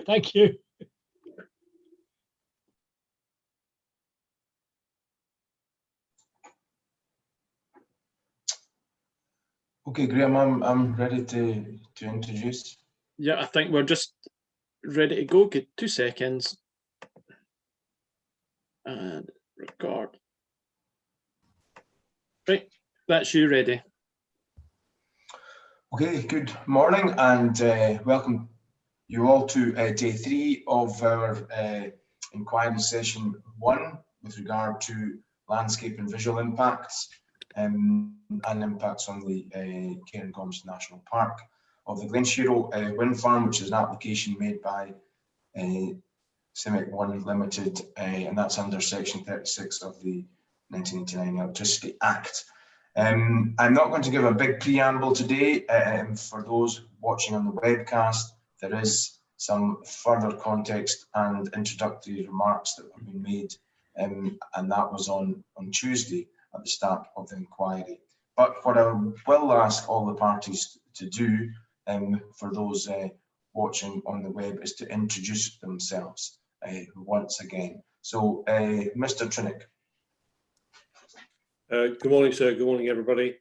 Thank you. Okay, Graham, I'm ready to introduce. Yeah, I think we're just ready to go. Get 2 seconds. And record. Right, that's you ready. Okay, good morning and welcome you all to day 3 of our inquiry session 1 with regard to landscape and visual impacts and impacts on the Cairngorms National Park of the Glenshero wind farm, which is an application made by CIMIC 1 Limited, and that's under section 36 of the 1989 Electricity Act. I'm not going to give a big preamble today. For those watching on the webcast, there is some further context and introductory remarks that have been made, and that was on Tuesday at the start of the inquiry. But what I will ask all the parties to do, for those watching on the web, is to introduce themselves once again. So, Mr. Trinick. Good morning, sir. Good morning, everybody.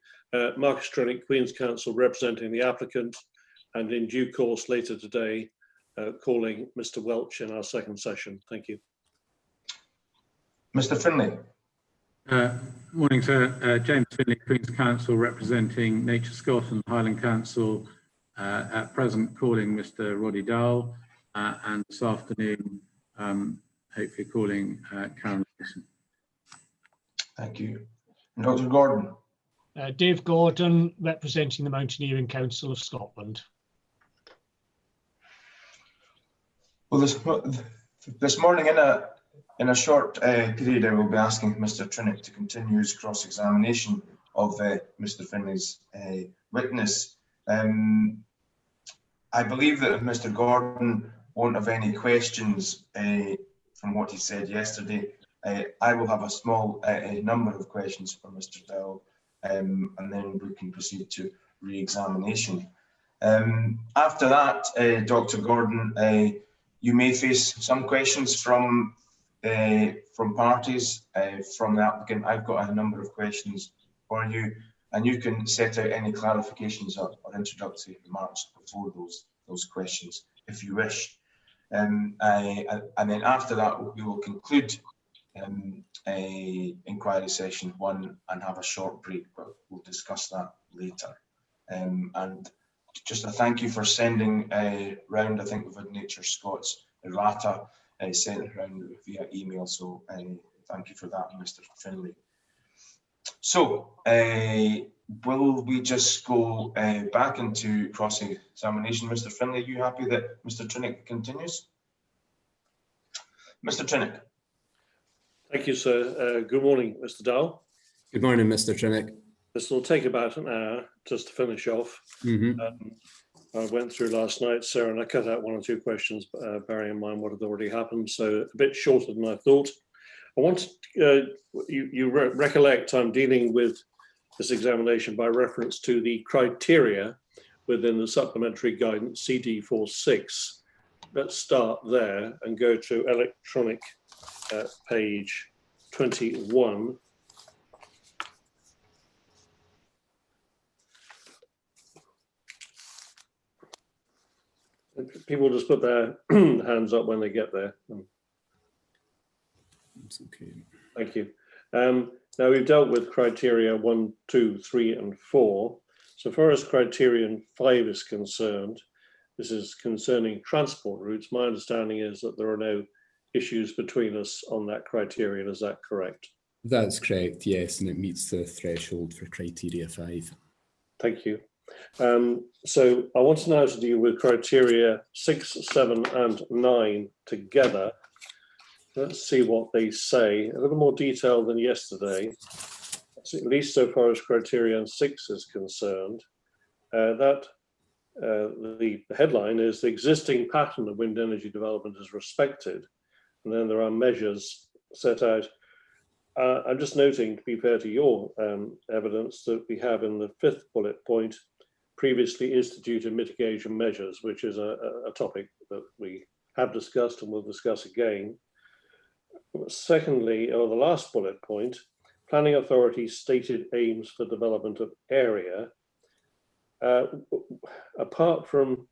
Marcus Trinick, Queen's Counsel, representing the applicant, and in due course later today, calling Mr. Welch in our second session. Thank you. Mr. Finlay. Morning, sir. James Finlay, Queen's Counsel, representing Nature Scotland, Highland Council, at present calling Mr. Roddy Dowell, and this afternoon, hopefully calling Karen Wilson. Thank you. Dr. Gordon. Dave Gordon, representing the Mountaineering Council of Scotland. Well, this morning in a short period, I will be asking Mr. Trinick to continue his cross-examination of Mr. Finlay's witness. I believe that if Mr. Gordon won't have any questions from what he said yesterday, I will have a small number of questions for Mr. Dowell, and then we can proceed to re-examination. After that, Dr. Gordon, you may face some questions from parties, from the applicant. I've got a number of questions for you, and you can set out any clarifications or introductory remarks before those questions, if you wish. And then after that, we will conclude inquiry session 1 and have a short break, but we'll discuss that later. And just a thank you for sending round. I think we've had Nature Scots errata sent around via email, so thank you for that, Mr. Finlay. So will we just go back into cross-examination? Mr. Finlay, are you happy that Mr. Trinick continues? Mr. Trinick. Thank you, sir. Good morning, Mr. Dowell. Good morning, Mr. Trinick. This will take about an hour just to finish off. I went through last night, sir, and I cut out 1 or 2 questions, bearing in mind what had already happened, so a bit shorter than I thought. I want you recollect I'm dealing with this examination by reference to the criteria within the supplementary guidance CD46. Let's start there and go to electronic page 21. People just put their hands up when they get there. It's okay. Thank you. Now we've dealt with criteria 1, 2, 3, and 4. So far as criterion 5 is concerned, this is concerning transport routes. My understanding is that there are no issues between us on that criterion. Is that correct? That's correct, yes, and it meets the threshold for criteria 5. Thank you. So I want now to deal with criteria 6, 7, and 9 together. Let's see what they say. A little more detail than yesterday, at least so far as criterion 6 is concerned. The headline is the existing pattern of wind energy development is respected, and then there are measures set out. I'm just noting, to be fair to your evidence, that we have in the 5th bullet point previously instituted mitigation measures, which is a topic that we have discussed and will discuss again. Secondly, or the last bullet point, planning authority stated aims for development of area. Apart from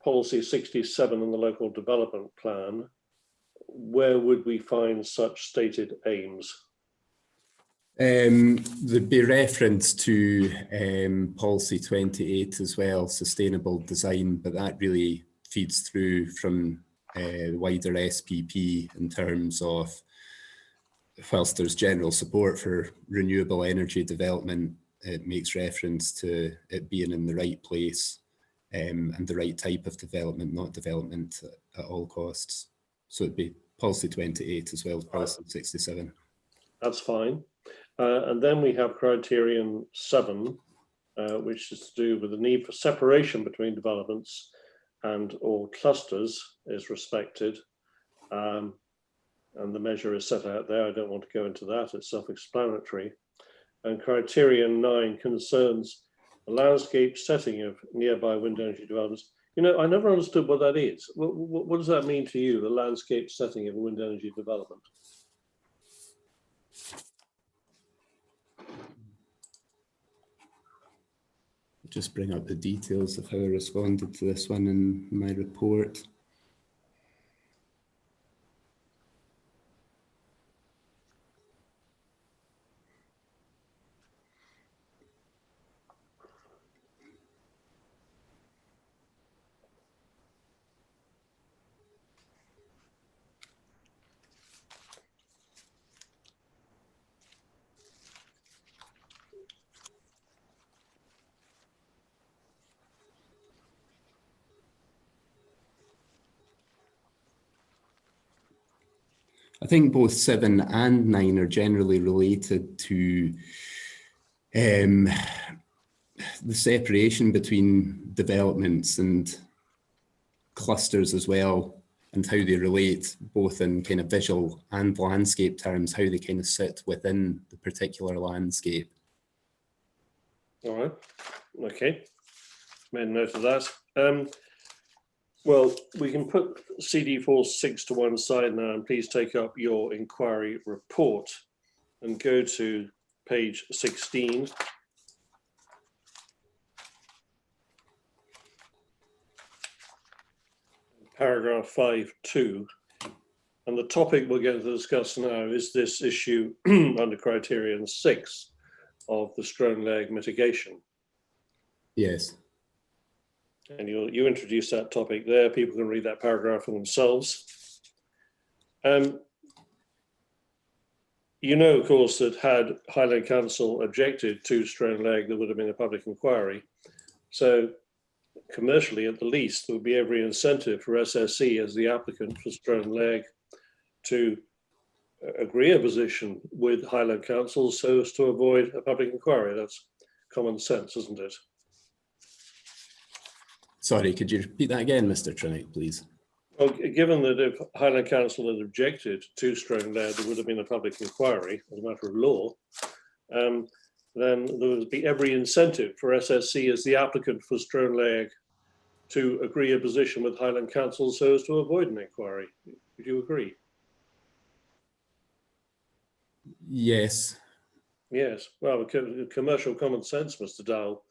policy 67 and the local development plan, where would we find such stated aims? There'd be reference to policy 28 as well, sustainable design, but that really feeds through from wider SPP in terms of, whilst there's general support for renewable energy development, it makes reference to it being in the right place and the right type of development, not development at all costs. So it'd be policy 28 as well as policy 67. That's fine. And then we have criterion 7, which is to do with the need for separation between developments and or clusters is respected. And the measure is set out there. I don't want to go into that. It's self-explanatory. And criterion 9 concerns the landscape setting of nearby wind energy developments. You know, I never understood what that is. What does that mean to you, the landscape setting of a wind energy development? Just bring up the details of how I responded to this one in my report. I think both 7 and 9 are generally related to the separation between developments and clusters as well, and how they relate both in kind of visual and landscape terms, how they kind of sit within the particular landscape. All right, okay, made a note of that. Well, we can put CD46 to one side now, and please take up your inquiry report and go to page 16. Paragraph 5.2. And the topic we're going to discuss now is this issue under criterion 6 of the Strone leg mitigation. Yes. And you introduce that topic there. People can read that paragraph for themselves. You know, of course, that had Highland Council objected to Strone leg, there would have been a public inquiry. So commercially, at the least, there would be every incentive for SSE as the applicant for Strone leg to agree a position with Highland Council so as to avoid a public inquiry. That's common sense, isn't it? Sorry, could you repeat that again, Mr. Trinick, please? Well, given that if Highland Council had objected to Strone leg, there would have been a public inquiry as a matter of law, then there would be every incentive for SSC as the applicant for Strone leg to agree a position with Highland Council so as to avoid an inquiry. Would you agree? Yes. Yes. Well, commercial common sense, Mr. Dowell.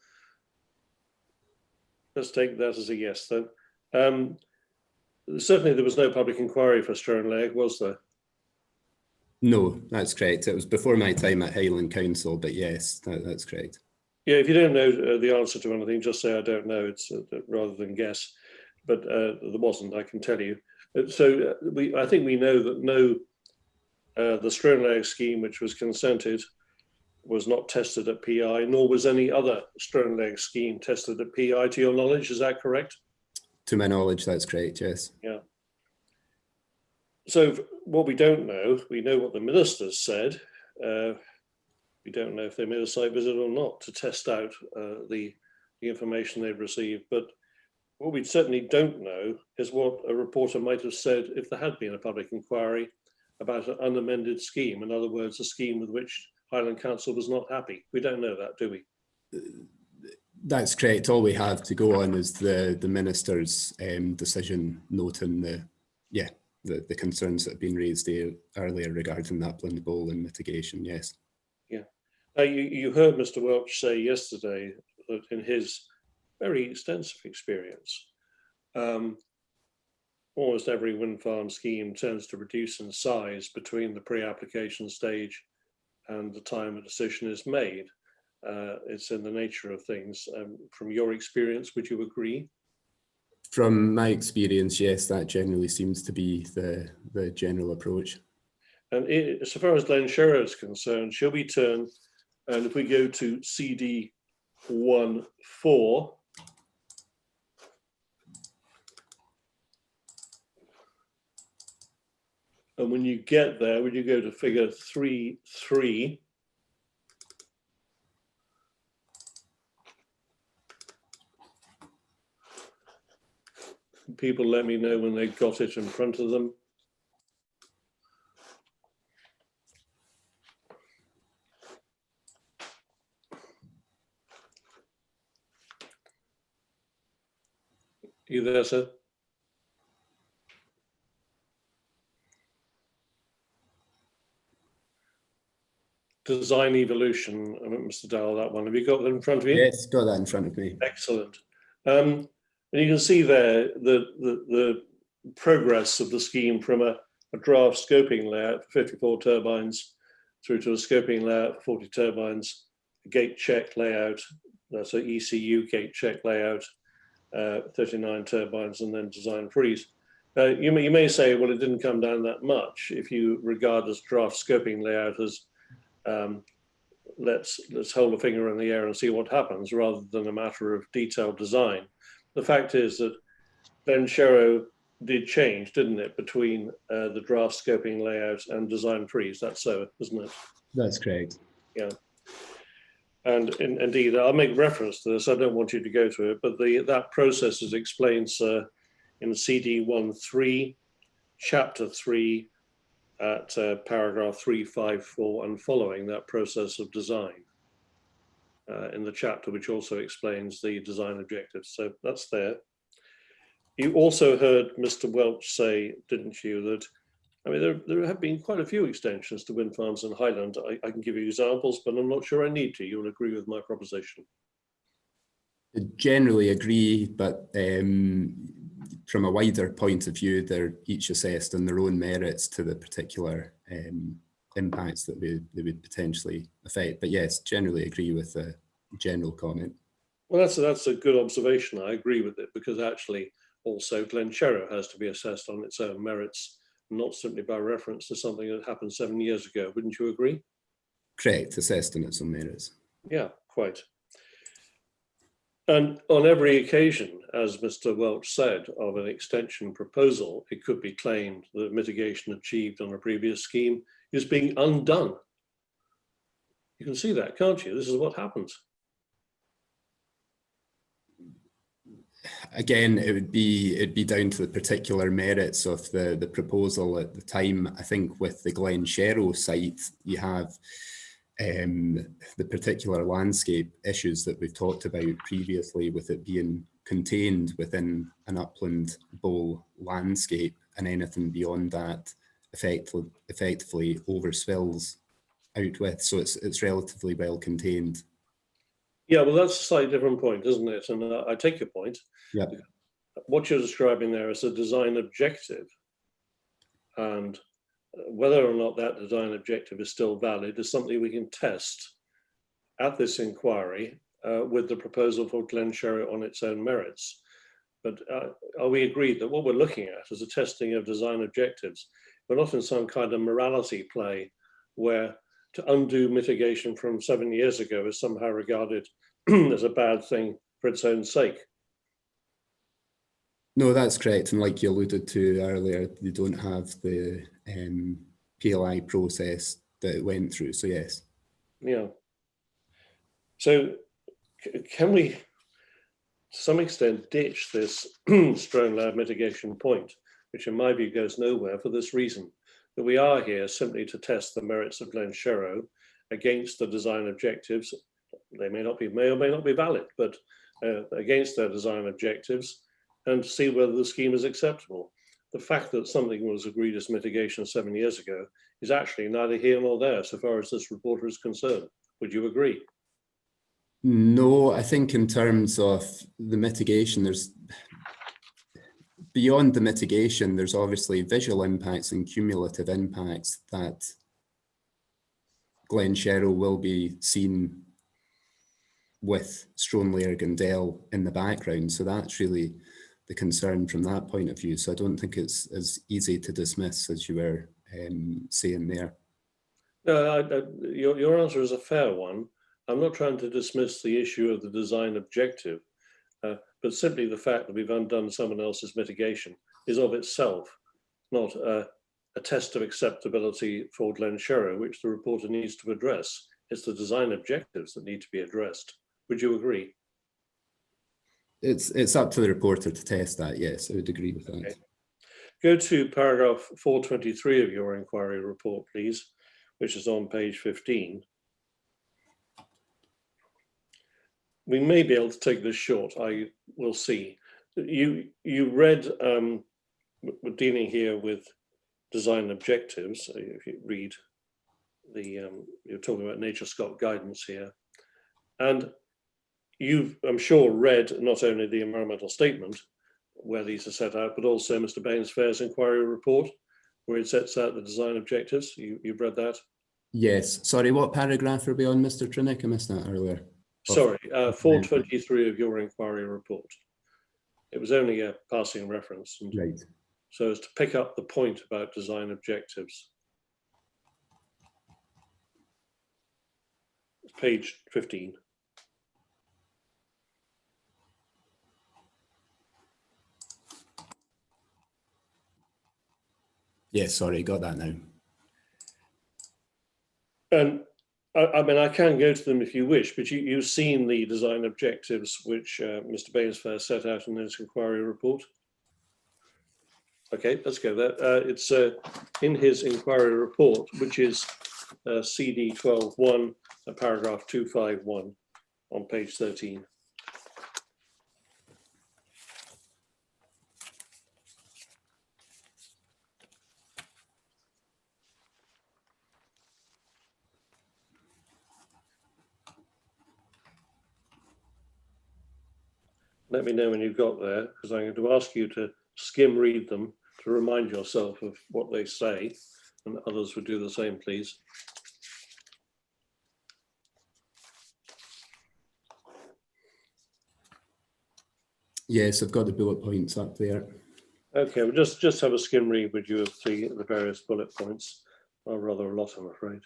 Let's take that as a yes, then. Certainly there was no public inquiry for Strone leg, was there? No, that's correct. It was before my time at Highland Council, but yes, that's correct. Yeah, if you don't know the answer to anything, just say I don't know, it's rather than guess. But there wasn't, I can tell you. So I think we know that no, the Strone leg scheme which was consented was not tested at PI, nor was any other Strone leg scheme tested at PI, to your knowledge, is that correct? To my knowledge, that's correct, yes. Yeah. So what we don't know, we know what the ministers said. We don't know if they made a site visit or not to test out the information they've received. But what we certainly don't know is what a reporter might have said if there had been a public inquiry about an unamended scheme. In other words, a scheme with which Highland Council was not happy. We don't know that, do we? That's correct. All we have to go on is the minister's decision noting the yeah, the concerns that have been raised earlier regarding the upland bowl and mitigation, yes. Yeah. You heard Mr. Welch say yesterday that in his very extensive experience, almost every wind farm scheme tends to reduce in size between the pre-application stage and the time a decision is made. It's in the nature of things. From your experience, would you agree? From my experience, yes, that generally seems to be the general approach. And so far as Glenshero is concerned, shall we turn, and if we go to CD 1.4, and when you get there, when you go to figure 3.3, people let me know when they've got it in front of them. You there, sir? Design evolution, Mr. Dowell, that one. Have you got that in front of you? Yes, got that in front of me. Excellent. And you can see there the progress of the scheme from a draft scoping layout for 54 turbines through to a scoping layout for 40 turbines, a gate check layout, that's an ECU gate check layout, 39 turbines, and then design freeze. You may say, well, it didn't come down that much if you regard this draft scoping layout as let's hold a finger in the air and see what happens, rather than a matter of detailed design. The fact is that Glenshero did change, didn't it, between the draft scoping layout and design freeze? That's so, isn't it? That's correct. Yeah. And indeed, I'll make reference to this. I don't want you to go to it, but that process is explained, sir, in CD 1.3, chapter 3, at paragraph 354 and following, that process of design in the chapter, which also explains the design objectives. So that's there. You also heard Mr. Welch say, didn't you, that, I mean, there have been quite a few extensions to wind farms in Highland. I can give you examples, but I'm not sure I need to. You'll agree with my proposition. I generally agree, but from a wider point of view, they're each assessed on their own merits to the particular impacts that they would potentially affect. But yes, generally agree with the general comment. Well, that's a good observation. I agree with it, because actually also Glenshero has to be assessed on its own merits, not simply by reference to something that happened 7 years ago. Wouldn't you agree? Correct, assessed on its own merits. Yeah, quite. And on every occasion, as Mr. Welch said, of an extension proposal, it could be claimed that mitigation achieved on a previous scheme is being undone. You can see that, can't you? This is what happens. Again, it'd be down to the particular merits of the proposal at the time. I think with the Glenshero site, you have the particular landscape issues that we've talked about previously, with it being contained within an upland bowl landscape, and anything beyond that effectively overspills out with. So it's relatively well contained. Yeah, well, that's a slightly different point, isn't it? And I take your point. Yeah. What you're describing there is a design objective, and whether or not that design objective is still valid is something we can test at this inquiry with the proposal for Glenshero on its own merits. But are we agreed that what we're looking at is a testing of design objectives? We're not in some kind of morality play where to undo mitigation from 7 years ago is somehow regarded as a bad thing for its own sake. No, that's correct. And like you alluded to earlier, you don't have the PLI process that it went through. So yes. Yeah. So can we, to some extent, ditch this strong layer mitigation point, which in my view goes nowhere for this reason, that we are here simply to test the merits of Glenshero against the design objectives. They may or may not be valid, but against their design objectives, and see whether the scheme is acceptable. the fact that something was agreed as mitigation 7 years ago is actually neither here nor there so far as this reporter is concerned. Would you agree? No, I think in terms of the mitigation, there's beyond the mitigation, there's obviously visual impacts and cumulative impacts that Glenshero will be seen with Stranelair Gandel in the background. So that's really the concern from that point of view. So I don't think it's as easy to dismiss as you were saying there. No, your answer is a fair one. I'm not trying to dismiss the issue of the design objective, but simply the fact that we've undone someone else's mitigation is of itself not a test of acceptability for Glenshero, which the reporter needs to address. It's the design objectives that need to be addressed. Would you agree? It's up to the reporter to test that, yes, I would agree with that. Okay. Go to paragraph 423 of your inquiry report, please, which is on page 15. We may be able to take this short, I will see. You read, we're dealing here with design objectives. So if you read the, you're talking about NatureScot guidance here. And you've, I'm sure, read not only the environmental statement where these are set out, but also Mr. Bainsfair's inquiry report where it sets out the design objectives. You've read that? Yes. Sorry, what paragraph are we on, Mr. Trinick? I missed that earlier. Sorry, 423 of your inquiry report. It was only a passing reference. And right. So as to pick up the point about design objectives. Page 15. Yes, sorry, got that now. And I mean, I can go to them if you wish, but you've seen the design objectives which Mr. Bainsfair set out in his inquiry report. Okay, let's go there. It's in his inquiry report, which is CD 12.1, paragraph 251 on page 13. Let me know when you've got there, because I'm going to ask you to skim read them to remind yourself of what they say, and others would do the same, please. Yes, I've got the bullet points up there. Okay, we'll just have a skim read with you of the various bullet points. Or rather a lot, I'm afraid.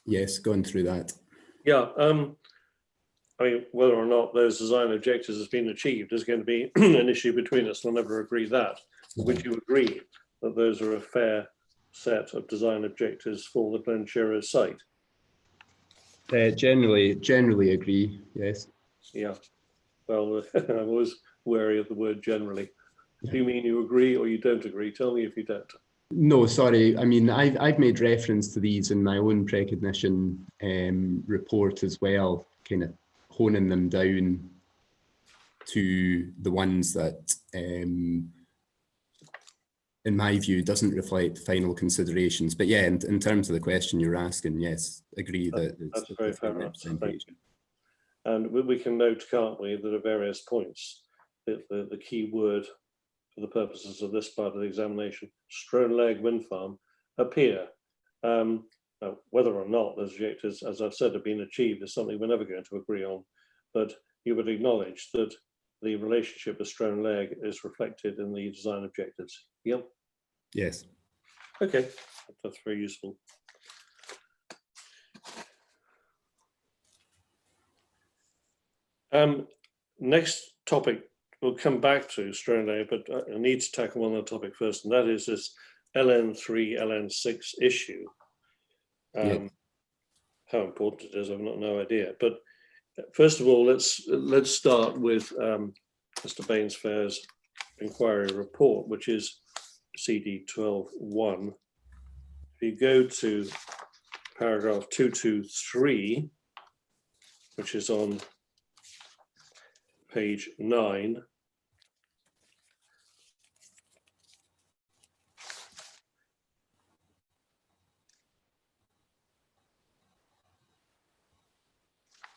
Yes, going through that. Yeah, I mean, whether or not those design objectives has been achieved is going to be an issue between us. We'll never agree that. Would you agree that those are a fair set of design objectives for the Glenshero site? Generally agree, yes. Yeah, well, I'm always wary of the word generally. Do you mean you agree or you don't agree? Tell me if you don't. No, sorry. I mean, I've made reference to these in my own precognition report as well, kind of honing them down to the ones that, in my view, doesn't reflect final considerations. But yeah, in terms of the question you're asking, yes, agree that that's very fair enough. Thank you. And we can note, can't we, that at various points, the key word for the purposes of this part of the examination, Stranelair Wind Farm, appear. Now, whether or not those objectives, as I've said, have been achieved is something we're never going to agree on, but you would acknowledge that the relationship with Stranelair is reflected in the design objectives. Yep. Yes. Okay, that's very useful. Next topic, we'll come back to Stranelair, but I need to tackle one other topic first, and that is this LN3, LN6 issue. How important it is, I've no idea. But First of all, let's start with Mr. Bainsfair's inquiry report, which is CD 12.1. If you go to paragraph 223, which is on page 9,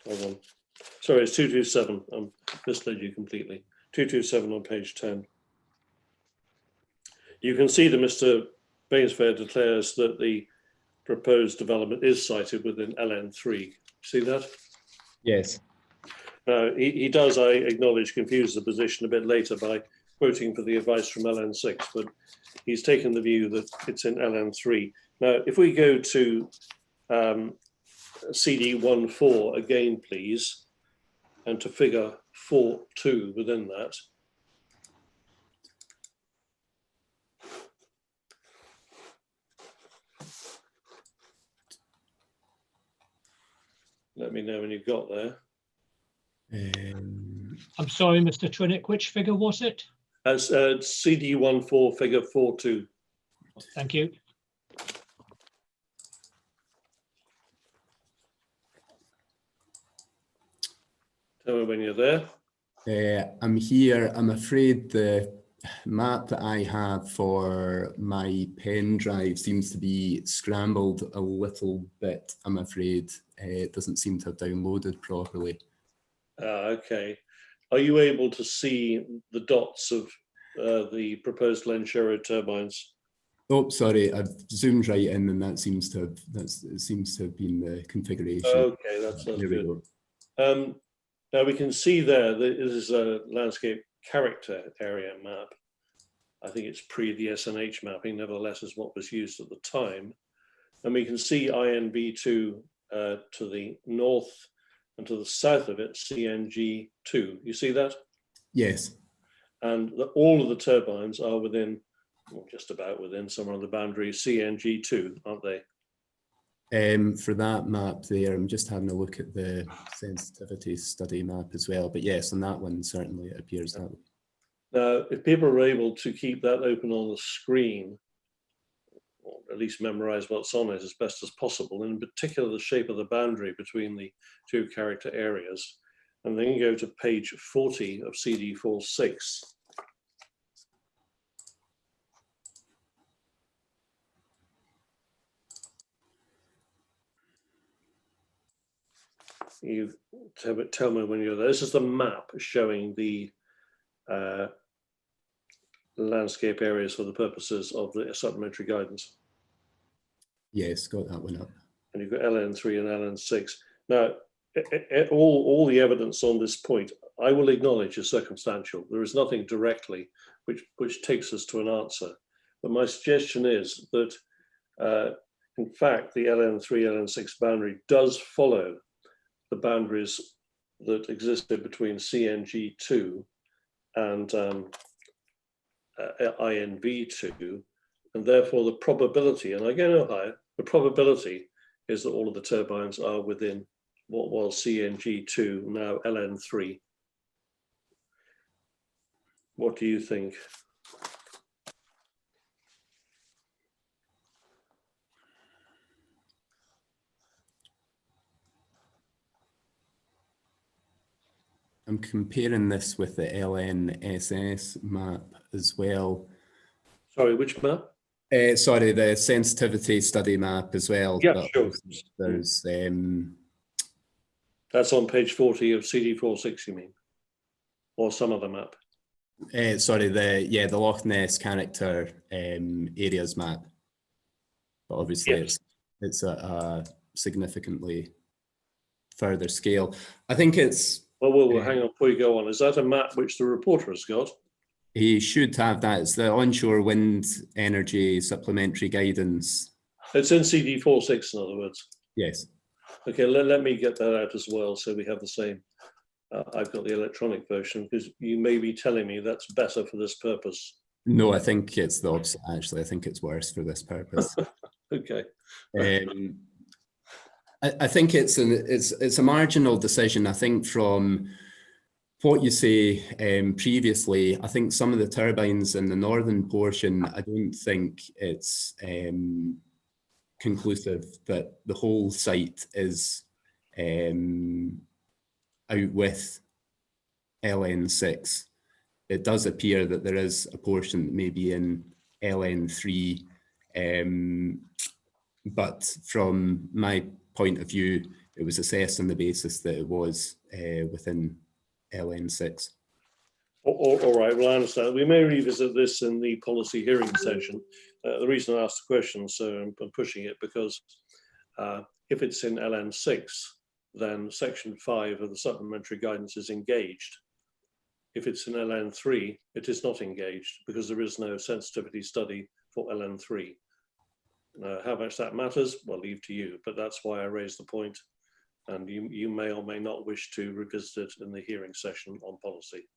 hold on. Sorry, it's 227. Misled you completely. 227 on page 10. You can see that Mr. Bainsfair declares that the proposed development is sited within LN3. See that? Yes. Now, he does, I acknowledge, confuse the position a bit later by quoting for the advice from LN6, but he's taken the view that it's in LN3. Now, if we go to CD 14 again, please, and to figure 4.2 within that. Let me know when you've got there. I'm sorry, Mr. Trinick, which figure was it? That's CD 14 figure 4.2. Thank you. Tell me when you're there. I'm here. I'm afraid the map that I have for my pen drive seems to be scrambled a little bit, I'm afraid. It doesn't seem to have downloaded properly. Okay. Are you able to see the dots of the proposed Glenshero turbines? Oh, sorry, I've zoomed right in, and that seems to have it seems to have been the configuration. Okay, that's There we good. go. Now we can see there that this is a landscape character area map. I think it's pre the SNH mapping, nevertheless, is what was used at the time. And we can see INV2 to the north, and to the south of it, CNG2. You see that? Yes. And all of the turbines are within, well, just about within, somewhere on the boundary, CNG2, aren't they? For that map there, I'm just having a look at the sensitivity study map as well. But yes, on that one, certainly it appears that way. Now, if people are able to keep that open on the screen, or at least memorize what's on it as best as possible, in particular the shape of the boundary between the two character areas, and then go to page 40 of CD46. You tell me when you're there. This is the map showing the landscape areas for the purposes of the supplementary guidance. Yes, got that one up. And you've got LN3 and LN6. Now, all the evidence on this point, I will acknowledge, is circumstantial. There is nothing directly which takes us to an answer. But my suggestion is that, in fact, the LN3, LN6 boundary does follow the boundaries that existed between CNG2 and INV2, and therefore the probability, and I go no higher, the probability is that all of the turbines are within what was CNG2, now LN3. What do you think? I'm comparing this with the LNSS map as well. Sorry, which map? Sorry, the sensitivity study map as well. Yeah, sure. There's That's on page 40 of CD46, you mean? Or some other map? sorry, the Loch Ness character areas map. But obviously yes. it's a significantly further scale. I think it's... Well, hang on before you go on. Is that a map which the reporter has got? He should have that. It's the onshore wind energy supplementary guidance. It's in CD46, in other words. Yes. Okay, let me get that out as well, so we have the same. I've got the electronic version, because you may be telling me that's better for this purpose. No, I think it's the opposite, actually. I think it's worse for this purpose. Okay. I think it's a marginal decision. I think from what you say previously, I think some of the turbines in the northern portion, I don't think it's conclusive that the whole site is out with LN6. It does appear that there is a portion that may be in LN3, but from my point of view, it was assessed on the basis that it was within LN6. All right, well, I understand. We may revisit this in the policy hearing session. The reason I asked the question, so I'm pushing it because if it's in LN6, then section 5 of the supplementary guidance is engaged. If it's in LN3, it is not engaged because there is no sensitivity study for LN3. How much that matters, well, leave to you, but that's why I raised the point, and you may or may not wish to revisit it in the hearing session on policy.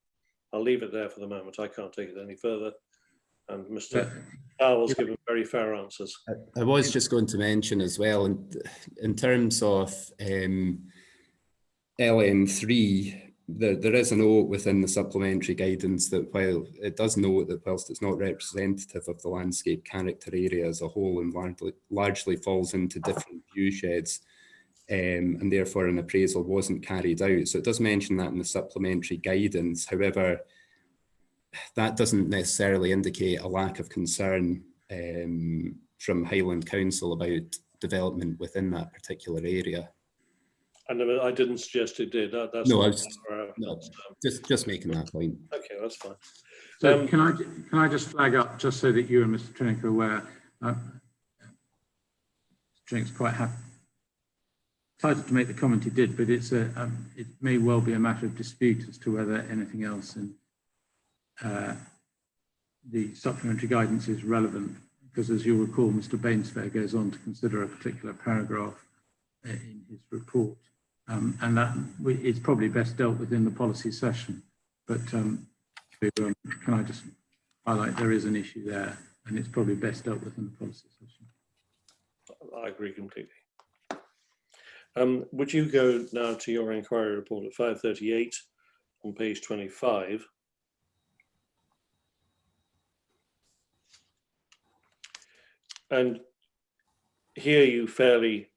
I'll leave it there for the moment. I can't take it any further. And Mr. Howell's given very fair answers. I was just going to mention as well, in terms of LN3, there is a note within the supplementary guidance that while it does note that whilst it's not representative of the landscape character area as a whole and largely falls into different view sheds, and therefore an appraisal wasn't carried out. So it does mention that in the supplementary guidance. However, that doesn't necessarily indicate a lack of concern from Highland Council about development within that particular area. I didn't suggest it did. That's no, I was just making that point. Okay, that's fine. So can I just flag up, just so that you and Mr. Trinick are aware, Mr. Trinick's quite happy. Excited to make the comment he did, but it's it may well be a matter of dispute as to whether anything else in the supplementary guidance is relevant, because as you'll recall, Mr. Bainsfair goes on to consider a particular paragraph in his report, and that is probably best dealt with in the policy session. But can I just highlight there is an issue there, and it's probably best dealt with in the policy session. I agree completely. Would you go now to your inquiry report at 538 on page 25? And here you fairly,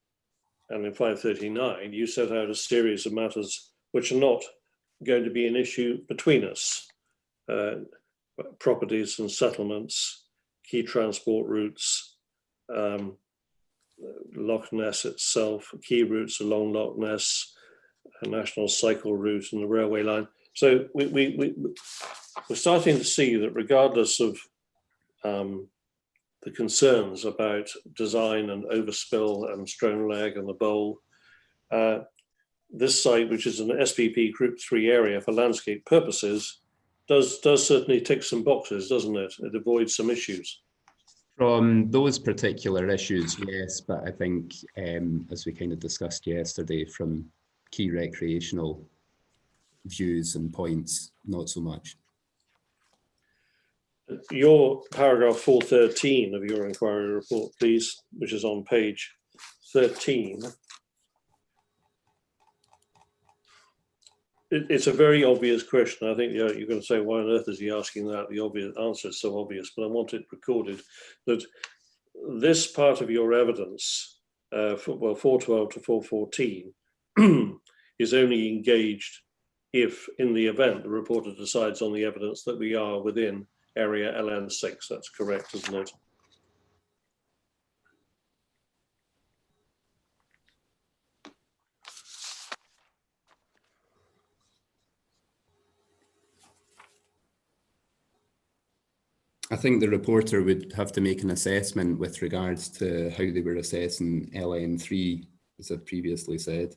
and in 539, you set out a series of matters which are not going to be an issue between us. Properties and settlements, key transport routes, Loch Ness itself, key routes along Loch Ness, a national cycle route and the railway line. So we're starting to see that regardless of the concerns about design and overspill and stone leg and the bowl, this site, which is an SPP Group 3 area for landscape purposes, does certainly tick some boxes, doesn't it? It avoids some issues. From those particular issues, yes, but I think as we kind of discussed yesterday, from key recreational views and points, not so much. Your paragraph 413 of your inquiry report, please, which is on page 13. It's a very obvious question. I think you're going to say, why on earth is he asking that? The obvious answer is so obvious, but I want it recorded that this part of your evidence, 412 to 414, is only engaged if, in the event, the reporter decides on the evidence that we are within area LN6. That's correct, isn't it? I think the reporter would have to make an assessment with regards to how they were assessing LN3, as I've previously said.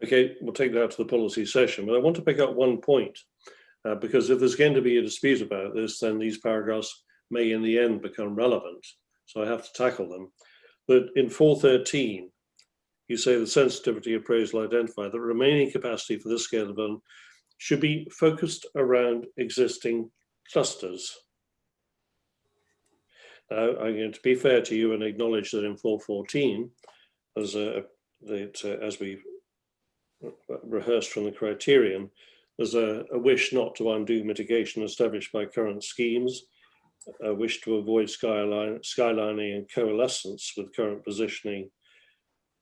Okay, we'll take that to the policy session, but I want to pick up one point, because if there's going to be a dispute about this, then these paragraphs may in the end become relevant, so I have to tackle them. But in 413, you say the sensitivity appraisal identified that remaining capacity for this scale of development should be focused around existing clusters. Now, I'm going to be fair to you and acknowledge that in 414, there's a that as we rehearsed from the criterion, there's a wish not to undo mitigation established by current schemes, a wish to avoid skylining and coalescence with current positioning,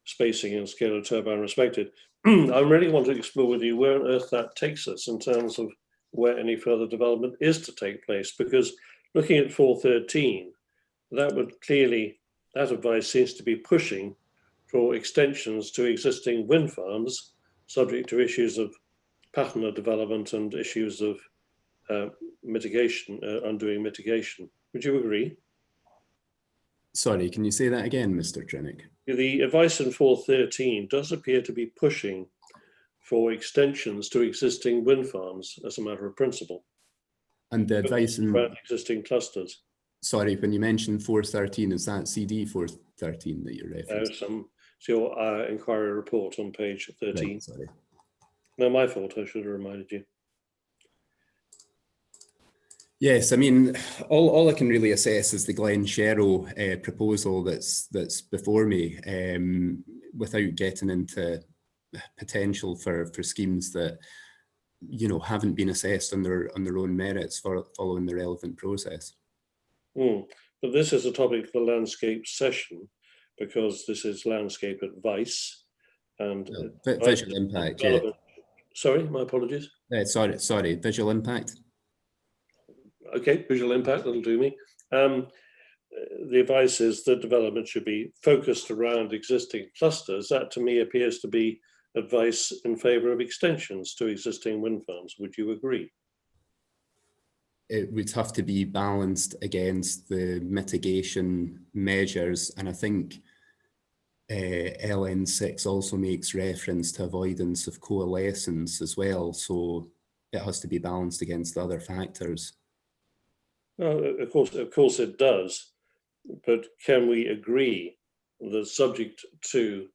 spacing and scale of turbine respected. I really want to explore with you where on earth that takes us in terms of where any further development is to take place, because looking at 413, that would clearly, that advice seems to be pushing for extensions to existing wind farms, subject to issues of pattern of development and issues of mitigation, undoing mitigation. Would you agree? Sorry, can you say that again, Mr. Trinick? The advice in 413 does appear to be pushing for extensions to existing wind farms as a matter of principle. And the advice in existing clusters. Sorry, when you mentioned 413, is that CD 413 that you're referencing? It's your inquiry report on page 13. Right, sorry. No, my fault, I should have reminded you. Yes, I mean, all I can really assess is the Glenshero proposal that's before me, without getting into potential for schemes that, you know, haven't been assessed on their own merits following the relevant process. But this is a topic for the landscape session, because this is landscape advice and visual impact. Yeah. Sorry, my apologies. Sorry, visual impact. Okay, visual impact, that'll do me. The advice is that development should be focused around existing clusters. That to me appears to be advice in favour of extensions to existing wind farms. Would you agree? It would have to be balanced against the mitigation measures, and I think LN6 also makes reference to avoidance of coalescence as well, so it has to be balanced against other factors. Well, of course it does, but can we agree that subject to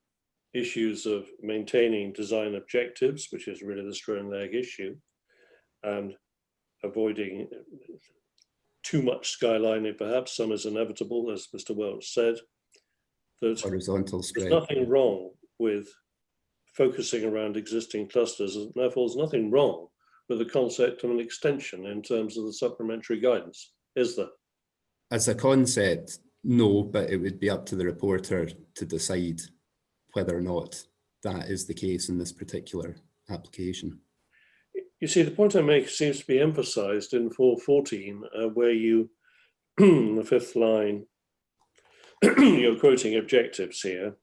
issues of maintaining design objectives, which is really the strain lag issue, and avoiding too much skylining, perhaps some is inevitable, as Mr. Welch said, that horizontal spread. There's nothing wrong with focusing around existing clusters, and therefore there's nothing wrong with the concept of an extension in terms of the supplementary guidance, is there? As a concept, no, but it would be up to the reporter to decide whether or not that is the case in this particular application. You see, the point I make seems to be emphasised in 414, where you, the fifth line, you're quoting objectives here,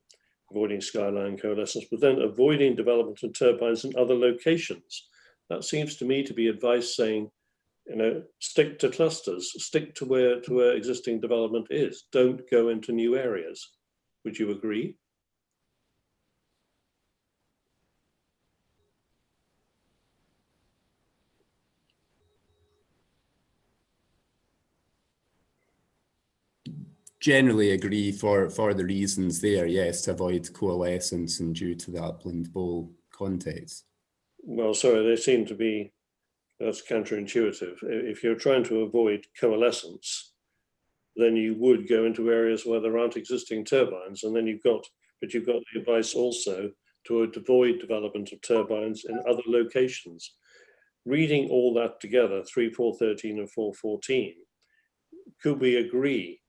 avoiding skyline coalescence, but then avoiding development of turbines in other locations. That seems to me to be advice saying, you know, stick to clusters, stick to where existing development is. Don't go into new areas. Would you agree? Generally agree for the reasons there, yes, to avoid coalescence and due to the upland bowl context. Well, sorry, they seem to be, that's counterintuitive. If you're trying to avoid coalescence, then you would go into areas where there aren't existing turbines, and then you've got the advice also to avoid development of turbines in other locations. Reading all that together, 3, 413 and 414, could we agree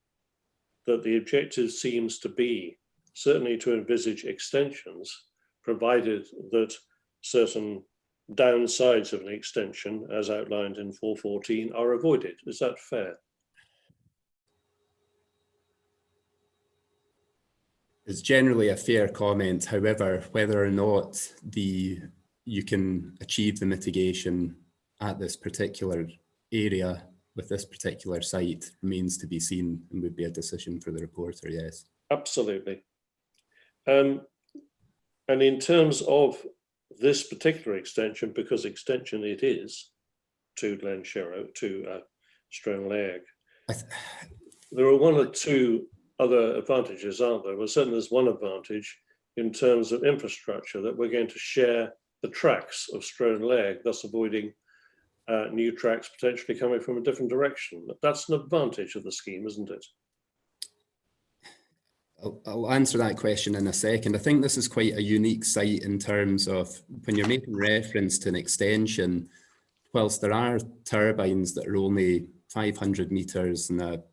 that the objective seems to be certainly to envisage extensions, provided that certain downsides of an extension, as outlined in 414, are avoided? Is that fair? It's generally a fair comment. However, whether or not you can achieve the mitigation at this particular area with this particular site remains to be seen, and would be a decision for the reporter, yes. Absolutely. And in terms of this particular extension, because extension it is to Glenshero, to Stranraer, there are one or two other advantages, aren't there? Well, certainly there's one advantage in terms of infrastructure, that we're going to share the tracks of Stranraer, thus avoiding new tracks potentially coming from a different direction. That's an advantage of the scheme, isn't it? I'll answer that question in a second. I think this is quite a unique site in terms of when you're making reference to an extension, whilst there are turbines that are only 500 metres and at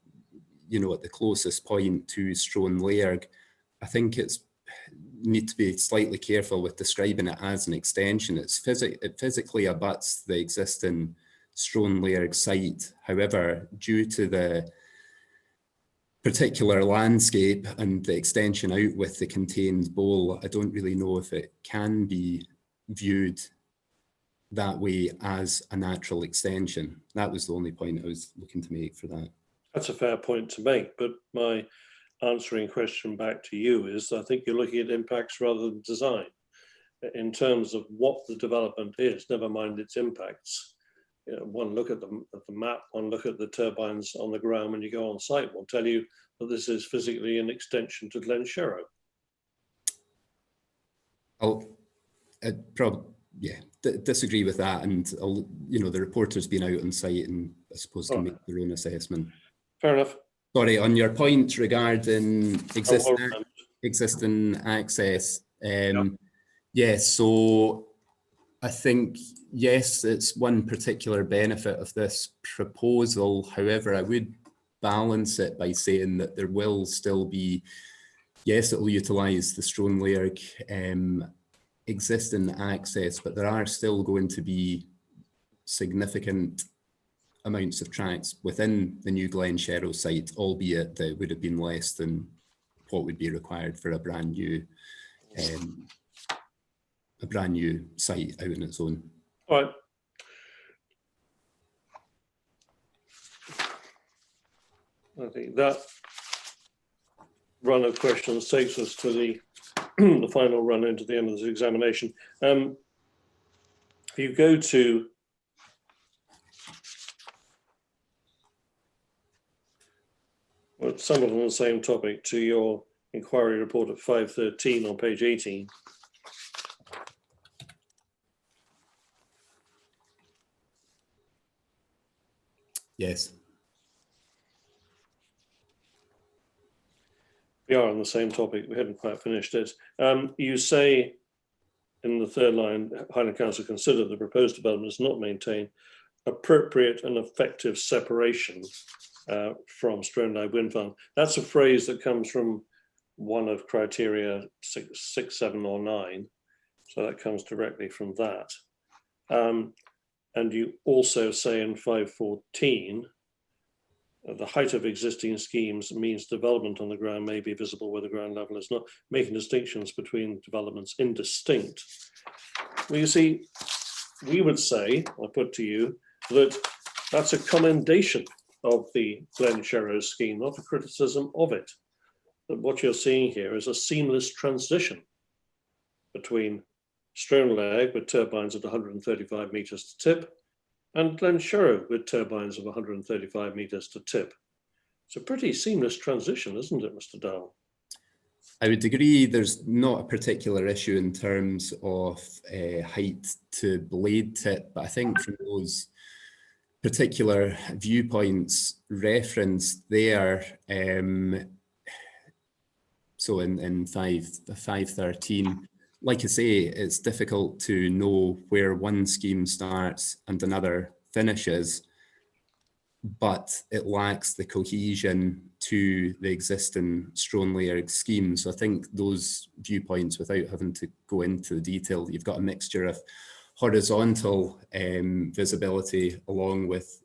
the closest point to Strathclyde, I think it's need to be slightly careful with describing it as an extension. It physically abuts the existing Strathclyde site. However, due to the particular landscape and the extension out with the contained bowl, I don't really know if it can be viewed that way as a natural extension. That was the only point I was looking to make for that. That's a fair point to make, but my answering question back to you is, I think you're looking at impacts rather than design in terms of what the development is, never mind its impacts. One look at the map, one look at the turbines on the ground when you go on site will tell you that this is physically an extension to Glenshero. Disagree with that, and the reporter's been out on site and I suppose can make their own assessment. Fair enough. Sorry, on your point regarding existing access, yes, so I think, yes, it's one particular benefit of this proposal. However, I would balance it by saying that there will still be, yes, it will utilise the Strathclyde existing access, but there are still going to be significant amounts of tracks within the new Glenshero site, albeit that would have been less than what would be required for a brand new site out on its own. All right. I think that run of questions takes us to the the final run into the end of this examination. If you go to somewhat on the same topic, to your inquiry report at 513 on page 18. Yes. We are on the same topic. We haven't quite finished it. You say in the third line, Highland Council considered the proposed development does not maintain appropriate and effective separation from Strathclyde wind farm. That's a phrase that comes from one of criteria 6, 7 or 9. So that comes directly from that. And you also say in 514, the height of existing schemes means development on the ground may be visible where the ground level is not, making distinctions between developments indistinct. Well, you see, we would say, I put to you, that that's a commendation of the Glenshero scheme, not a criticism of it. That what you're seeing here is a seamless transition between Strathclyde with turbines at 135 metres to tip, and Glenshero with turbines of 135 metres to tip. It's a pretty seamless transition, isn't it, Mr. Dowell? I would agree there's not a particular issue in terms of height to blade tip, but I think from those particular viewpoints referenced there, so in 513, like I say, it's difficult to know where one scheme starts and another finishes, but it lacks the cohesion to the existing Strathclyde scheme. So I think those viewpoints, without having to go into the detail, you've got a mixture of horizontal visibility along with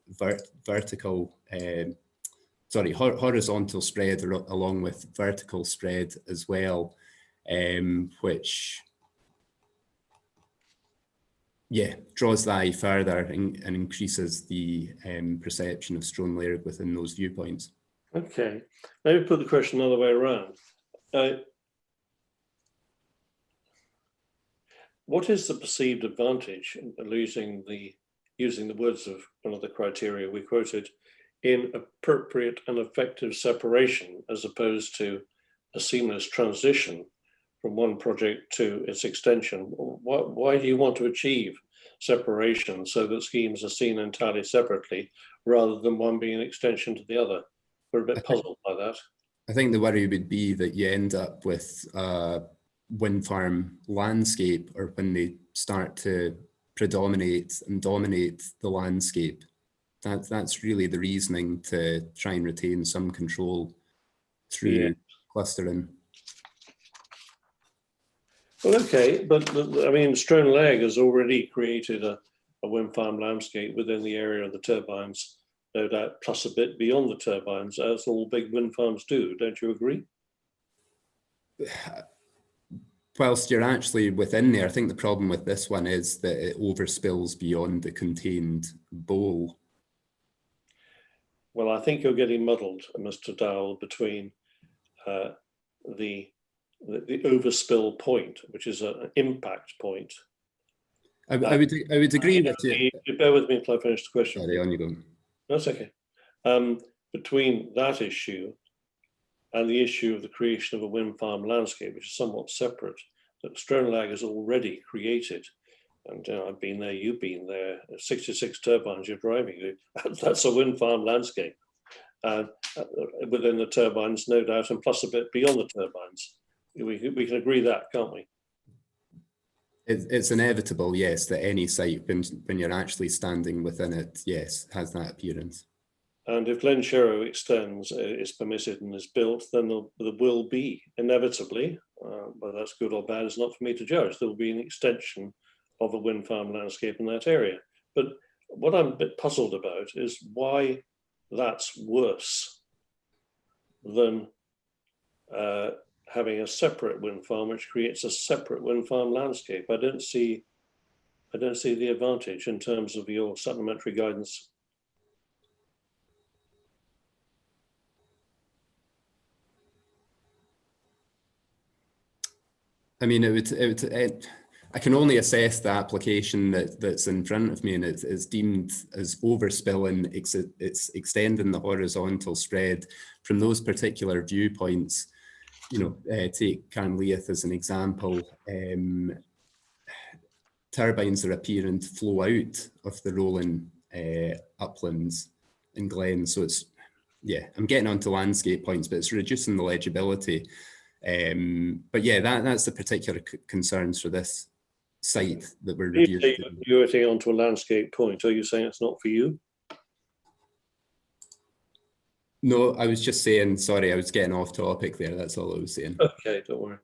horizontal spread along with vertical spread as well. Which draws the eye further and increases the perception of Strathclyde within those viewpoints. Okay, maybe put the question another way around. What is the perceived advantage in using the words of one of the criteria we quoted, in appropriate and effective separation as opposed to a seamless transition from one project to its extension? Why do you want to achieve separation so that schemes are seen entirely separately rather than one being an extension to the other? We're a bit puzzled by that. I think the worry would be that you end up with a wind farm landscape, or when they start to predominate and dominate the landscape. That's really the reasoning to try and retain some control through clustering. Well, okay, but I mean, Stronlag has already created a wind farm landscape within the area of the turbines, no doubt, plus a bit beyond the turbines, as all big wind farms do. Don't you agree? Whilst you're actually within there, I think the problem with this one is that it overspills beyond the contained bowl. Well, I think you're getting muddled, Mr. Dowell, between the overspill point, which is an impact point. I would agree with you. Bear with me until I finish the question. Sorry, on you go. That's okay. Between that issue and the issue of the creation of a wind farm landscape, which is somewhat separate, that Stronlag has already created. And I've been there, you've been there, 66 turbines you're driving. That's a wind farm landscape. Within the turbines, no doubt, and plus a bit beyond the turbines. We can agree that, can't we? It's inevitable, yes, that any site, when you're actually standing within it, yes, has that appearance. And if Glenshero extends, is permitted and is built, then there will be, inevitably, whether that's good or bad is not for me to judge, there will be an extension of a wind farm landscape in that area. But what I'm a bit puzzled about is why that's worse than having a separate wind farm which creates a separate wind farm landscape. I don't see the advantage in terms of your supplementary guidance. I mean, I can only assess the application that's in front of me, and it's deemed as overspilling. It's extending the horizontal spread from those particular viewpoints. You know, take Canleith as an example. Turbines are appearing to flow out of the rolling uplands in Glen. So it's, yeah, I'm getting onto landscape points, but it's reducing the legibility. But yeah, that's the particular concerns for this site that we're reviewing. You're getting onto a landscape point. Are you saying it's not for you? No, I was just saying, sorry, I was getting off topic there. That's all I was saying. Okay, don't worry.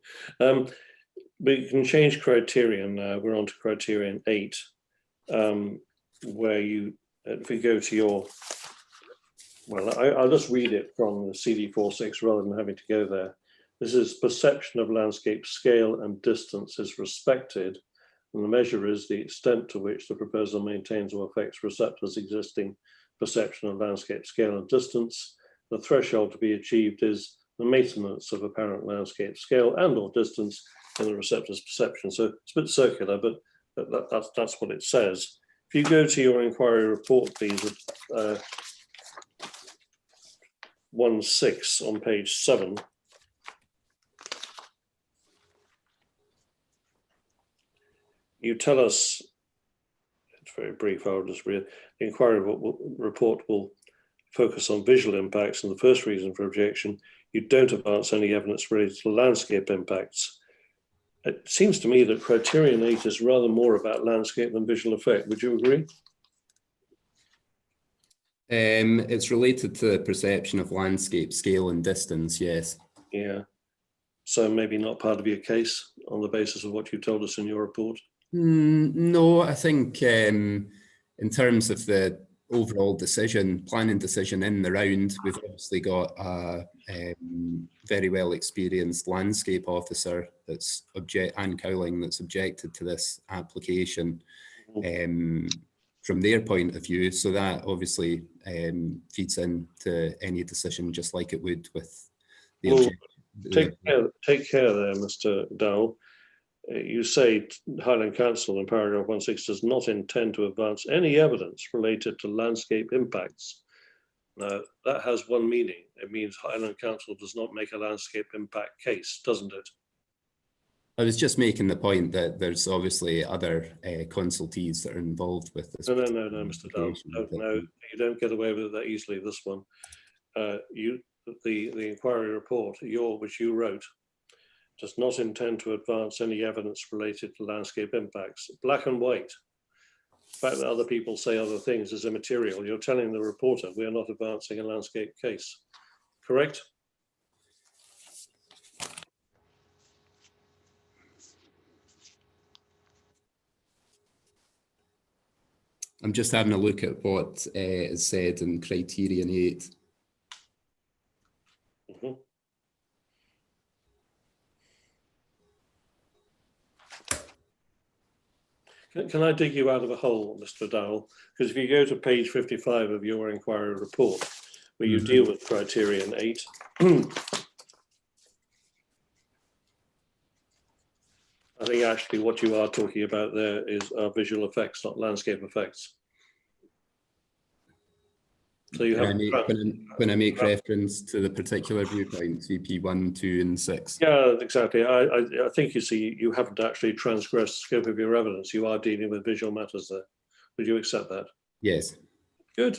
We can change criterion now. We're on to criterion 8, where you, if we go to your, well, I'll just read it from the CD46 rather than having to go there. This is perception of landscape scale and distance is respected, and the measure is the extent to which the proposer maintains or affects receptors' existing perception of landscape scale and distance. The threshold to be achieved is the maintenance of apparent landscape scale and or distance in the receptor's perception. So it's a bit circular, but that's what it says. If you go to your inquiry report, please, at 1.6 on page 7, you tell us, it's very brief, I'll just read, the inquiry report will focus on visual impacts, and the first reason for objection, you don't advance any evidence related to landscape impacts. It seems to me that criterion 8 is rather more about landscape than visual effect. Would you agree? It's related to perception of landscape scale and distance, yes. Yeah. So maybe not part of your case on the basis of what you told us in your report? No, I think in terms of the overall planning decision in the round, we've obviously got a very well experienced landscape officer that's Anne Cowling, that's objected to this application from their point of view. So that obviously feeds into any decision, just like it would with the objection. Take care there, Mr. Dowell. You say Highland Council in paragraph 1.6 does not intend to advance any evidence related to landscape impacts. Now, that has one meaning. It means Highland Council does not make a landscape impact case, doesn't it? I was just making the point that there's obviously other consultees that are involved with this. No, Mr. Dowell. No, you don't get away with it that easily, this one. The that the inquiry report, which you wrote, does not intend to advance any evidence related to landscape impacts. Black and white. The fact that other people say other things is immaterial. You're telling the reporter we are not advancing a landscape case. Correct? I'm just having a look at what is said in criterion 8. Mm-hmm. Can I dig you out of a hole, Mr. Dowell? Because if you go to page 55 of your inquiry report, where you deal with criterion 8, I think actually what you are talking about there is visual effects, not landscape effects. So you have when I make reference to the particular viewpoints, VP 1, 2, and 6. Yeah, exactly. I think you see you haven't actually transgressed the scope of your evidence. You are dealing with visual matters there. Would you accept that? Yes. Good.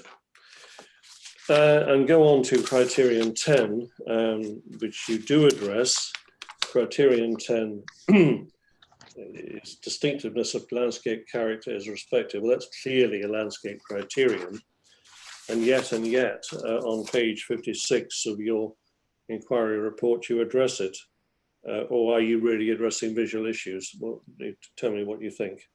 And go on to criterion 10, which you do address. Criterion 10 is distinctiveness of landscape character is respective. Well, that's clearly a landscape criterion. And yet, on page 56 of your inquiry report, you address it. Or are you really addressing visual issues? Well, tell me what you think.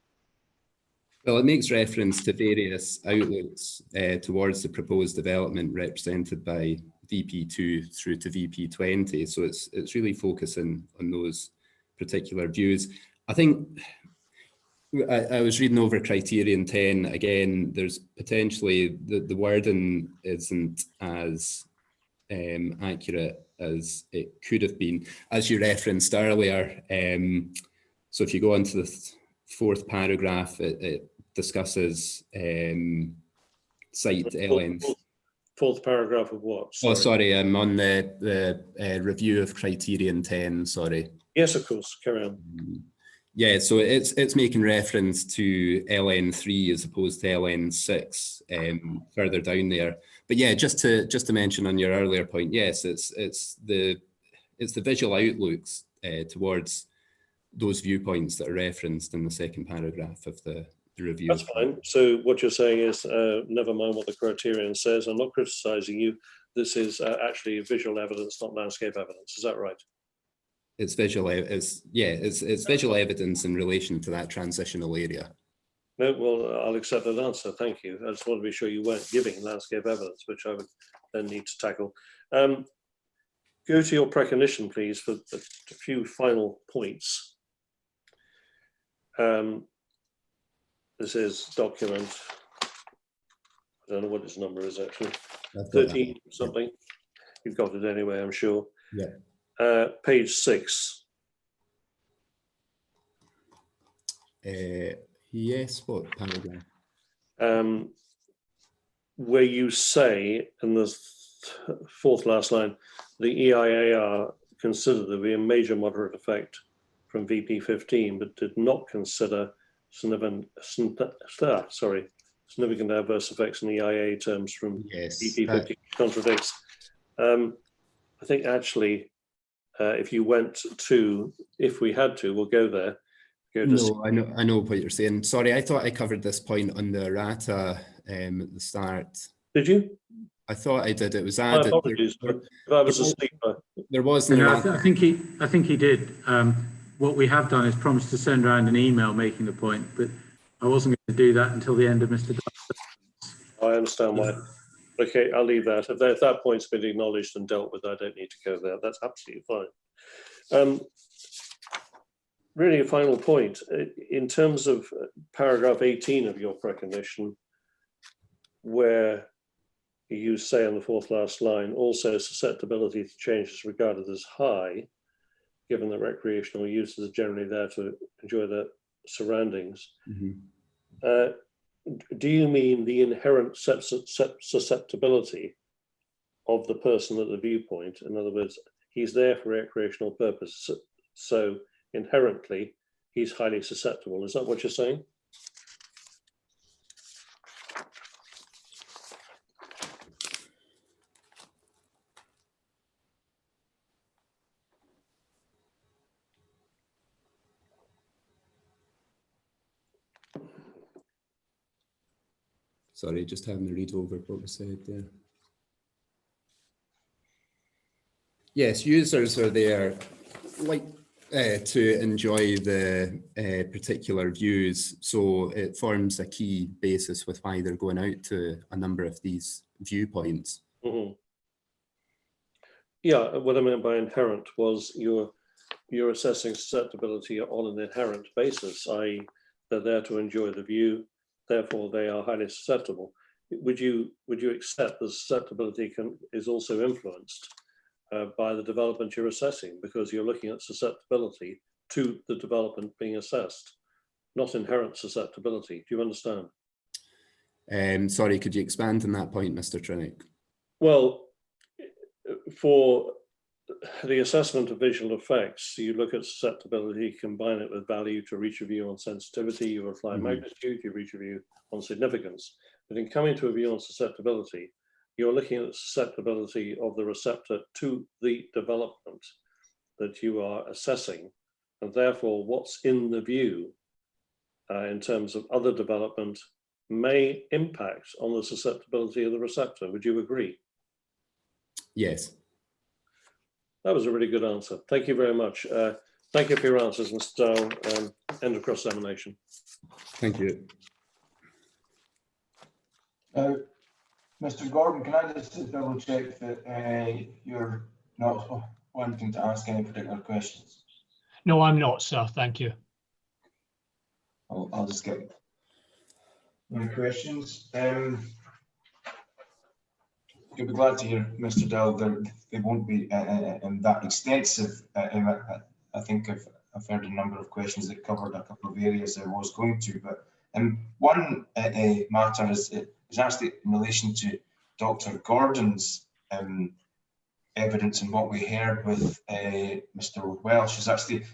Well, it makes reference to various outlooks towards the proposed development represented by VP2 through to VP20. So it's really focusing on those particular views. I think I was reading over criterion 10 again. There's potentially the wording isn't as accurate as it could have been, as you referenced earlier. So if you go on to the fourth paragraph, it discusses site length. Fourth paragraph of what? Sorry. Oh, sorry, I'm on the review of criterion 10, sorry. Yes, of course, carry on. Yeah, so it's making reference to LN3 as opposed to LN6 further down there. But yeah, just to mention on your earlier point, yes, it's the visual outlooks towards those viewpoints that are referenced in the second paragraph of the review. That's fine. So what you're saying is, never mind what the criterion says. I'm not criticising you. This is actually visual evidence, not landscape evidence. Is that right? It's visual. It's visual evidence in relation to that transitional area. No, well, I'll accept that answer. Thank you. I just want to be sure you weren't giving landscape evidence, which I would then need to tackle. Go to your precognition, please, for a few final points. This is document. I don't know what its number is actually. 13 something. You've got it anyway, I'm sure. Yeah. Page 6. Yes, what paragraph? Where you say in the fourth last line, the EIAR considered there to be a major moderate effect from VP15, but did not consider significant adverse effects in EIA terms from VP15 contradicts. I think actually, if we had to, we'll go there. No, I know what you're saying. Sorry, I thought I covered this point on the errata at the start. Did you? I thought I did. It was added. My apologies. If I was asleep. There wasn't. No, I think he did. What we have done is promised to send around an email making the point, but I wasn't going to do that until the end of Mr. I understand why. Okay, I'll leave that. If that point's been acknowledged and dealt with, I don't need to go there. That's absolutely fine. Really, a final point. In terms of paragraph 18 of your precognition, where you say on the fourth last line, also susceptibility to change is regarded as high, given that recreational users are generally there to enjoy their surroundings. Mm-hmm. Do you mean the inherent susceptibility of the person at the viewpoint? In other words, he's there for recreational purposes, so inherently he's highly susceptible. Is that what you're saying? Sorry, just having to read over what was said there. Yes, users are there to enjoy the particular views, so it forms a key basis with why they're going out to a number of these viewpoints. Mm-hmm. Yeah, what I meant by inherent was you're assessing susceptibility on an inherent basis, i.e. they're there to enjoy the view, therefore they are highly susceptible. Would you accept that susceptibility is also influenced by the development you're assessing, because you're looking at susceptibility to the development being assessed, not inherent susceptibility? Do you understand? Sorry, could you expand on that point, Mr. Trinick? Well, for the assessment of visual effects, you look at susceptibility, combine it with value to reach a view on sensitivity, you apply magnitude, you reach a view on significance. But in coming to a view on susceptibility, you're looking at the susceptibility of the receptor to the development that you are assessing, and therefore what's in the view in terms of other development may impact on the susceptibility of the receptor. Would you agree? Yes. That was a really good answer. Thank you very much. Thank you for your answers, Mr. Dow. End of cross-examination. Thank you. Mr. Gordon, can I just double check that you're not wanting to ask any particular questions? No, I'm not, sir. Thank you. I'll just get any questions. You'll be glad to hear, Mr. Dell, they won't be that extensive. I think I've heard a number of questions that covered a couple of areas I was going to, but one matter is actually in relation to Dr. Gordon's evidence and what we heard with Mr. Welsh. Is actually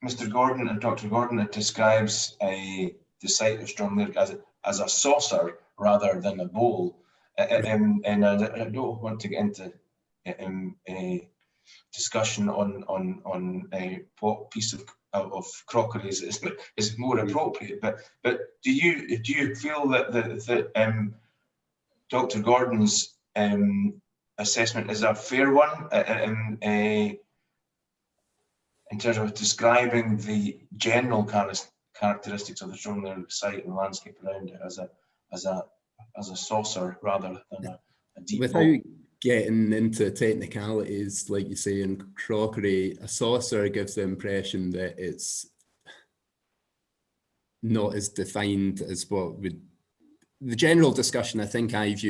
Mr. Gordon and Dr. Gordon describes the site of Stromnir as a saucer rather than a bowl. And I don't want to get into a discussion on what piece of crockery is more appropriate. But do you feel that Dr. Gordon's assessment is a fair one in terms of describing the general characteristics of the Stromnir site and landscape around it as a saucer rather than a deep Without bowl? getting into technicalities, like you say, in crockery, a saucer gives the impression that it's not as defined as what would... The general discussion I think I've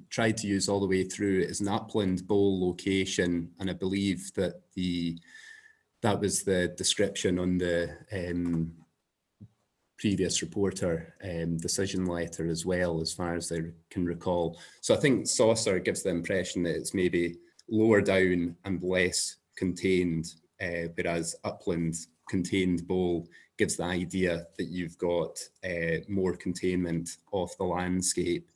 tried to use all the way through is an upland bowl location, and I believe that that was the description on the previous reporter decision letter as well, as far as I can recall. So I think saucer gives the impression that it's maybe lower down and less contained, whereas upland contained bowl gives the idea that you've got more containment of the landscape.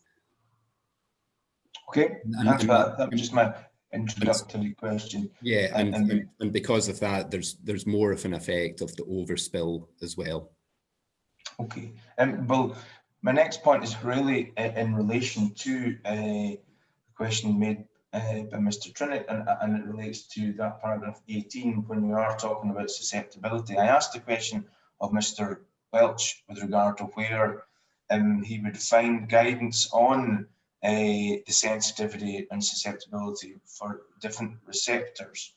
Okay, thanks for that. That was just my introductory question. Yeah, and because of that, there's more of an effect of the overspill as well. Okay, well, my next point is really in relation to a question made by Mr. Trinick, and it relates to that paragraph 18 when we are talking about susceptibility. I asked the question of Mr. Welch with regard to where he would find guidance on the sensitivity and susceptibility for different receptors.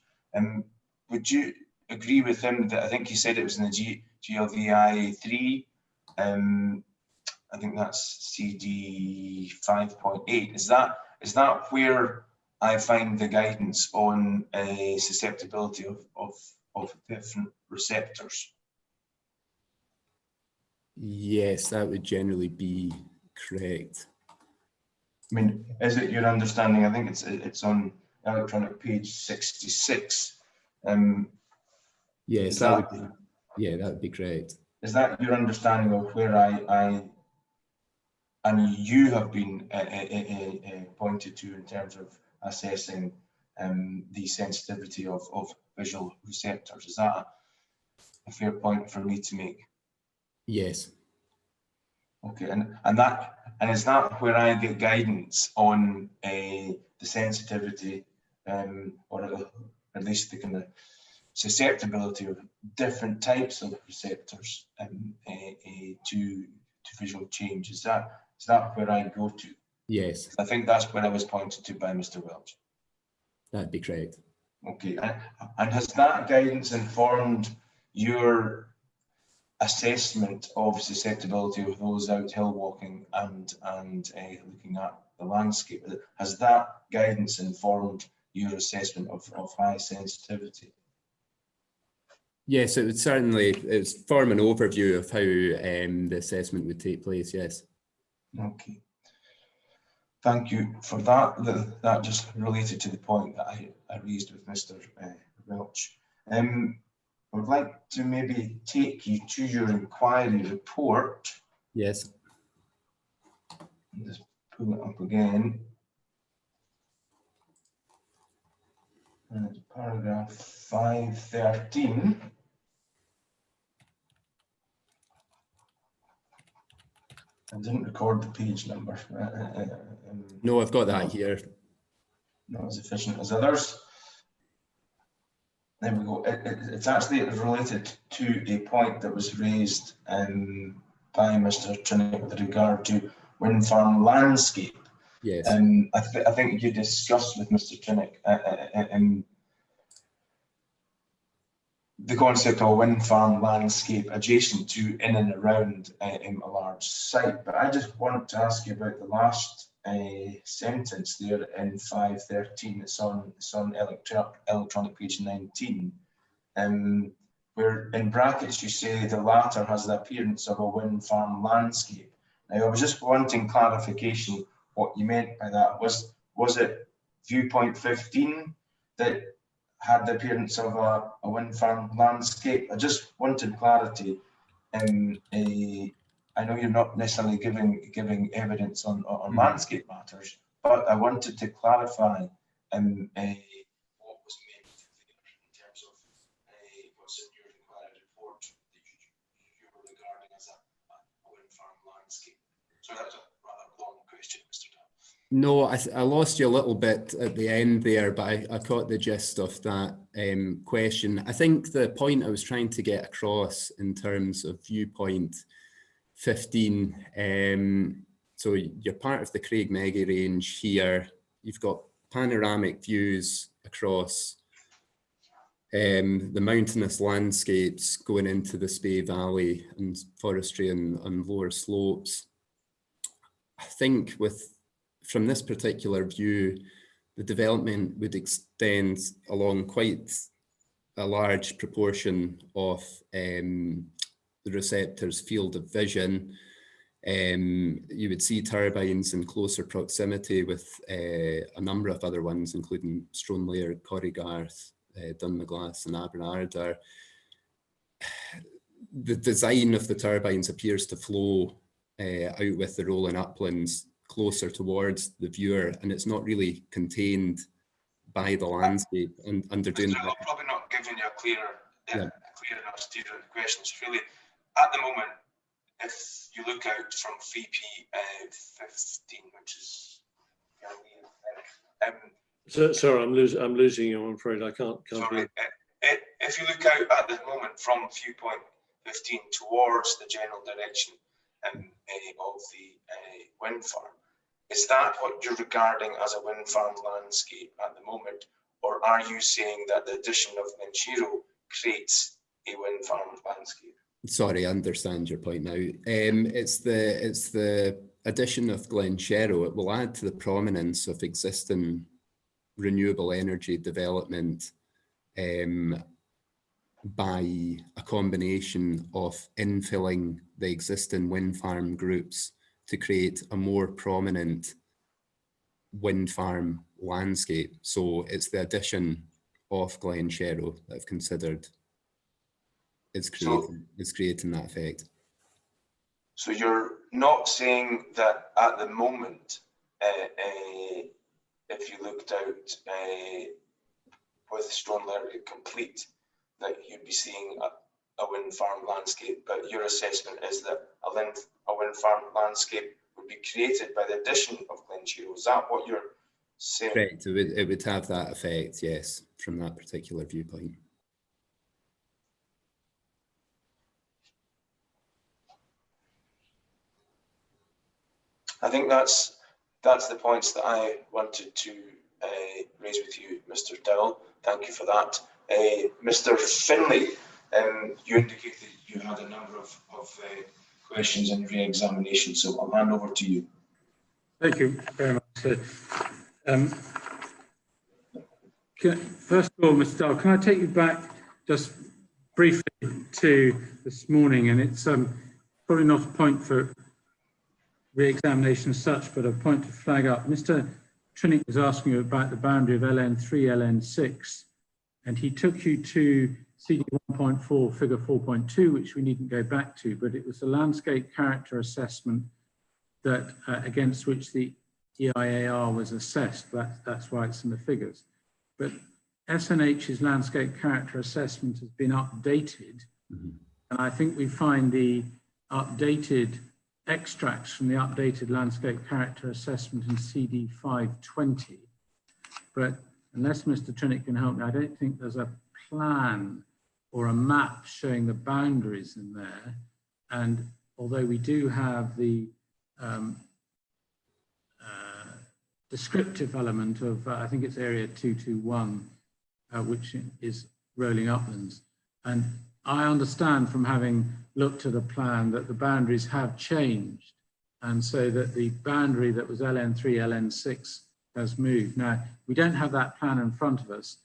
Would you agree with him that I think he said it was in the GLVI 3? I think that's CD 5.8. Is that where I find the guidance on a susceptibility of different receptors? Yes, that would generally be correct. I mean, is it your understanding? I think it's on electronic page 66. Yes, that would be correct. Is that your understanding of where and you have been pointed to in terms of assessing the sensitivity of visual receptors? Is that a fair point for me to make? Yes. Okay, and is that where I get guidance on the sensitivity, or at least the kind of susceptibility of different types of receptors to visual change? Is that where I go to? Yes. I think that's where I was pointed to by Mr. Welch. That'd be correct. Okay, and has that guidance informed your assessment of susceptibility of those out hill walking and looking at the landscape? Has that guidance informed your assessment of high sensitivity? Yes, it would certainly form an overview of how the assessment would take place, yes. Okay. Thank you for that. That just related to the point that I raised with Mr. Welch. I would like to maybe take you to your inquiry report. Yes. Just pull it up again. And it's paragraph 513. I didn't record the page number. No, I've got that here. Not as efficient as others. There we go. It's actually related to a point that was raised by Mr. Trinick with regard to wind farm landscape. Yes. I think you discussed with Mr. Trinick the concept of a wind farm landscape adjacent to, in and around a large site. But I just want to ask you about the last sentence there in 513. It's on electronic page 19, where in brackets you say the latter has the appearance of a wind farm landscape. Now I was just wanting clarification what you meant by that. Was it viewpoint 15 that had the appearance of a wind farm landscape? I just wanted clarity. I know you're not necessarily giving evidence on landscape matters, but I wanted to clarify what was meant in terms of what's in your inquiry report that you were regarding as a wind farm landscape. So that's a rather long question, Mr. Dunn. No, I lost you a little bit at the end there, but I caught the gist of that question. I think the point I was trying to get across in terms of viewpoint 15, so you're part of the Craig Meggie range here. You've got panoramic views across the mountainous landscapes going into the Spey Valley and forestry and lower slopes. I think from this particular view, the development would extend along quite a large proportion of the receptor's field of vision. You would see turbines in closer proximity with a number of other ones, including Stranraer, Corrigarth, Dunmaglass and Aberardar. The design of the turbines appears to flow out with the rolling uplands closer towards the viewer, and it's not really contained by the landscape. And under doing that, I'm probably not giving you a clear enough steer on the question. It's really, at the moment, if you look out from VP 15, which is sorry, I'm losing you. I'm afraid I can't sorry, if you look out at the moment from viewpoint 15 towards the general direction of the wind farm, is that what you're regarding as a wind farm landscape at the moment, or are you saying that the addition of Glenshero creates a wind farm landscape? Sorry, I understand your point now. It's the addition of Glenshero. It will add to the prominence of existing renewable energy development by a combination of infilling the existing wind farm groups to create a more prominent wind farm landscape. So it's the addition of Glenshero that I've considered is creating that effect. So you're not saying that at the moment, if you looked out with Stranraer complete, that you'd be seeing a wind farm landscape, but your assessment is that a wind farm landscape would be created by the addition of Glenshero. Is that what you're saying? Correct. It would have that effect, yes, from that particular viewpoint. I think that's the points that I wanted to raise with you, Mr. Dowell. Thank you for that. Mr. Finlay, you indicated you had a number of questions in re-examination, so I'll hand over to you. Thank you very much, sir. First of all, Mr. Dowell, can I take you back just briefly to this morning? And it's probably not a point for re-examination as such, but a point to flag up. Mr. Trinick was asking you about the boundary of LN3, LN6, and he took you to CD 1.4, figure 4.2, which we needn't go back to, but it was a landscape character assessment that against which the EIAR was assessed. That's why it's in the figures. But SNH's landscape character assessment has been updated, and I think we find the updated extracts from the updated landscape character assessment in CD 520. But unless Mr. Trinick can help me, I don't think there's a plan or a map showing the boundaries in there. And although we do have the descriptive element of, I think it's area 221, which is rolling uplands. And I understand from having looked at a plan that the boundaries have changed, and so that the boundary that was LN3, LN6 has moved. Now, we don't have that plan in front of us,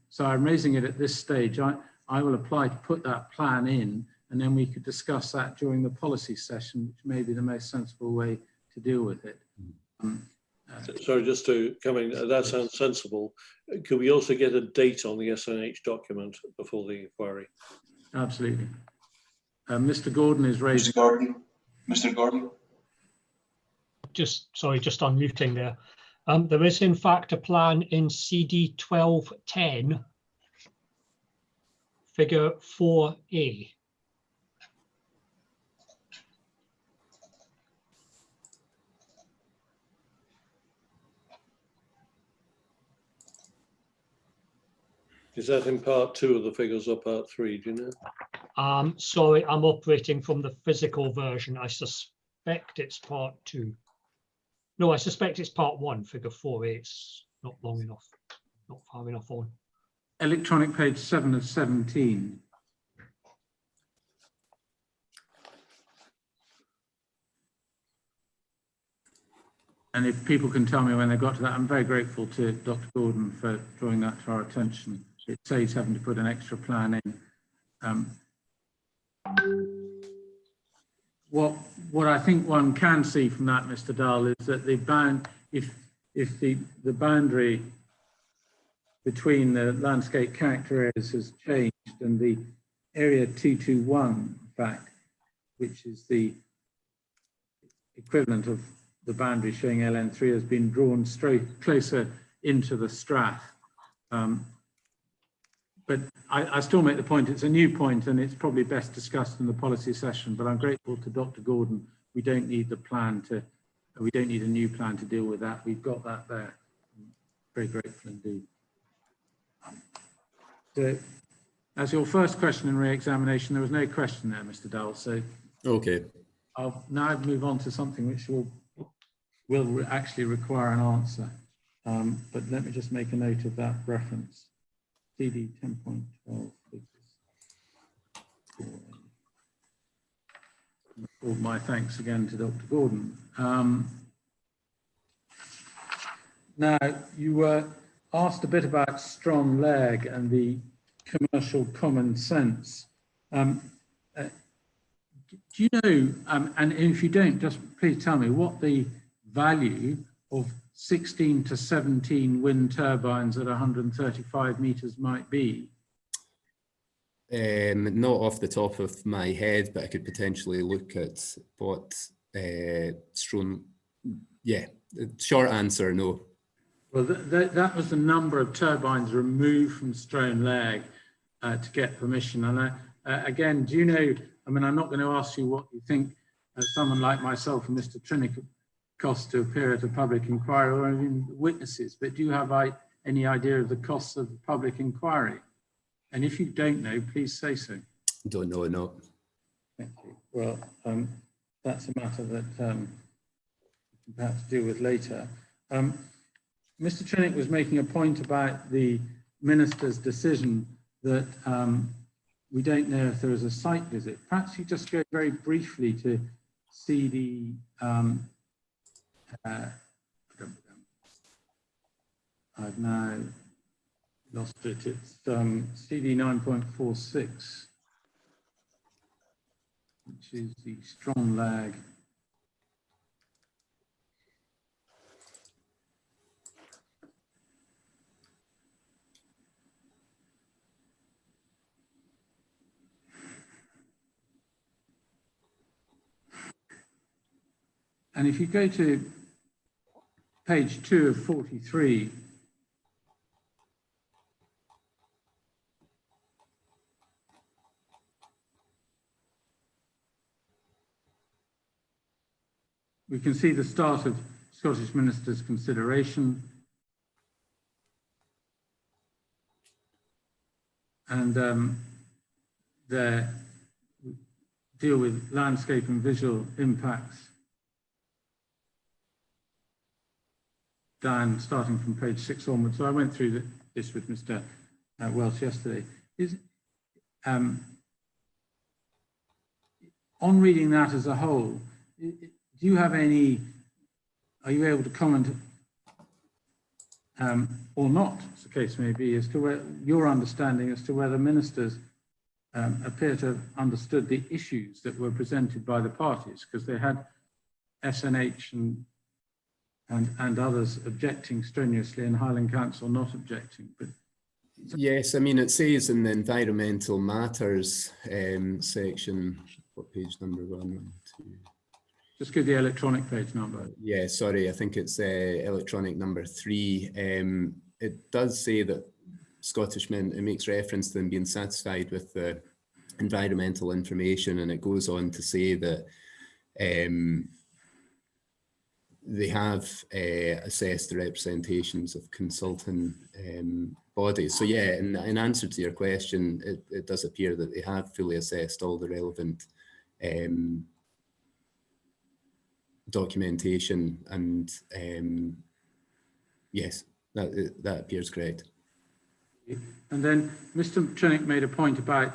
so I'm raising it at this stage. I will apply to put that plan in, and then we could discuss that during the policy session, which may be the most sensible way to deal with it. Sorry, just to come in, that sounds sensible. Could we also get a date on the SNH document before the inquiry? Absolutely. Mr. Gordon is raising. Mr. Gordon. Just unmuting there. There is in fact a plan in CD 1210, figure 4A. Is that in part 2 of the figures or part 3, do you know? Sorry, I'm operating from the physical version. I suspect it's part 2. No, I suspect it's part 1, figure 4A. It's not long enough, not far enough on. Electronic page 7 of 17. And if people can tell me when they got to that, I'm very grateful to Dr. Gordon for drawing that to our attention. It saves having to put an extra plan in. What I think one can see from that, Mr. Dahl, is that the boundary between the landscape character areas has changed, and the area 221, in fact, which is the equivalent of the boundary showing LN3, has been drawn straight closer into the strath. But I still make the point, it's a new point and it's probably best discussed in the policy session, but I'm grateful to Dr. Gordon. We don't need we don't need a new plan to deal with that. We've got that there. I'm very grateful indeed. So, as your first question in re-examination, there was no question there, Mr. Dowell. So okay. I'll now move on to something which will actually require an answer. But let me just make a note of that reference. CD 10.12 all my thanks again to Dr. Gordon. Now, you were asked a bit about strong leg and the commercial common sense. Do you know, and if you don't, just please tell me what the value of 16 to 17 wind turbines at 135 meters might be? Not off the top of my head, but I could potentially look at what Strone. Yeah, short answer, no. Well, that was the number of turbines removed from Strone Leg to get permission, and again, do you know, I mean, I'm not going to ask you what you think someone like myself and Mr. Trinick costs to appear at a public inquiry or even witnesses, but do you have any idea of the costs of the public inquiry? And if you don't know, please say so. Don't know, no. Thank you. Well, that's a matter that we can perhaps deal with later. Mr. Trinick was making a point about the minister's decision that we don't know if there is a site visit. Perhaps you just go very briefly to CD. I've now lost it. It's CD 9.46, which is the strong lag. And if you go to page 2 of 43, we can see the start of Scottish Minister's consideration. And they deal with landscape and visual impacts down, starting from page 6 onwards. So I went through this with Mr. Welsh yesterday. On reading that as a whole, do you have any, are you able to comment or not, as the case may be, as to where your understanding as to whether ministers appear to have understood the issues that were presented by the parties, because they had SNH and others objecting strenuously and Highland Council not objecting. But yes, I mean, it says in the environmental matters section, what page number we're on? Just give the electronic page number. Yeah, sorry, I think it's electronic number 3. It does say that Scottish Mint, it makes reference to them being satisfied with the environmental information, and it goes on to say that they have assessed the representations of consulting bodies. So yeah, in answer to your question, it does appear that they have fully assessed all the relevant documentation, and yes, that appears correct. And then Mr. Trinick made a point about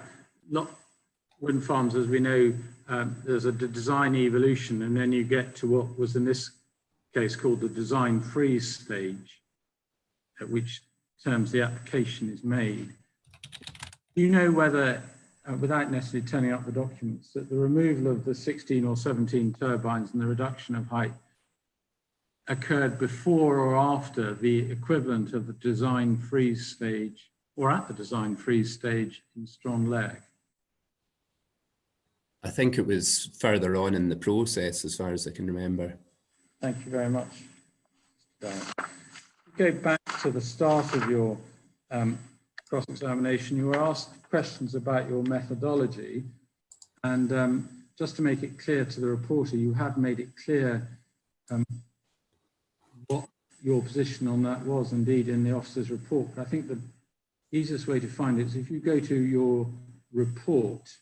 wind farms, as we know, there's a design evolution, and then you get to what was in this case called the design freeze stage, at which terms the application is made. Do you know whether, without necessarily turning up the documents, that the removal of the 16 or 17 turbines and the reduction of height occurred before or after the equivalent of the design freeze stage, or at the design freeze stage in Strong Leg? I think it was further on in the process, as far as I can remember. Thank you very much. Go back to the start of your cross-examination. You were asked questions about your methodology, and just to make it clear to the reporter, you have made it clear what your position on that was, indeed, in the officer's report. But I think the easiest way to find it is if you go to your report,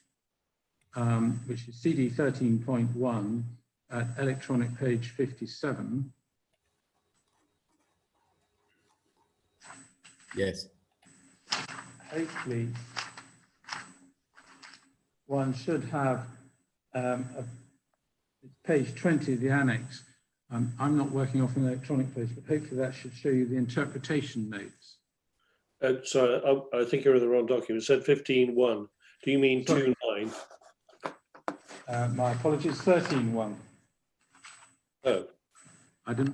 which is CD 13.1 at electronic page 57. Yes. Hopefully, one should have page 20 of the annex. I'm not working off an electronic page, but hopefully that should show you the interpretation notes. Sorry, I think you're in the wrong document. It said 15.1. Do you mean 2.9? My apologies, 13.1. Oh.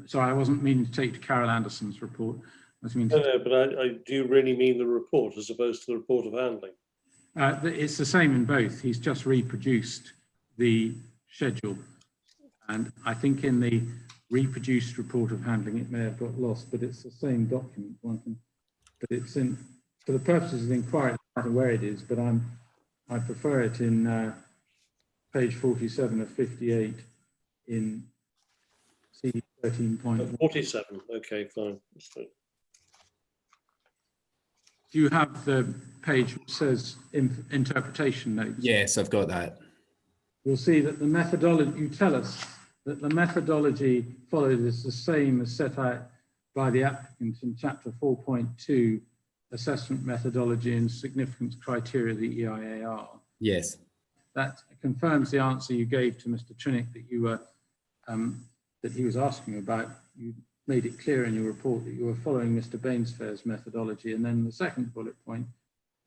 Sorry, I wasn't meaning to take to Carol Anderson's report. I was meaning to No, but I do really mean the report as opposed to the report of handling. It's the same in both. He's just reproduced the schedule. And I think in the reproduced report of handling, it may have got lost, but it's the same document. But it's in, for the purposes of the inquiry, I don't know where it is, but I'm I prefer it in page 47 of 58 in C 13.1. 47, okay, fine. So, Do you have the page which says interpretation notes? Yes, I've got that. You'll see that the methodology, you tell us that the methodology followed is the same as set out by the applicant in chapter 4.2, assessment methodology and significance criteria of the EIAR. Yes. That confirms the answer you gave to Mr. Trinick that you were, that he was asking about. You made it clear in your report that you were following Mr. Bainsfair's methodology. And then the second bullet point,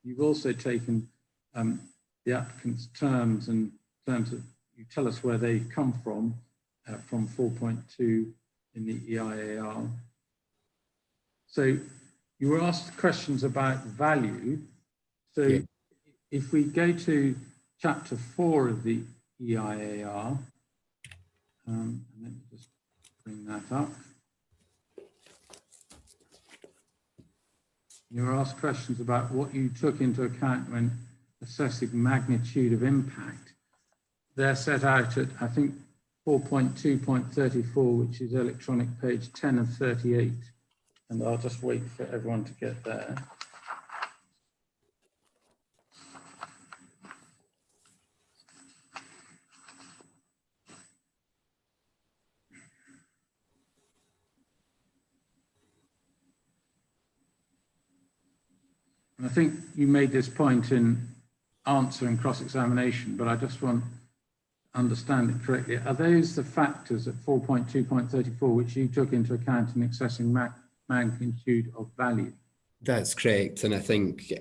you've also taken the applicant's terms and terms of, you tell us where they come from 4.2 in the EIAR. So you were asked questions about value. So yeah. If we go to chapter 4 of the EIAR, let me just bring that up. You were asked questions about what you took into account when assessing magnitude of impact. They're set out at, I think, 4.2.34, which is electronic page 10 of 38. And I'll just wait for everyone to get there. And I think you made this point in answer and cross-examination, but I just want to understand it correctly. Are those the factors at 4.2.34 which you took into account in assessing magnitude of value? That's correct. And I think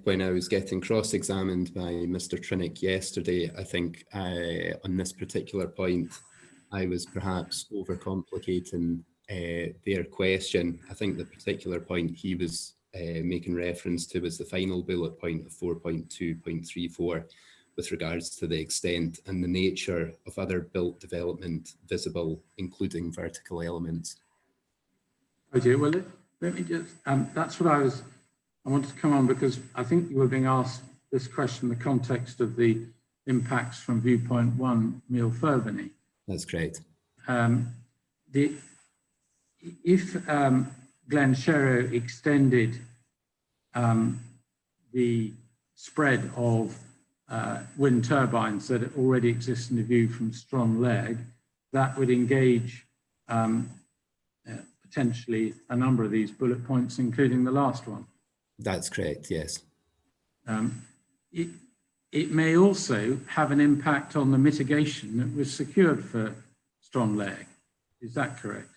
when I was getting cross-examined by Mr. Trinick yesterday, I think on this particular point, I was perhaps overcomplicating their question. I think the particular point he was making reference to was the final bullet point of 4.2.34 with regards to the extent and the nature of other built development visible, including vertical elements. Okay, well, let me just, that's what I wanted to come on, because I think you were being asked this question in the context of the impacts from viewpoint 1, Meal Ferbany. That's great. If Glenshero extended the spread of wind turbines that already exist in the view from Strong Leg, that would engage potentially a number of these bullet points, including the last one. That's correct, yes. It may also have an impact on the mitigation that was secured for Strong Leg. Is that correct?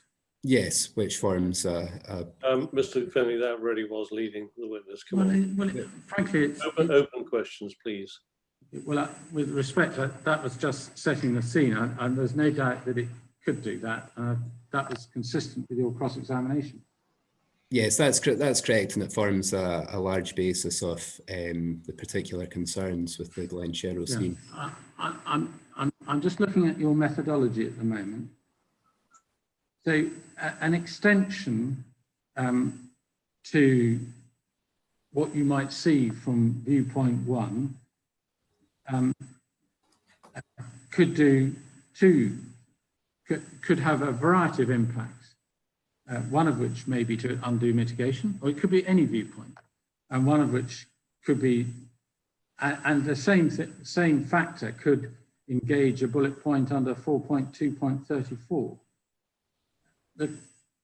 Yes, which forms Mr. Finley, that really was leading the witness. Come on. Frankly, it's open questions, please. Well, with respect, that was just setting the scene, and there's no doubt that it could do that. That was consistent with your cross-examination. Yes, that's correct, and it forms a large basis of the particular concerns with the Glenshero scheme. I'm just looking at your methodology at the moment. So an extension to what you might see from viewpoint 1 could have a variety of impacts. One of which may be to undo mitigation, or it could be any viewpoint, and one of which could be, and the same factor could engage a bullet point under 4.2.34.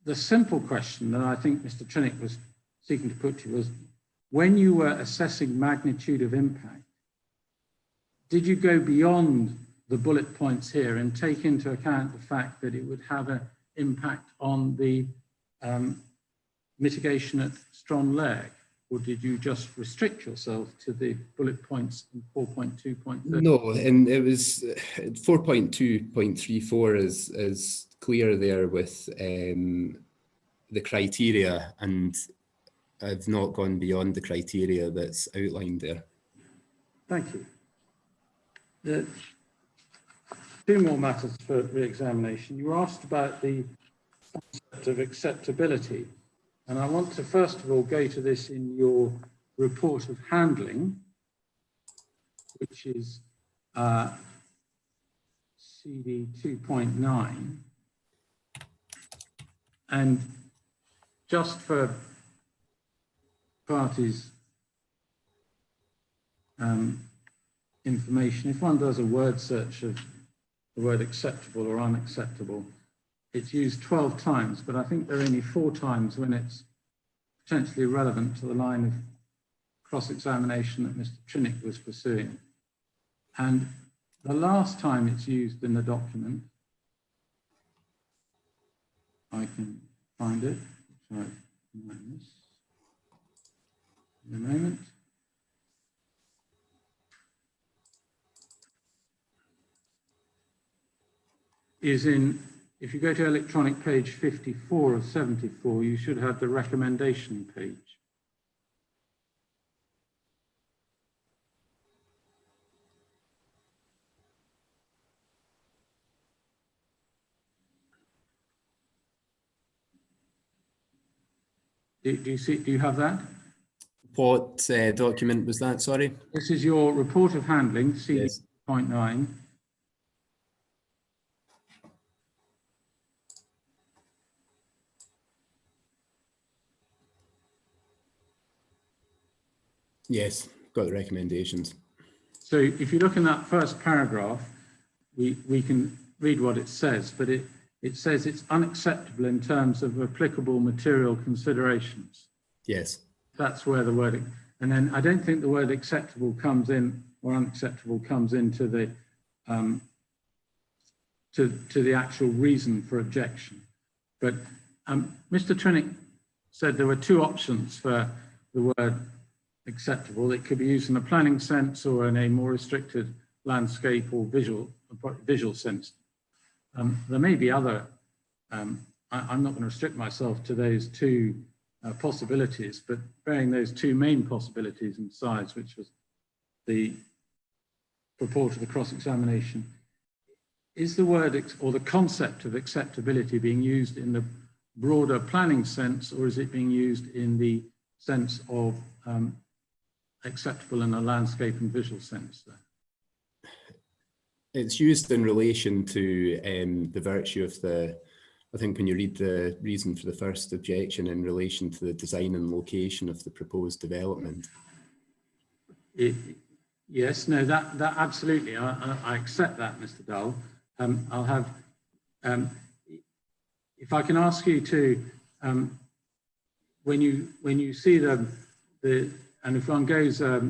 The simple question that I think Mr. Trinick was seeking to put to you was, when you were assessing magnitude of impact, did you go beyond the bullet points here and take into account the fact that it would have an impact on the mitigation at Strong Leg? Or did you just restrict yourself to the bullet points in 4.2.30? No, and it was 4.2.34 is clear there with the criteria, and I've not gone beyond the criteria that's outlined there. Thank you. Two more matters for re-examination. You were asked about the concept of acceptability, and I want to first of all go to this in your report of handling. which is CD 2.9. And just for parties' information, if one does a word search of the word acceptable or unacceptable, it's used 12 times, but I think there are only 4 times when it's potentially relevant to the line of cross-examination that Mr. Trinick was pursuing. And the last time it's used in the document, I can find it, which I might miss in a moment. Is in, if you go to electronic page 54 of 74, you should have the recommendation page. Do you see? Do you have that? What document was that, sorry? This is your report of handling, CD Yes. 0.9. Yes, got the recommendations. So if you look in that first paragraph, we can read what it says, but it says it's unacceptable in terms of applicable material considerations. Yes. That's where the word, and then I don't think the word acceptable comes in, or unacceptable comes into the to the actual reason for objection. But Mr. Trinick said there were 2 options for the word acceptable. It could be used in a planning sense or in a more restricted landscape or visual sense. There may be other, I'm not going to restrict myself to those 2 possibilities, but bearing those 2 main possibilities and sides, which was the purport of the cross-examination, is the word or the concept of acceptability being used in the broader planning sense, or is it being used in the sense of acceptable in a landscape and visual sense? It's used in relation to the virtue of the, I think when you read the reason for the first objection in relation to the design and location of the proposed development. Yes, no, that absolutely, I accept that, Mr. Dull. I'll have, if I can ask you to, when you see the and if one goes, for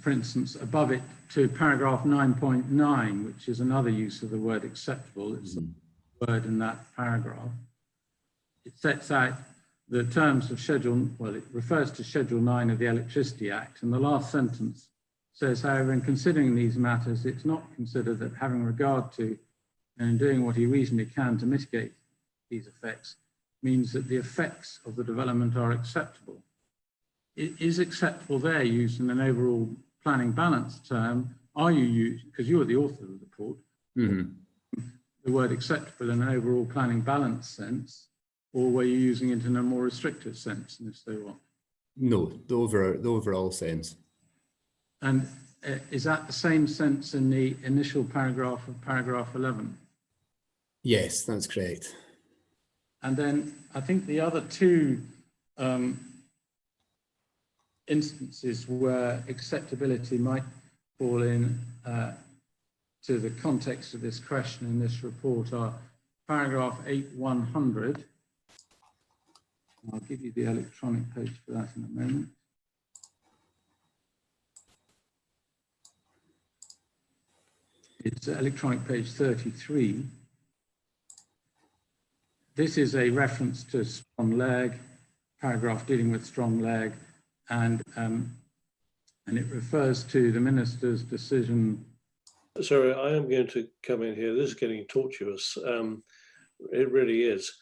instance, above it to paragraph 9.9, which is another use of the word acceptable, it's the word in that paragraph. It sets out the terms of Schedule, well, it refers to Schedule 9 of the Electricity Act, and the last sentence says, however, in considering these matters, it's not considered that having regard to and doing what he reasonably can to mitigate these effects means that the effects of the development are acceptable. Is acceptable there used in an overall planning balance term? Are you using, because you are the author of the report, the word acceptable in an overall planning balance sense, or were you using it in a more restrictive sense? And if so, what? No, the overall sense. And is that the same sense in the initial paragraph of paragraph 11? Yes, that's correct. And then I think the other 2 instances where acceptability might fall in to the context of this question in this report are paragraph 8.100. I'll give you the electronic page for that in a moment. It's electronic page 33. This is a reference to strong leg, paragraph dealing with strong leg, and it refers to the minister's decision. Sorry, I am going to come in here. This is getting tortuous. It really is.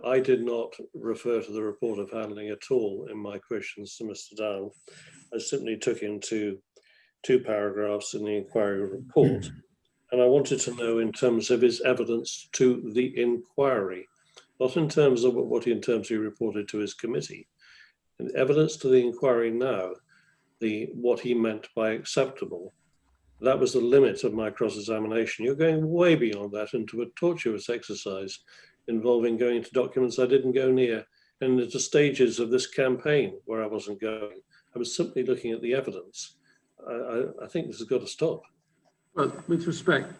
I did not refer to the report of handling at all in my questions to Mr. Dow. I simply took into 2 paragraphs in the inquiry report, and I wanted to know in terms of his evidence to the inquiry, not in terms of what he reported to his committee. And evidence to the inquiry now, what he meant by acceptable, that was the limit of my cross-examination. You're going way beyond that into a tortuous exercise involving going to documents I didn't go near and into stages of this campaign where I wasn't going. I was simply looking at the evidence. I think this has got to stop. Well, with respect,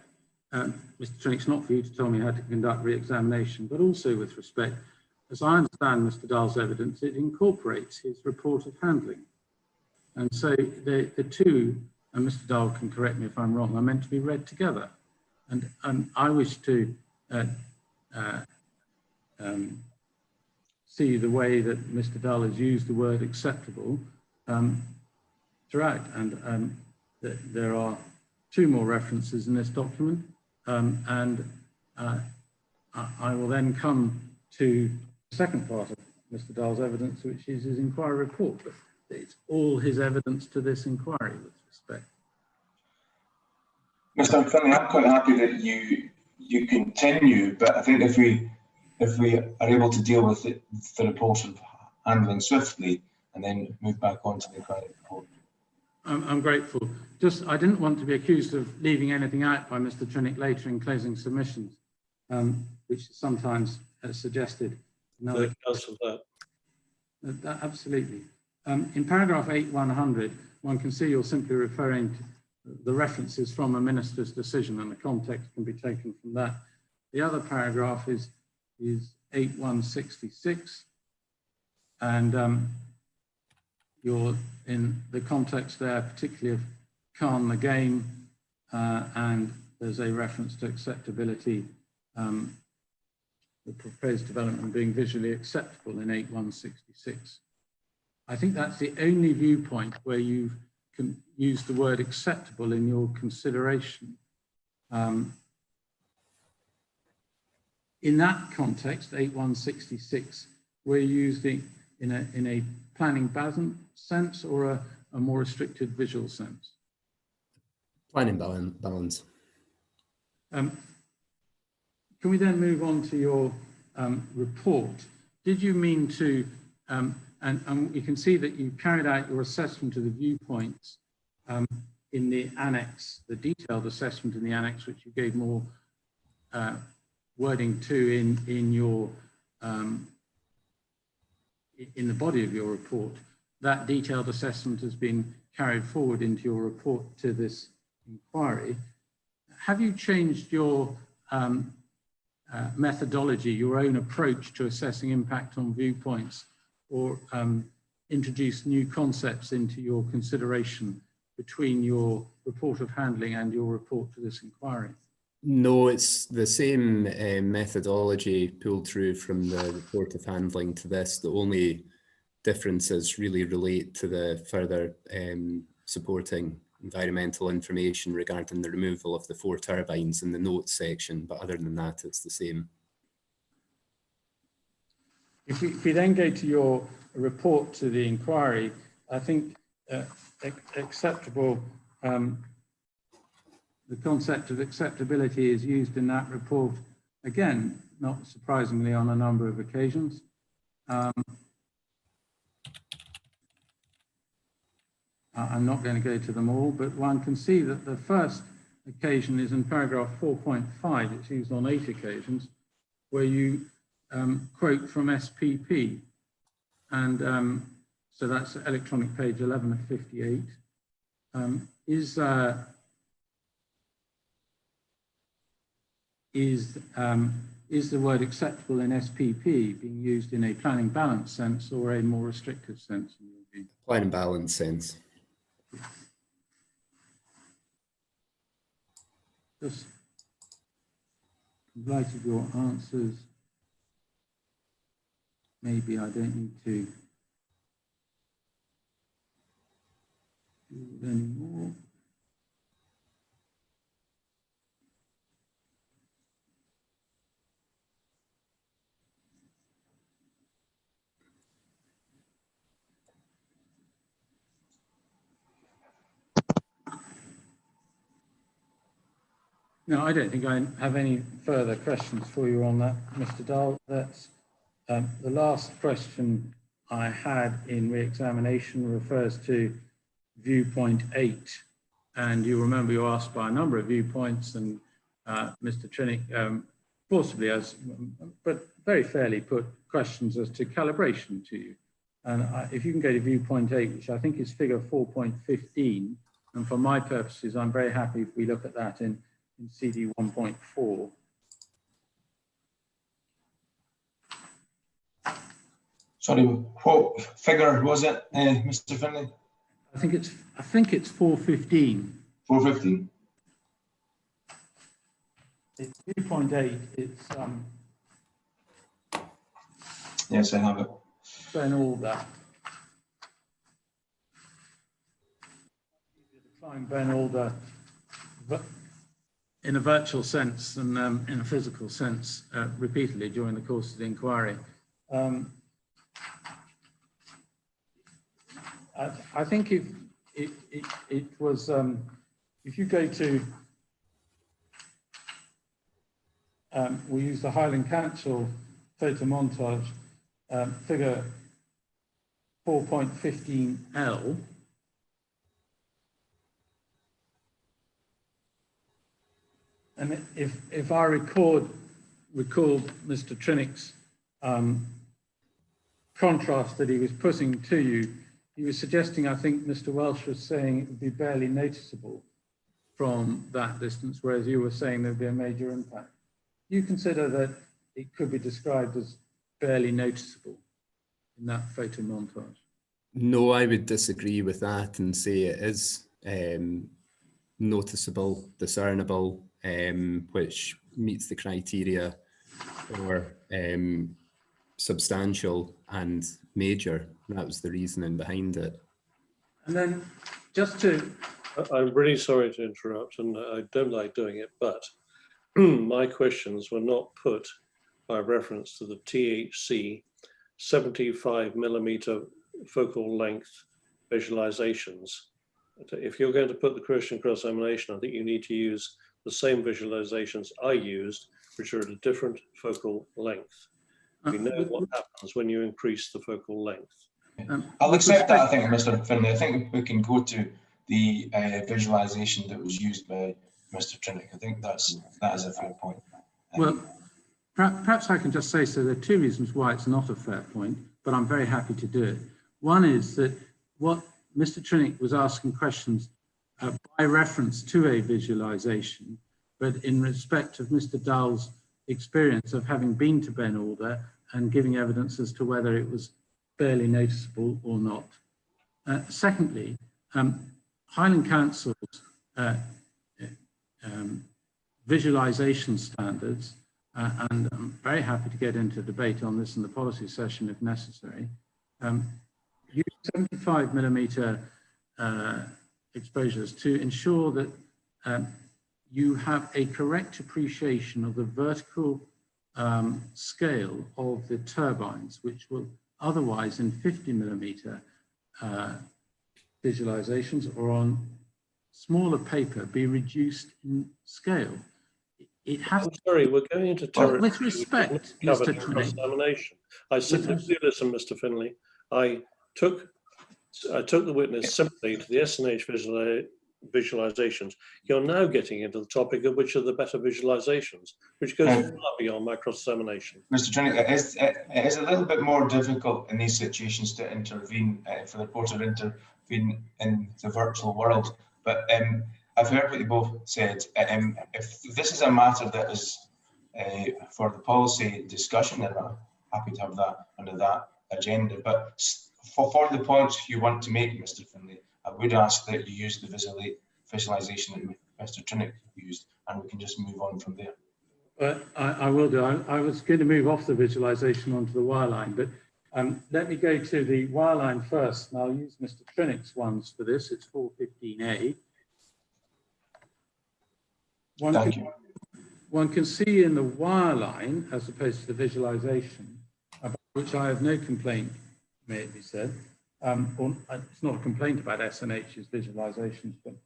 Mr. Trinick, it's not for you to tell me how to conduct re-examination, but also with respect, as I understand Mr. Dahl's evidence, it incorporates his report of handling. And so the two, and Mr. Dahl can correct me if I'm wrong, are meant to be read together. And I wish to see the way that Mr. Dahl has used the word acceptable throughout. And there are two more references in this document. I will then come to the second part of Mr. Dahl's evidence, which is his inquiry report. But it's all his evidence to this inquiry with respect. Mr. Finlay, I'm quite happy that you continue, but I think if we are able to deal with the report of handling swiftly and then move back on to the inquiry report. I'm grateful. Just, I didn't want to be accused of leaving anything out by Mr. Trinick later in closing submissions, which is sometimes suggested. No, cancel that. Absolutely. In paragraph 8.100, one can see you're simply referring to the references from a minister's decision, and the context can be taken from that. The other paragraph is 8.166, and you're in the context there, particularly of Khan the game, and there's a reference to acceptability, the proposed development being visually acceptable in 8.166. I think that's the only viewpoint where you can use the word acceptable in your consideration. In that context, 8.166, we're using in a planning balance sense or a more restricted visual sense? Planning balance. Can we then move on to your report? Did you mean to, and you can see that you carried out your assessment of the viewpoints in the annex, the detailed assessment in the annex, which you gave more wording to in your in the body of your report. That detailed assessment has been carried forward into your report to this inquiry. Have you changed your methodology, your own approach to assessing impact on viewpoints, or introduced new concepts into your consideration between your report of handling and your report to this inquiry? No, it's the same methodology pulled through from the report of handling to this. The only differences really relate to the further supporting environmental information regarding the removal of the 4 turbines in the notes section, but other than that, it's the same. If we then go to your report to the inquiry, I think acceptable, the concept of acceptability is used in that report, again, not surprisingly, on a number of occasions. I'm not going to go to them all, but one can see that the first occasion is in paragraph 4.5. It's used on 8 occasions, where you quote from SPP. And so that's electronic page 11 of 58. Is the word acceptable in SPP being used in a planning balance sense or a more restrictive sense in your view? Planning balance sense. Just in light of your answers, maybe I don't need to do it anymore. No, I don't think I have any further questions for you on that, Mr. Dahl. That's the last question I had in re-examination refers to viewpoint 8. And you remember you asked by a number of viewpoints, and Mr. Trinick forcibly, but very fairly, put questions as to calibration to you. And if you can go to viewpoint 8, which I think is figure 4.15, and for my purposes, I'm very happy if we look at that in CD 1.4. Sorry, what figure was it, Mr. Finlay? I think it's 4.15. 415. It's viewpoint 8. It's Yes, I have it. Ben Alder. Define Ben Alder in a virtual sense and in a physical sense repeatedly during the course of the inquiry. I think if it was, if you go to, we use the Highland Council photo montage, figure 4.15L. And if I recalled Mr. Trinick's contrast that he was putting to you, he was suggesting, I think Mr. Welsh was saying it would be barely noticeable from that distance, whereas you were saying there'd be a major impact. Do you consider that it could be described as barely noticeable in that photo montage? No, I would disagree with that and say it is noticeable, discernible, which meets the criteria for substantial and major. That was the reasoning behind it. And then just to... I'm really sorry to interrupt, and I don't like doing it, but my questions were not put by reference to the THC 75mm focal length visualizations. If you're going to put the question cross-examination, I think you need to use the same visualizations I used, which are at a different focal length. We know what happens when you increase the focal length. I'll accept that, I think, Mr. Finlay. I think we can go to the visualization that was used by Mr. Trinick. I think that is a fair point. Well, perhaps I can just say, so there are two reasons why it's not a fair point, but I'm very happy to do it. One is that what Mr. Trinick was asking questions by reference to a visualization, but in respect of Mr. Dahl's experience of having been to Ben Alder and giving evidence as to whether it was barely noticeable or not. Secondly, Highland Council's visualization standards, and I'm very happy to get into debate on this in the policy session if necessary, use 75mm exposures to ensure that you have a correct appreciation of the vertical scale of the turbines, which will otherwise in 50mm visualizations or on smaller paper be reduced in scale. It has. I'm sorry, we're going into territory. With respect, Mr. Trinick. I simply do listen, Mr. Finlay. I took the witness simply to the SNH visualizations. You're now getting into the topic of which are the better visualizations, which goes far beyond my cross-examination. Mr. Trinick, it is a little bit more difficult in these situations to intervene, for the reporter to intervene in the virtual world. But I've heard what you both said. If this is a matter that is for the policy discussion, then I'm happy to have that under that agenda. But for the points you want to make, Mr. Finlay, I would ask that you use the visualization that Mr. Trinick used, and we can just move on from there. I will do. I was going to move off the visualization onto the wireline, but let me go to the wireline first, and I'll use Mr. Trinick's ones for this. It's 415A. One can see in the wireline, as opposed to the visualization, about which I have no complaint, may it be said. It's not a complaint about SNH's visualizations, but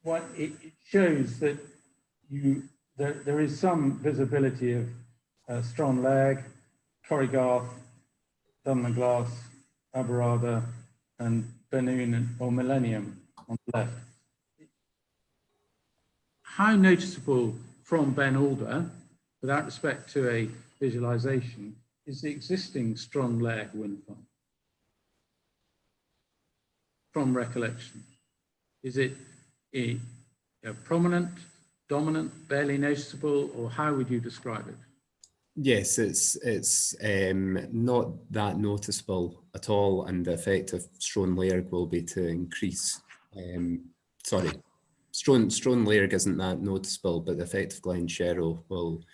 what it shows that there is some visibility of strong lag, Corrigarth, Dunmaglass, Alvarado, and Benoon or Millennium on the left. How noticeable from Ben Alder, without respect to a visualization, is the existing Strong-Lairg wind farm? From recollection, is it a prominent, dominant, barely noticeable, or how would you describe it? Yes, it's not that noticeable at all, and the effect of Strone-Lairg will be to increase. Strone-Lairg isn't that noticeable, but the effect of Glenshero will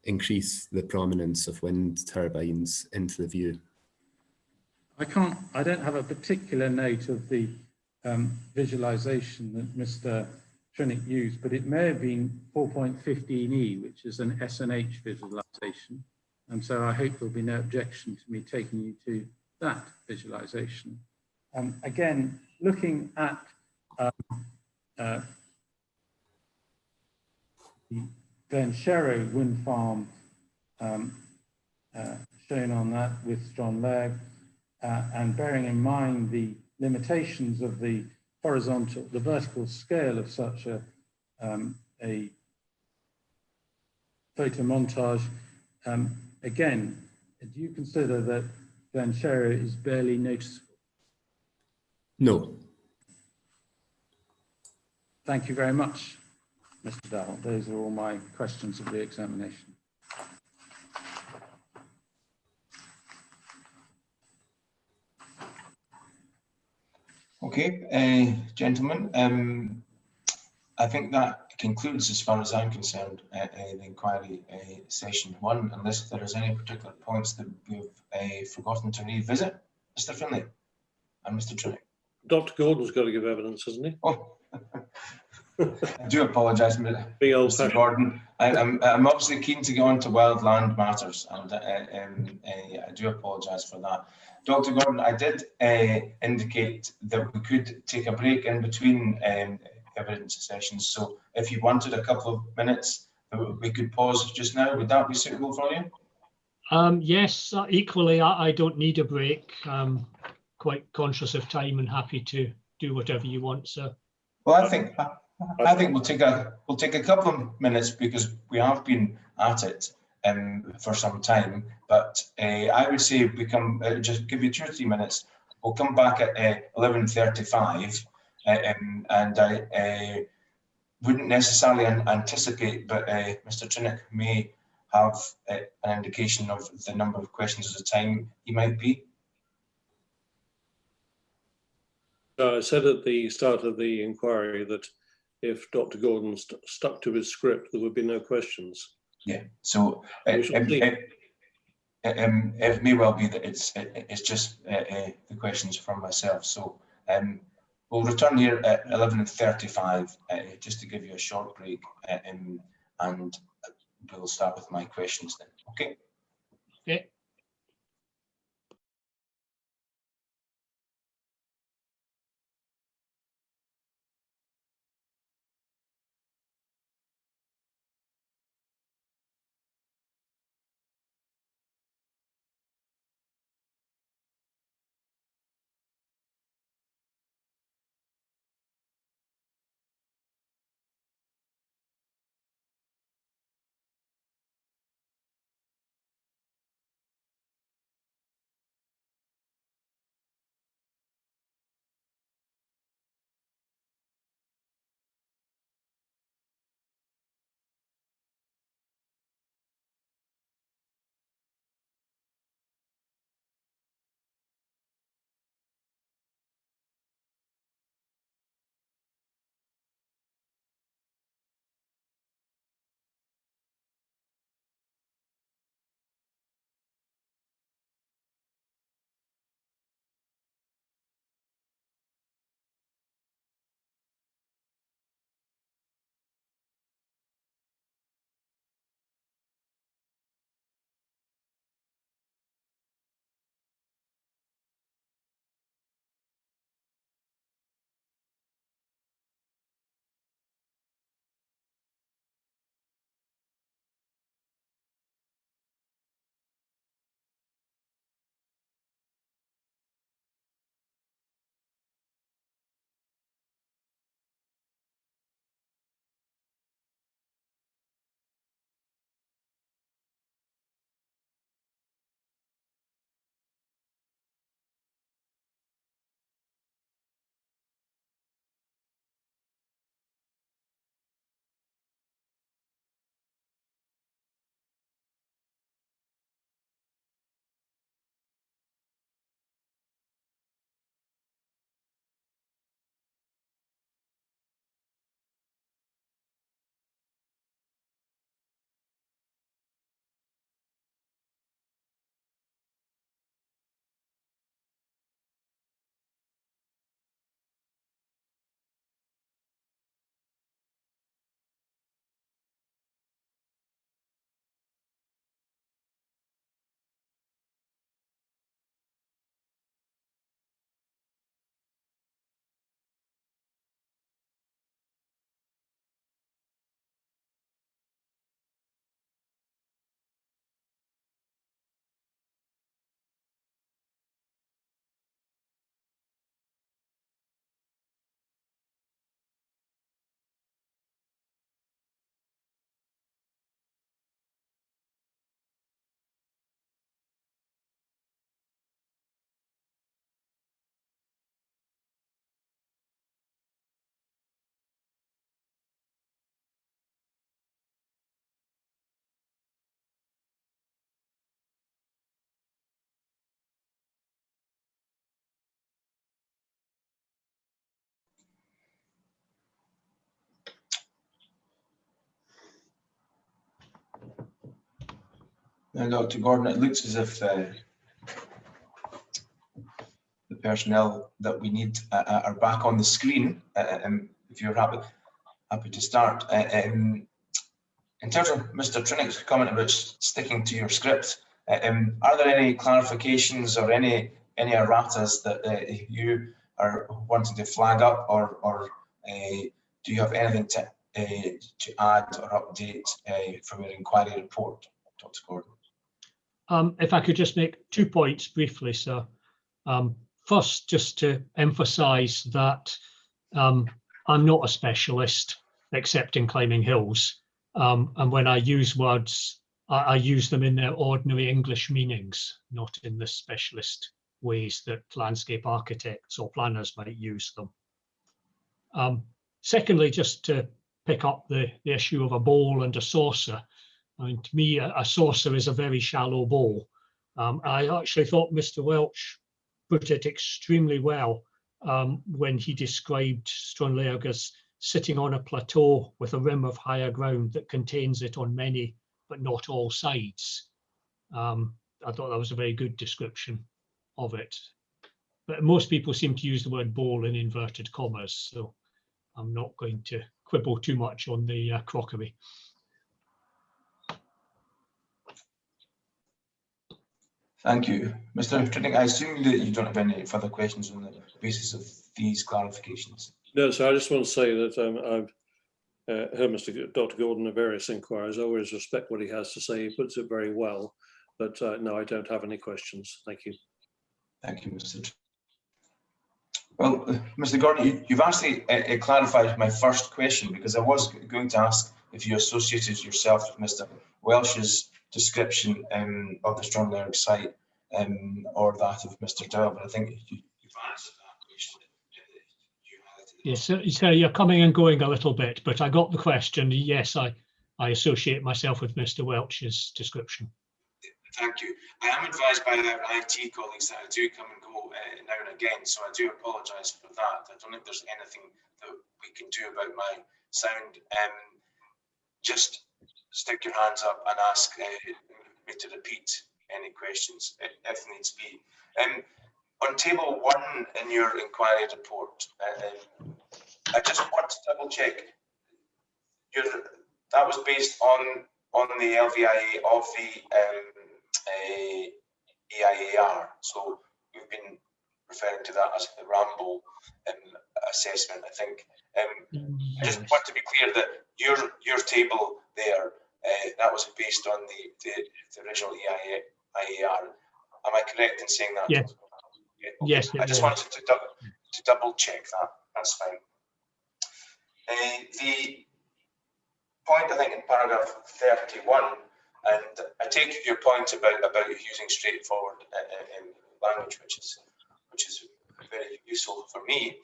increase the prominence of wind turbines into the view. I don't have a particular note of the visualization that Mr. Trinick used, but it may have been 4.15e, which is an SNH visualization. And so I hope there'll be no objection to me taking you to that visualization. Again, looking at the Glenshero wind farm shown on that with Strong-Lairg, and bearing in mind the limitations of the vertical scale of such a photo montage, again, do you consider that Glenshero is barely noticeable? No. Thank you very much, Mr. Dowell. Those are all my questions of the examination. Okay, gentlemen, I think that concludes, as far as I'm concerned, the inquiry session 1, unless there is any particular points that we've forgotten to revisit. Mr. Finlay and Mr. Trinick. Dr. Gordon's got to give evidence, hasn't he? Oh, I do apologise, Mr. Mr. Gordon. I'm obviously keen to get on to wildland matters, and I do apologise for that. Dr. Gordon, I did indicate that we could take a break in between evidence sessions, so if you wanted a couple of minutes, we could pause just now. Would that be suitable for you? Yes, equally, I don't need a break. I'm quite conscious of time and happy to do whatever you want, sir. Well, I think we'll take a couple of minutes, because we have been at it for some time. But I would say we come just give you 2 or 3 minutes. We'll come back at 11:35, and I wouldn't necessarily anticipate, but Mr. Trinick may have an indication of the number of questions at a time he might be. I said at the start of the inquiry that if Dr. Gordon stuck to his script, there would be no questions. Yeah, so it may well be that it's just the questions from myself. So we'll return here at 11:35 just to give you a short break, and we'll start with my questions then. Okay. Okay. Dr. Gordon, it looks as if the personnel that we need are back on the screen. If you're happy to start. In terms of Mr. Trinick's comment about sticking to your script, are there any clarifications or any erratas that you are wanting to flag up, or do you have anything to add or update from your inquiry report, Dr. Gordon? If I could just make 2 points briefly, sir. First, just to emphasise that I'm not a specialist except in climbing hills. And when I use words, I use them in their ordinary English meanings, not in the specialist ways that landscape architects or planners might use them. Secondly, just to pick up the issue of a bowl and a saucer. I mean, to me, a saucer is a very shallow bowl. I actually thought Mr. Welch put it extremely well when he described Stranraer as sitting on a plateau with a rim of higher ground that contains it on many but not all sides. I thought that was a very good description of it. But most people seem to use the word bowl in inverted commas, so I'm not going to quibble too much on the crockery. Thank you. Mr. Trinick, I assume that you don't have any further questions on the basis of these clarifications. No, so I just want to say that I've heard Dr. Gordon in various inquiries. I always respect what he has to say. He puts it very well. But no, I don't have any questions. Thank you. Thank you, Mr. Trinick. Well, Mr. Gordon, you've actually clarified my first question, because I was going to ask if you associated yourself with Mr. Welsh's description of the Stranraer site or that of Mr. Doyle, but I think you've answered that question. Yes, so you're coming and going a little bit, but I got the question. Yes, I associate myself with Mr. Welch's description. Thank you. I am advised by our IT colleagues that I do come and go now and again, so I do apologise for that. I don't think there's anything that we can do about my sound. Just stick your hands up and ask me to repeat any questions if needs be. On table 1 in your inquiry report, I just want to double check. That was based on the LVIA of the EIAR. So we've been referring to that as the Ramble assessment, I think. I just want to be clear that your table there, that was based on the original EIAR. Am I correct in saying that? Yes. Yeah, okay. Yes. I just wanted to double check that. That's fine. The point, I think, in paragraph 31, and I take your point about using straightforward language, which is very useful for me.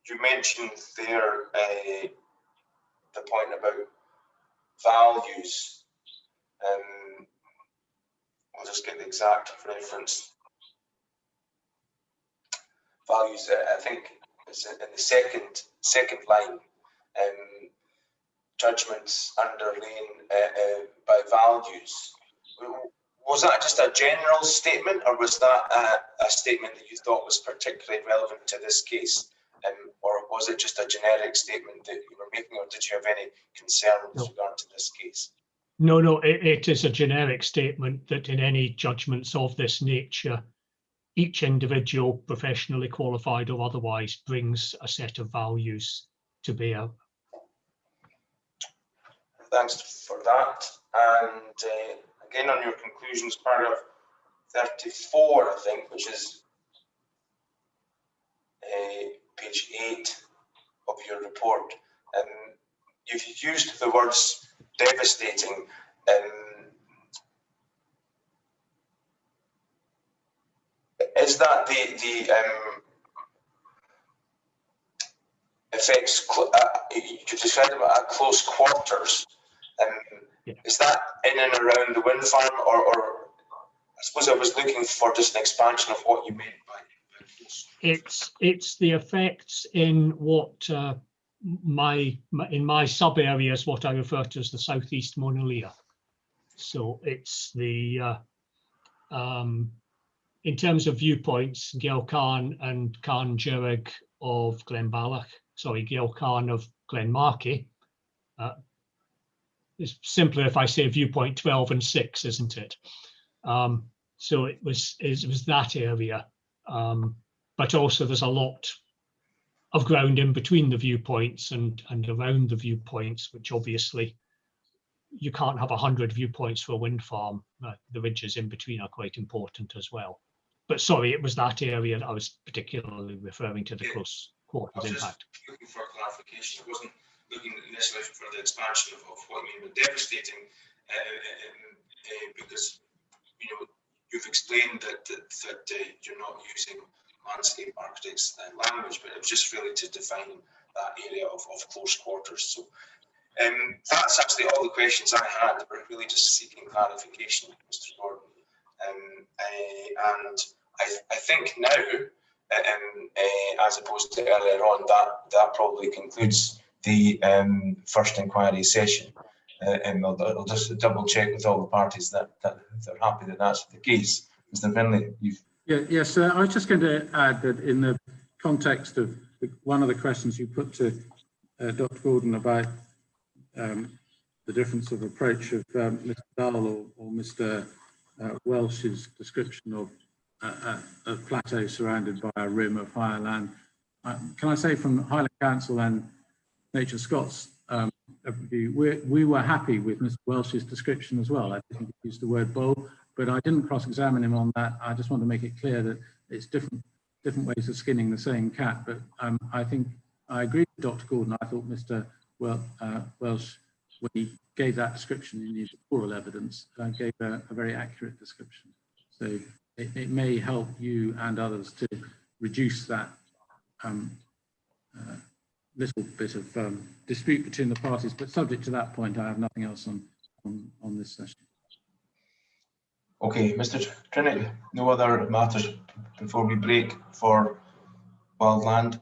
You mentioned there the point about values. I'll just get the exact reference. Values, I think it's in the second line. Judgments underlain by values. Was that just a general statement, or was that a statement that you thought was particularly relevant to this case? Or was it just a generic statement that you were making, or did you have any concern with regard to this case? No, it is a generic statement that in any judgments of this nature, each individual, professionally qualified or otherwise, brings a set of values to bear. Thanks for that. And again, on your conclusions, paragraph 34, I think, which is page 8 of your report, you've used the words devastating. Is that the effects you described them at close quarters? Yeah. Is that in and around the wind farm, or I suppose I was looking for just an expansion of what you meant by close? It's the effects in what in my sub areas, what I refer to as the southeast Monalia. So it's the in terms of viewpoints, Gail Khan and Khan Jureg of Glenballach, sorry, Gail Khan of Glenmarkie. It's simpler if I say viewpoint 12 and 6, isn't it? So it was that area, but also there's a lot of ground in between the viewpoints and around the viewpoints, which obviously you can't have 100 viewpoints for a wind farm. The ridges in between are quite important as well. But sorry, it was that area that I was particularly referring to, the close quarters impact. Looking for clarification. I wasn't looking initially for the expansion of what you mean by devastating, because you've explained that you're not using landscape architects language, but it was just really to define that area of close quarters. So that's actually all the questions I had. We're really just seeking clarification, Mr. Gordon. And I think now, as opposed to earlier on, that probably concludes the first inquiry session. And I'll just double check with all the parties that they're happy that that's the case. Mr. Finlay, Yes, I was just going to add that in the context of one of the questions you put to Dr. Gordon about the difference of approach of Mr. Dahl or Mr. Welsh's description of a plateau surrounded by a rim of higher land. Can I say from Highland Council and Nature Scots view, we were happy with Mr. Welsh's description as well. I think he used the word bowl, but I didn't cross-examine him on that. I just want to make it clear that it's different ways of skinning the same cat. But I think I agree with Dr. Gordon. I thought Mr. Welsh, when he gave that description in his oral evidence, gave a very accurate description. So it may help you and others to reduce that little bit of dispute between the parties. But subject to that point, I have nothing else on this session. Okay, Mr. Trinity, no other matters before we break for wildland?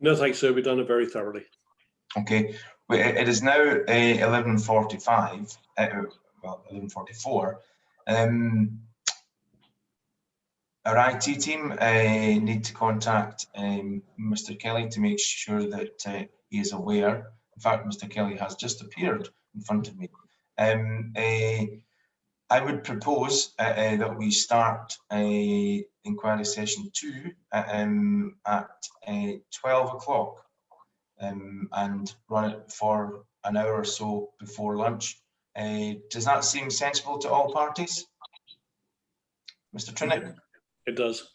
No, thanks, sir. We've done it very thoroughly. Okay, it is now 11:45. Well, 11:44. Our IT team need to contact Mr. Kelly to make sure that he is aware. In fact, Mr. Kelly has just appeared in front of me. I would propose that we start inquiry session 2 at 12 o'clock and run it for an hour or so before lunch. Does that seem sensible to all parties? Mr. Trinnick? It does.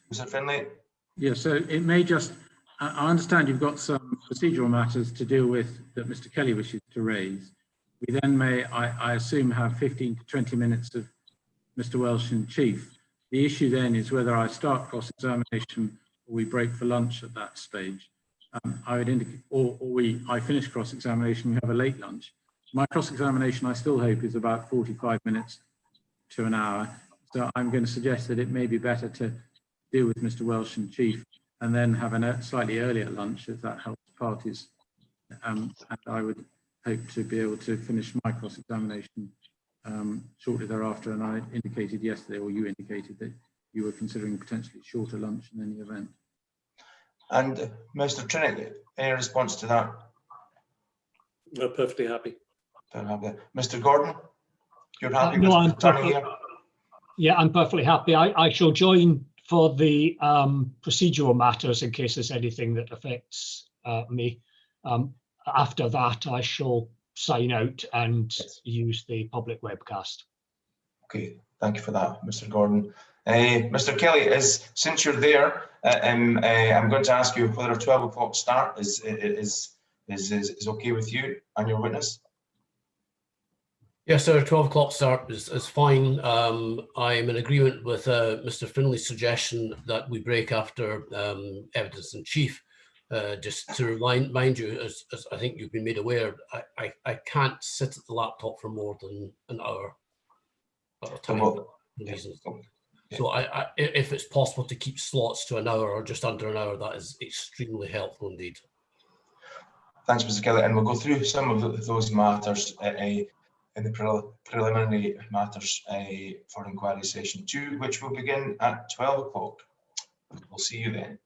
Mr. Finlay? Yeah, so it may just, I understand you've got some procedural matters to deal with that Mr. Kelly wishes to raise. We then may, I assume, have 15 to 20 minutes of Mr. Welsh in chief. The issue then is whether I start cross-examination or we break for lunch at that stage. I would indicate, or I finish cross-examination, we have a late lunch. My cross-examination, I still hope, is about 45 minutes to an hour. So I'm going to suggest that it may be better to deal with Mr. Welsh in chief and then have a slightly earlier lunch if that helps parties. And I would hope to be able to finish my cross-examination shortly thereafter. And I indicated yesterday, or you indicated, that you were considering potentially shorter lunch in any event. And Mr. Trinnick, any response to that? No, perfectly happy. Mr. Gordon, you're happy no, with turning here? Yeah, I'm perfectly happy. I shall join for the procedural matters in case there's anything that affects me. After that, I shall sign out and use the public webcast. Okay, thank you for that, Mr. Gordon. Mr. Kelly, since you're there, I'm going to ask you whether a 12 o'clock start is okay with you and your witness. Yes, sir. 12 o'clock start is fine. I'm in agreement with Mr. Finley's suggestion that we break after evidence in chief. Just to remind you, as I think you've been made aware, I can't sit at the laptop for more than an hour at a time. So if it's possible to keep slots to an hour or just under an hour, that is extremely helpful indeed. Thanks, Mr. Kelly. And we'll go through some of those matters in the preliminary matters for inquiry session 2, which will begin at 12 o'clock. We'll see you then.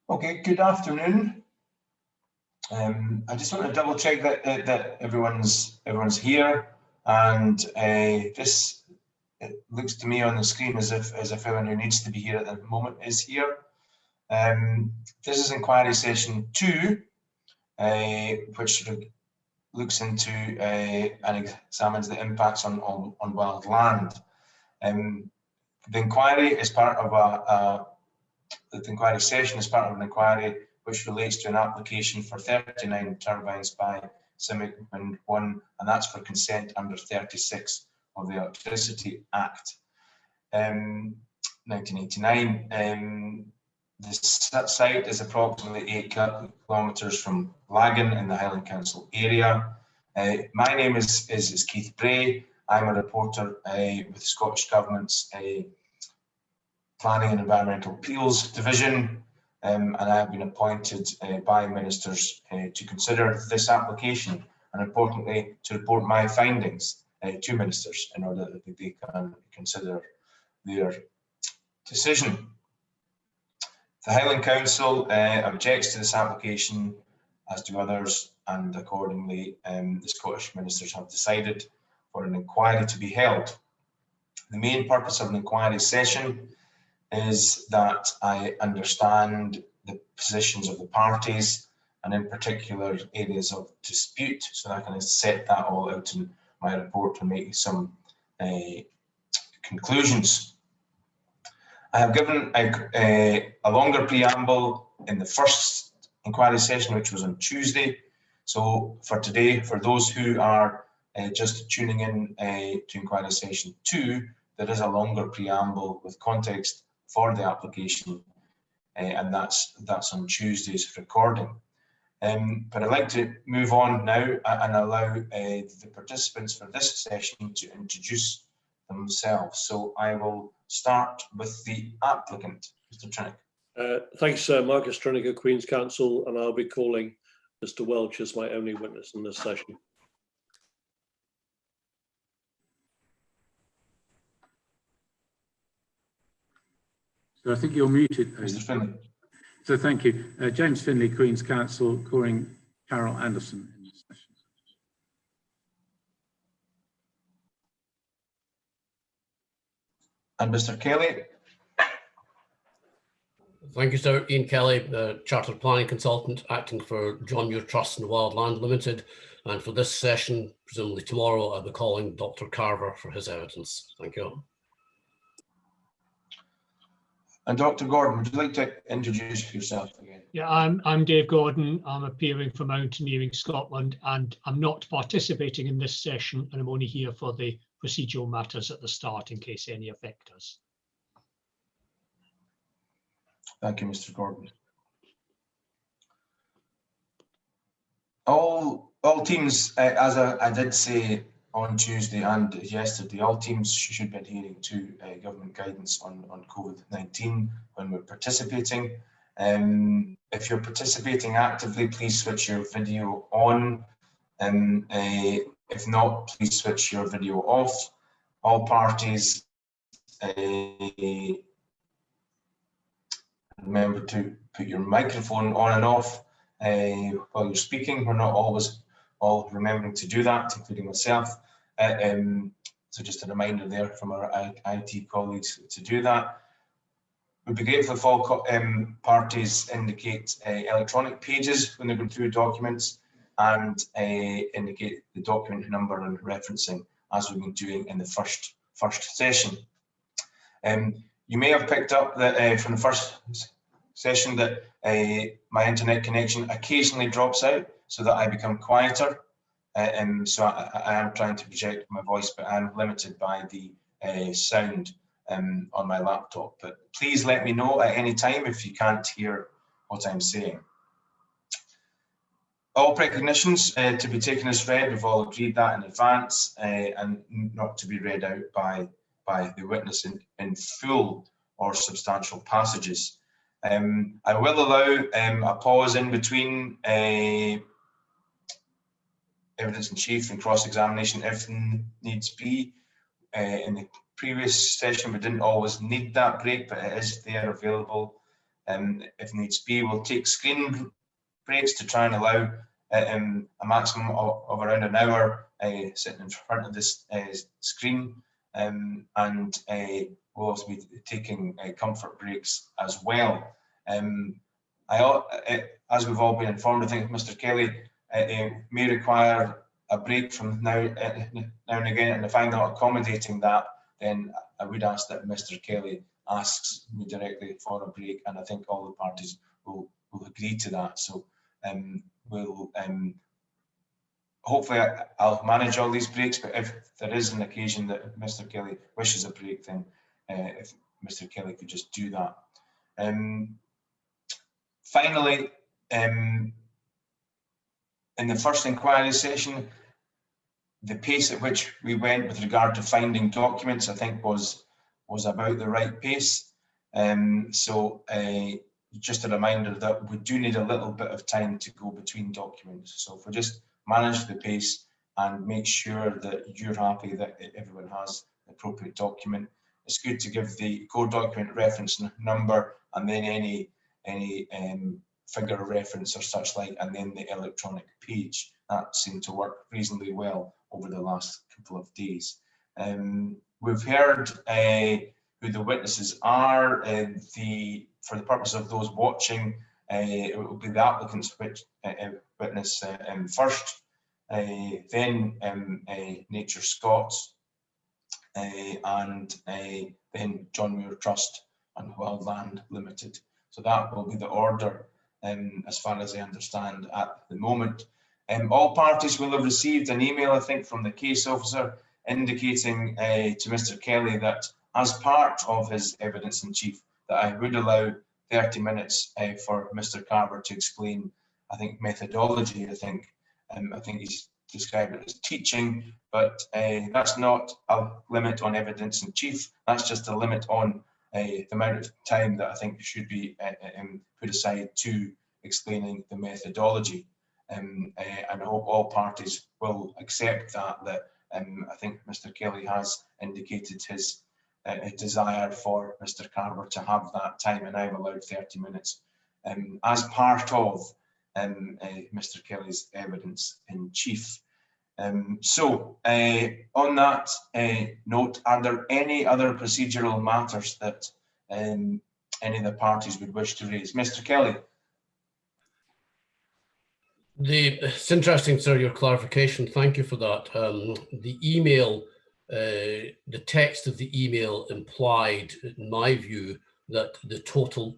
Okay, good afternoon. I just want to double check that everyone's here, and just it looks to me on the screen as if everyone who needs to be here at the moment is here. This is inquiry session 2, which looks into and examines the impacts on wild land. The inquiry is part of the inquiry session is part of an inquiry which relates to an application for 39 turbines by CIMIC WIN-1, and that's for consent under 36 of the Electricity Act 1989. The site is approximately 8 kilometres from Lagan in the Highland Council area. My name is Keith Bray. I'm a reporter with the Scottish Government's Planning and Environmental Appeals Division, and I have been appointed by ministers to consider this application, and importantly to report my findings to ministers in order that they can consider their decision. The Highland Council objects to this application, as do others, and accordingly the Scottish ministers have decided for an inquiry to be held. The main purpose of an inquiry session is that I understand the positions of the parties, and in particular areas of dispute, so that I can set that all out in my report and make some conclusions. I have given a longer preamble in the first inquiry session, which was on Tuesday. So for today, for those who are just tuning in to inquiry session 2, there is a longer preamble with context for the application, and that's on Tuesday's recording. But I'd like to move on now and allow the participants for this session to introduce themselves. So I will start with the applicant, Mr. Trinick. Thanks, Marcus Trinick of Queen's Counsel, and I'll be calling Mr. Welch as my only witness in this session. So I think you're muted. Mr. Finlay. So thank you. James Finlay, Queen's Counsel, calling Carol Anderson in this session. And Mr. Kelly. Thank you, Sir. Ian Kelly, the Chartered Planning Consultant, acting for John Muir Trust and Wildland Limited. And for this session, presumably tomorrow, I'll be calling Dr. Carver for his evidence. Thank you. And Dr. Gordon, would you like to introduce yourself again? Yeah, I'm Dave Gordon. I'm appearing for Mountaineering Scotland, and I'm not participating in this session, and I'm only here for the procedural matters at the start in case any affect us. Thank you, Mr. Gordon. All teams, as I did say on Tuesday and yesterday, all teams should be adhering to government guidance on COVID-19 when we're participating. If you're participating actively, please switch your video on. If not, please switch your video off. All parties remember to put your microphone on and off while you're speaking. We're not always all remembering to do that, including myself. So just a reminder there from our IT colleagues to do that. We'd be grateful if all parties indicate electronic pages when they're going through documents, and indicate the document number and referencing, as we've been doing in the first session. You may have picked up that from the first session that my internet connection occasionally drops out, so that I become quieter. So I am trying to project my voice, but I'm limited by the sound on my laptop. But please let me know at any time if you can't hear what I'm saying. All precognitions to be taken as read, we've all agreed that in advance, and not to be read out by the witness in full or substantial passages. I will allow a pause in between evidence in chief and cross-examination if needs be. In the previous session, we didn't always need that break, but it is there available. if needs be. We'll take screen breaks to try and allow a maximum of around an hour sitting in front of this screen, and we'll also be taking comfort breaks as well. As we've all been informed, I think Mr. Kelly may require a break from now and again, and if I'm not accommodating that, then I would ask that Mr. Kelly asks me directly for a break, and I think all the parties will agree to that. So we'll hopefully I'll manage all these breaks, but if there is an occasion that Mr. Kelly wishes a break, then if Mr. Kelly could just do that. Finally, in the first inquiry session, the pace at which we went with regard to finding documents, I think was about the right pace. So just a reminder that we do need a little bit of time to go between documents. So if we just manage the pace and make sure that you're happy that everyone has the appropriate document, it's good to give the core document reference number and then any figure reference or such like, and then the electronic page. That seemed to work reasonably well over the last couple of days. We've heard who the witnesses are. For the purpose of those watching, it will be the applicant's witness first, then Nature Scots, and then John Muir Trust and Wildland Limited. So that will be the order, as far as I understand at the moment. All parties will have received an email, I think, from the case officer indicating to Mr. Kelly that as part of his evidence in chief, that I would allow 30 minutes for Mr. Carver to explain, I think, methodology. I think he's described it as teaching, but that's not a limit on evidence in chief. That's just a limit on the amount of time that I think should be put aside to explaining the methodology. And I hope all parties will accept that I think Mr. Kelly has indicated his desire for Mr. Carver to have that time, and I've allowed 30 minutes as part of Mr. Kelly's evidence in chief. So on that note, are there any other procedural matters that any of the parties would wish to raise? Mr. Kelly. It's interesting, sir, your clarification. Thank you for that. The email, the text of the email implied, in my view, that the total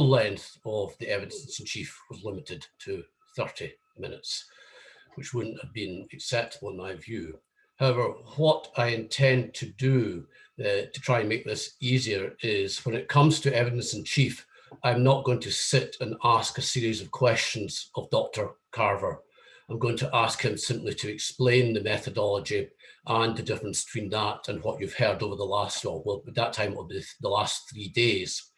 length of the evidence in chief was limited to 30 minutes, which wouldn't have been acceptable in my view. However, what I intend to do to try and make this easier is, when it comes to evidence in chief, I'm not going to sit and ask a series of questions of Dr. Carver. I'm going to ask him simply to explain the methodology and the difference between that and what you've heard over the last, well, at that time it will be the last 3 days.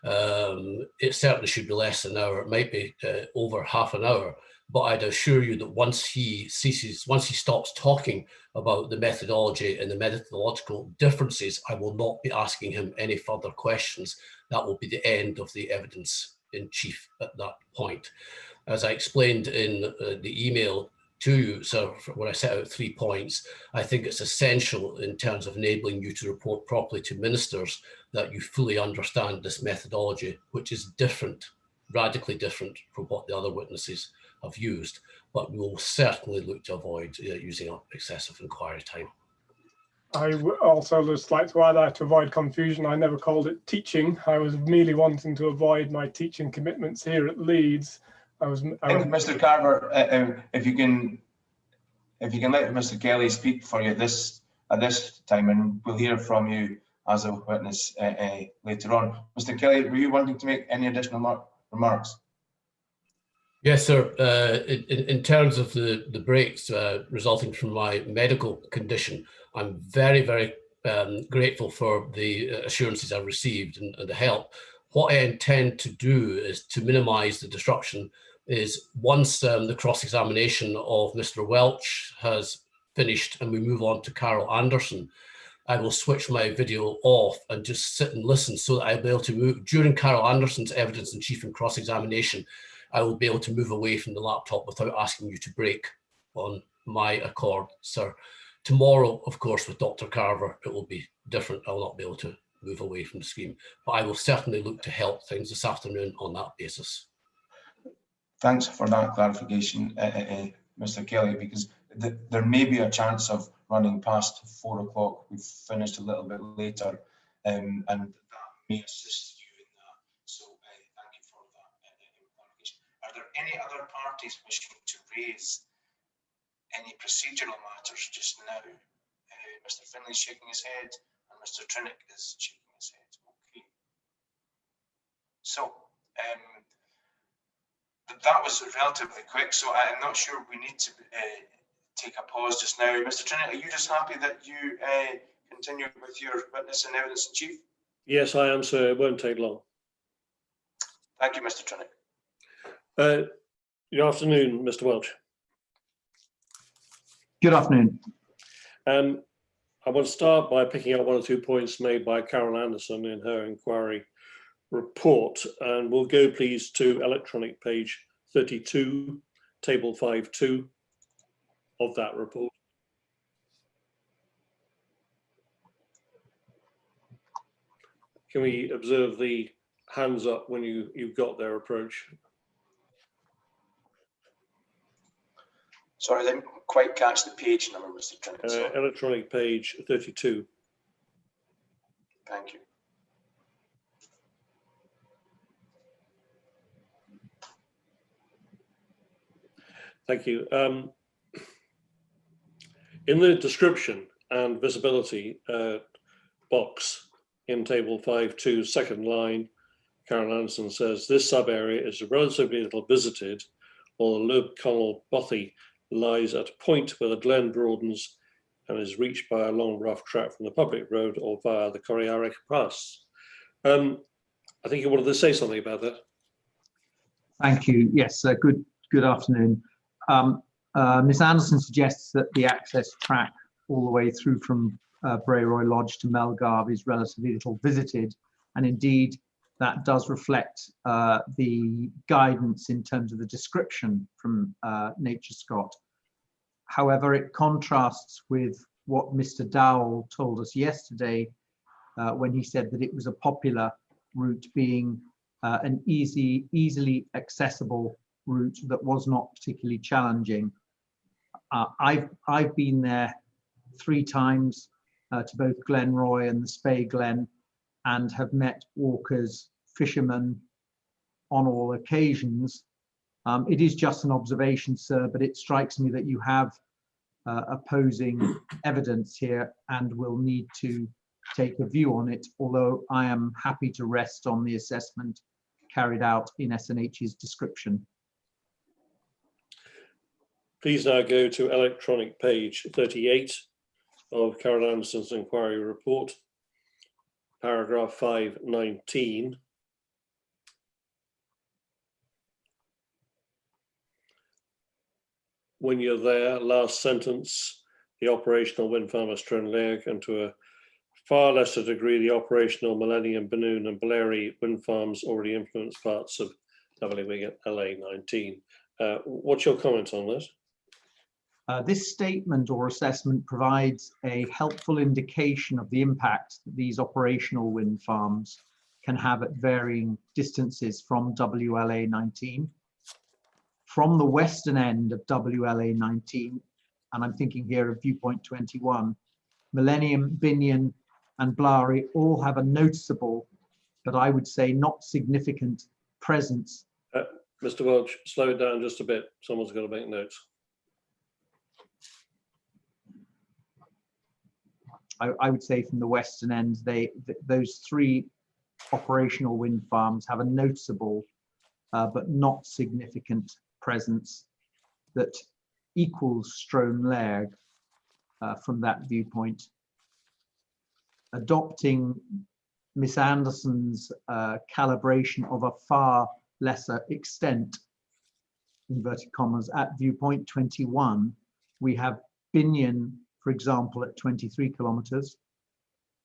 It certainly should be less than an hour. It might be over half an hour, but I'd assure you that once he stops talking about the methodology and the methodological differences, I will not be asking him any further questions. That will be the end of the evidence in chief at that point. As I explained in the email to you, so when I set out 3 points, I think it's essential in terms of enabling you to report properly to ministers that you fully understand this methodology, which is different, radically different from what the other witnesses have used, but we will certainly look to avoid using up excessive inquiry time. I would also just like to add, to avoid confusion, I never called it teaching. I was merely wanting to avoid my teaching commitments here at Leeds. Mr. Carver, if you can let Mr. Kelly speak for you at this time, and we'll hear from you as a witness later on. Mr. Kelly, were you wanting to make any additional remarks? Yes, sir. In terms of the breaks resulting from my medical condition, I'm very, very grateful for the assurances I've received and the help. What I intend to do is to minimise the disruption is once the cross-examination of Mr. Welch has finished and we move on to Carol Anderson, I will switch my video off and just sit and listen so that I'll be able to move. During Carol Anderson's evidence in chief and cross-examination, I will be able to move away from the laptop without asking you to break on my accord, sir. Tomorrow, of course, with Dr. Carver, it will be different. I will not be able to move away from the screen, but I will certainly look to help things this afternoon on that basis. Thanks for that clarification, Mr. Kelly, because there may be a chance of running past 4 o'clock. We've finished a little bit later, and that may assist you in that. So thank you for that clarification. Are there any other parties wishing to raise any procedural matters just now? Mr. Finlay is shaking his head, and Mr. Trinick is shaking his head. Okay. So that was relatively quick, so I'm not sure we need to take a pause just now. Mr. Trinick, are you just happy that you continue with your witness and evidence in chief? Yes, I am, sir. It won't take long. Thank you, Mr. Trinick. Good afternoon, Mr. Welch. Good afternoon. I want to start by picking up 1 or 2 points made by Carol Anderson in her inquiry report, and we'll go please to electronic page 32, table 5.2 of that report. Can we observe the hands up when you've got their approach? Sorry, I didn't quite catch the page number, Mr. Trinick. Electronic page 32. Thank you. Thank you. In the description and visibility box in table 5.2, second line, Carol Anderson says this sub-area is relatively little visited, while the Loeb Connell Bothy lies at a point where the glen broadens and is reached by a long rough track from the public road or via the Corriarrick Pass. I think you wanted to say something about that. Thank you. Yes, good afternoon. Ms. Anderson suggests that the access track all the way through from Brayroy Lodge to Melgarve is relatively little visited, and indeed that does reflect the guidance in terms of the description from Nature Scott. However, it contrasts with what Mr. Dowell told us yesterday when he said that it was a popular route, being an easily accessible route that was not particularly challenging. I've been there 3 times to both Glenroy and the Spey Glen, and have met walkers, fishermen on all occasions. It is just an observation, sir, but it strikes me that you have opposing evidence here and will need to take a view on it, although I am happy to rest on the assessment carried out in SNH's description. Please now go to electronic page 38 of Carol Anderson's inquiry report, paragraph 519. When you're there, last sentence, the operational wind farm at Stranraer, and to a far lesser degree, the operational Millennium, Benoon and Blairi wind farms already influence parts of WWing LA19. What's your comment on this? This statement or assessment provides a helpful indication of the impact that these operational wind farms can have at varying distances from WLA19. From the western end of WLA19, and I'm thinking here of viewpoint 21, Millennium, Binion and Blairi all have a noticeable, but I would say not significant presence. Mr. Welch, slow it down just a bit. Someone's got to make notes. I would say from the western end, those 3 operational wind farms have a noticeable but not significant presence that equals Stranraer from that viewpoint. Adopting Miss Anderson's calibration of a far lesser extent, inverted commas, at viewpoint 21, we have Binion, for example, at 23 kilometers,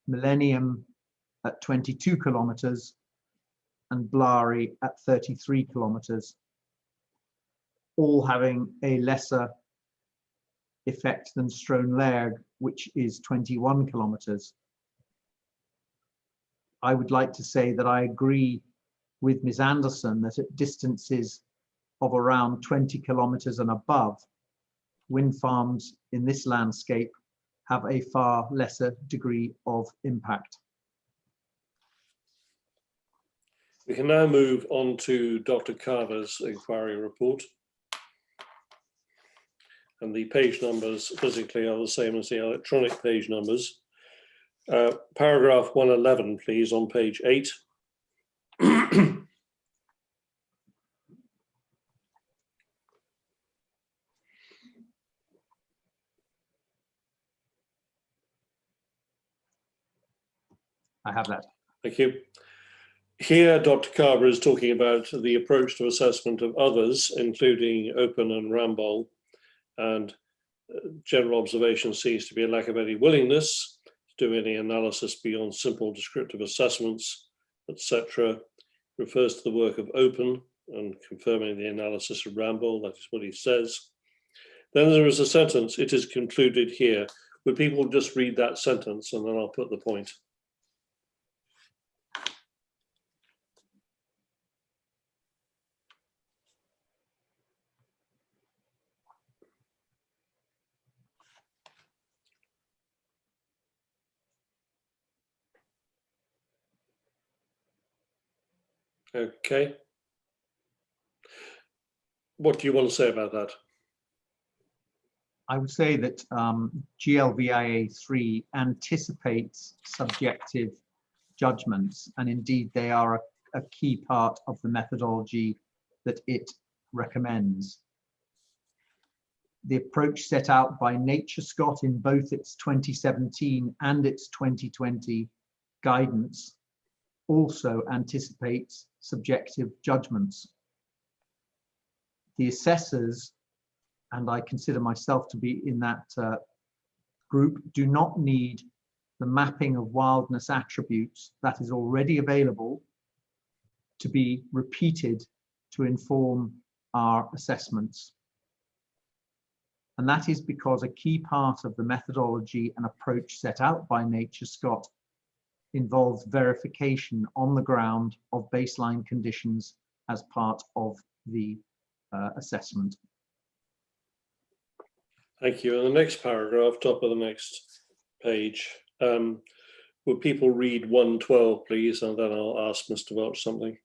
Millennium at 22 kilometres, and Blary at 33 kilometres, all having a lesser effect than Strohnlerg, which is 21 kilometres. I would like to say that I agree with Ms. Anderson that at distances of around 20 kilometres and above, wind farms in this landscape have a far lesser degree of impact. We can now move on to Dr. Carver's inquiry report. And the page numbers physically are the same as the electronic page numbers. Paragraph 111, please, on page 8. I have that. Thank you. Here, Dr. Carver is talking about the approach to assessment of others, including Open and Ramboll, and general observation seems to be a lack of any willingness to do any analysis beyond simple descriptive assessments, etc. Refers to the work of Open and confirming the analysis of Ramboll. That is what he says. Then there is a sentence, it is concluded here. Would people just read that sentence and then I'll put the point. Okay. What do you want to say about that? I would say that GLVIA3 anticipates subjective judgments, and indeed they are a key part of the methodology that it recommends. The approach set out by NatureScot in both its 2017 and its 2020 guidance also anticipates subjective judgments. The assessors, and I consider myself to be in that group, do not need the mapping of wildness attributes that is already available to be repeated to inform our assessments. And that is because a key part of the methodology and approach set out by NatureScot involves verification on the ground of baseline conditions as part of the assessment. Thank you. And the next paragraph, top of the next page, would people read 112, please, and then I'll ask Mr. Welch something.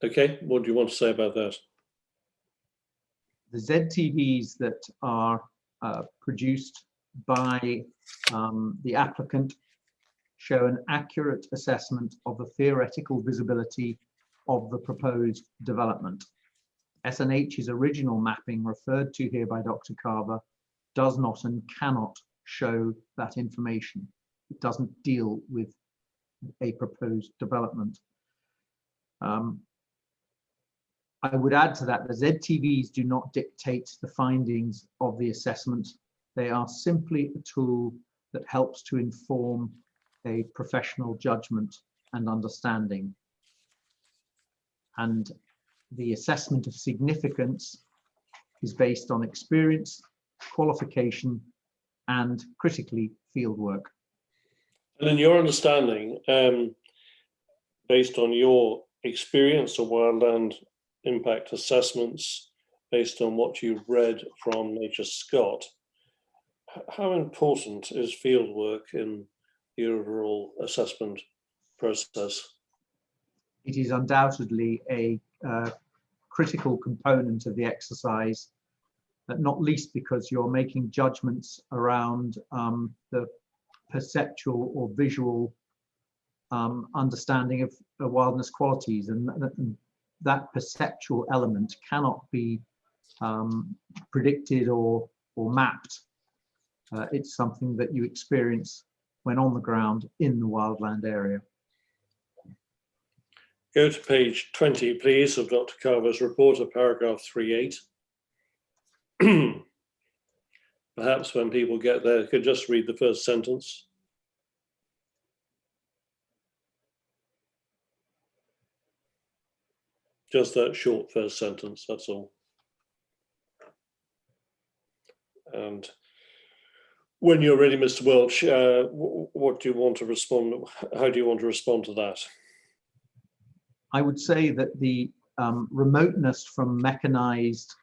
Okay, what do you want to say about that? The ZTVs that are produced by the applicant show an accurate assessment of the theoretical visibility of the proposed development. SNH's original mapping referred to here by Dr. Carver does not and cannot show that information. It doesn't deal with a proposed development. I would add to that, the ZTVs do not dictate the findings of the assessment. They are simply a tool that helps to inform a professional judgment and understanding. And the assessment of significance is based on experience, qualification, and critically fieldwork. And in your understanding, based on your experience of wildland impact assessments, based on what you've read from NatureScot, how important is fieldwork in the overall assessment process? It is undoubtedly a critical component of the exercise, not least because you're making judgments around the perceptual or visual understanding of wildness qualities, and that perceptual element cannot be predicted or mapped. It's something that you experience when on the ground in the wildland area. Go to page 20, please, of Dr. Carver's report of paragraph 3.8. Perhaps when people get there, could just read the first sentence. Just that short first sentence, that's all. And when you're ready, Mr. Welch, what do you want to respond? How do you want to respond to that? I would say that the remoteness from mechanized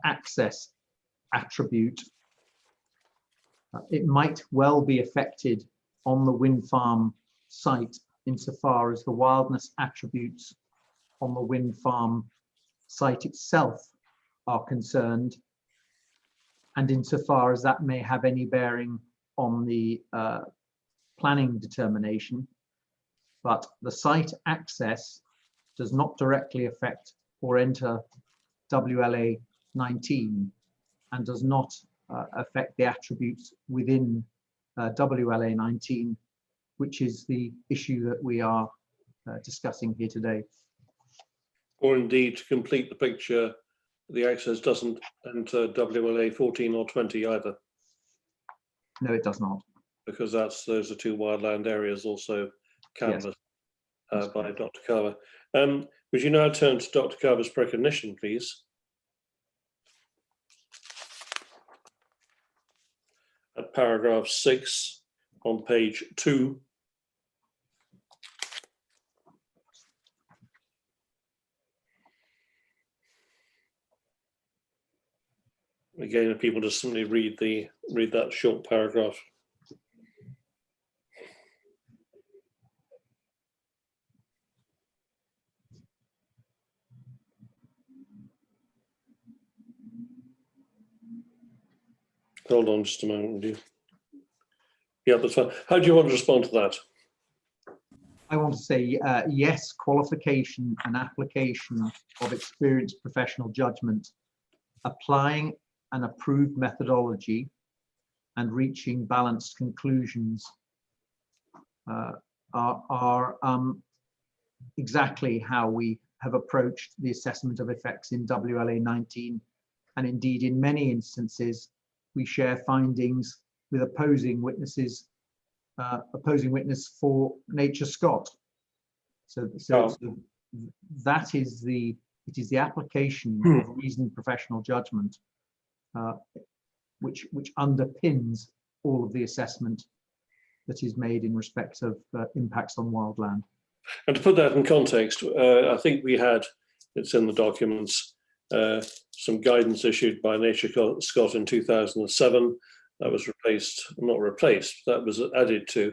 access attribute, it might well be affected on the wind farm site insofar as the wildness attributes on the wind farm site itself are concerned, and insofar as that may have any bearing on the planning determination. But the site access does not directly affect or enter WLA 19 and does not affect the attributes within WLA 19, which is the issue that we are discussing here today. Or indeed, to complete the picture, the access doesn't enter WLA 14 or 20 either. No, it does not. Because those are two wildland areas also canvassed by Dr. Carver. Would you now turn to Dr. Carver's precognition, please? At paragraph 6 on page 2. Again, if people just simply read that short paragraph. Hold on just a moment, would you? Yeah, that's fine. How do you want to respond to that? I want to say yes, qualification and application of experienced professional judgment, applying an approved methodology and reaching balanced conclusions are exactly how we have approached the assessment of effects in WLA 19. And indeed, in many instances, we share findings with opposing witnesses, opposing witness for Nature Scott. So that is it is the application of reasoned professional judgment which underpins all of the assessment that is made in respect of impacts on wildland. And to put that in context, I think we had, it's in the documents, some guidance issued by Nature Scott in 2007 that was that was added to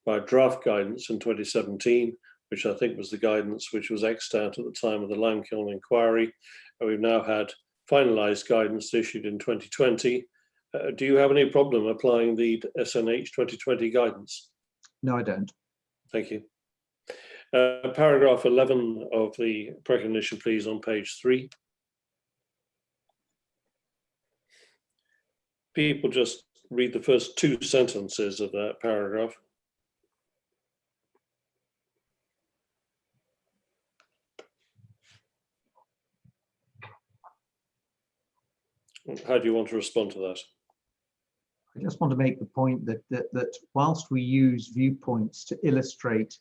by draft guidance in 2017, which I think was the guidance which was extant at the time of the Limekiln inquiry. And we've now had finalised guidance issued in 2020. Do you have any problem applying the SNH 2020 guidance? No, I don't. Thank you. Paragraph 11 of the precognition, please, on page 3. People just read the first 2 sentences of that paragraph. How do you want to respond to that? I just want to make the point that whilst we use viewpoints to illustrate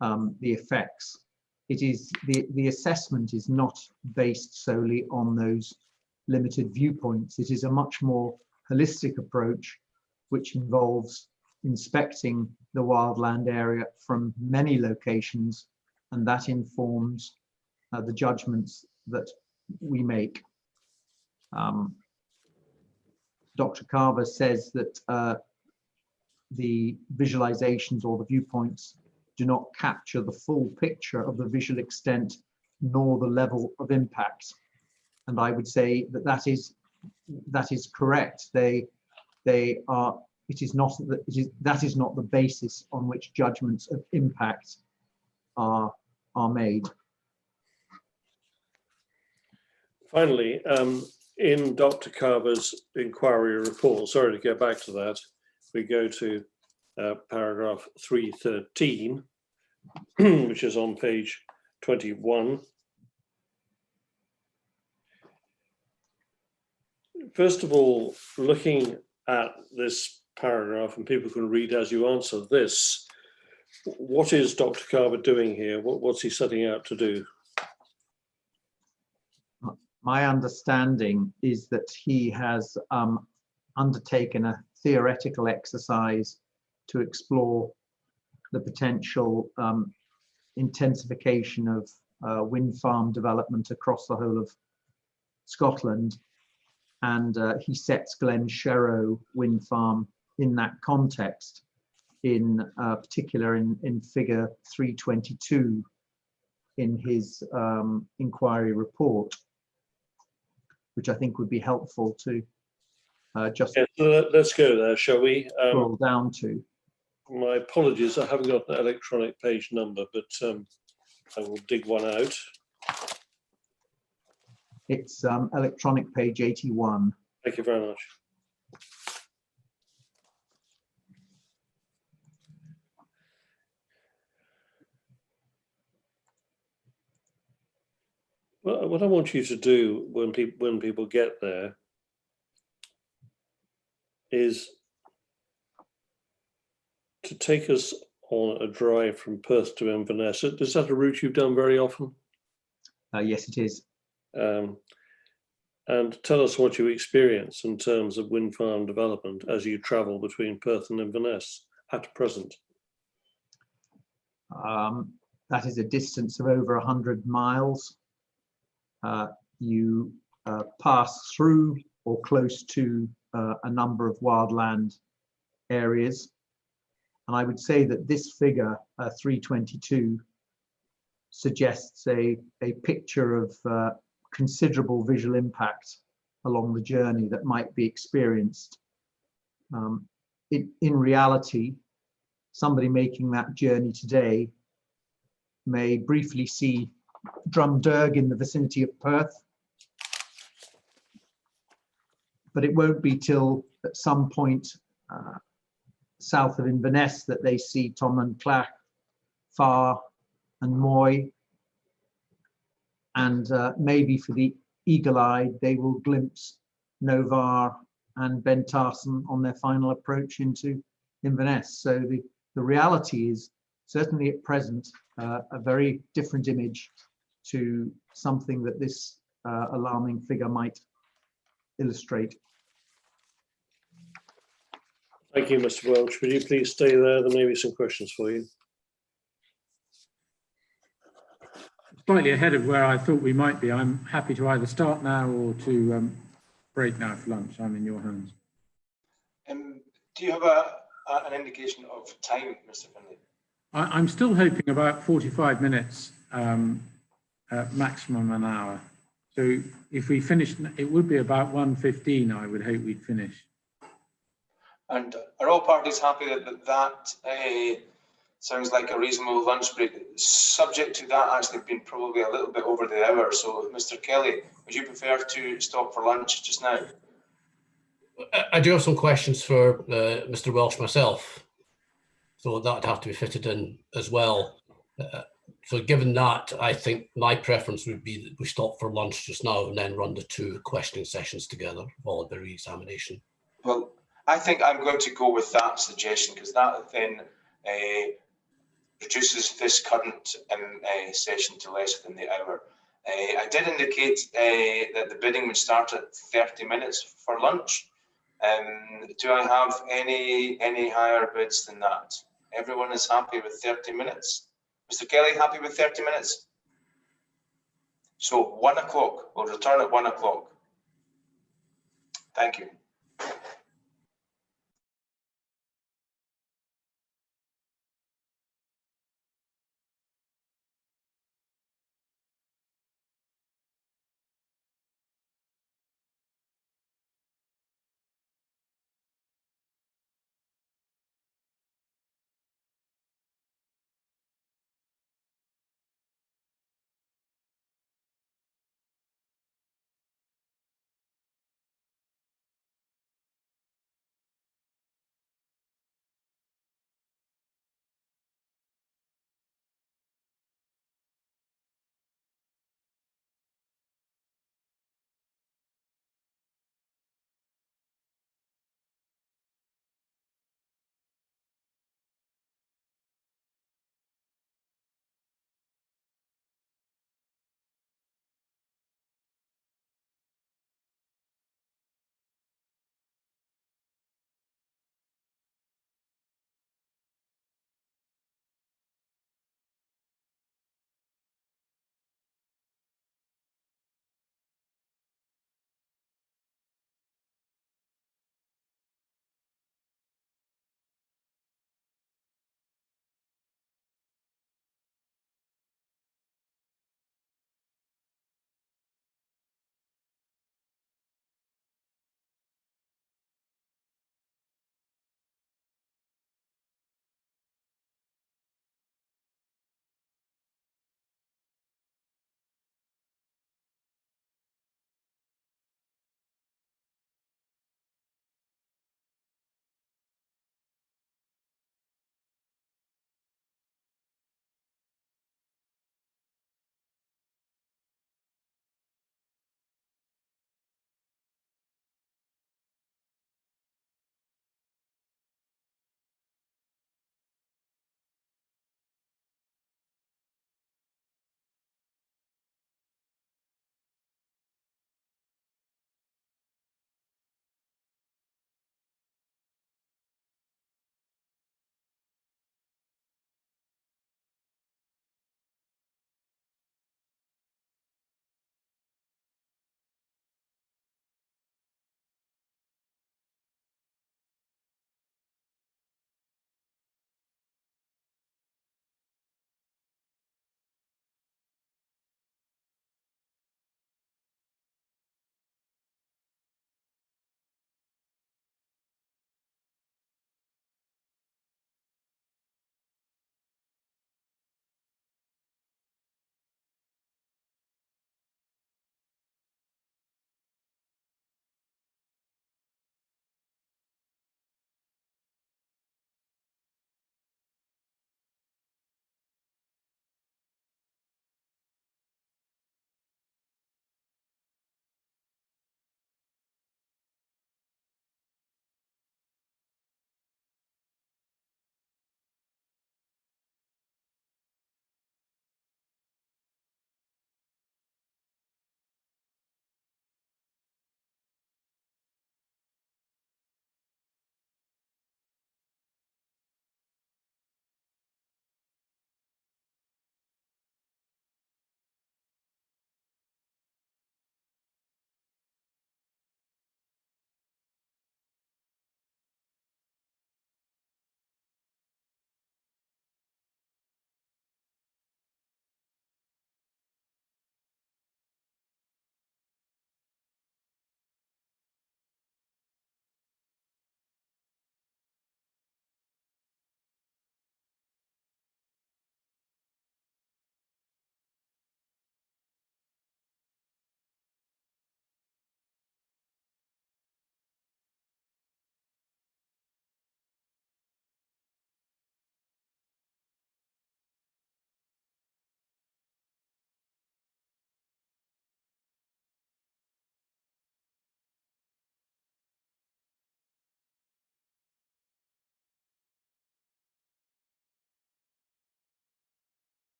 the effects, it is the assessment is not based solely on those limited viewpoints. It is a much more holistic approach, which involves inspecting the wildland area from many locations, and that informs the judgments that we make. Dr. Carver says that the visualizations or the viewpoints do not capture the full picture of the visual extent nor the level of impact, and I would say that that is correct. That is not the basis on which judgments of impact are made. Finally, in Dr. Carver's inquiry report, sorry to go back to that, we go to paragraph 313, which is on page 21. First of all, looking at this paragraph, and people can read as you answer this, what is Dr. Carver doing here? What's he setting out to do? My understanding is that he has undertaken a theoretical exercise to explore the potential intensification of wind farm development across the whole of Scotland. And he sets Glenshero wind farm in that context, in particular in figure 322 in his inquiry report, which I think would be helpful to just let's go there, shall we? scroll down to. My apologies, I haven't got an electronic page number, but I will dig one out. It's electronic page 81. Thank you very much. Well, what I want you to do when people get there is to take us on a drive from Perth to Inverness. Is that a route you've done very often? Yes, it is. And tell us what you experience in terms of wind farm development as you travel between Perth and Inverness at present. That is a distance of over 100 miles. You pass through or close to a number of wildland areas. And I would say that this figure, 322, suggests a picture of considerable visual impact along the journey that might be experienced. In reality, somebody making that journey today may briefly see Drumderg in the vicinity of Perth, but it won't be till at some point south of Inverness that they see Tommenklack, Far and Moy, and maybe for the eagle-eyed they will glimpse Novar and Bentarsen on their final approach into Inverness. So the reality is certainly at present a very different image to something that this alarming figure might illustrate. Thank you, Mr. Welch. Would you please stay there? There may be some questions for you. Slightly ahead of where I thought we might be. I'm happy to either start now or to break now for lunch. I'm in your hands. Do you have an indication of time, Mr. Finlay? I'm still hoping about 45 minutes, maximum an hour. So if we finish, it would be about 1:15, I would hope we'd finish. And are all parties happy that sounds like a reasonable lunch break, subject to that actually being probably a little bit over the hour? So, Mr. Kelly, would you prefer to stop for lunch just now? I do have some questions for Mr. Welch myself, so that would have to be fitted in as well. So given that, I think my preference would be that we stop for lunch just now and then run the two questioning sessions together, followed by re-examination. Well, I think I'm going to go with that suggestion, because that then reduces this current session to less than the hour. I did indicate that the bidding would start at 30 minutes for lunch. Do I have any higher bids than that? Everyone is happy with 30 minutes. Mr. Kelly, happy with 30 minutes? So 1 o'clock, we'll return at 1 o'clock. Thank you.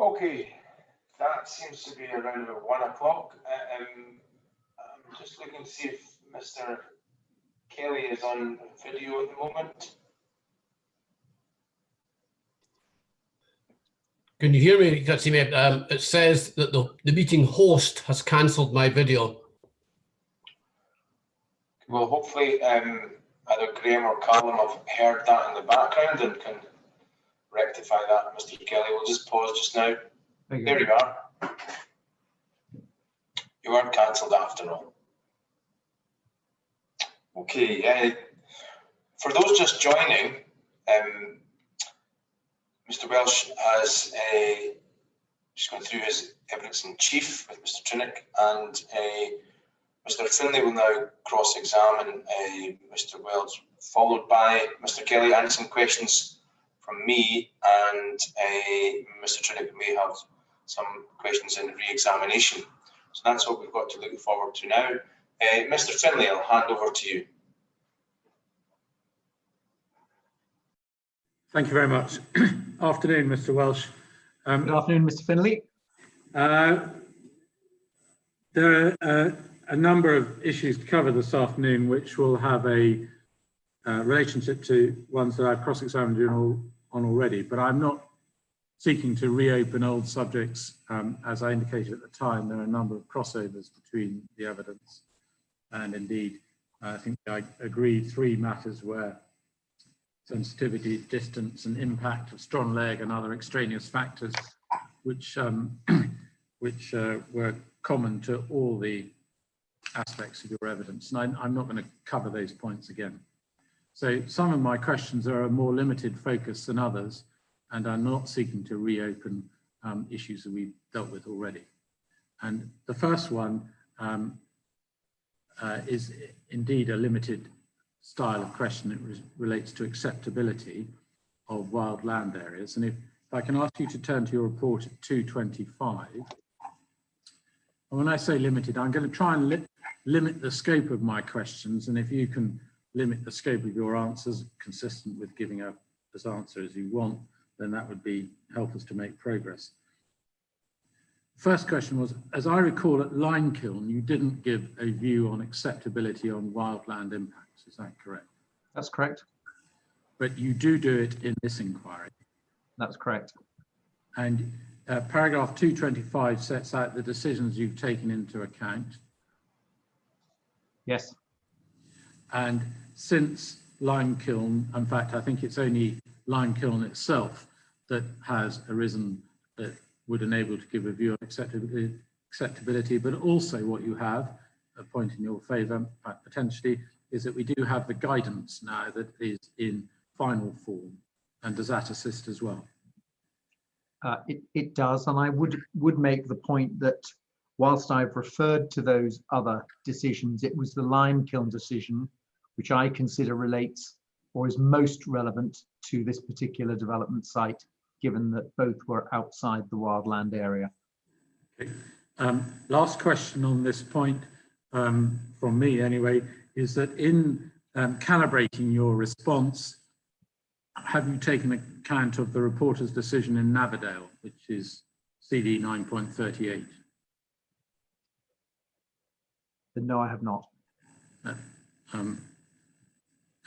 Okay, that seems to be around about 1 o'clock. I'm just looking to see if Mr. Kelly is on video at the moment. Can you hear me? You can't see me. It says that the meeting host has cancelled my video. Well, hopefully either Graham or Callum have heard that in the background and can rectify that, Mr. Kelly. We'll just pause just now. There you are. You weren't cancelled after all. Okay, for those just joining, Mr. Welsh has just gone through his evidence in chief with Mr. Trinick, and Mr. Finlay will now cross-examine Mr. Welsh, followed by Mr. Kelly answering questions from me, and Mr. Trinick may have some questions in re-examination. So that's what we've got to look forward to now. Mr. Finlay, I'll hand over to you. Thank you very much. Afternoon, Mr. Welsh. Good afternoon, Mr. Finlay. There are a number of issues to cover this afternoon, which will have a relationship to ones that I've cross-examined you on already, but I'm not seeking to reopen old subjects. As I indicated at the time, there are a number of crossovers between the evidence, and indeed, I think I agreed 3 matters where sensitivity, distance, and impact of strong leg and other extraneous factors, which were common to all the aspects of your evidence. And I'm not going to cover those points again. So some of my questions are a more limited focus than others, and I'm not seeking to reopen issues that we've dealt with already. And the first one is indeed a limited style of question. It relates to acceptability of wild land areas. And if I can ask you to turn to your report at 225. And when I say limited, I'm going to try and limit the scope of my questions. And if you can limit the scope of your answers consistent with giving up as answer as you want, then that would help us to make progress. First question was, as I recall at Limekiln, you didn't give a view on acceptability on wildland impacts. Is that correct? That's correct. But you do it in this inquiry. That's correct. And paragraph 225 sets out the decisions you've taken into account. Yes. And since Limekiln, in fact, I think it's only Limekiln itself that has arisen that would enable to give a view on acceptability, but also what you have, a point in your favour, potentially, is that we do have the guidance now that is in final form. And does that assist as well? It does, and I would make the point that whilst I've referred to those other decisions, it was the Limekiln decision which I consider relates or is most relevant to this particular development site, given that both were outside the wildland area. Okay. Last question on this point, from me anyway, is that in calibrating your response, have you taken account of the reporter's decision in Naverdale, which is CD 9.38? No, I have not.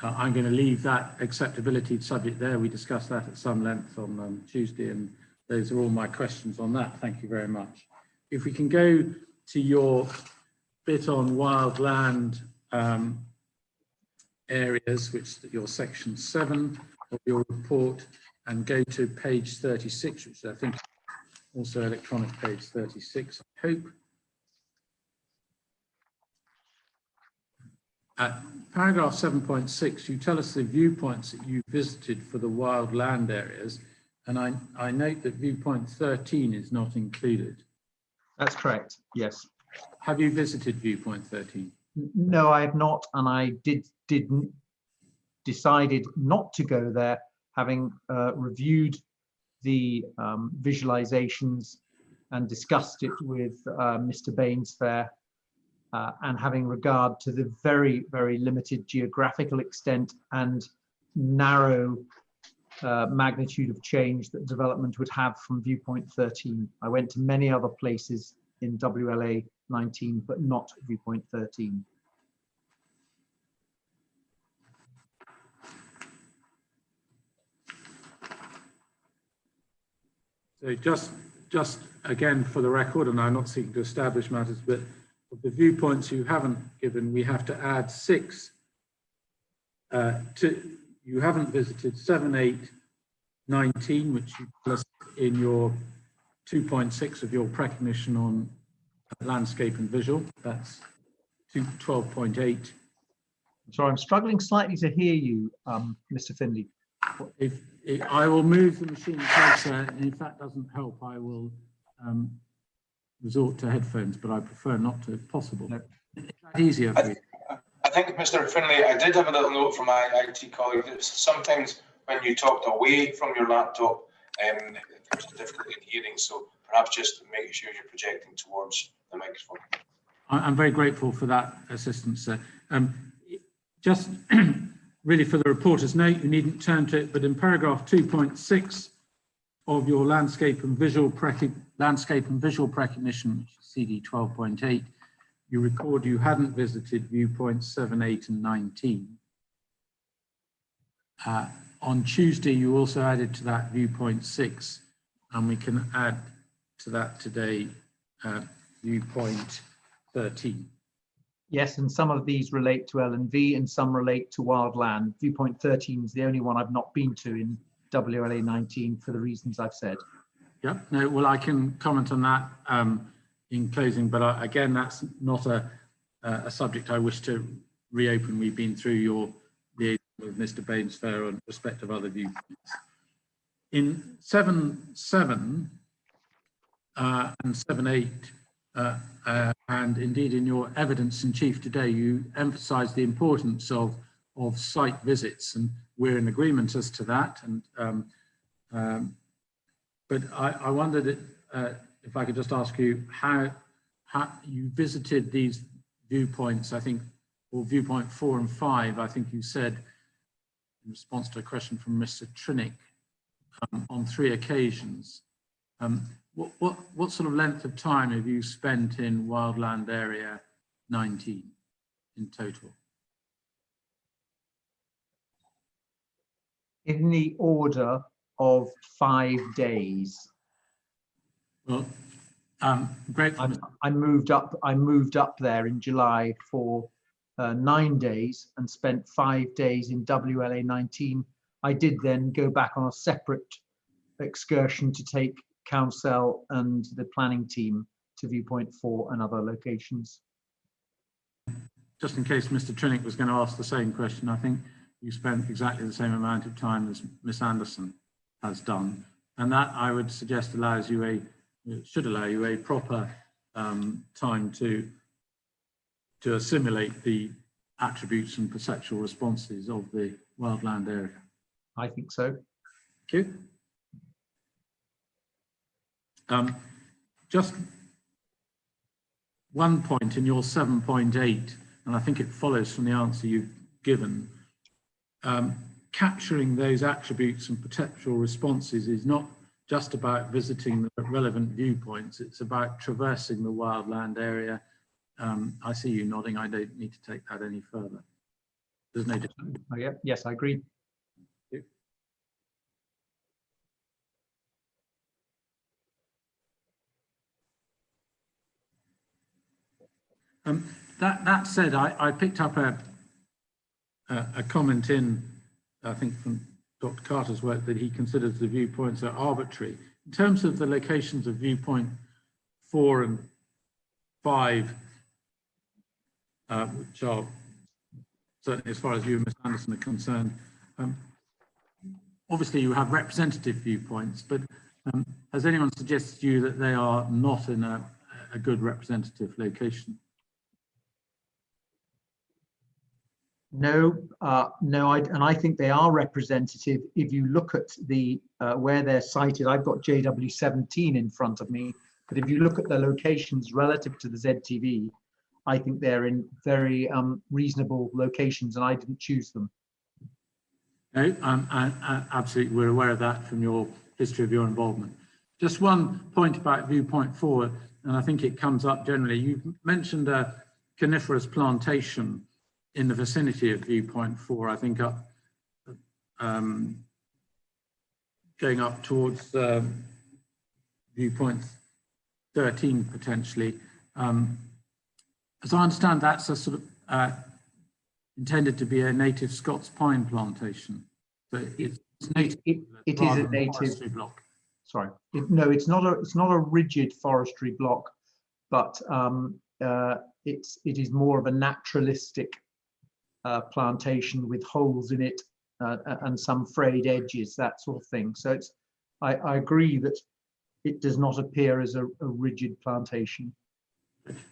I'm going to leave that acceptability subject there. We discussed that at some length on Tuesday, and those are all my questions on that. Thank you very much. If we can go to your bit on wildland areas, which is your section 7 of your report, and go to page 36, which I think also electronic page 36, I hope. At paragraph 7.6, you tell us the viewpoints that you visited for the wild land areas, and I note that viewpoint 13 is not included. That's correct, yes. Have you visited viewpoint 13? No, I have not, and I decided not to go there, having reviewed the visualizations and discussed it with Mr. Bainsfair, and having regard to the very, very limited geographical extent and narrow magnitude of change that development would have from viewpoint 13. I went to many other places in WLA 19, but not viewpoint 13. So just again for the record, and I'm not seeking to establish matters, but of the viewpoints you haven't given, we have to add 6 you haven't visited 7, 8, 19, which you plus in your 2.6 of your precognition on landscape and visual. That's 12.8. Sorry, I'm struggling slightly to hear you, Mr. Finlay. If I will move the machine closer, and if that doesn't help, I will resort to headphones, but I prefer not to if possible. No. Is that easier for you? I think, Mr. Finlay, I did have a little note from my IT colleague that sometimes when you talked away from your laptop, there was a difficulty in hearing, so perhaps just make sure you're projecting towards the microphone. I'm very grateful for that assistance, sir. Just really for the reporter's note, you needn't turn to it, but in paragraph 2.6 of your landscape and visual precognition, which is CD 12.8, you record you hadn't visited viewpoints 7, 8, and 19. On Tuesday, you also added to that viewpoint 6, and we can add to that today viewpoint 13. Yes, and some of these relate to L&V and some relate to wildland. Viewpoint 13 is the only one I've not been to in WLA 19 for the reasons I've said. Yep, no, well, I can comment on that in closing, but again, that's not a subject I wish to reopen. We've been through your liaison with Mr. Bainsfair on respect of other viewpoints. In 7.7 and 7.8, and indeed in your evidence in chief today, you emphasised the importance of site visits, and we're in agreement as to that. And but I wondered if I could just ask you how you visited these viewpoints, I think, or viewpoint 4 and 5, I think you said in response to a question from Mr. Trinick, on 3 occasions. What sort of length of time have you spent in wildland area 19 in total? In the order of 5 days. Well, great. I moved up there in July for 9 days and spent 5 days in WLA 19. I did then go back on a separate excursion to take Council and the planning team to viewpoint 4 and other locations. Just in case Mr. Trinick was going to ask the same question, I think you spent exactly the same amount of time as Miss Anderson has done, and that I would suggest should allow you a proper time to assimilate the attributes and perceptual responses of the wildland area. I think so. Thank you. Just one point in your 7.8, and I think it follows from the answer you've given, capturing those attributes and perceptual responses is not just about visiting the relevant viewpoints, it's about traversing the wildland area. I see you nodding, I don't need to take that any further. There's no difference. Oh, yeah. Yes, I agree. That said, I picked up a comment in, I think from Dr. Carter's work, that he considers the viewpoints are arbitrary. In terms of the locations of viewpoint 4 and 5, which are certainly as far as you and Ms. Anderson are concerned, obviously you have representative viewpoints, but has anyone suggested to you that they are not in a good representative location? No, and I think they are representative. If you look at the where they're sited, I've got JW17 in front of me, but if you look at the locations relative to the ZTV, I think they're in very reasonable locations, and I didn't choose them. No, absolutely, we're aware of that from your history of your involvement. Just one point about viewpoint 4, and I think it comes up generally. You mentioned a coniferous plantation in the vicinity of viewpoint 4, I think up going up towards viewpoint 13 potentially. As I understand, that's a sort of intended to be a native Scots pine plantation. So it's native. It is a native block. Sorry, no, it's not a rigid forestry block, but it is more of a naturalistic plantation with holes in it and some frayed edges, that sort of thing. So it's I agree that it does not appear as a rigid plantation,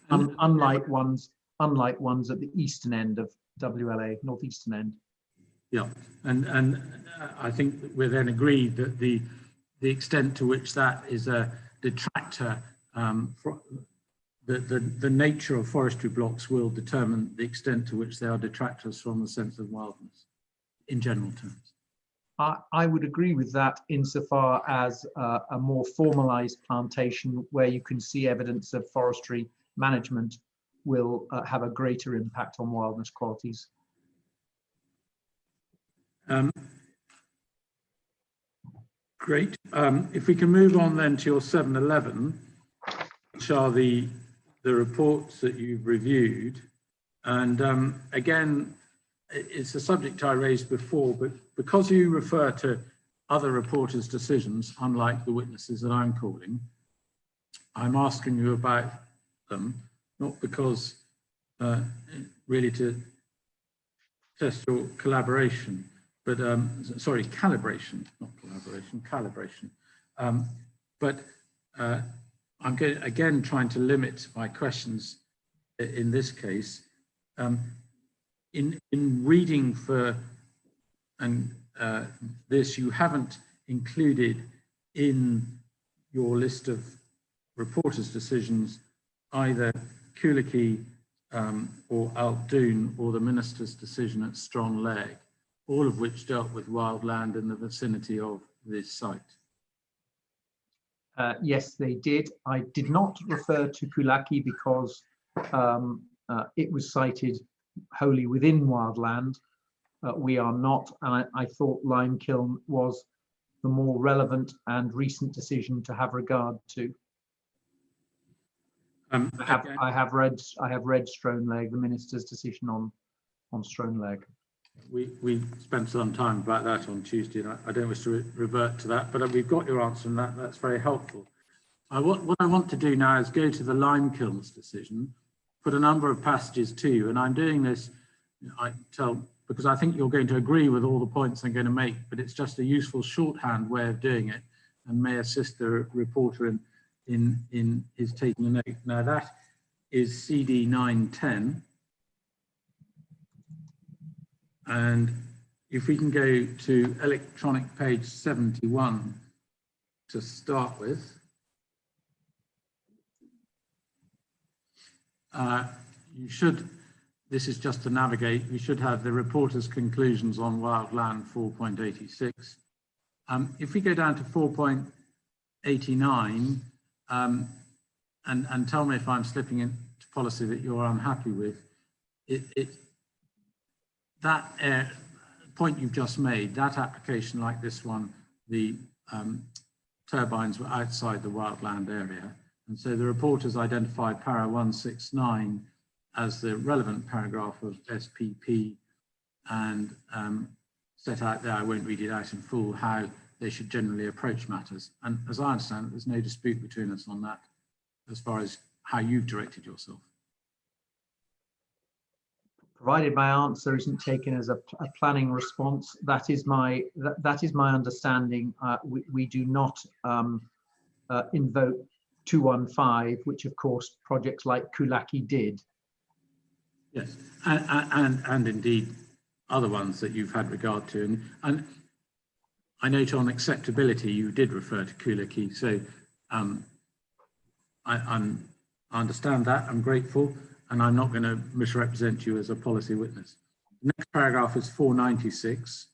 unlike ones at the eastern end of WLA, northeastern end. Yeah, and I think we're then agreed that the extent to which that is a detractor, the nature of forestry blocks will determine the extent to which they are detractors from the sense of wildness, in general terms. I would agree with that insofar as a more formalized plantation where you can see evidence of forestry management will have a greater impact on wildness qualities. Great. If we can move on then to your 711, which are the reports that you've reviewed. And again, it's a subject I raised before, but because you refer to other reporters' decisions, unlike the witnesses that I'm calling, I'm asking you about them, not because really to test your collaboration, but sorry, calibration, not collaboration, calibration. But I'm again trying to limit my questions in this case. In reading for this, you haven't included in your list of reporters' decisions either Coolakey or Altdoon or the minister's decision at Strong Leg, all of which dealt with wild land in the vicinity of this site. Yes, they did. I did not refer to Coolakey because it was cited wholly within wildland. We are not, and I thought Limekiln was the more relevant and recent decision to have regard to. I have read Strone Leg, the minister's decision on Strone Leg. We spent some time about that on Tuesday, and I don't wish to revert to that, but we've got your answer, and that's very helpful. What I want to do now is go to the Limekiln's decision, put a number of passages to you, and I'm doing this, because I think you're going to agree with all the points I'm going to make, but it's just a useful shorthand way of doing it and may assist the reporter in his taking a note. Now that is CD 910. And if we can go to electronic page 71 to start with. You should, this is just to navigate, you should have the reporter's conclusions on wildland 4.86. If we go down to 4.89 and tell me if I'm slipping into policy that you're unhappy with, that point you've just made, that application like this one, the turbines were outside the wildland area. And so the reporters identified para 169 as the relevant paragraph of SPP and set out there, I won't read it out in full, how they should generally approach matters. And as I understand it, there's no dispute between us on that as far as how you've directed yourself. Provided my answer isn't taken as a planning response, that is my understanding. We do not invoke 215, which of course projects like Coolakey did. Yes, and indeed other ones that you've had regard to. And I note on acceptability you did refer to Coolakey, so I understand that, I'm grateful, and I'm not going to misrepresent you as a policy witness. The next paragraph is 496.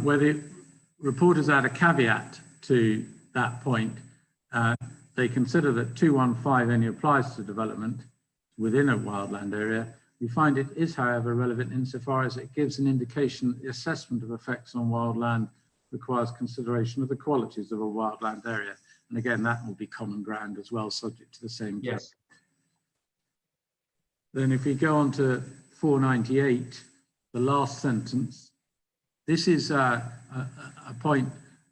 where the reporters add a caveat to that point. They consider that 215 only applies to development within a wildland area. We find it is, however, relevant insofar as it gives an indication that the assessment of effects on wildland requires consideration of the qualities of a wildland area. And again, that will be common ground as well, subject to the same. Yes. Then if we go on to 498, the last sentence, this is a point,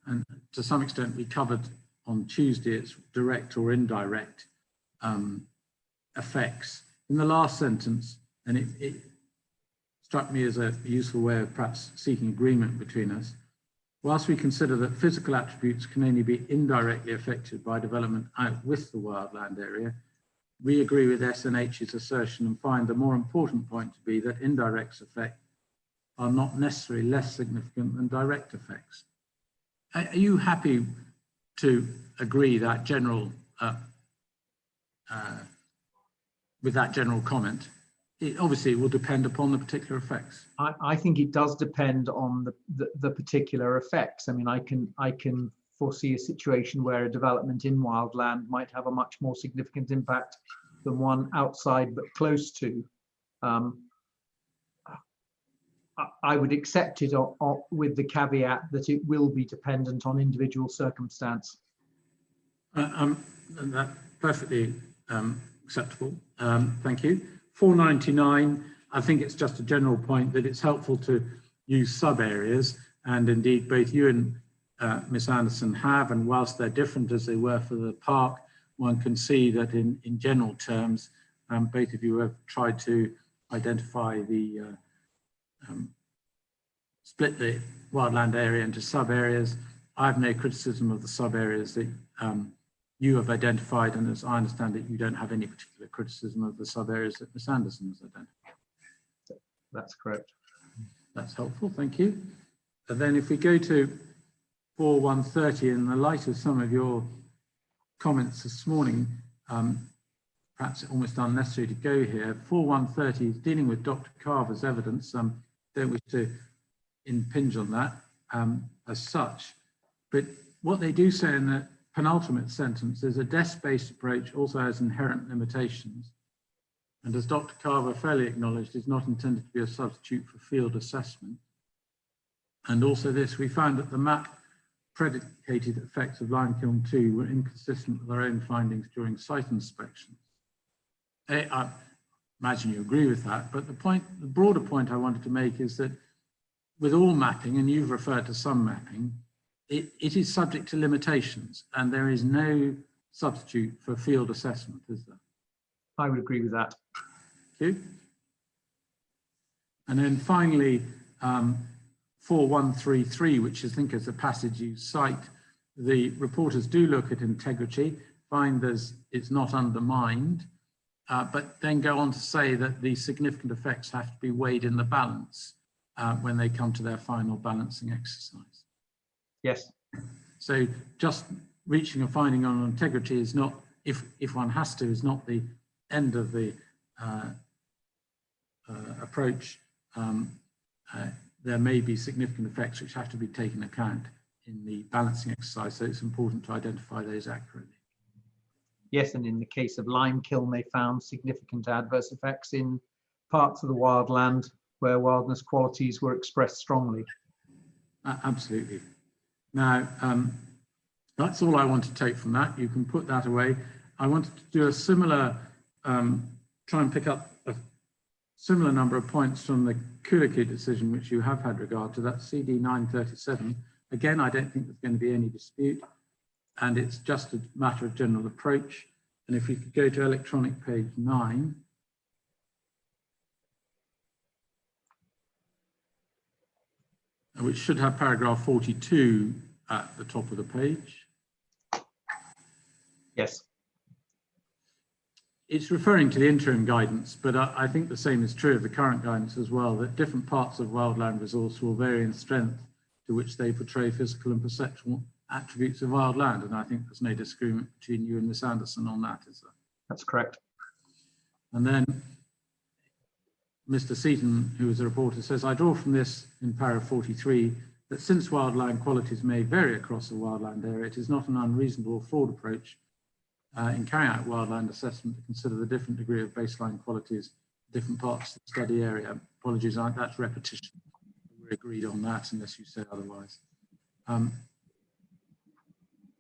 and to some extent we covered on Tuesday, it's direct or indirect effects. In the last sentence, and it struck me as a useful way of perhaps seeking agreement between us, whilst we consider that physical attributes can only be indirectly affected by development out with the wildland area, we agree with SNH's assertion and find the more important point to be that indirect effects are not necessarily less significant than direct effects. Are you happy to agree that general with that general comment? Obviously, it will depend upon the particular effects. I think it does depend on the particular effects. I mean, I can foresee a situation where a development in wildland might have a much more significant impact than one outside but close to. I would accept it with the caveat that it will be dependent on individual circumstance. That's perfectly acceptable. Thank you. 499, I think it's just a general point that it's helpful to use sub-areas, and indeed both you and Miss Anderson have, and whilst they're different as they were for the park, one can see that in general terms, both of you have tried to identify the split the wildland area into sub-areas. I have no criticism of the sub-areas that you have identified, and as I understand it, you don't have any particular criticism of the sub-areas that Ms. Anderson has identified. That's correct. That's helpful, thank you. And then if we go to 4130, in the light of some of your comments this morning, perhaps it's almost unnecessary to go here. 4130 is dealing with Dr. Carver's evidence. Don't wish to impinge on that as such, but what they do say in the penultimate sentence is a desk-based approach also has inherent limitations, and as Dr. Carver fairly acknowledged, is not intended to be a substitute for field assessment. And also this, we found that the map predicated effects of Limekiln 2 were inconsistent with our own findings during site inspections. I imagine you agree with that, but the broader point I wanted to make is that with all mapping, and you've referred to some mapping, it is subject to limitations, and there is no substitute for field assessment, is there? I would agree with that. Thank you. And then finally, 4133, which I think is a passage you cite, the reporters do look at integrity, find it's not undermined, but then go on to say that the significant effects have to be weighed in the balance when they come to their final balancing exercise. Yes. So just reaching a finding on integrity is not, if one has to, is not the end of the approach. There may be significant effects which have to be taken account in the balancing exercise, so it's important to identify those accurately. Yes, and in the case of Limekiln, they found significant adverse effects in parts of the wildland where wildness qualities were expressed strongly. Absolutely. Now, that's all I want to take from that. You can put that away. I wanted to do a similar, try and pick up a similar number of points from the Kulicke decision, which you have had regard to. That's CD 937. Again, I don't think there's going to be any dispute, and it's just a matter of general approach. And if we could go to electronic page 9. Which should have paragraph 42 at the top of the page. Yes. It's referring to the interim guidance, but I think the same is true of the current guidance as well, that different parts of wildland resource will vary in strength to which they portray physical and perceptual attributes of wildland. And I think there's no disagreement between you and Miss Anderson on that, is there? That's correct. And then Mr. Seaton, who was a reporter, says, I draw from this in paragraph 43 that since wildland qualities may vary across a wildland area, it is not an unreasonable or flawed approach in carrying out wildland assessment to consider the different degree of baseline qualities in different parts of the study area. Apologies, that's repetition. We're agreed on that unless you say otherwise.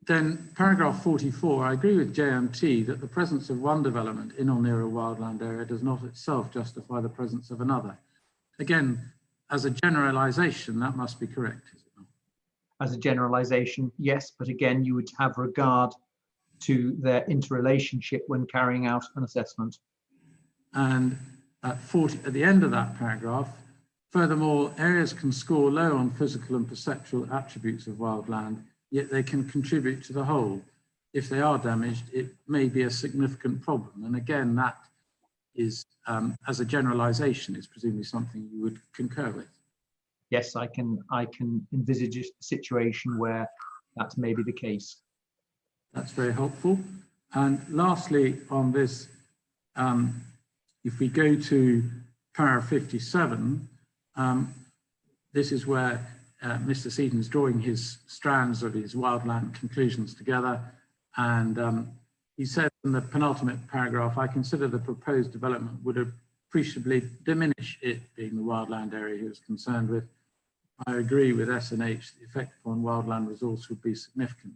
Then paragraph 44, I agree with JMT that the presence of one development in or near a wildland area does not itself justify the presence of another. Again, as a generalization, that must be correct, is it not? As a generalization, yes, but again, you would have regard to their interrelationship when carrying out an assessment. And at the end of that paragraph, furthermore, areas can score low on physical and perceptual attributes of wildland, yet they can contribute to the whole. If they are damaged, it may be a significant problem. And again, that is, as a generalization, is presumably something you would concur with. Yes, I can envisage a situation where that may be the case. That's very helpful. And lastly, on this, if we go to paragraph 57, this is where Mr. Seaton's drawing his strands of his wildland conclusions together. And he said in the penultimate paragraph, I consider the proposed development would appreciably diminish it being the wildland area he was concerned with. I agree with S&H, the effect upon wildland resource would be significant.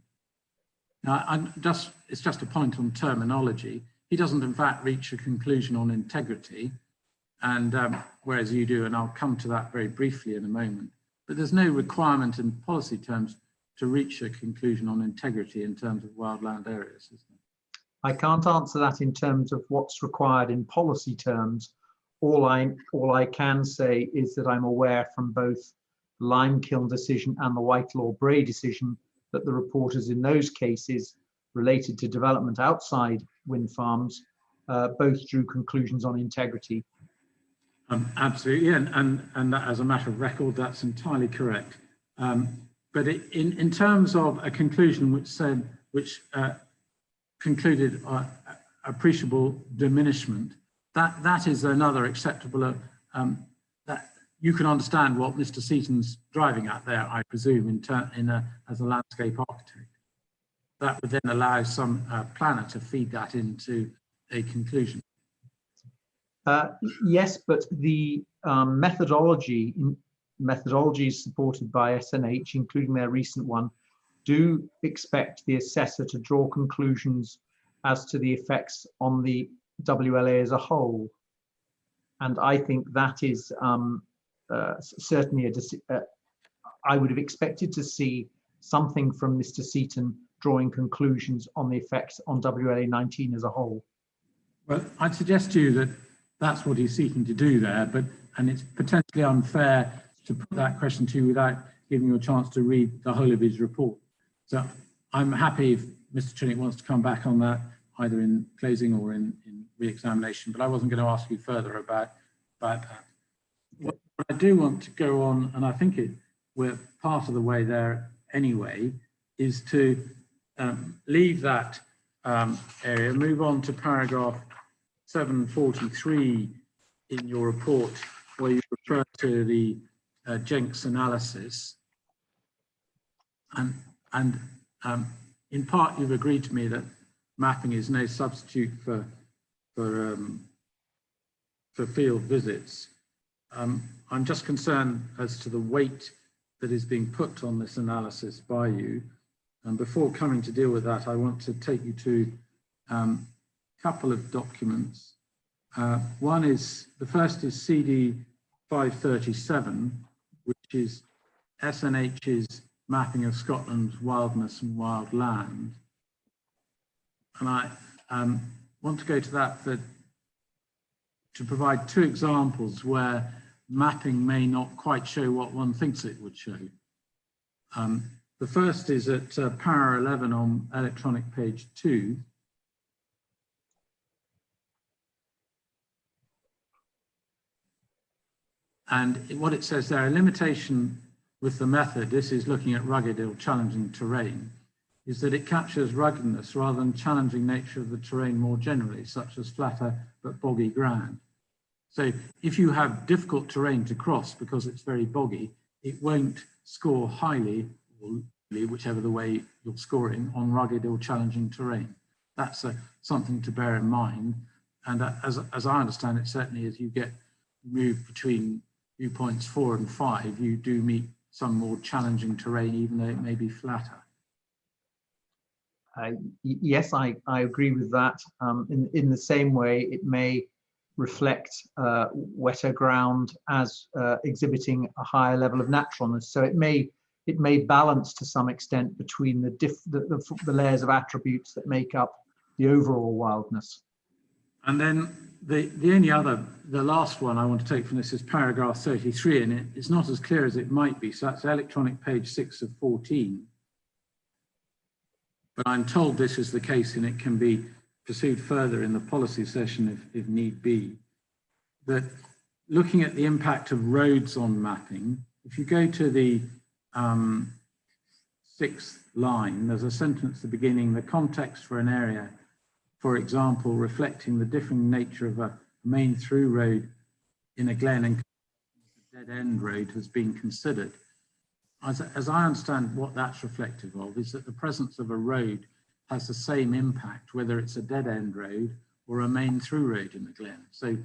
Now, it's just a point on terminology. He doesn't in fact reach a conclusion on integrity, and whereas you do, and I'll come to that very briefly in a moment. But there's no requirement in policy terms to reach a conclusion on integrity in terms of wildland areas, is there? I can't answer that in terms of what's required in policy terms. All I can say is that I'm aware from both the Limekiln decision and the Whitelaw Bray decision that the reporters in those cases related to development outside wind farms both drew conclusions on integrity. Absolutely, and that, as a matter of record, that's entirely correct. But in terms of a conclusion which concluded appreciable diminishment, that is another acceptable. That you can understand what Mr. Seaton's driving at there, I presume, as a landscape architect. That would then allow some planner to feed that into a conclusion. Yes, but the methodologies supported by S&H, including their recent one, do expect the assessor to draw conclusions as to the effects on the WLA as a whole. And I think that is certainly I would have expected to see something from Mr. Seaton drawing conclusions on the effects on WLA 19 as a whole. Well, I'd suggest to you that that's what he's seeking to do there, and it's potentially unfair to put that question to you without giving you a chance to read the whole of his report. So I'm happy if Mr. Trinick wants to come back on that, either in closing or in re-examination, but I wasn't going to ask you further about that. What I do want to go on, and I think we're part of the way there anyway, is to leave that area, move on to paragraph 743 in your report, where you refer to the Jenks analysis. And in part, you've agreed to me that mapping is no substitute for field visits. I'm just concerned as to the weight that is being put on this analysis by you. And before coming to deal with that, I want to take you to a couple of documents. The first is CD 537, which is S&H's mapping of Scotland's wildness and wild land. And I want to go to that to provide two examples where mapping may not quite show what one thinks it would show. The first is at para 11 on electronic page 2. And what it says there, a limitation with the method, this is looking at rugged or challenging terrain, is that it captures ruggedness rather than challenging nature of the terrain more generally, such as flatter but boggy ground. So if you have difficult terrain to cross because it's very boggy, it won't score highly, or whichever the way you're scoring, on rugged or challenging terrain. That's something to bear in mind. And as I understand it, certainly as you get moved between viewpoints 4 and 5, you do meet some more challenging terrain, even though it may be flatter. Yes, I agree with that. In the same way, it may reflect wetter ground as exhibiting a higher level of naturalness. So it may balance to some extent between the layers of attributes that make up the overall wildness. And then the last one I want to take from this is paragraph 33, and it's not as clear as it might be. So that's electronic page 6 of 14. But I'm told this is the case, and it can be pursued further in the policy session if need be. That looking at the impact of roads on mapping, if you go to the 6th line, there's a sentence at the beginning, the context for an area, for example, reflecting the differing nature of a main through road in a glen and a dead end road has been considered. As I understand what that's reflective of is that the presence of a road has the same impact, whether it's a dead end road or a main through road in the glen. So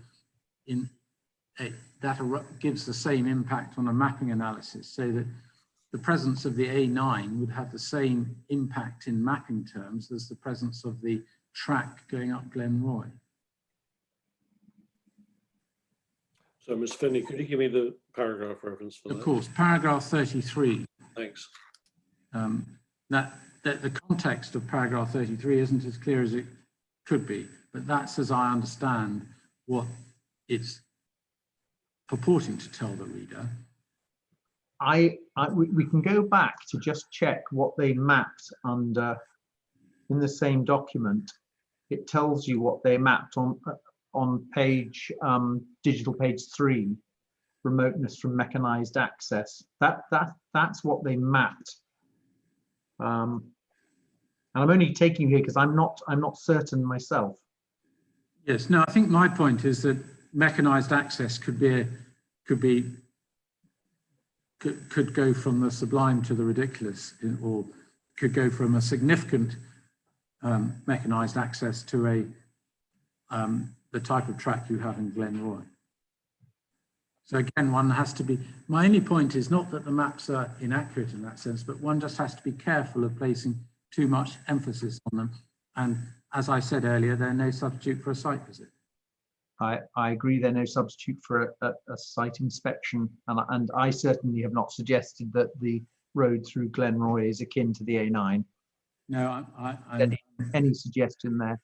that gives the same impact on a mapping analysis, so that the presence of the A9 would have the same impact in mapping terms as the presence of the track going up Glenroy. So, Mr. Finlay, could you give me the paragraph reference for that? Of course, paragraph 33. Thanks. That the context of paragraph 33 isn't as clear as it could be, but that's, as I understand, what it's purporting to tell the reader. We can go back to just check what they mapped under in the same document. It tells you what they mapped on page digital page 3, remoteness from mechanized access. That's what they mapped. And I'm only taking here because I'm not certain myself. Yes, no, I think my point is that mechanized access could go from the sublime to the ridiculous, or could go from a significant mechanized access to the type of track you have in Glenroy. So again, one has to be, my only point is not that the maps are inaccurate in that sense, but one just has to be careful of placing too much emphasis on them. And as I said earlier, they're no substitute for a site visit. I agree, they're no substitute for a site inspection, and I certainly have not suggested that the road through Glenroy is akin to the A9. No, any suggestion there?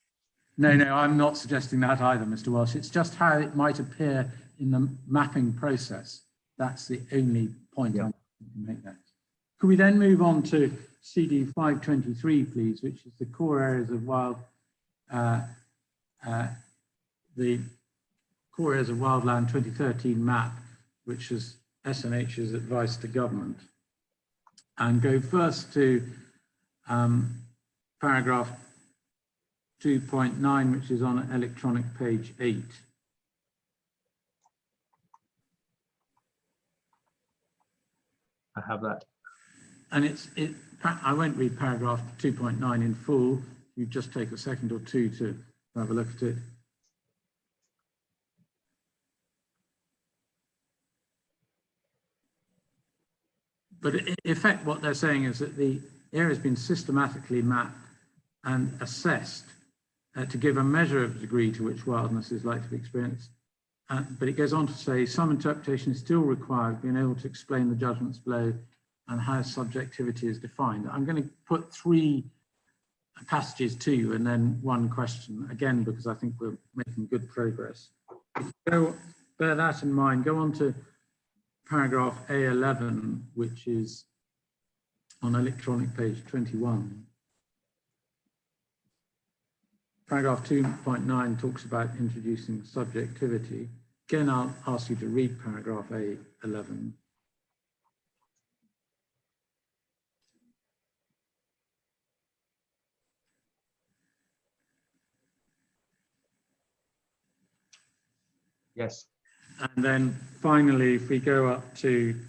No, I'm not suggesting that either, Mr. Welsh. It's just how it might appear in the mapping process. That's the only point I want to make there. Could we then move on to CD 523, please, which is the core areas of wildland 2013 map, which is SNH's advice to government, and go first to paragraph 2.9, which is on electronic page 8. I have that. And I won't read paragraph 2.9 in full. You just take a second or two to have a look at it. But in effect, what they're saying is that the area has been systematically mapped and assessed to give a measure of the degree to which wildness is likely to be experienced. But it goes on to say some interpretation is still required, being able to explain the judgments below and how subjectivity is defined. I'm going to put 3 passages to you and then one question, again, because I think we're making good progress. So bear that in mind. Go on to paragraph A11, which is on electronic page 21. Paragraph 2.9 talks about introducing subjectivity. Again, I'll ask you to read paragraph A11. Yes. And then finally, if we go up to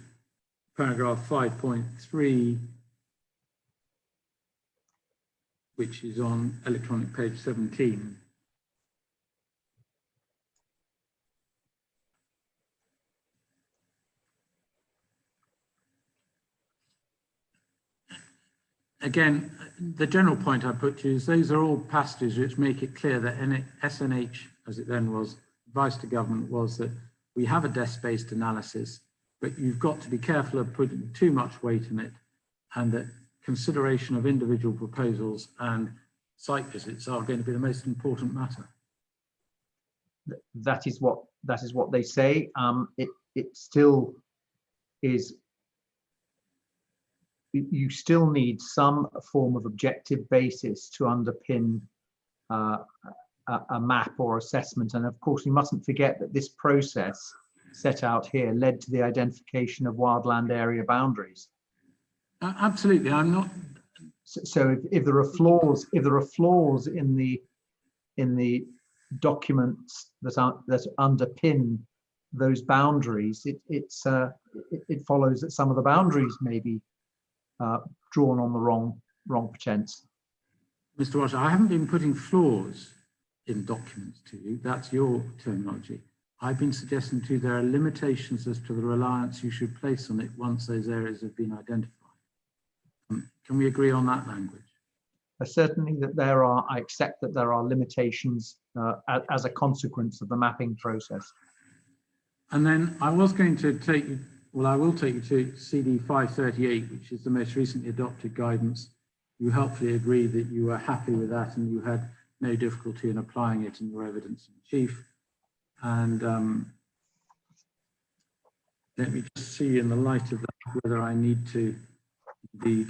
paragraph 5.3, which is on electronic page 17. Again, the general point I put to you is those are all passages which make it clear that SNH, as it then was, advice to government was that we have a desk-based analysis, but you've got to be careful of putting too much weight in it, and that consideration of individual proposals and site visits are going to be the most important matter. That is what they say. It still is. You still need some form of objective basis to underpin a map or assessment. And of course, we mustn't forget that this process set out here led to the identification of wildland area boundaries. Absolutely, I'm not. So if there are flaws, in the documents that underpin those boundaries, it follows that some of the boundaries may be drawn on the wrong pretense. Mr. Washer, I haven't been putting flaws in documents to you. That's your terminology. I've been suggesting to you there are limitations as to the reliance you should place on it once those areas have been identified. Can we agree on that language? Certainly that there are, I accept that there are limitations as a consequence of the mapping process. And then I was going to take you, well, I will take you to CD 538, which is the most recently adopted guidance. You helpfully agreed that you were happy with that and you had no difficulty in applying it in your evidence in chief. And let me just see in the light of that whether I need to indeed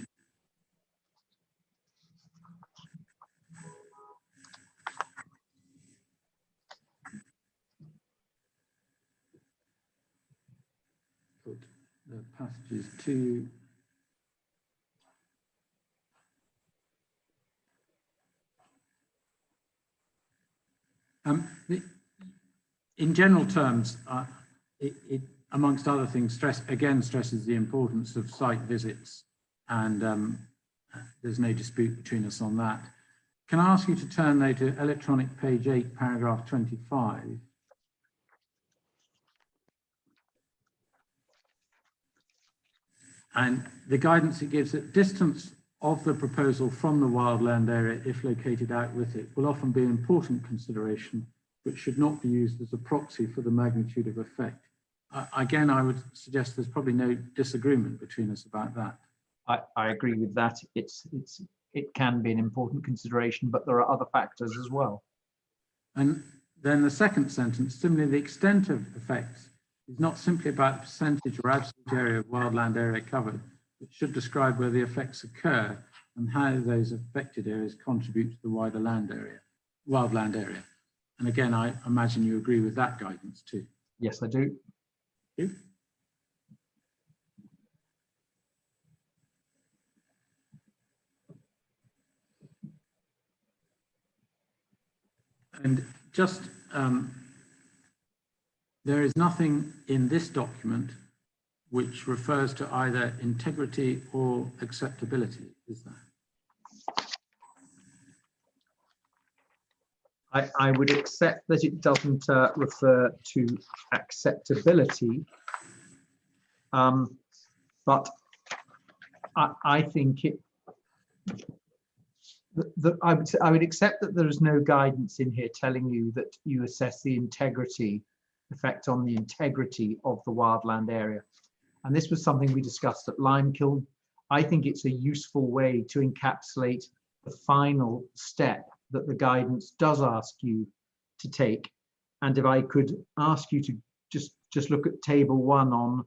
put the passages to in general terms, it amongst other things, stresses the importance of site visits, and there's no dispute between us on that. Can I ask you to turn though to electronic page 8, paragraph 25? And the guidance it gives that distance of the proposal from the wildland area, if located out with it, will often be an important consideration, which should not be used as a proxy for the magnitude of effect. Again, I would suggest there's probably no disagreement between us about that. I agree with that. It can be an important consideration, but there are other factors as well. And then the second sentence, similarly, the extent of effects is not simply about the percentage or absolute area of wildland area covered. It should describe where the effects occur and how those affected areas contribute to the wider wildland area. And again, I imagine you agree with that guidance too. Yes, I do. Thank you. And just, there is nothing in this document which refers to either integrity or acceptability, is there? I would accept that it doesn't refer to acceptability, but I think it. I would accept that there is no guidance in here telling you that you assess the effect on the integrity of the wildland area. And this was something we discussed at Limekiln. I think it's a useful way to encapsulate the final step that the guidance does ask you to take. And if I could ask you to just look at table 1 on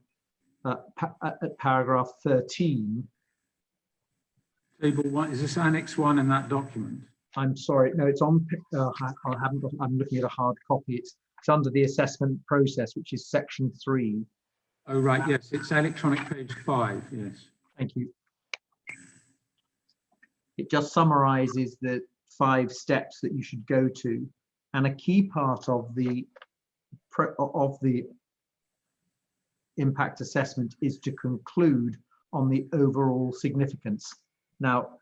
at paragraph 13. Table 1, is this annex 1 in that document? I'm sorry, no, it's on, I'm looking at a hard copy. It's under the assessment process, which is section 3. Oh, right, yes, it's electronic page 5, yes. Thank you. It just summarizes the 5 steps that you should go to. And a key part of the impact assessment is to conclude on the overall significance. Now,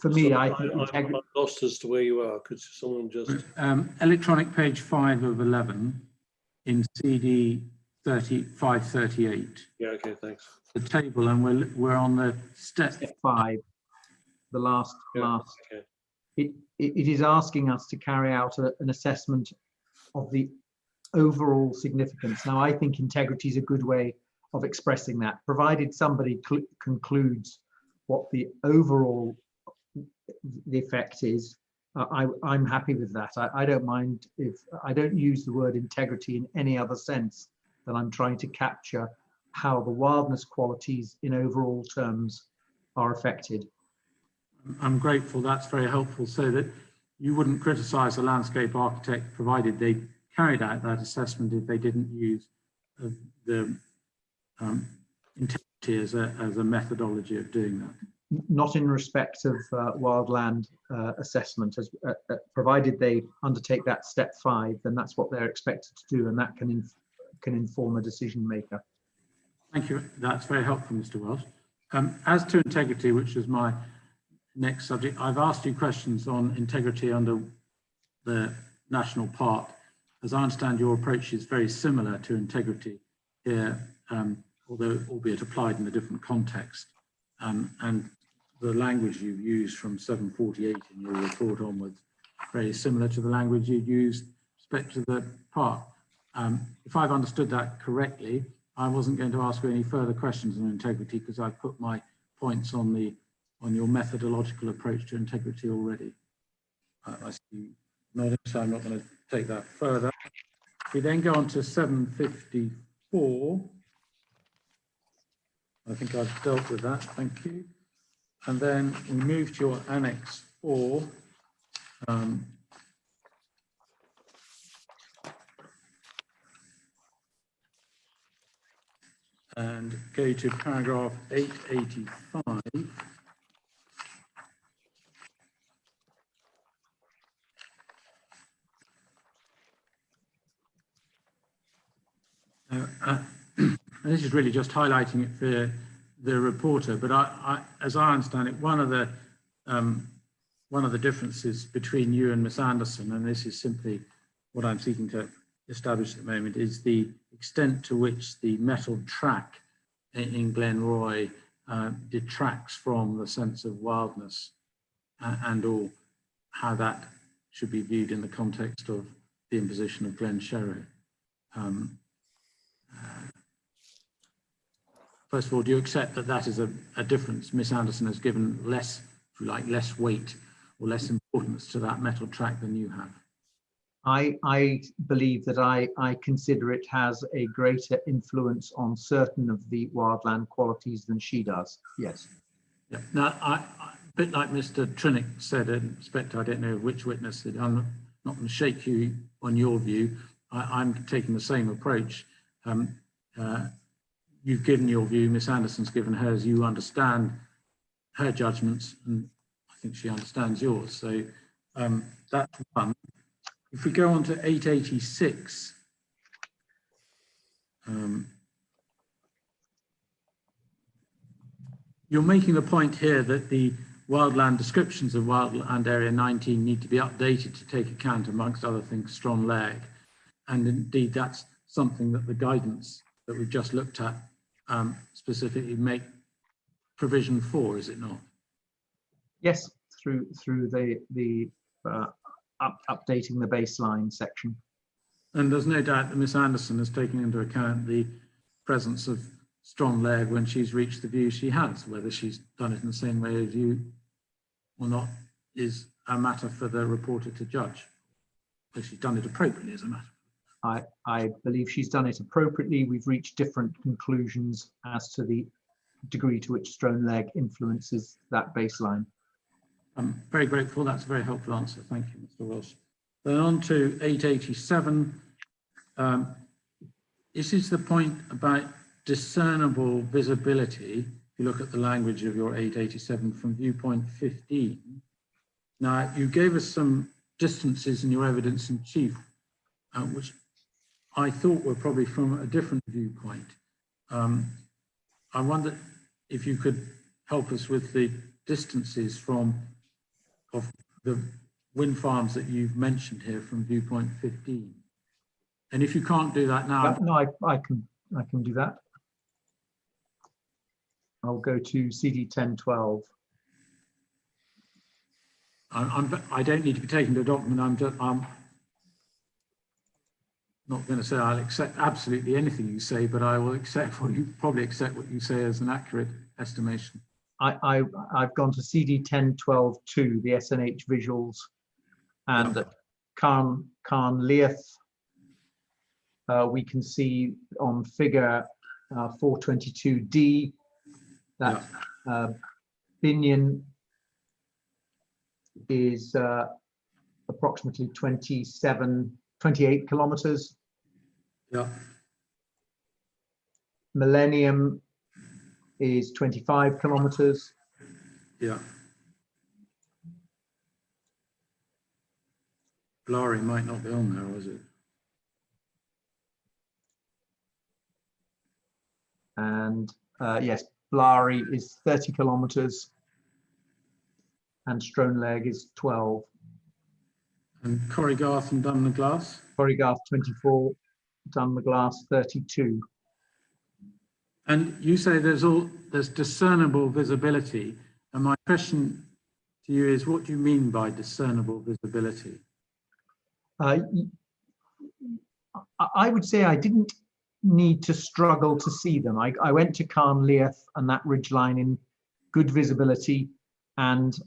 for me, I think I'm lost as to where you are. Could someone just electronic page 5 of 11 in CD 538. Yeah. Okay. Thanks. The table, and we're on the step 5, the last. Okay. It is asking us to carry out an assessment of the overall significance. Now, I think integrity is a good way of expressing that, provided somebody concludes what the overall the effect is. I'm happy with that. I don't mind if I don't use the word integrity in any other sense than I'm trying to capture how the wildness qualities in overall terms are affected. I'm grateful, that's very helpful, so that you wouldn't criticise a landscape architect provided they carried out that assessment if they didn't use the integrity as a methodology of doing that. Not in respect of wildland assessment, as provided they undertake that step 5, then that's what they're expected to do, and that can inform a decision maker. Thank you, that's very helpful, Mr. Welsh. As to integrity, which is my next subject, I've asked you questions on integrity under the national park. As I understand, your approach is very similar to integrity here, although albeit applied in a different context. And the language you've used from 748 in your report onwards, very similar to the language you used with respect to the park. If I've understood that correctly, I wasn't going to ask you any further questions on integrity because I've put my points on your methodological approach to integrity already. I see you nodding, so I'm not going to take that further. We then go on to 754. I think I've dealt with that, thank you. And then we move to your Annex 4. And go to paragraph 885. This is really just highlighting it for the reporter, but as I understand it, one of the differences between you and Miss Anderson, and this is simply what I'm seeking to establish at the moment, is the extent to which the metal track in Glenroy detracts from the sense of wildness and or how that should be viewed in the context of the imposition of Glenshero. First of all, do you accept that that is a difference? Miss Anderson has given less, if you like, less weight or less importance to that metal track than you have. I believe that I consider it has a greater influence on certain of the wildland qualities than she does. Yes. Yeah. Now, a bit like Mr. Trinick said, in respect, I don't know which witness, that I'm not going to shake you on your view. I'm taking the same approach. You've given your view, Miss Anderson's given hers, you understand her judgments, and I think she understands yours. So that's one. If we go on to 886, you're making the point here that the wildland descriptions of Wildland Area 19 need to be updated to take account, amongst other things, strong leg. And indeed, that's something that the guidance that we've just looked at specifically make provision for, is it not? Yes, through the updating the baseline section. And there's no doubt that Miss Anderson has taken into account the presence of strong leg when she's reached the view she has. Whether she's done it in the same way as you or not is a matter for the reporter to judge. But she's done it appropriately as a matter. I believe she's done it appropriately. We've reached different conclusions as to the degree to which strong leg influences that baseline. I'm very grateful. That's a very helpful answer. Thank you, Mr. Welsh. Then on to 887. This is the point about discernible visibility. If you look at the language of your 887 from viewpoint 15. Now, you gave us some distances in your evidence in chief, which I thought were probably from a different viewpoint. I wonder if you could help us with the distances of the wind farms that you've mentioned here from viewpoint 15. And if you can't do that now, No, I can do that. I'll go to CD 1012. I don't need to be taken to a document. I'm not going to say I'll accept absolutely anything you say, but I will accept what you probably accept what you say as an accurate estimation. I've gone to CD 1012-2, the SNH visuals, and at Carn Leith, we can see on figure 422D that Binion is approximately 28 kilometers. Yeah. Millennium is 25 kilometers. Yeah. Blary might not be on there, was it? And yes, Blary is 30 kilometers and Stronleg is 12. And Corrigarth and Dunmaglass? Corrigarth 24, Dunmaglass 32. And you say there's discernible visibility. And my question to you is, what do you mean by discernible visibility? I would say I didn't need to struggle to see them. I went to Carn Leith and that ridgeline in good visibility, and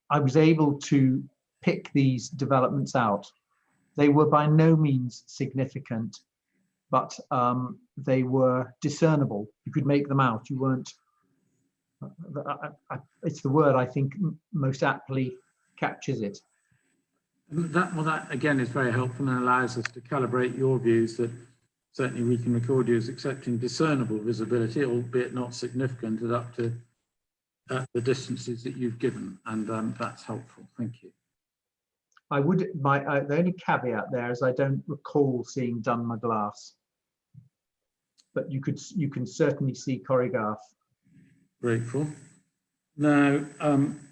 I was able to pick these developments out. They were by no means significant, but they were discernible. You could make them out. You weren't, it's the word I think most aptly captures it. That again is very helpful and allows us to calibrate your views that certainly we can record you as accepting discernible visibility, albeit not significant, at up to the distances that you've given, and that's helpful. Thank you. I would, the only caveat there is I don't recall seeing Dunmaglass, but you can certainly see Corrigarth. Grateful. Now,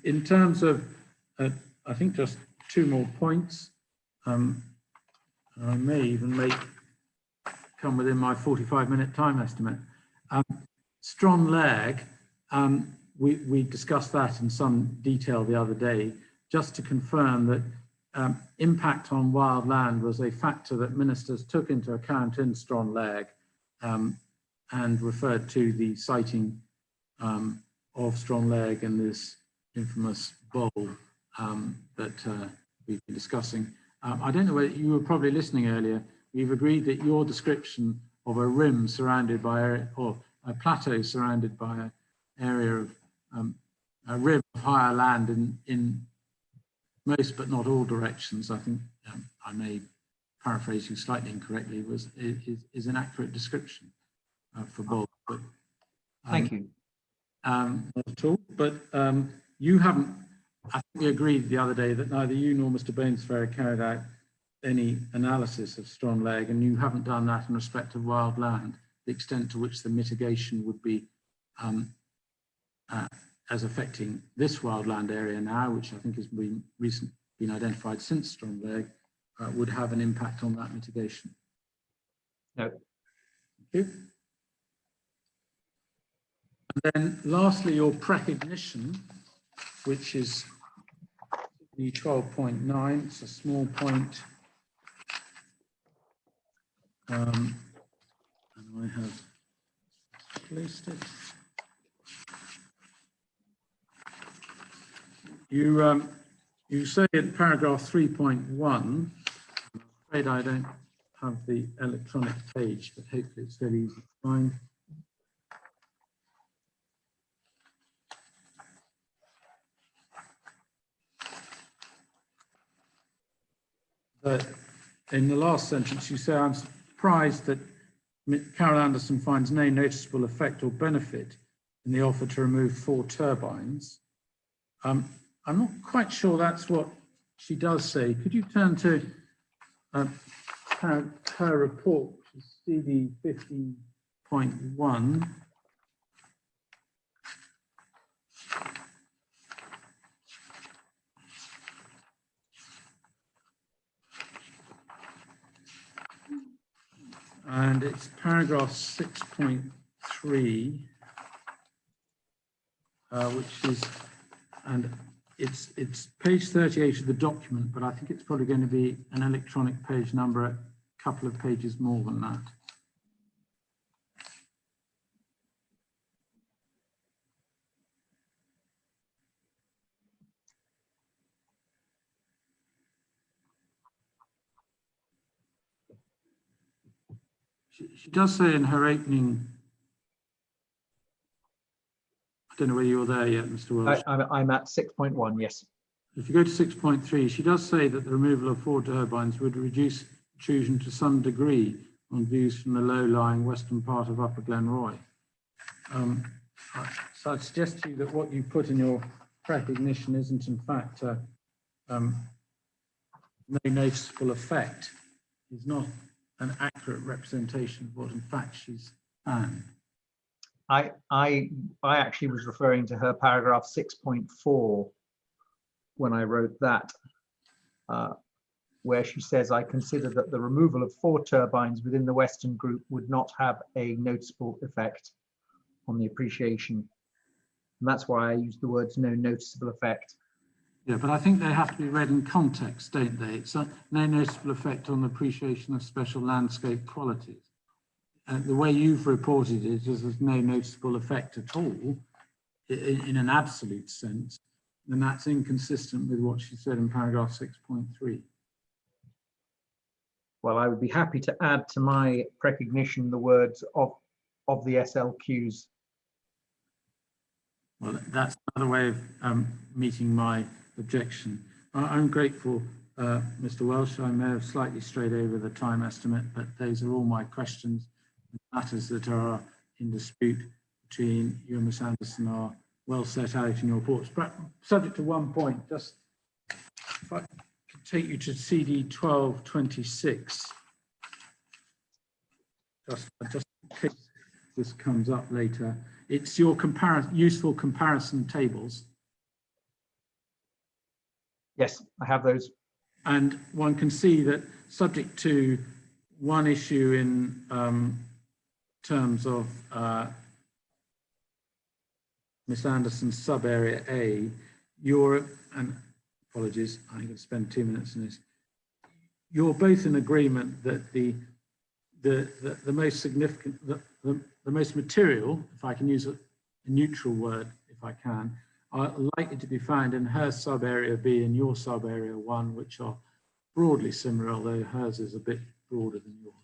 in terms of, I think just 2 more points. I may even come within my 45-minute time estimate. Stronleg, we discussed that in some detail the other day, just to confirm that impact on wild land was a factor that ministers took into account in Stronleg, and referred to the sighting of Stronleg and this infamous bowl that we've been discussing. I don't know whether you were probably listening earlier. We've agreed that your description of a rim surrounded by, or a plateau surrounded by an area of a rim of higher land in most but not all directions, I think I may paraphrase you slightly incorrectly, is an accurate description for both. But, thank you. Not at all, but you haven't, I think we agreed the other day that neither you nor Mr. Bainsfair carried out any analysis of Stronleg, and you haven't done that in respect of wild land, the extent to which the mitigation would be as affecting this wildland area now, which I think has been identified since Stronleg, would have an impact on that mitigation. No. Thank you. And then lastly, your precognition, which is the 12.9, it's a small point. And I have placed it. You say in paragraph 3.1, I'm afraid I don't have the electronic page, but hopefully it's very easy to find. But in the last sentence, you say, I'm surprised that Carol Anderson finds no noticeable effect or benefit in the offer to remove 4 turbines. I'm not quite sure that's what she does say. Could you turn to her report, which is CD 15.1. And it's paragraph 6.3, which is, and it's page 38 of the document, but I think it's probably going to be an electronic page number, a couple of pages more than that. She does say in her opening, I don't know whether you're there yet, Mr. Welsh. I'm at 6.1, yes. If you go to 6.3, she does say that the removal of 4 turbines would reduce intrusion to some degree on views from the low-lying western part of Upper Glenroy. So I'd suggest to you that what you put in your recognition isn't in fact no noticeable effect, is not an accurate representation of what in fact she's found. I actually was referring to her paragraph 6.4 when I wrote that, where she says, I consider that the removal of 4 turbines within the Western group would not have a noticeable effect on the appreciation. And that's why I use the words no noticeable effect. Yeah, but I think they have to be read in context, don't they? It's no noticeable effect on the appreciation of special landscape qualities. The way you've reported it is there's no noticeable effect at all in an absolute sense, and that's inconsistent with what she said in paragraph 6.3. Well, I would be happy to add to my recognition the words of the SLQs. Well, that's another way of meeting my objection. I'm grateful, Mr. Welsh. I may have slightly strayed over the time estimate, but those are all my questions. The matters that are in dispute between you and Ms. Anderson are well set out in your reports. But subject to one point, just if I could take you to CD 1226, just in case this comes up later. It's your useful comparison tables. Yes, I have those. And one can see that subject to one issue in terms of Ms. Anderson's sub-area A, and apologies, I'm going to spend 2 minutes on this. You're both in agreement that the most significant, the most material, if I can use a neutral word, if I can, are likely to be found in her sub-area B and your sub-area 1, which are broadly similar, although hers is a bit broader than yours.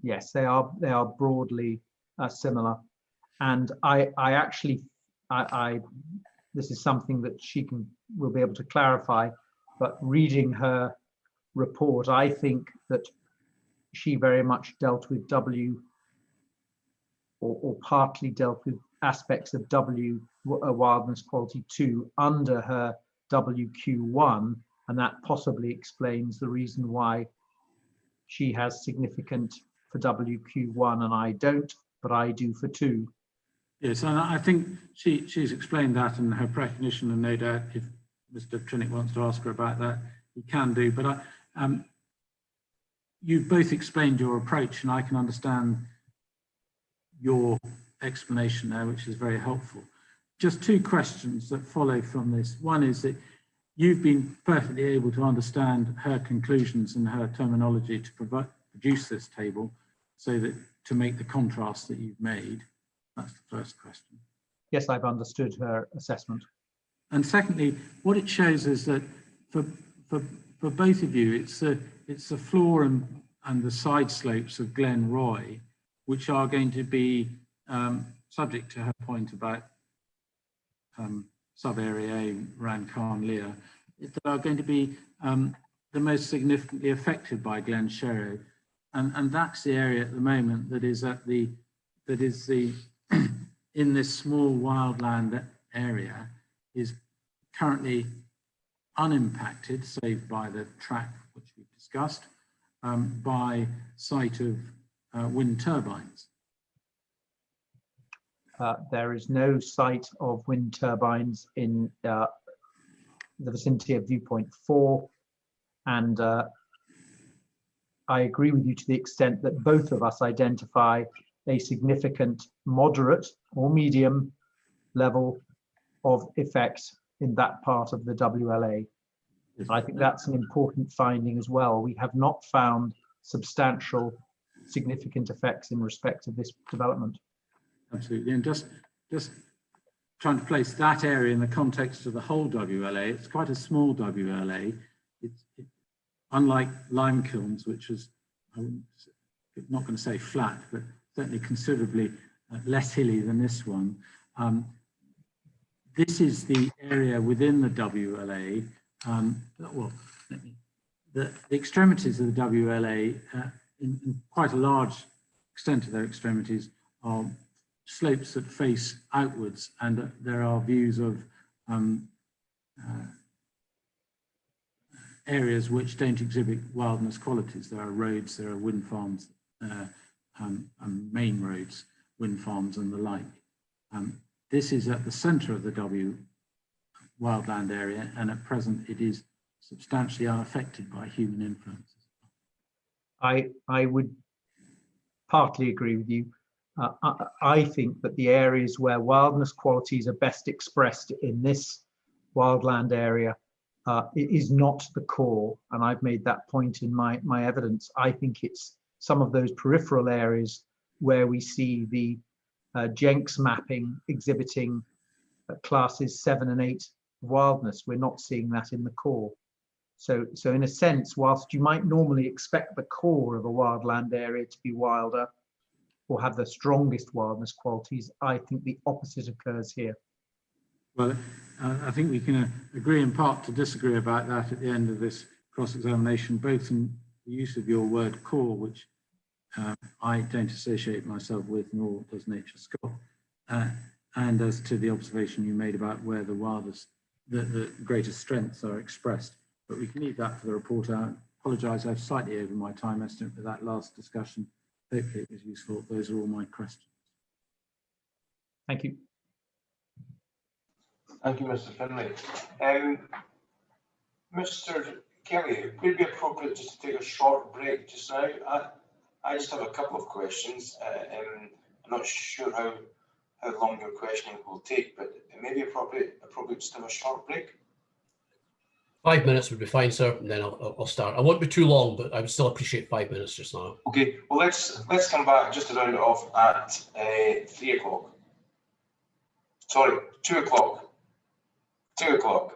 Yes, they are broadly similar. And I actually, this is something that she will be able to clarify, but reading her report, I think that she very much dealt with W, or partly dealt with aspects of W wildness quality 2 under her WQ1, and that possibly explains the reason why she has significant for WQ1 and I don't, but I do for 2. Yes, and I think she's explained that in her recognition, and no doubt if Mr. Trinick wants to ask her about that, he can do. But you've both explained your approach, and I can understand your explanation there, which is very helpful. Just 2 questions that follow from this. One is that you've been perfectly able to understand her conclusions and her terminology to produce this table, so that to make the contrast that you've made. That's the first question. Yes, I've understood her assessment. And secondly, what it shows is that for both of you, it's the floor and the side slopes of Glenroy, which are going to be subject to her point about sub-area A, Rancan Lear, that are going to be the most significantly affected by Glenshero. And that's the area at the moment that is in this small wildland area is currently unimpacted, save by the track which we've discussed, by site of wind turbines? There is no site of wind turbines in the vicinity of viewpoint 4, and I agree with you to the extent that both of us identify a significant moderate or medium level of effects in that part of the WLA. I think that's an important finding as well. We have not found substantial, significant effects in respect of this development. Absolutely, and just trying to place that area in the context of the whole WLA, it's quite a small WLA. It's unlike lime kilns, which is, I'm not going to say flat, but certainly considerably less hilly than this one. This is the area within the WLA. Well, the extremities of the WLA, in quite a large extent of their extremities, are slopes that face outwards, and there are views of areas which don't exhibit wildness qualities. There are roads, there are wind farms, main roads, wind farms and the like. This is at the centre of the wildland area, and at present it is substantially unaffected by human influences. I would partly agree with you. I think that the areas where wildness qualities are best expressed in this wildland area is not the core, and I've made that point in my evidence. I think it's some of those peripheral areas where we see the Jenks mapping exhibiting classes 7 and 8 wildness. We're not seeing that in the core. So in a sense, whilst you might normally expect the core of a wildland area to be wilder or have the strongest wildness qualities, I think the opposite occurs here. Well, I think we can agree in part to disagree about that at the end of this cross-examination, both in the use of your word core, which I don't associate myself with, nor does Nature Scott, and as to the observation you made about where the wildest, the greatest strengths are expressed. But we can leave that for the report. I apologise, I've slightly over my time estimate for that last discussion. Hopefully it was useful. Those are all my questions. Thank you. Thank you, Mr. Finlay. Mr. Kelly, would it be appropriate just to take a short break just now? I just have a couple of questions. I'm not sure how long your questioning will take, but it may be appropriate just to have a short break. 5 minutes would be fine, sir, and then I'll start. I won't be too long, but I would still appreciate 5 minutes just now. Okay, well, let's come back just to round it off at 3 o'clock. Sorry, 2 o'clock. 2 o'clock.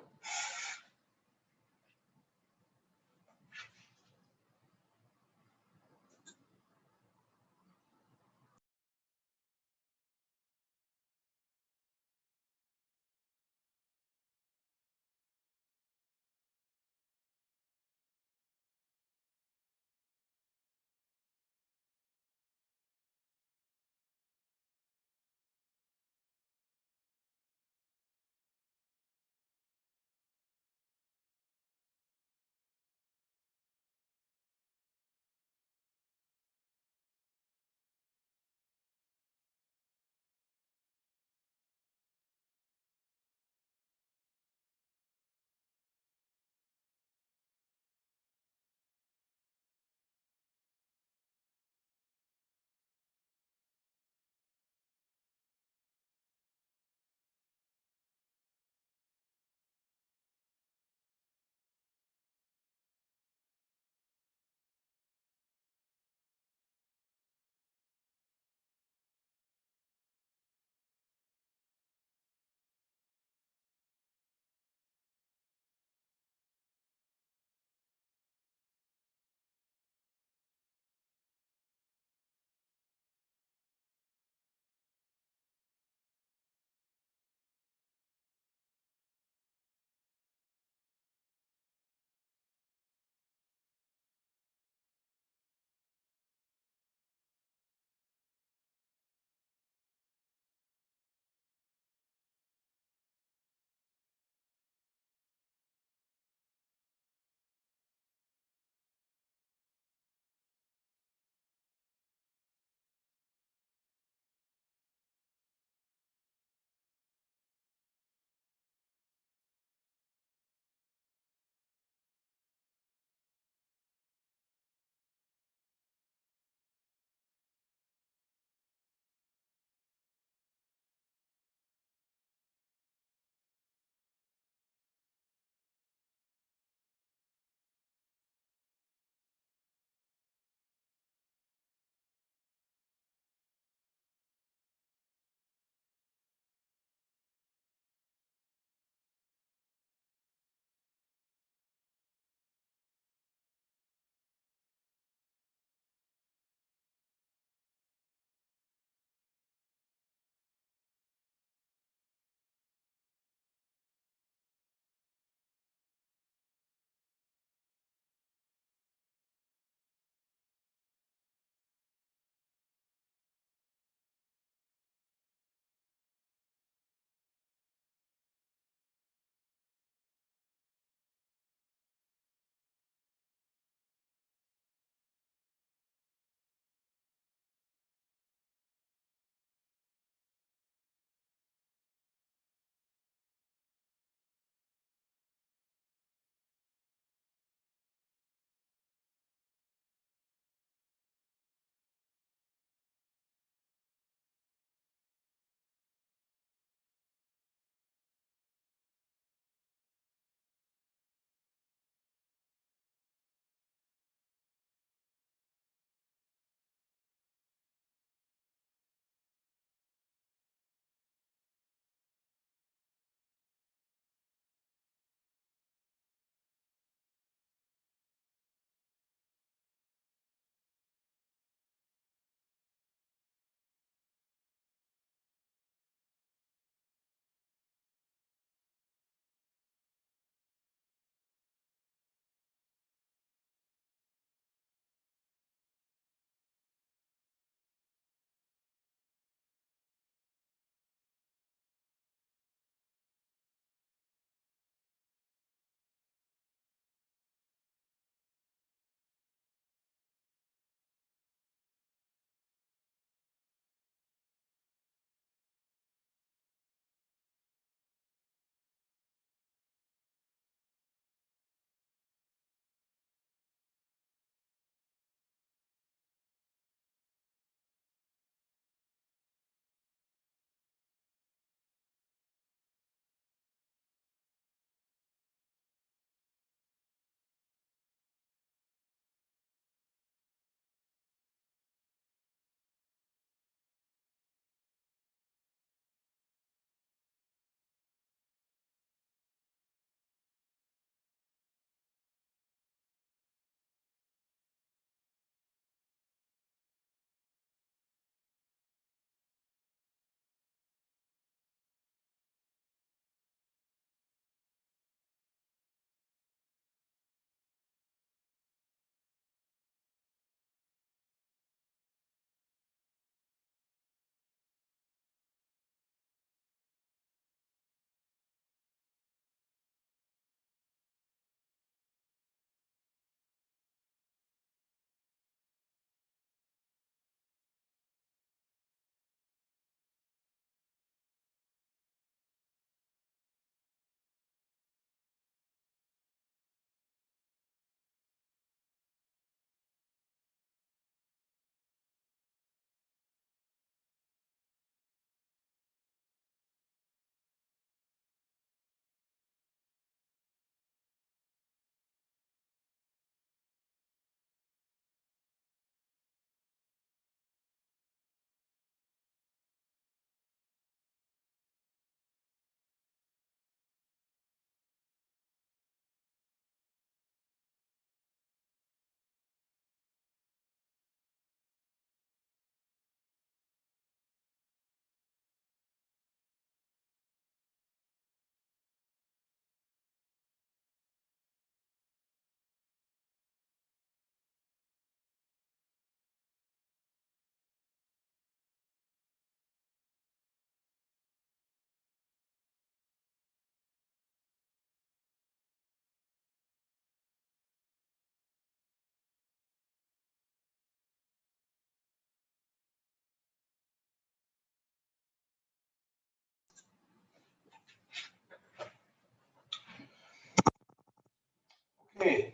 Okay,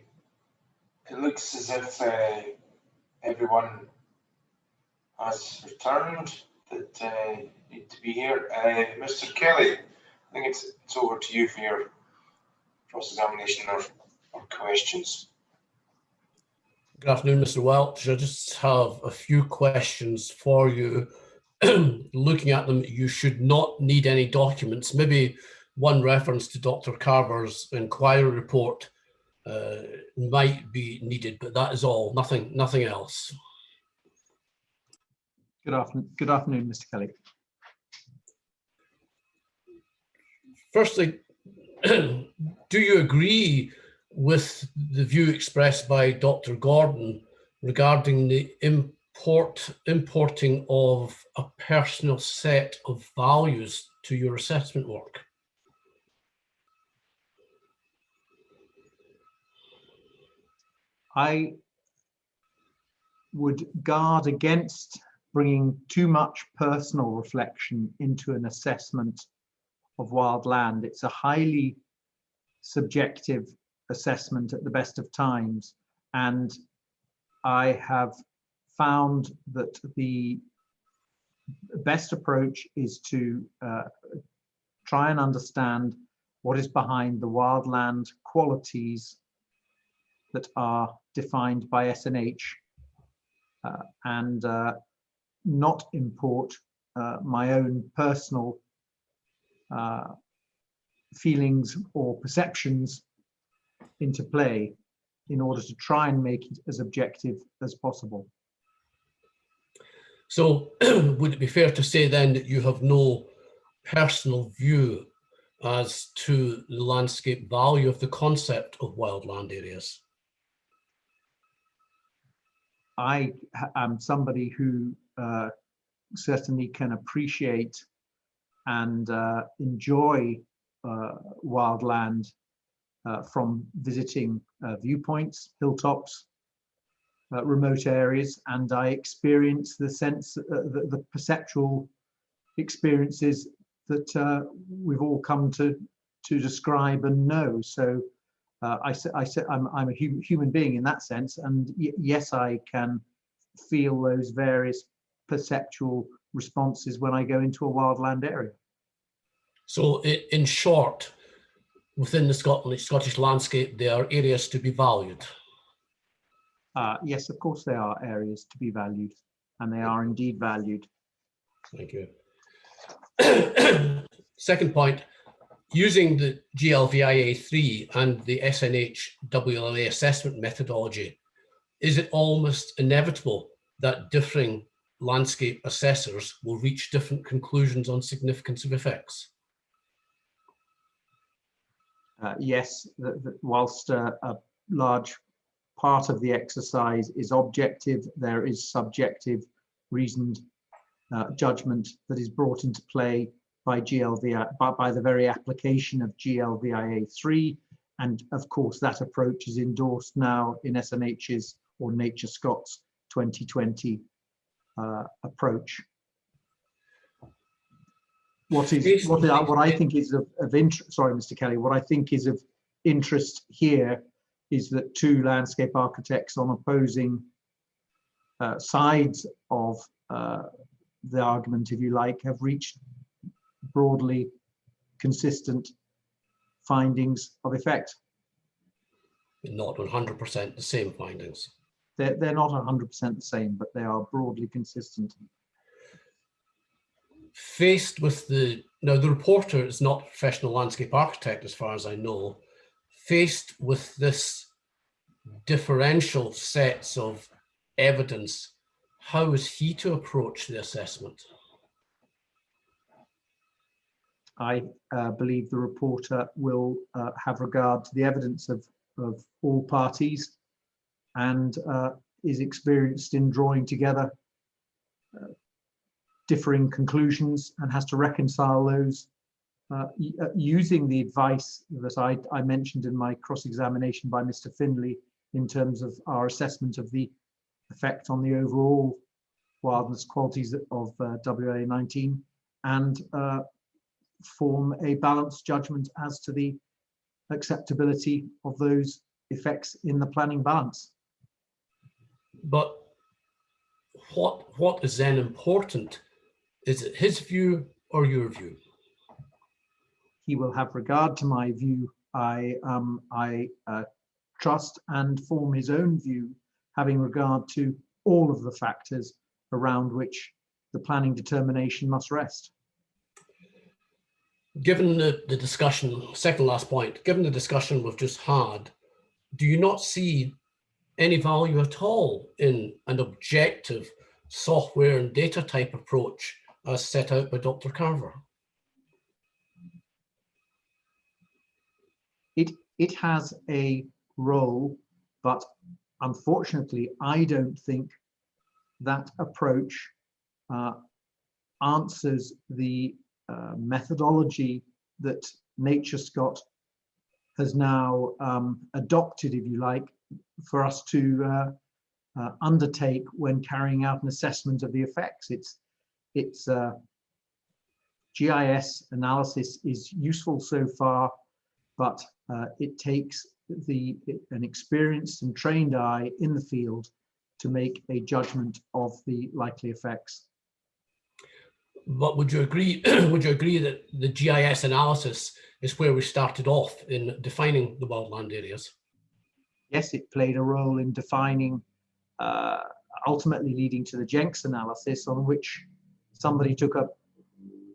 it looks as if everyone has returned that need to be here. Mr. Kelly, I think it's over to you for your cross-examination or questions. Good afternoon, Mr. Welch. I just have a few questions for you. Looking at them, you should not need any documents. Maybe one reference to Dr. Carver's inquiry report might be needed, but that is all. Nothing else. Good afternoon, Mr. Kelly. Firstly, do you agree with the view expressed by Dr. Gordon regarding the importing of a personal set of values to your assessment work? I would guard against bringing too much personal reflection into an assessment of wild land. It's a highly subjective assessment at the best of times, and I have found that the best approach is to try and understand what is behind the wildland qualities that are defined by SNH, and not import my own personal feelings or perceptions into play in order to try and make it as objective as possible. So would it be fair to say then that you have no personal view as to the landscape value of the concept of wildland areas? I am somebody who certainly can appreciate and enjoy wildland from visiting viewpoints, hilltops, remote areas, and I experience the sense, the perceptual experiences that we've all come to describe and know. So I said I'm a human being in that sense, and yes, I can feel those various perceptual responses when I go into a wildland area. So in short, within the Scottish landscape, there are areas to be valued. Yes, of course there are areas to be valued, and they are indeed valued. Thank you. Second point, using the GLVIA3 and the SNH WLA assessment methodology, is it almost inevitable that differing landscape assessors will reach different conclusions on significance of effects? Yes, whilst a large part of the exercise is objective, there is subjective reasoned judgment that is brought into play by by the very application of GLVIA3, and of course that approach is endorsed now in SNH's or Nature Scott's 2020 approach. What I think is of interest, sorry, Mr. Kelly, what I think is of interest here is that two landscape architects on opposing sides of the argument, if you like, have reached broadly consistent findings of effect. Not 100% the same findings. They're not 100% the same, but they are broadly consistent. Faced with now the reporter is not a professional landscape architect as far as I know, faced with this differential sets of evidence, how is he to approach the assessment? I believe the reporter will have regard to the evidence of all parties and is experienced in drawing together differing conclusions and has to reconcile those using the advice that I mentioned in my cross-examination by Mr. Finlay in terms of our assessment of the effect on the overall wildness qualities of WLA19 and form a balanced judgment as to the acceptability of those effects in the planning balance. But what is then important? Is it his view or your view? He will have regard to my view. I trust and form his own view, having regard to all of the factors around which the planning determination must rest. Given the discussion, second last point, given the discussion we've just had, do you not see any value at all in an objective software and data type approach as set out by Dr. Carver? It has a role, but unfortunately, I don't think that approach answers the methodology that NatureScot has now adopted, if you like, for us to undertake when carrying out an assessment of the effects. It's GIS analysis is useful so far, but it takes an experienced and trained eye in the field to make a judgment of the likely effects. But would you agree? Would you agree that the GIS analysis is where we started off in defining the wildland areas? Yes, it played a role in defining, ultimately leading to the Jenks analysis, on which somebody took a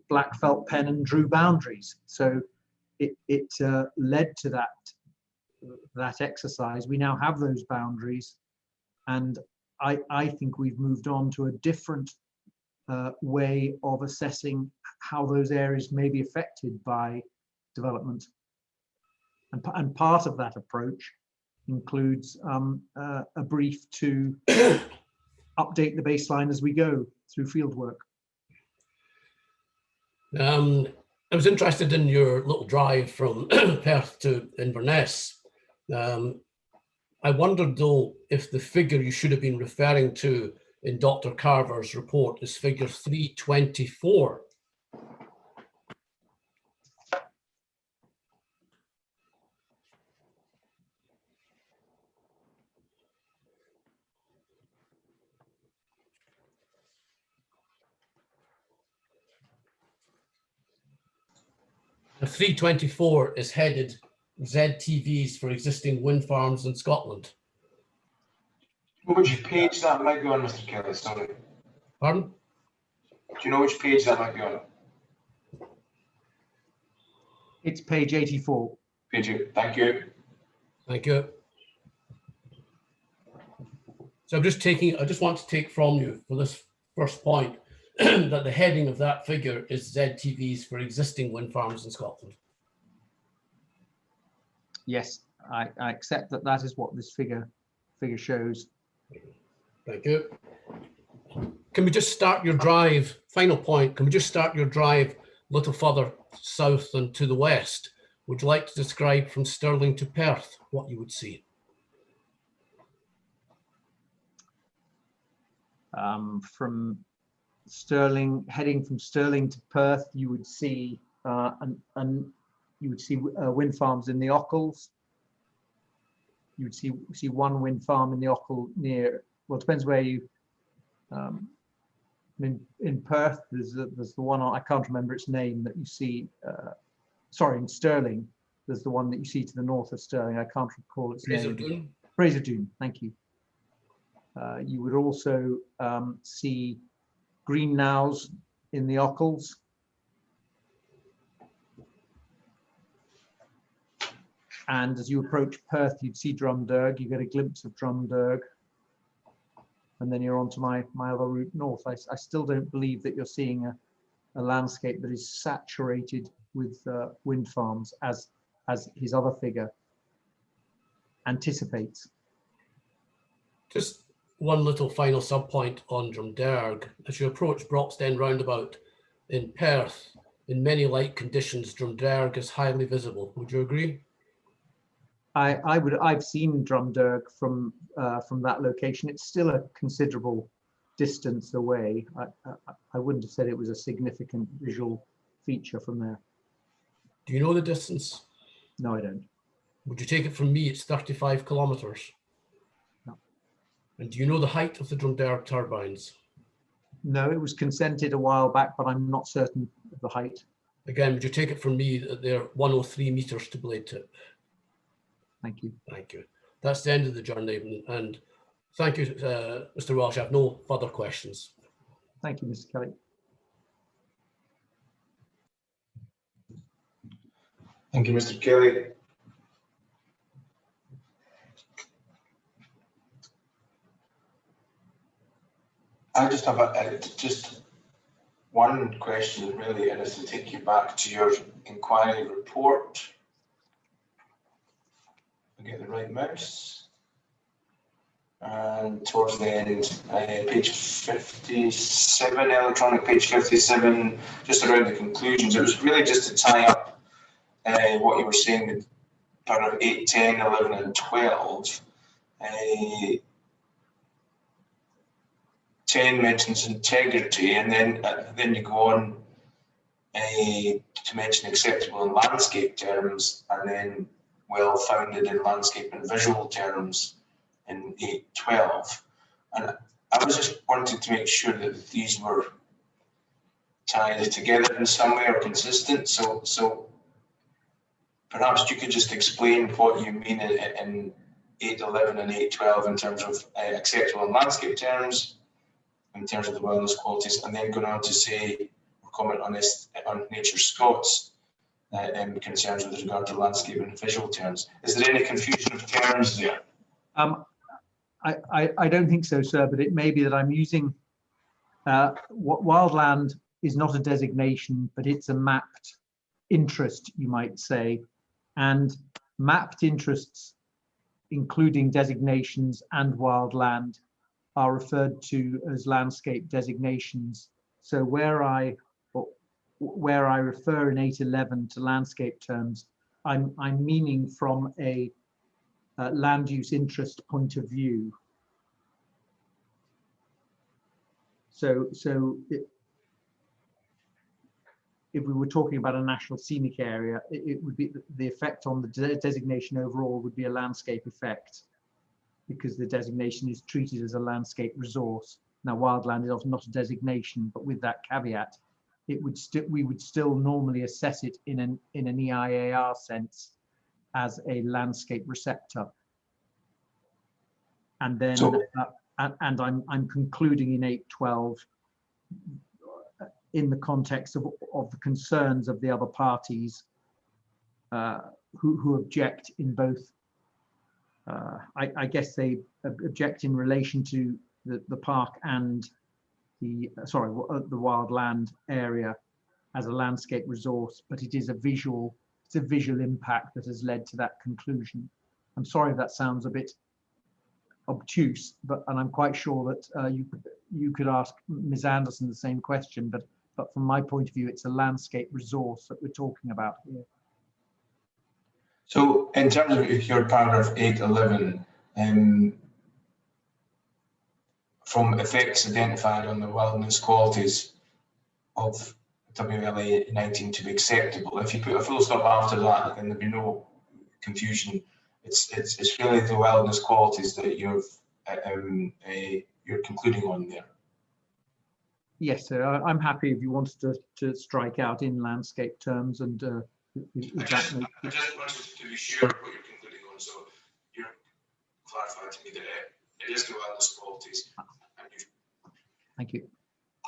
black felt pen and drew boundaries. So it led to that exercise. We now have those boundaries, and I think we've moved on to a different way of assessing how those areas may be affected by development. And part of that approach includes a brief to update the baseline as we go through field work. I was interested in your little drive from Perth to Inverness. I wondered though if the figure you should have been referring to in Dr. Carver's report is figure 324. The 324 is headed ZTVs for existing wind farms in Scotland. Which page that might be on, Mr. Kelly? Sorry. Pardon? Do you know which page that might be on? It's page 84. Page 8. Thank you. Thank you. So I just want to take from you for this first point that the heading of that figure is ZTVs for existing wind farms in Scotland. Yes, I accept that that is what this figure shows. Thank you. Can we just start your drive, final point, can we just start your drive a little further south and to the west? Would you like to describe from Stirling to Perth what you would see? From Stirling, heading from Stirling to Perth, you would see wind farms in the Ochils. You would see one wind farm in the Ochil near. Well, it depends where you. In Perth, there's the one I can't remember its name that you see. Sorry, in Stirling, there's the one that you see to the north of Stirling. I can't recall its name. Fraser Doon. Thank you. You would also see green nows in the Ochils. And as you approach Perth, you'd see Drumderg. You get a glimpse of Drumderg. And then you're on to my other route north. I still don't believe that you're seeing a landscape that is saturated with wind farms as his other figure anticipates. Just one little final sub-point on Drumderg. As you approach Broxden roundabout in Perth, in many light conditions, Drumderg is highly visible. Would you agree? I've seen Drumderg from that location. It's still a considerable distance away. I wouldn't have said it was a significant visual feature from there. Do you know the distance? No, I don't. Would you take it from me? It's 35 kilometres. No. And do you know the height of the Drumder turbines? No, it was consented a while back, but I'm not certain of the height. Again, would you take it from me that they're 103 metres to blade tip? Thank you. Thank you. That's the end of the journey, and thank you, Mr. Welsh. I have no further questions. Thank you, Mr. Kelly. Thank you, Mr. Kelly. I just have just one question really, and it's to take you back to your inquiry report. I'll get the right mouse. And towards the end, page 57, electronic page 57, just around the conclusions. It was really just to tie up what you were saying with paragraph 8, 10, 11 and 12. 10 mentions integrity, and then you go on to mention acceptable in landscape terms, and then well-founded in landscape and visual terms in 8.12. And I was just wanting to make sure that these were tied together in some way or consistent. So perhaps you could just explain what you mean in 8.11 and 8.12 in terms of acceptable in landscape terms, in terms of the wilderness qualities, and then going on to say or comment on this on Nature Scots concerns with regard to landscape and visual terms. Is there any confusion of terms there? I don't think so, sir, but it may be that I'm using wildland is not a designation, but it's a mapped interest, you might say, and mapped interests, including designations and wildland, are referred to as landscape designations. So where I refer in 8.11 to landscape terms, I'm meaning from a land use interest point of view. So if we were talking about a national scenic area, it would be the effect on the designation overall would be a landscape effect, because the designation is treated as a landscape resource. Now, wildland is not a designation, but with that caveat, it would we would still normally assess it in an EIAR sense as a landscape receptor. And then, and I'm concluding in 8.12 in the context of the concerns of the other parties who object in both. I guess they object in relation to the park and the wildland area as a landscape resource, but it is a visual impact that has led to that conclusion. I'm sorry if that sounds a bit obtuse, and I'm quite sure that you could ask Ms. Anderson the same question, but from my point of view, it's a landscape resource that we're talking about here. So in terms of your paragraph 8.11, from effects identified on the wilderness qualities of WLA 19 to be acceptable, if you put a full stop after that, then there'd be no confusion. It's really the wilderness qualities that you're concluding on there. Yes, sir. I'm happy if you wanted to strike out in landscape terms and. I just wanted to be sure what you're concluding on, so you're clarifying to me that it is the wilderness qualities, and you've thank you.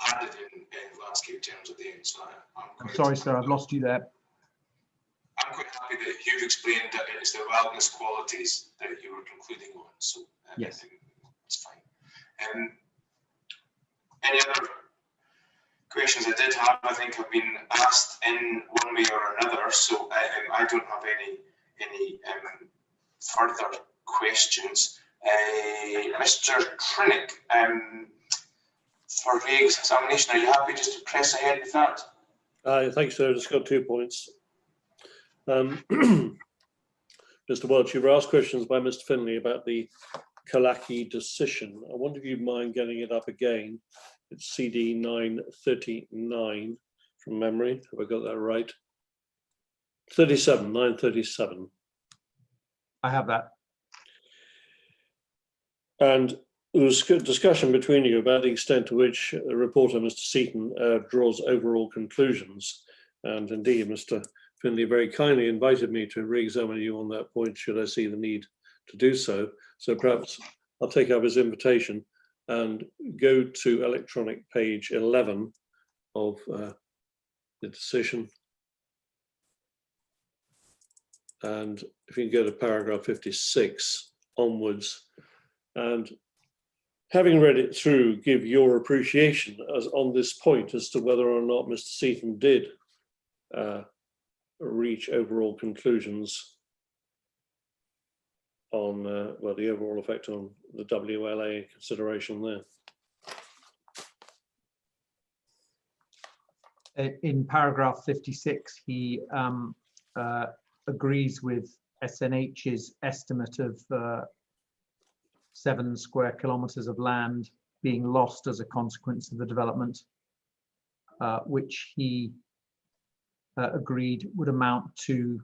Added in landscape terms at the end. So I'm sorry, sir, I've lost you there. I'm quite happy that you've explained that it's the wilderness qualities that you were concluding on. So yes, it's fine. Any other questions I did have, I think, have been asked in one way or another. So I don't have any further questions. Mr. Trinick, for re-examination, are you happy just to press ahead with that? Thanks, sir. Just got 2 points. Mr. Welch, you were asked questions by Mr. Finlay about the Kalaki decision. I wonder if you'd mind getting it up again. It's CD 939 from memory. Have I got that right? 937. I have that. And there was good discussion between you about the extent to which the reporter, Mr. Seaton, draws overall conclusions. And indeed, Mr. Finlay very kindly invited me to re-examine you on that point, should I see the need to do so. So perhaps I'll take up his invitation and go to electronic page 11 of the decision. And if you can go to paragraph 56 onwards, and having read it through, give your appreciation as on this point as to whether or not Mr. Seaton did reach overall conclusions on well, the overall effect on the WLA consideration there. In paragraph 56, he agrees with SNH's estimate of 7 square kilometers of land being lost as a consequence of the development, which he agreed would amount to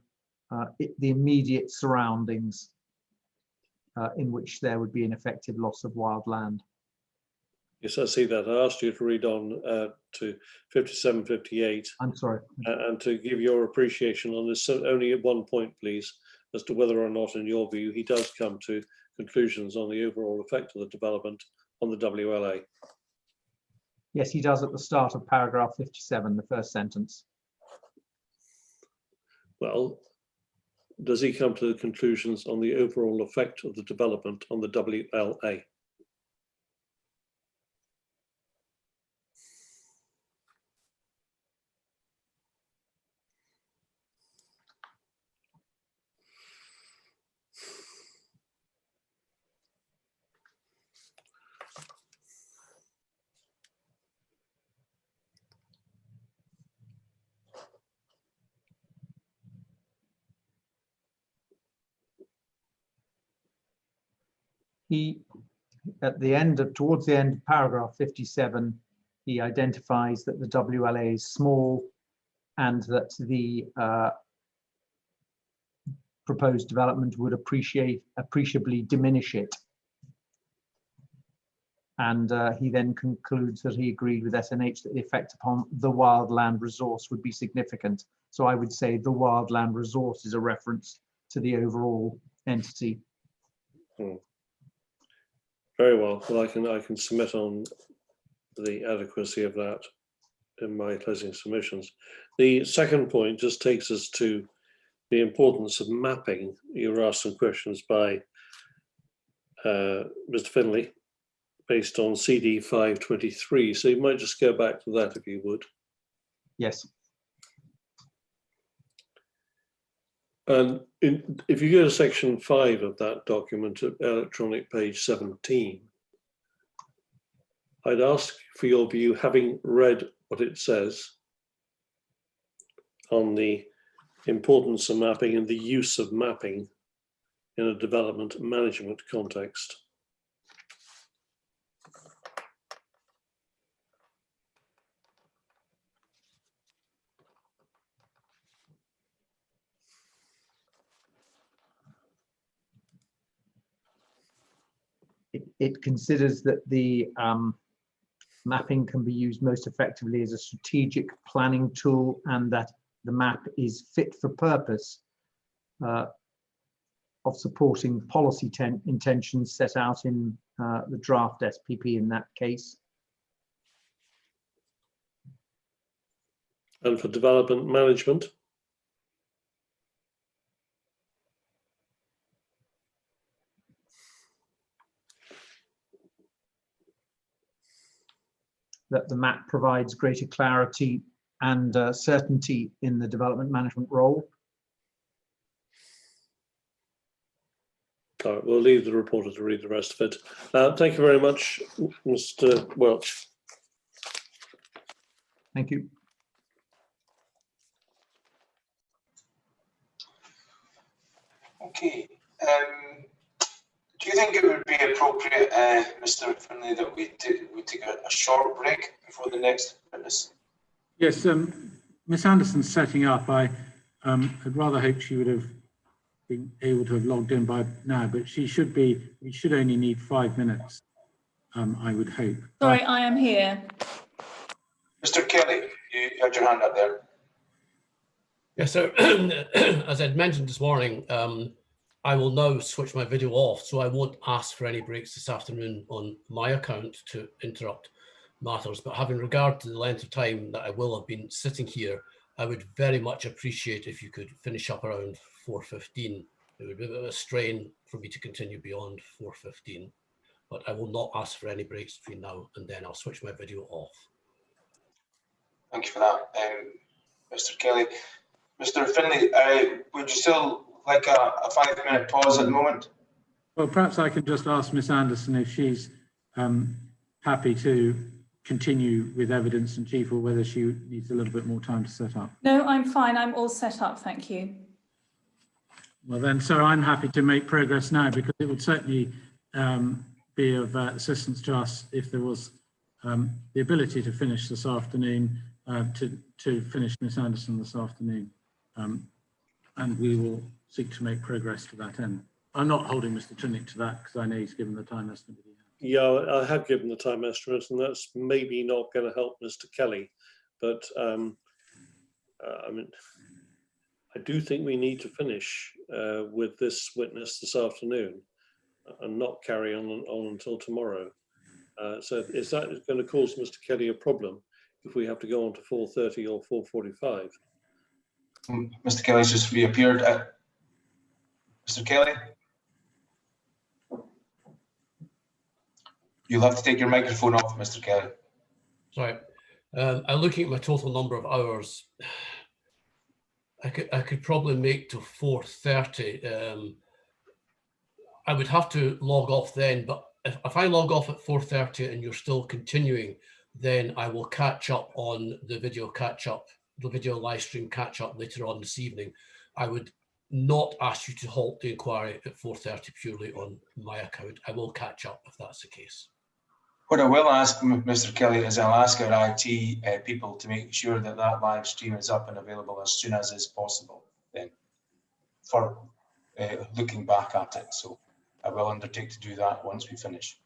the immediate surroundings in which there would be an effective loss of wild land. Yes, I see that. I asked you to read on to 57, 58. I'm sorry. And to give your appreciation on this, so only at one point, please, as to whether or not, in your view, he does come to conclusions on the overall effect of the development on the WLA. Yes, he does at the start of paragraph 57, the first sentence. Well, does he come to the conclusions on the overall effect of the development on the WLA? He, towards the end of paragraph 57, he identifies that the WLA is small and that the proposed development would appreciably diminish it. And he then concludes that he agreed with SNH that the effect upon the wildland resource would be significant. So I would say the wildland resource is a reference to the overall entity. Very well. Well, I can submit on the adequacy of that in my closing submissions. The second point just takes us to the importance of mapping. You were asked some questions by Mr. Finlay based on CD 523. So you might just go back to that if you would. Yes. And if you go to section 5 of that document at electronic page 17, I'd ask for your view, having read what it says on the importance of mapping and the use of mapping in a development management context. It considers that the mapping can be used most effectively as a strategic planning tool, and that the map is fit for purpose of supporting policy intentions set out in the draft SPP in that case. And for development management? That the map provides greater clarity and certainty in the development management role. All right, we'll leave the reporter to read the rest of it. Thank you very much, Mr. Welch. Thank you. Okay. Do you think it would be appropriate, Mr. Finlay, that we take a short break before the next witness? Yes, Miss Anderson's setting up. I'd rather hope she would have been able to have logged in by now, but she should be, we should only need 5 minutes, I would hope. Sorry, I am here. Mr. Kelly, you had your hand up there. Yes, sir. As I'd mentioned this morning, I will now switch my video off, so I won't ask for any breaks this afternoon on my account to interrupt matters. But having regard to the length of time that I will have been sitting here, I would very much appreciate if you could finish up around 4:15. It would be a bit of a strain for me to continue beyond 4:15, but I will not ask for any breaks between now and then. I'll switch my video off. Thank you for that, Mr. Kelly. Mr. Finlay, would you still like a 5-minute pause at the moment? Well, perhaps I can just ask Miss Anderson if she's happy to continue with evidence in chief, or whether she needs a little bit more time to set up. No, I'm fine. I'm all set up. Thank you. Well then, so I'm happy to make progress now, because it would certainly be of assistance to us if there was the ability to finish this afternoon, to finish Miss Anderson this afternoon. And we will seek to make progress to that end. I'm not holding Mr. Trinick to that, because I know he's given the time estimate. Yeah, I have given the time estimate, and that's maybe not going to help Mr. Kelly. But I mean, I do think we need to finish with this witness this afternoon and not carry on until tomorrow. So is that going to cause Mr. Kelly a problem if we have to go on to 4:30 or 4:45? Mr. Kelly's just reappeared. Mr. Kelly? You'll have to take your microphone off, Mr. Kelly. Sorry. I'm looking at my total number of hours. I could probably make to 4:30. I would have to log off then, but if I log off at 4:30 and you're still continuing, then I will catch up on the video the video live stream catch up later on this evening. I would not ask you to halt the inquiry at 4:30 purely on my account. I will catch up if that's the case. What I will ask, Mr. Kelly, is I'll ask our IT people to make sure that that live stream is up and available as soon as is possible then for looking back at it. So I will undertake to do that once we finish.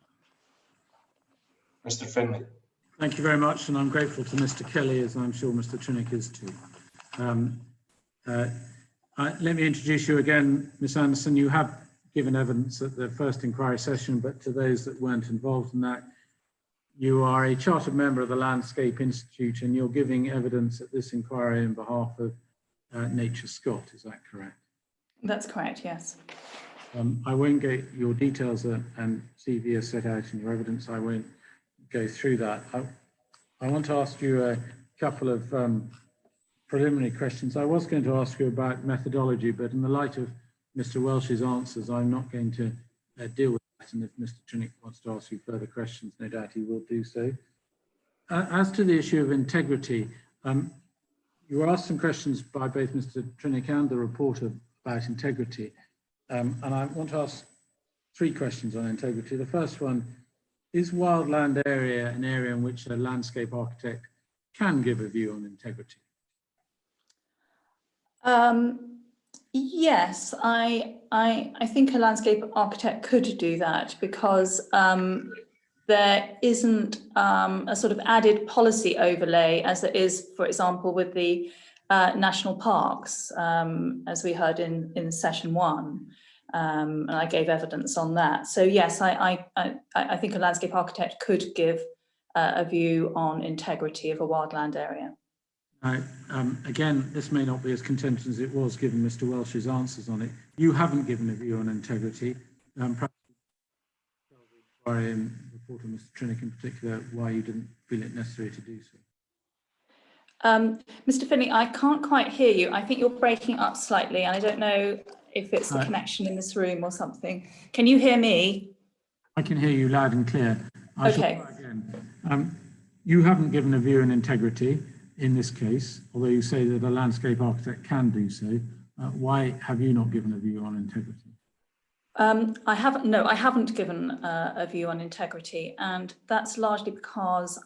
Mr. Finlay. Thank you very much, and I'm grateful to Mr. Kelly, as I'm sure Mr. Trinick is too. Let me introduce you again, Ms. Anderson. You have given evidence at the first inquiry session, but to those that weren't involved in that, you are a chartered member of the Landscape Institute, and you're giving evidence at this inquiry on behalf of Nature Scott, is that correct? That's correct, yes. I won't get your details and CV as set out in your evidence. I won't go through that. I want to ask you a couple of preliminary questions. I was going to ask you about methodology, but in the light of Mr. Welsh's answers, I'm not going to deal with that. And if Mr. Trinick wants to ask you further questions, no doubt he will do so. As to the issue of integrity, you were asked some questions by both Mr. Trinick and the reporter about integrity. And I want to ask 3 questions on integrity. The first one, is wildland area an area in which a landscape architect can give a view on integrity? Yes, I think a landscape architect could do that, because there isn't a sort of added policy overlay as there is, for example, with the national parks, as we heard in session 1. And I gave evidence on that. So yes, I think a landscape architect could give a view on integrity of a wildland area. Again, this may not be as contentious as it was given Mr. Welsh's answers on it. You haven't given a view on integrity. Perhaps and reporter Mr. Trinick in particular, why you didn't feel it necessary to do so. Mr. Finlay, I can't quite hear you. I think you're breaking up slightly, and I don't know if it's the connection in this room or something. Can you hear me? I can hear you loud and clear. I shall try again. You haven't given a view on integrity in this case, although you say that a landscape architect can do so. Why have you not given a view on integrity? I haven't given a view on integrity, and that's largely because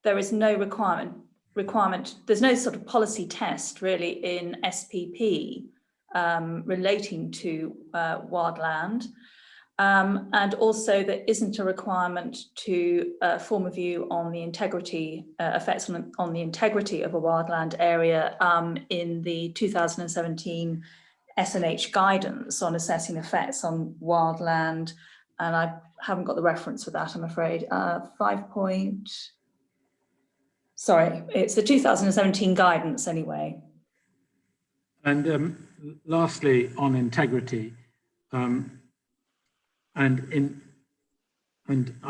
there is no requirement, there's no sort of policy test really in SPP relating to wildland. And also there isn't a requirement to form a view on the integrity, effects on the integrity of a wildland area in the 2017 SNH guidance on assessing effects on wildland. And I haven't got the reference for that, I'm afraid. Sorry, it's the 2017 guidance anyway. And lastly, on integrity, and I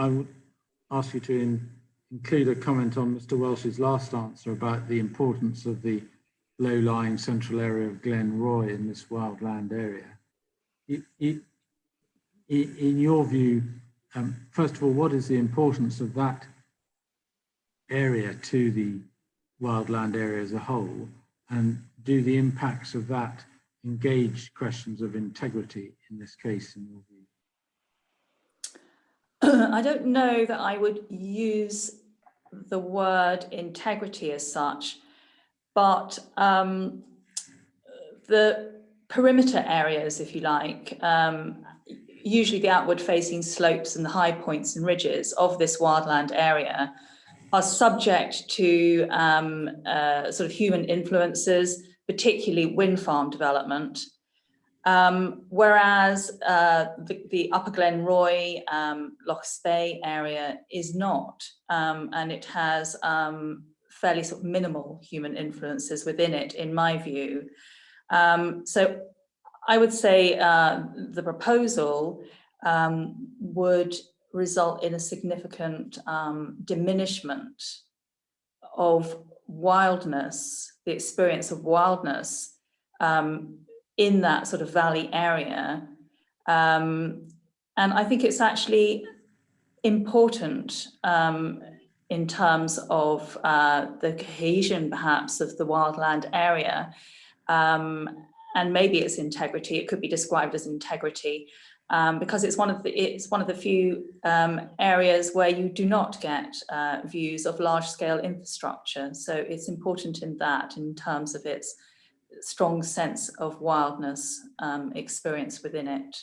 would ask you to include a comment on Mr. Welsh's last answer about the importance of the low-lying central area of Glenroy in this wildland area. In your view, first of all, what is the importance of that area to the wildland area as a whole? And do the impacts of that engage questions of integrity in this case, in your view? I don't know that I would use the word integrity as such, but the perimeter areas, if you like, usually the outward facing slopes and the high points and ridges of this wildland area are subject to sort of human influences, particularly wind farm development. Whereas the Upper Glenroy, Loch Spey area is not, and it has fairly sort of minimal human influences within it, in my view. So I would say the proposal would result in a significant diminishment of wildness, the experience of wildness in that sort of valley area. And I think it's actually important in terms of the cohesion, perhaps, of the wildland area. And maybe its integrity, it could be described as integrity, because it's one of the few areas where you do not get views of large-scale infrastructure. So it's important in that, in terms of its strong sense of wildness experience within it.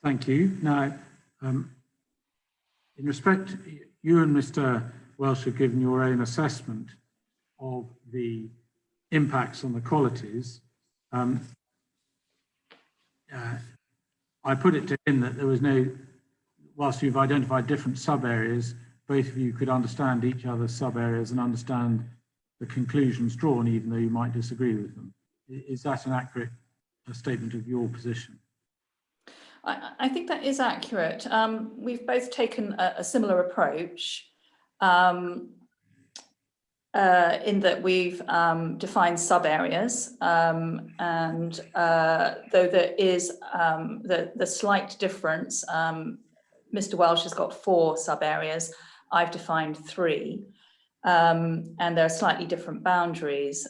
Thank you. Now, in respect, you and Mr. Welsh have given your own assessment of the impacts on the qualities. I put it to him that there was no, whilst you've identified different sub-areas, both of you could understand each other's sub-areas and understand the conclusions drawn, even though you might disagree with them. Is that an accurate statement of your position? I think that is accurate. We've both taken a similar approach in that we've defined sub-areas, and though there is the slight difference, Mr. Welsh has got 4 sub-areas, I've defined 3, and there are slightly different boundaries.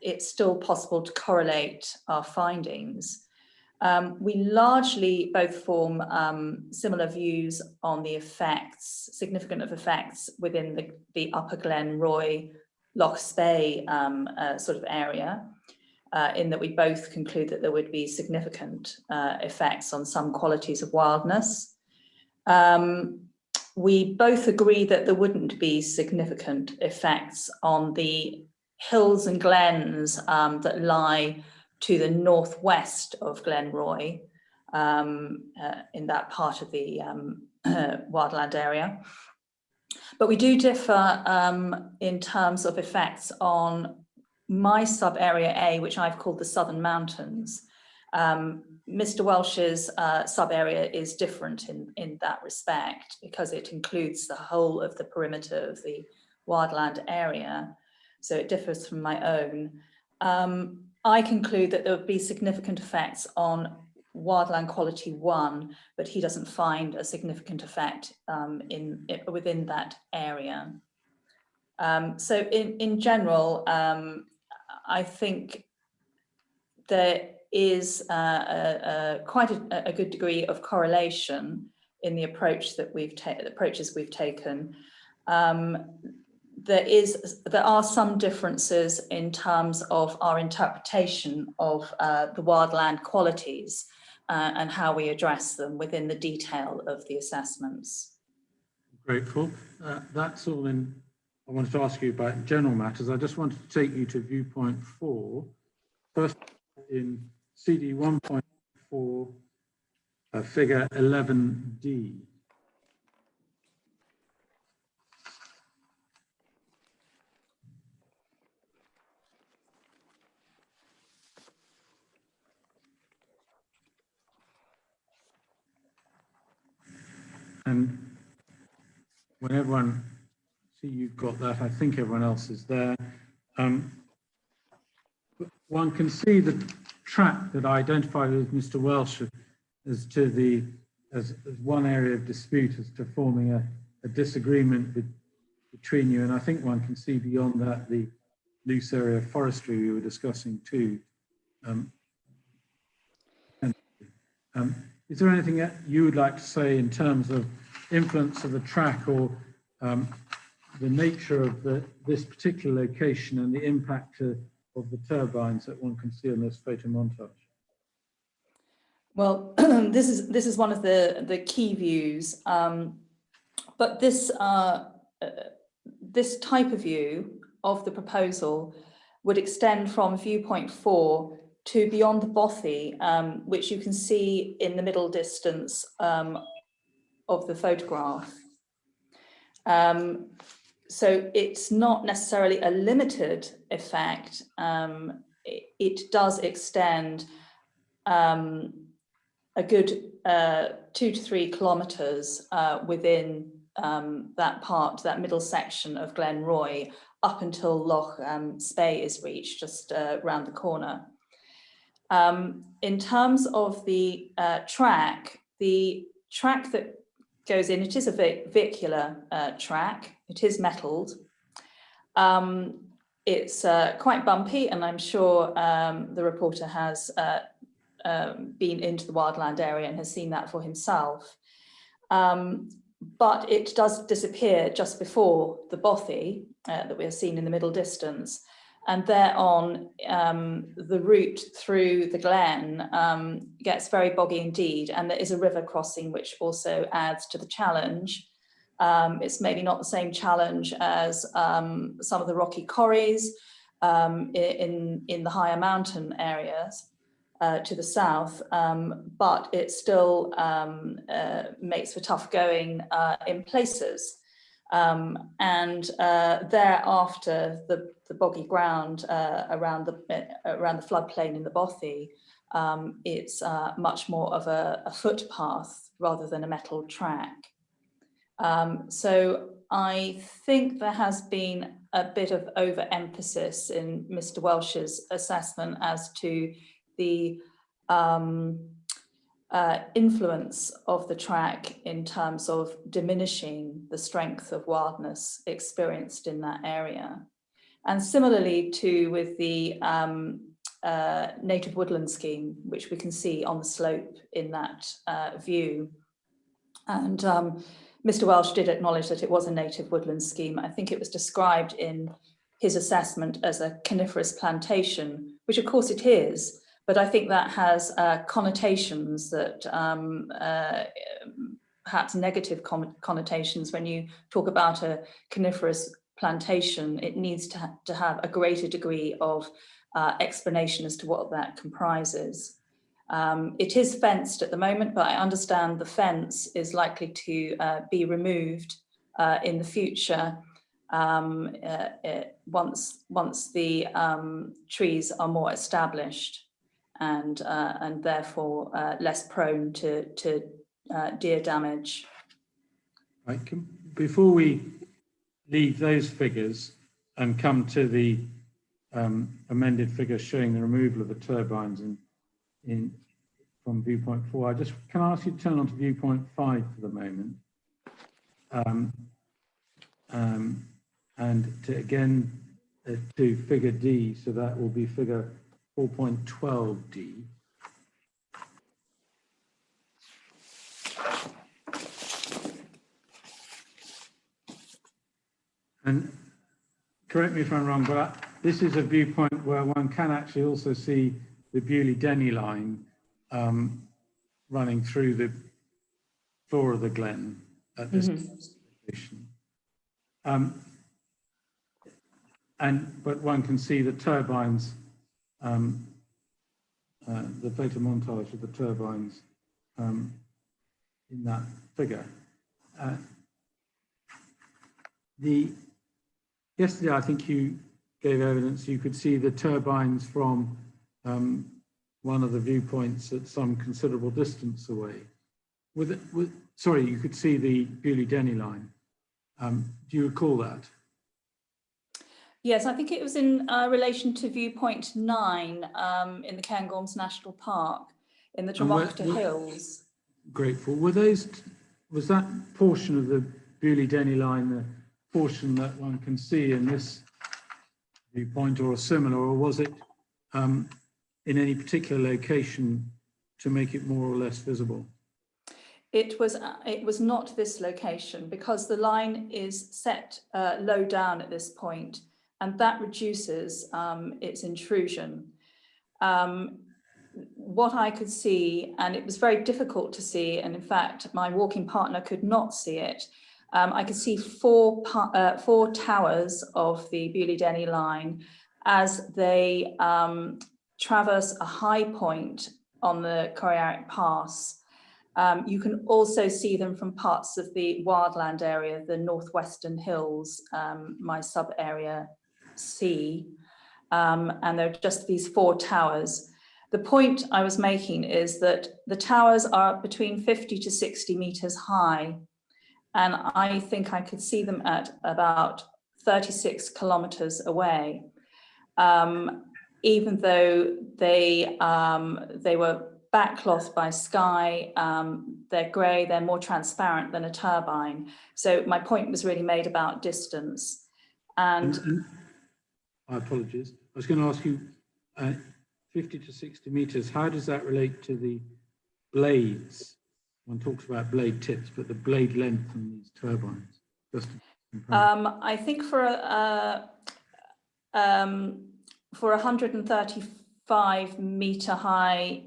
It's still possible to correlate our findings. We largely both form similar views on the effects, significant of effects within the Upper Glenroy, Loch Spey sort of area, in that we both conclude that there would be significant effects on some qualities of wildness. We both agree that there wouldn't be significant effects on the hills and glens that lie to the northwest of Glenroy, in that part of the wildland area. But we do differ in terms of effects on my sub-area A, which I've called the Southern Mountains. Mr. Welsh's sub-area is different in that respect, because it includes the whole of the perimeter of the wildland area. So it differs from my own. I conclude that there would be significant effects on wildland quality 1, but he doesn't find a significant effect within that area. So in general, I think there is quite a good degree of correlation in the approach that approaches we've taken. there are some differences in terms of our interpretation of the wildland qualities and how we address them within the detail of the assessments. Grateful. That's all in. I wanted to ask you about general matters. I just wanted to take you to viewpoint 4. First, in CD 1.4, figure 11D. And when everyone, see you've got that, I think everyone else is there. One can see the track that I identified with Mr. Welsh as to the, as one area of dispute as to forming a disagreement between you. And I think one can see beyond that the loose area of forestry we were discussing too. Is there anything that you would like to say in terms of influence of the track or the nature of this particular location and the impact of the turbines that one can see on this photo montage? Well, this is one of the key views, but this this type of view of the proposal would extend from viewpoint 4 to beyond the bothy, which you can see in the middle distance of the photograph. So it's not necessarily a limited effect. It does extend a good 2 to 3 kilometres within that middle section of Glen Roy, up until Loch Spey is reached, just round the corner. In terms of the track that goes in, it is a vehicular track. It is metalled. It's quite bumpy, and I'm sure the reporter has been into the wildland area and has seen that for himself. But it does disappear just before the bothy that we are seeing in the middle distance. And thereon, the route through the glen gets very boggy indeed, and there is a river crossing which also adds to the challenge. It's maybe not the same challenge as some of the rocky quarries in the higher mountain areas to the south, but it still makes for tough going in places. And thereafter, the boggy ground around the floodplain in the bothy, it's much more of a footpath rather than a metal track. So I think there has been a bit of overemphasis in Mr. Welsh's assessment as to the influence of the track in terms of diminishing the strength of wildness experienced in that area. And similarly too with the native woodland scheme, which we can see on the slope in that view. And Mr. Welsh did acknowledge that it was a native woodland scheme. I think it was described in his assessment as a coniferous plantation, which of course it is. But I think that has connotations that perhaps negative connotations. When you talk about a coniferous plantation, it needs to have a greater degree of explanation as to what that comprises. It is fenced at the moment, but I understand the fence is likely to be removed in the future once the trees are more established. And therefore less prone to deer damage. Right. Before we leave those figures and come to the amended figures showing the removal of the turbines from viewpoint 4, can I ask you to turn on to viewpoint 5 for the moment, and to figure D, so that will be figure 4.12D. And correct me if I'm wrong, but this is a viewpoint where one can actually also see the Bewley-Denny line running through the floor of the glen at this location. But one can see the turbines, the photo montage of the turbines in that figure. Yesterday, I think you gave evidence you could see the turbines from one of the viewpoints at some considerable distance away. Sorry, you could see the Bewley-Denny line. Do you recall that? Yes, I think it was in relation to viewpoint 9 in the Cairngorms National Park in the Dromocta Hills. Grateful. Was that portion of the Bewley-Denny line the portion that one can see in this viewpoint or a similar, or was it in any particular location to make it more or less visible? It was not this location because the line is set low down at this point, and that reduces its intrusion. What I could see, and it was very difficult to see, and in fact my walking partner could not see it, I could see four towers of the Bewley-Denny line as they traverse a high point on the Corryarrick Pass. You can also see them from parts of the wildland area, the northwestern hills, my sub-area C, and there are just these 4 towers. The point I was making is that the towers are between 50 to 60 meters high, and I think I could see them at about 36 kilometers away. Even though they were backclothed by sky, they're grey, they're more transparent than a turbine. So my point was really made about distance. And my apologies. I was going to ask you, 50 to 60 meters, how does that relate to the blades? One talks about blade tips, but the blade length in these turbines. Just I think for a 135 meter high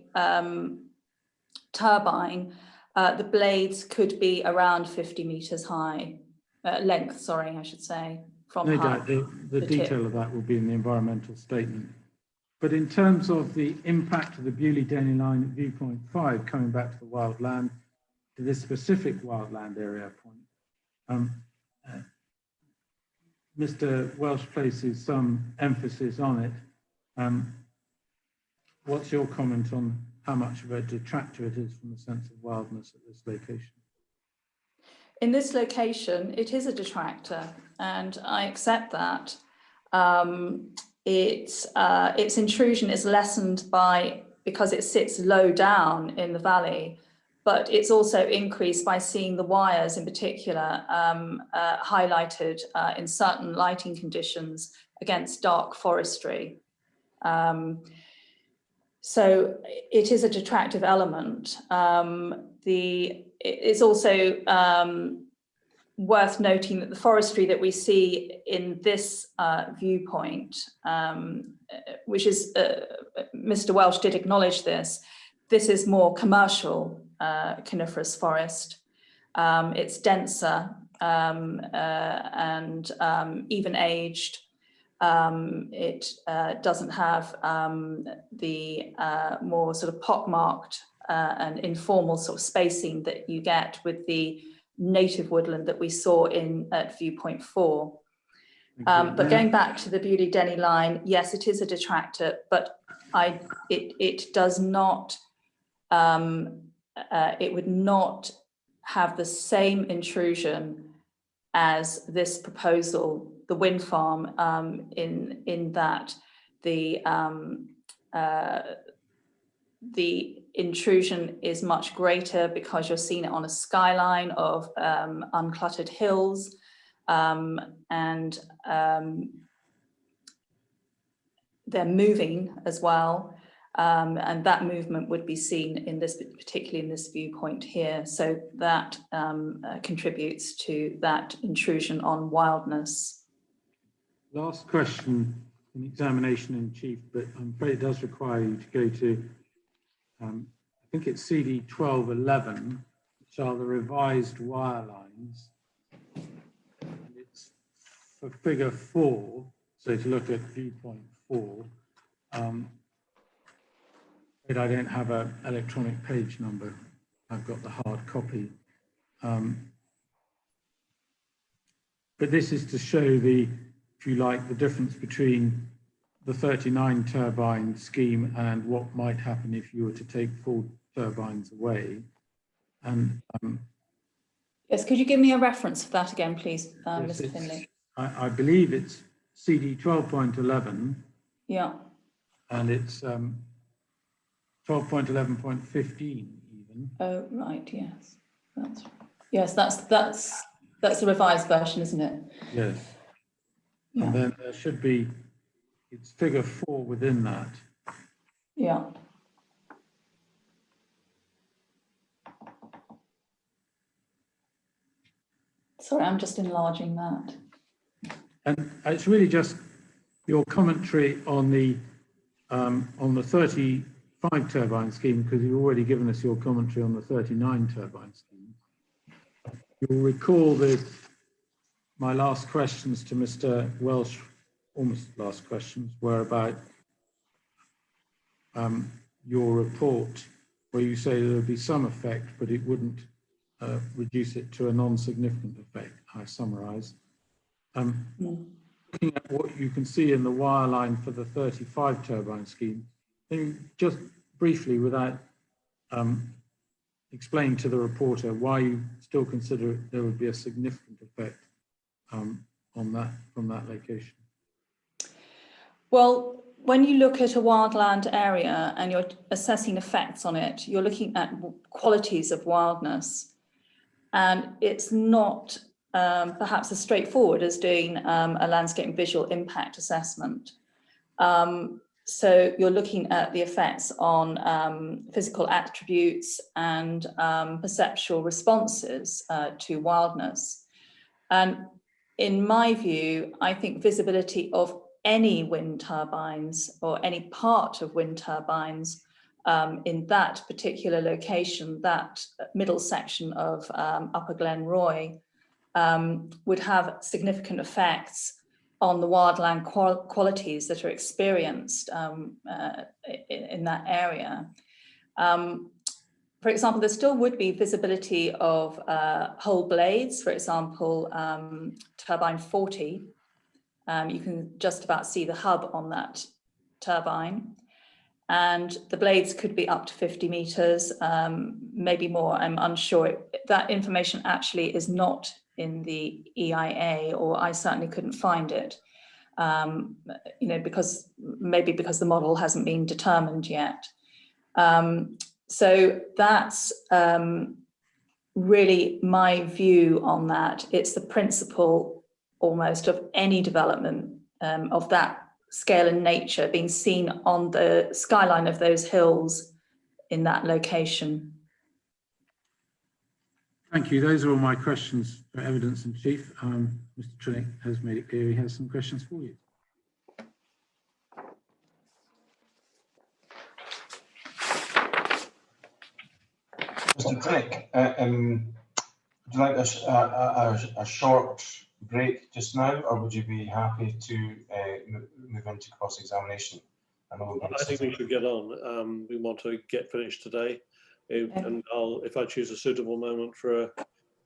turbine, the blades could be around 50 meters high, length, sorry, I should say. From no doubt the detail of that will be in the environmental statement. But in terms of the impact of the Bewley-Denny line at viewpoint 5, coming back to the wildland, to this specific wildland area point, Mr. Welsh places some emphasis on it. What's your comment on how much of a detractor it is from the sense of wildness at this location? In this location, it is a detractor, and I accept that. Its intrusion is lessened because it sits low down in the valley, but it's also increased by seeing the wires in particular highlighted in certain lighting conditions against dark forestry. So it is a detractive element. It's also worth noting that the forestry that we see in this viewpoint, which is, Mr. Welsh did acknowledge this is more commercial coniferous forest. It's denser and even aged. It doesn't have the more sort of pockmarked and informal sort of spacing that you get with the native woodland that we saw at viewpoint 4. But going back to the Bewley-Denny line, yes, it is a detractor, but it does not, it would not have the same intrusion as this proposal, the wind farm, in that the intrusion is much greater because you're seeing it on a skyline of uncluttered hills, and they're moving as well, and that movement would be seen in this, particularly in this viewpoint here. So that contributes to that intrusion on wildness. last question in examination in chief, but I'm afraid it does require you to go to, I think it's CD 1211, which are the revised wire lines. And it's for figure 4, so to look at viewpoint 4. But I don't have an electronic page number. I've got the hard copy. But this is to show the, if you like, the difference between the 39 turbine scheme and what might happen if you were to take 4 turbines away. And yes, could you give me a reference for that again, please, yes, Mr. Finlay? I believe it's CD 12.11. Yeah. And it's 12.11.15 even. Oh, right, yes. That's the revised version, isn't it? Yes. Yeah. And then there should be, it's figure 4 within that. Yeah. Sorry, I'm just enlarging that. And it's really just your commentary on the 35 turbine scheme, because you've already given us your commentary on the 39 turbine scheme. You'll recall that my last questions to Mr. Welsh, almost last questions, were about your report, where you say there would be some effect, but it wouldn't reduce it to a non-significant effect, I summarise. Looking at what you can see in the wire line for the 35 turbine scheme, just briefly, without explaining to the reporter why you still consider there would be a significant effect on that, from that location. Well, when you look at a wildland area and you're assessing effects on it, you're looking at qualities of wildness. And it's not perhaps as straightforward as doing a landscape and visual impact assessment. So you're looking at the effects on physical attributes and perceptual responses to wildness. And in my view, I think visibility of any wind turbines or any part of wind turbines in that particular location, that middle section of Upper Glenroy, would have significant effects on the wildland qualities that are experienced in that area. For example, there still would be visibility of whole blades, for example, turbine 40. You can just about see the hub on that turbine. And the blades could be up to 50 meters, maybe more, I'm unsure. That information actually is not in the EIA, or I certainly couldn't find it, you know, because the model hasn't been determined yet. So that's really my view on that. It's the principle almost of any development of that scale and nature being seen on the skyline of those hills in that location. Thank you. Those are all my questions for evidence in chief. Mr. Trinick has made it clear he has some questions for you. Mr. Trinick, would you like a short break just now, or would you be happy to move into cross-examination? I think we should get on. We want to get finished today, and if I choose a suitable moment for an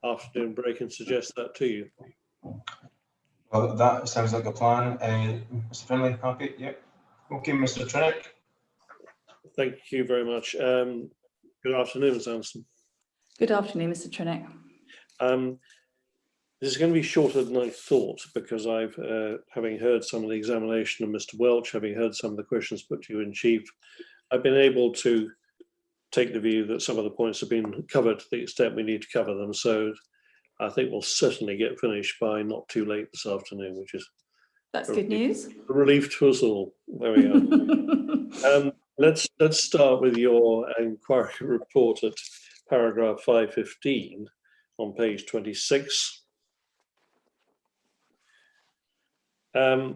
afternoon break, and suggest that to you. Well, that sounds like a plan. Mr. Finlay, happy? Yep. Okay, Mr. Trinick. Thank you very much. Good afternoon, Ms. Anderson. Good afternoon, Mr. Trinick. This is going to be shorter than I thought, because I've, having heard some of the examination of Mr. Welch, having heard some of the questions put to you in chief, I've been able to take the view that some of the points have been covered to the extent we need to cover them. So I think we'll certainly get finished by not too late this afternoon, which is that's good news. A relief to us all. There we are. Let's start with your inquiry report at paragraph 515 on page 26. where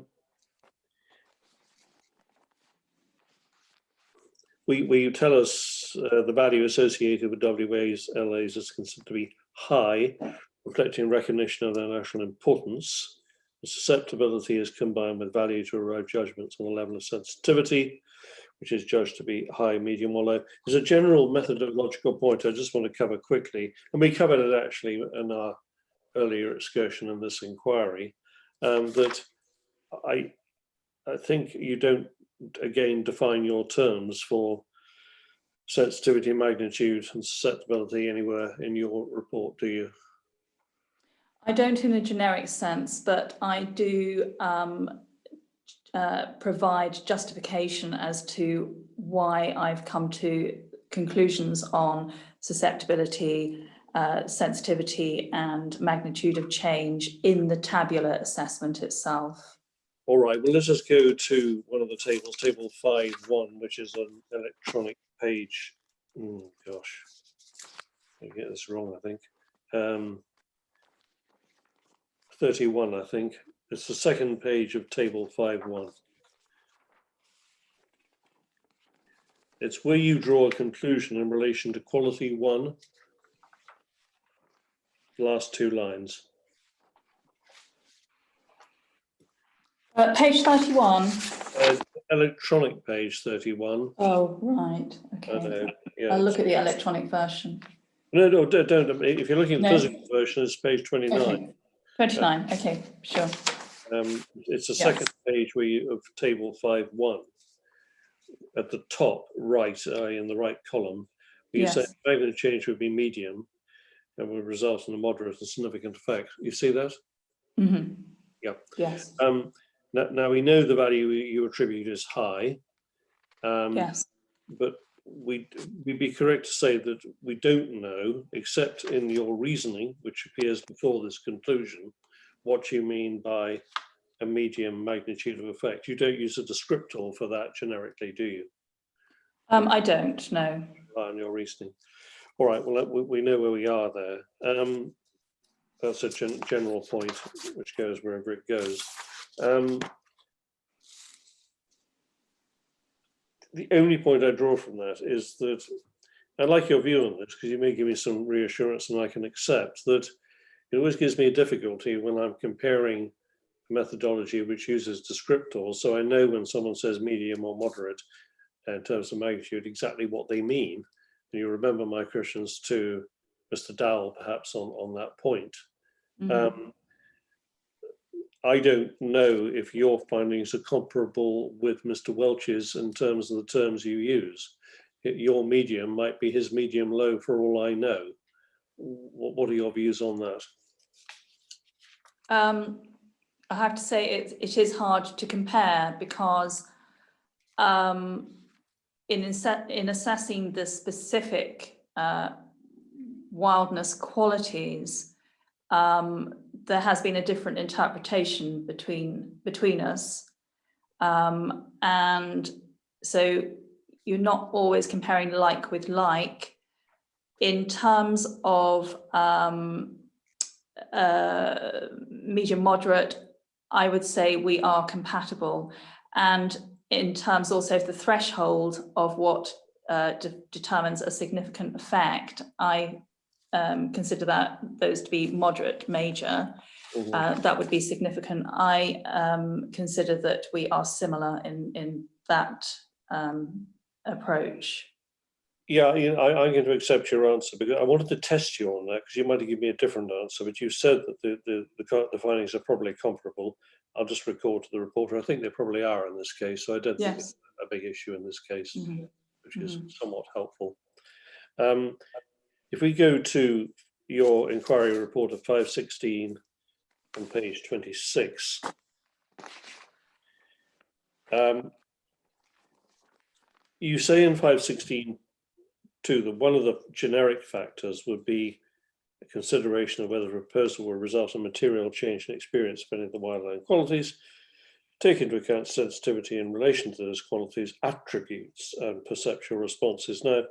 you tell us the value associated with WAs is considered to be high, reflecting recognition of their national importance. The susceptibility is combined with value to arrive judgments on the level of sensitivity, which is judged to be high, medium, or low. There's a general methodological point I just want to cover quickly, and we covered it actually in our earlier excursion in this inquiry, that I think you don't, again, define your terms for sensitivity, magnitude, and susceptibility anywhere in your report, do you? I don't in a generic sense, but I do provide justification as to why I've come to conclusions on susceptibility, sensitivity, and magnitude of change in the tabular assessment itself. All right, well, let's just go to one of the tables, table 5.1, which is an electronic page. Oh, gosh, I get this wrong, I think. 31, I think. It's the second page of table 5.1. It's where you draw a conclusion in relation to quality 1, last 2 lines. Page 31. Electronic page 31. Oh, right. Okay. Yeah, I'll look at the electronic version. No, don't. If you're looking at the physical version, it's page 29. Okay. 29. Okay, sure. It's the second page where you of table 5.1 at the top right, in the right column. You say magnitude change would be medium and would result in a moderate and significant effect. You see that? Mm-hmm. Yeah. Yes. Now we know the value you attribute is high. Yes. But we'd be correct to say that we don't know, except in your reasoning, which appears before this conclusion, what you mean by a medium magnitude of effect. You don't use a descriptor for that generically, do you? I don't, no. On your reasoning. All right, well, we know where we are there. That's a general point, which goes wherever it goes. The only point I draw from that is that I like your view on this, because you may give me some reassurance and I can accept that it always gives me a difficulty when I'm comparing a methodology which uses descriptors. So I know when someone says medium or moderate in terms of magnitude exactly what they mean. And you remember my questions to Mr. Dowell perhaps on that point. Mm-hmm. I don't know if your findings are comparable with Mr. Welch's in terms of the terms you use. Your medium might be his medium low for all I know. What are your views on that? I have to say it is hard to compare, because in assessing the specific wildness qualities, there has been a different interpretation between us, and so you're not always comparing like with like. In terms of medium moderate, I would say we are compatible, and in terms also of the threshold of what determines a significant effect, I consider those to be moderate major. Mm-hmm. That would be significant. I consider that we are similar in that approach. Yeah, I'm going to accept your answer, because I wanted to test you on that, because you might have given me a different answer, but you said that the findings are probably comparable. I'll just record to the reporter. I think they probably are in this case, so I don't think it's a big issue in this case, mm-hmm. which is mm-hmm. somewhat helpful. If we go to your inquiry report of 516 on page 26, you say in 516 that one of the generic factors would be a consideration of whether a proposal will result in material change in experience of any of the wildland qualities, take into account sensitivity in relation to those qualities, attributes, and perceptual responses. Now,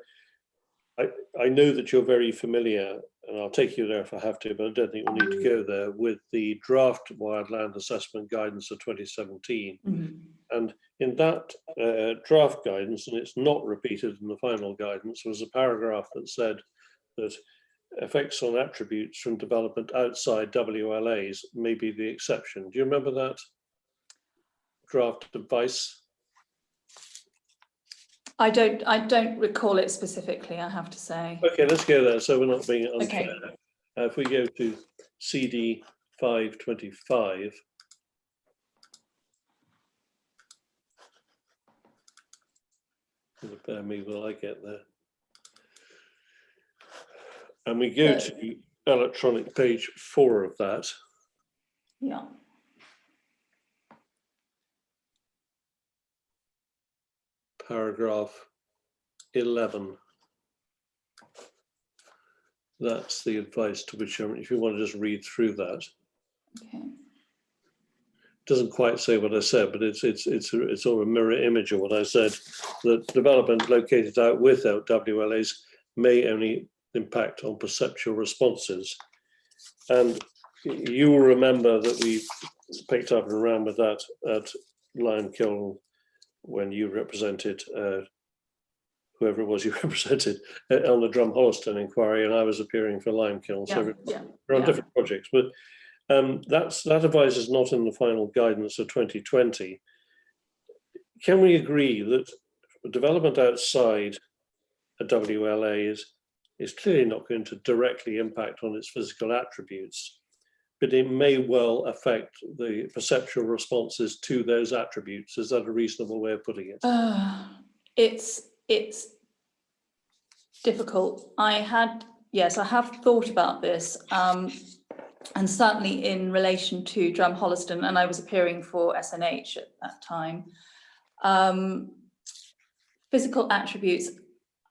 I know that you're very familiar and I'll take you there if I have to, but I don't think we'll need to go there, with the draft wildland assessment guidance of 2017. And in that draft guidance, and it's not repeated in the final guidance, was a paragraph that said that effects on attributes from development outside WLAs may be the exception. Do you remember that draft advice? I don't recall it specifically, I have to say. Okay, let's go there, so we're not being unfair. Okay. If we go to CD 525, bear me while I get there. And we go to electronic page 4 of that. Yeah. Paragraph 11. That's the advice to which, if you want to just read through that. Okay. Doesn't quite say what I said, but it's sort of a mirror image of what I said. That development located out without WLAs may only impact on perceptual responses. And you will remember that we picked up and ran with that at Limekiln when you represented whoever it was you represented on the Drumholliston inquiry, and I was appearing for Limekiln. So we're on different projects, but that advice is not in the final guidance of 2020. Can we agree that development outside a WLA is clearly not going to directly impact on its physical attributes, but it may well affect the perceptual responses to those attributes? Is that a reasonable way of putting it? It's difficult. I have thought about this, and certainly in relation to Drumholliston, and I was appearing for SNH at that time. Physical attributes,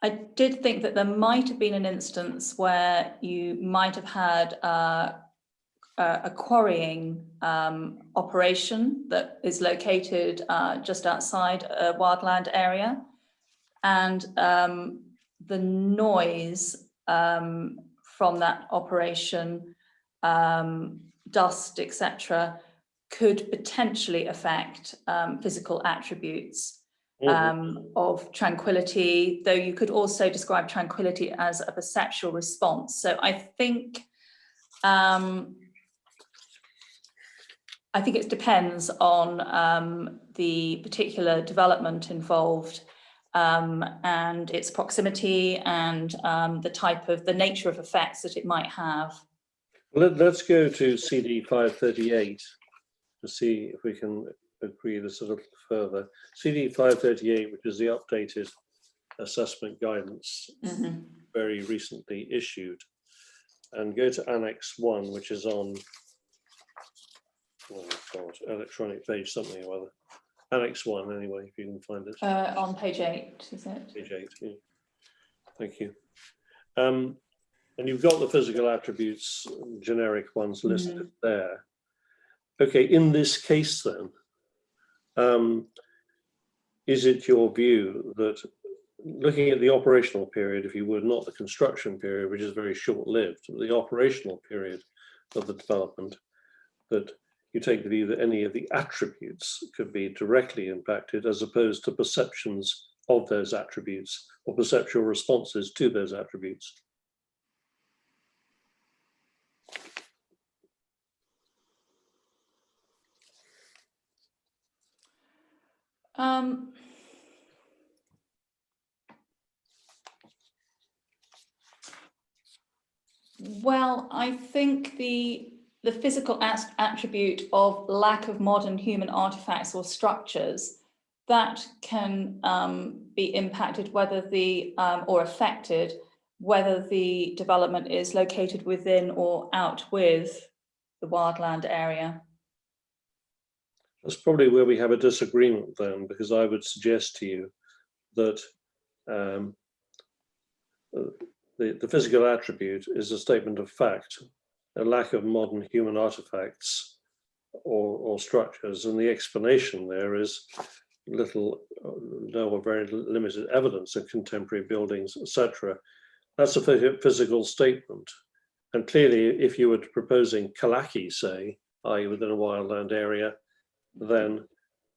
I did think that there might have been an instance where you might have had a quarrying operation that is located just outside a wildland area, and the noise from that operation, dust, etc., could potentially affect physical attributes of tranquility, though you could also describe tranquility as a perceptual response. So I think it depends on the particular development involved, and its proximity, and the nature of effects that it might have. Let's go to CD 538 to see if we can agree this a little further. CD 538, which is the updated assessment guidance, very recently issued, and go to Annex 1, which is on, oh God, electronic page something or other. Annex 1, anyway, if you can find it. On page 8, is it? Page 8, yeah. Thank you. And you've got the physical attributes, generic ones listed there. Okay, in this case then, is it your view that, looking at the operational period, if you would, not the construction period, which is very short-lived, but the operational period of the development, that you take the view that any of the attributes could be directly impacted as opposed to perceptions of those attributes or perceptual responses to those attributes? Well, I think the physical attribute of lack of modern human artifacts or structures, that can be impacted whether or affected whether the development is located within or out with the wildland area. That's probably where we have a disagreement then, because I would suggest to you that the physical attribute is a statement of fact, a lack of modern human artifacts or structures, and the explanation there is no or very limited evidence of contemporary buildings, etc. That's a physical statement. And clearly, if you were proposing Kalaki, say, i.e. within a wildland area, then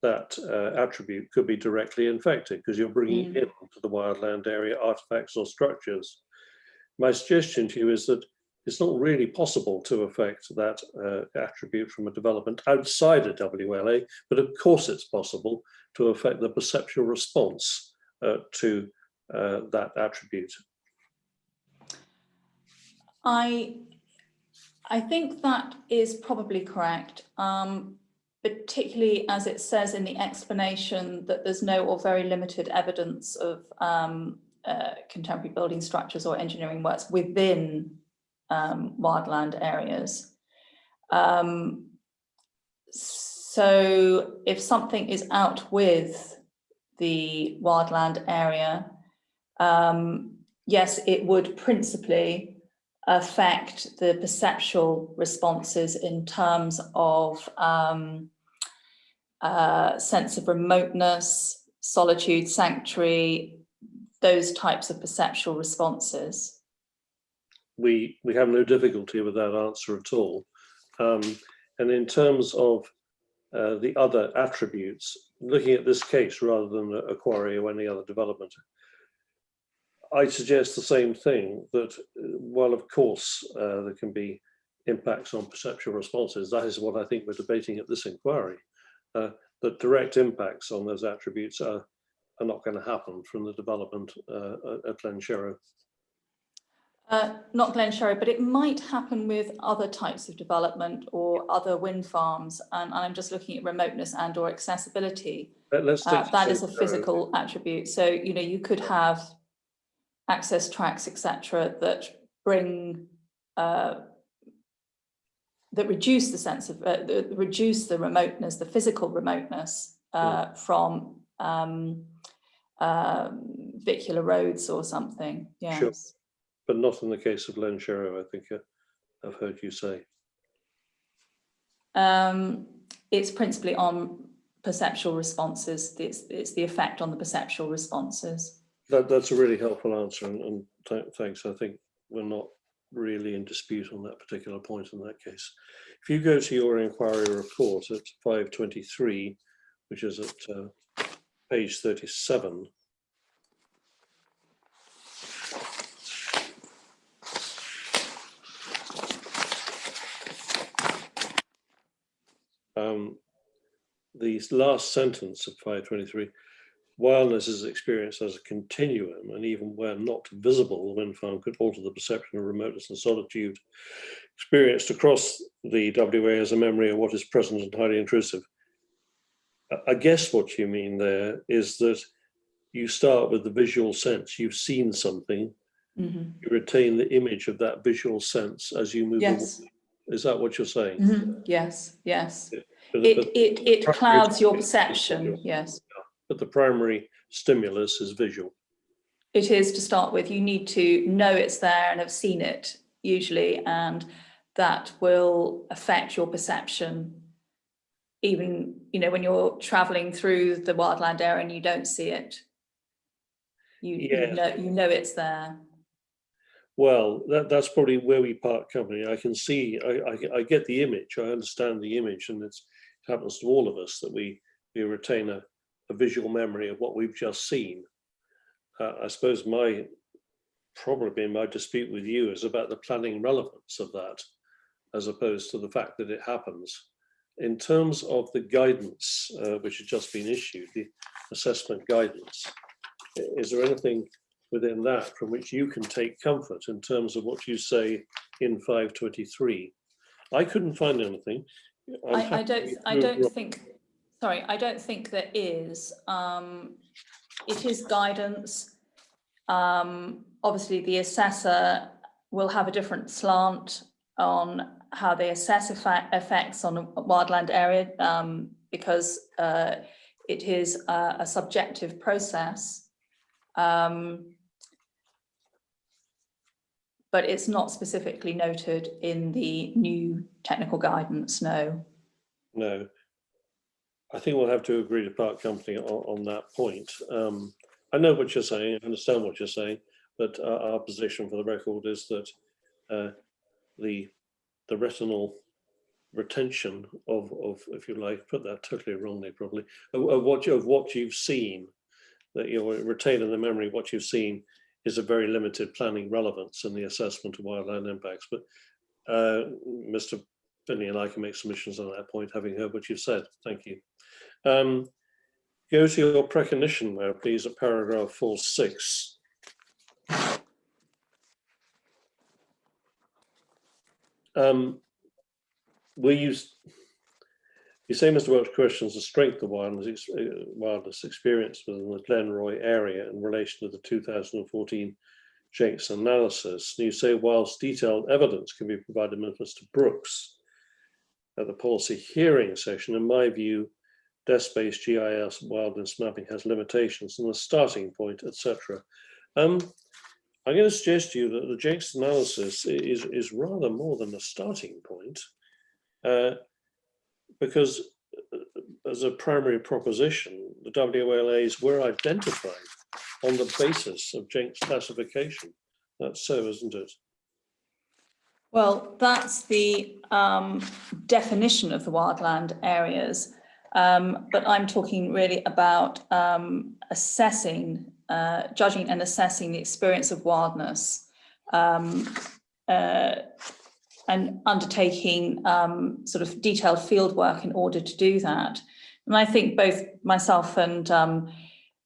that attribute could be directly infected because you're bringing into the wildland area artifacts or structures. My suggestion to you is that it's not really possible to affect that attribute from a development outside a WLA, but of course it's possible to affect the perceptual response to that attribute. I think that is probably correct, particularly as it says in the explanation that there's no or very limited evidence of contemporary building structures or engineering works within wildland areas. So if something is out with the wildland area, yes, it would principally affect the perceptual responses in terms of sense of remoteness, solitude, sanctuary, those types of perceptual responses. We have no difficulty with that answer at all. And in terms of the other attributes, looking at this case rather than a quarry or any other development, I suggest the same thing, that while of course there can be impacts on perceptual responses, that is what I think we're debating at this inquiry, that direct impacts on those attributes are not going to happen from the development at Glenshero. Not Glenshero, but it might happen with other types of development or other wind farms. And I'm just looking at remoteness and or accessibility. That is a physical attribute. So, you know, you could have access tracks, etc., that bring that reduce the sense of reduce the remoteness, the physical remoteness from vehicular roads or something. Yes. Sure. But not in the case of Glenshero, I think I've heard you say. It's principally on perceptual responses. It's the effect on the perceptual responses. That's a really helpful answer, and thanks. I think we're not really in dispute on that particular point in that case. If you go to your inquiry report at 523, which is at page 37, the last sentence of 523, wildness is experienced as a continuum, and even where not visible, the wind farm could alter the perception of remoteness and solitude experienced across the WA as a memory of what is present and highly intrusive. I guess what you mean there is that you start with the visual sense. You've seen something, you retain the image of that visual sense as you move away. Is that what you're saying? Yes, yes. Yeah. It clouds your perception, yes. But the primary stimulus is visual. It is to start with. You need to know it's there and have seen it usually, and that will affect your perception. Even, you know, when you're traveling through the wildland area and you don't see it, you know it's there. Well, that's probably where we part company. I can see, I get the image, I understand the image, and it happens to all of us that we retain a visual memory of what we've just seen. I suppose probably my dispute with you is about the planning relevance of that, as opposed to the fact that it happens. In terms of the guidance which has just been issued, the assessment guidance, is there anything within that from which you can take comfort in terms of what you say in 523? I couldn't find anything. I don't think there is. It is guidance. Obviously the assessor will have a different slant on how they assess effects on a wildland area, because it is a subjective process. But it's not specifically noted in the new technical guidance, no. No. I think we'll have to agree to part company on that point. I know what you're saying, I understand what you're saying, but our position for the record is that the retinal retention of, if you like, put that totally wrongly probably, of what you've seen, that you're retaining the memory of what you've seen is a very limited planning relevance in the assessment of wildland impacts. But Mr. Finley and I can make submissions on that point, having heard what you've said. Thank you. Go to your precognition now, please, at paragraph 4.6. You say, Mr. Welch questions the strength of wildness experience within the Glenroy area in relation to the 2014 Jenks analysis. And you say, whilst detailed evidence can be provided by Mr. Brooks at the policy hearing session, in my view, desk-based GIS wildness mapping has limitations and the starting point, etc. I'm going to suggest to you that the Jenks analysis is rather more than a starting point, because as a primary proposition, the WLAs were identified on the basis of Jenks classification. That's so, isn't it? Well, that's the definition of the wildland areas, but I'm talking really about assessing, judging and assessing the experience of wildness, and undertaking sort of detailed field work in order to do that. And I think both myself and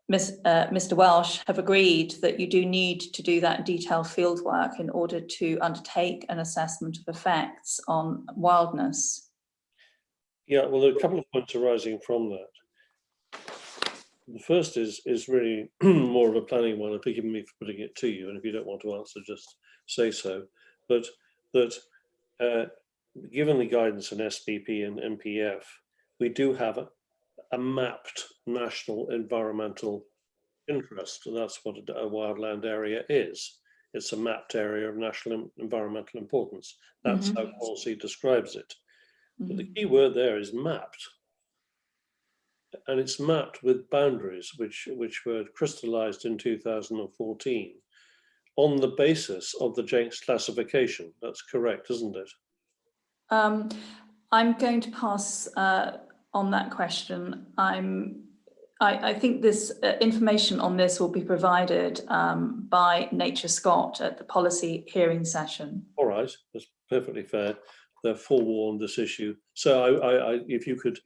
Mr. Welsh have agreed that you do need to do that detailed field work in order to undertake an assessment of effects on wildness. Yeah, well, there are a couple of points arising from that. The first is really more of a planning one, and forgive me for putting it to you, and if you don't want to answer, just say so. But that given the guidance in SPP and MPF, we do have a mapped national environmental interest, and that's what a wildland area is. It's a mapped area of national environmental importance. That's how policy describes it. But the key word there is mapped. And it's mapped with boundaries which were crystallized in 2014 on the basis of the Jenks classification. That's correct, isn't it? I'm going to pass on that question. I think this information on this will be provided by Nature Scott at the policy hearing session. All right, that's perfectly fair. They're forewarned this issue. So if you could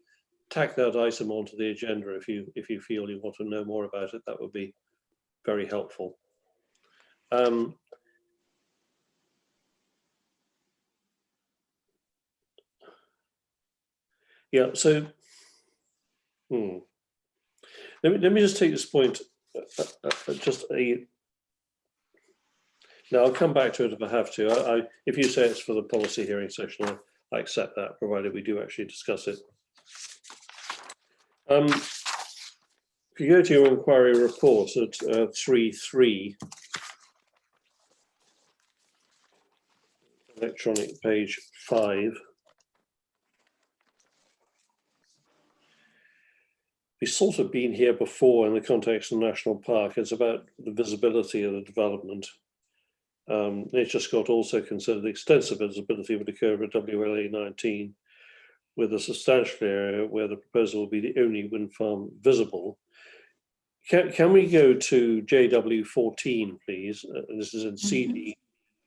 tack that item onto the agenda, if you feel you want to know more about it, that would be very helpful. Yeah, so let me just take this point. Now I'll come back to it if I have to. If you say it's for the policy hearing session, I accept that, provided we do actually discuss it. If you go to your inquiry report at 3.3, electronic page 5. We've sort of been here before in the context of National Park. It's about the visibility of the development. Nature Scott also considered the extensive visibility would occur at WLA 19, with a substantial area where the proposal will be the only wind farm visible. Can we go to JW 14, please? This is in CD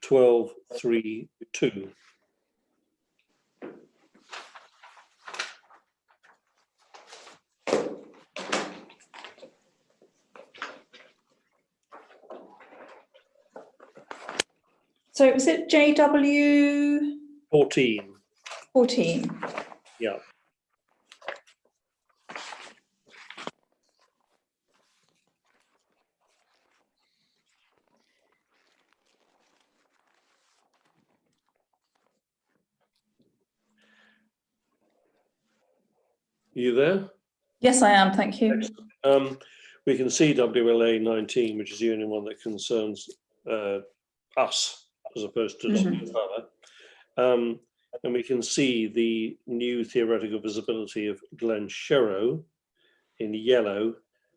12.3.2. So was it JW 14? 14. Yeah. You there? Yes, I am. Thank you. We can see WLA 19, which is the only one that concerns us as opposed to other. And we can see the new theoretical visibility of Glenshero in yellow.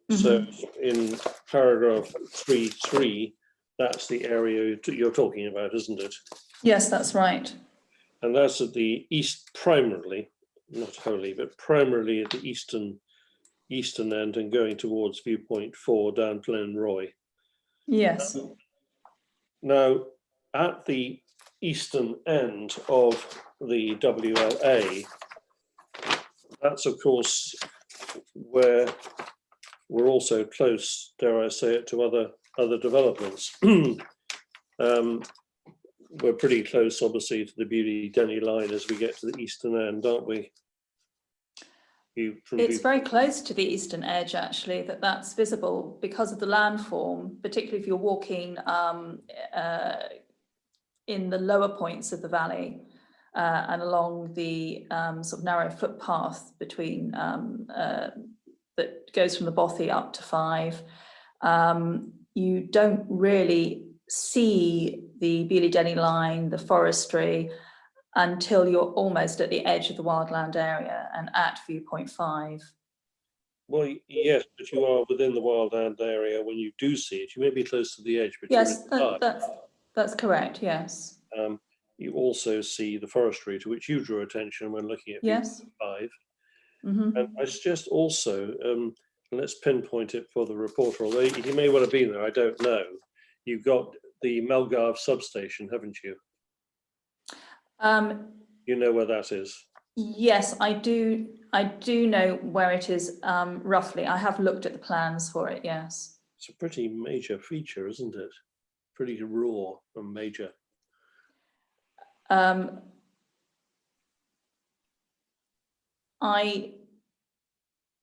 So in paragraph 3.3, that's the area you're talking about, isn't it? Yes, that's right. And that's at the east, primarily, not wholly, but primarily at the eastern end and going towards viewpoint 4 down Glenroy. Yes. Now, at the eastern end of the WLA, that's of course where we're also close, dare I say it, to other developments. We're pretty close, obviously, to the Beauly-Denny line as we get to the eastern end, aren't we? It's very close to the eastern edge, actually, that's visible because of the landform, particularly if you're walking in the lower points of the valley and along the sort of narrow footpath between that goes from the Bothy up to 5. You don't really see the Beauly-Denny line, the forestry, until you're almost at the edge of the wildland area and at viewpoint 5. Well, yes, but you are within the wildland area when you do see it. You may be close to the edge, but yes, that's correct. Yes. You also see the forestry to which you drew attention when looking at yes. viewpoint 5. Mm-hmm. And I suggest also, let's pinpoint it for the reporter, although he may well have been there, I don't know. You've got the Melgarve substation, haven't you? You know where that is? Yes, I do. I do know where it is roughly. I have looked at the plans for it, yes. It's a pretty major feature, isn't it? Pretty raw and major.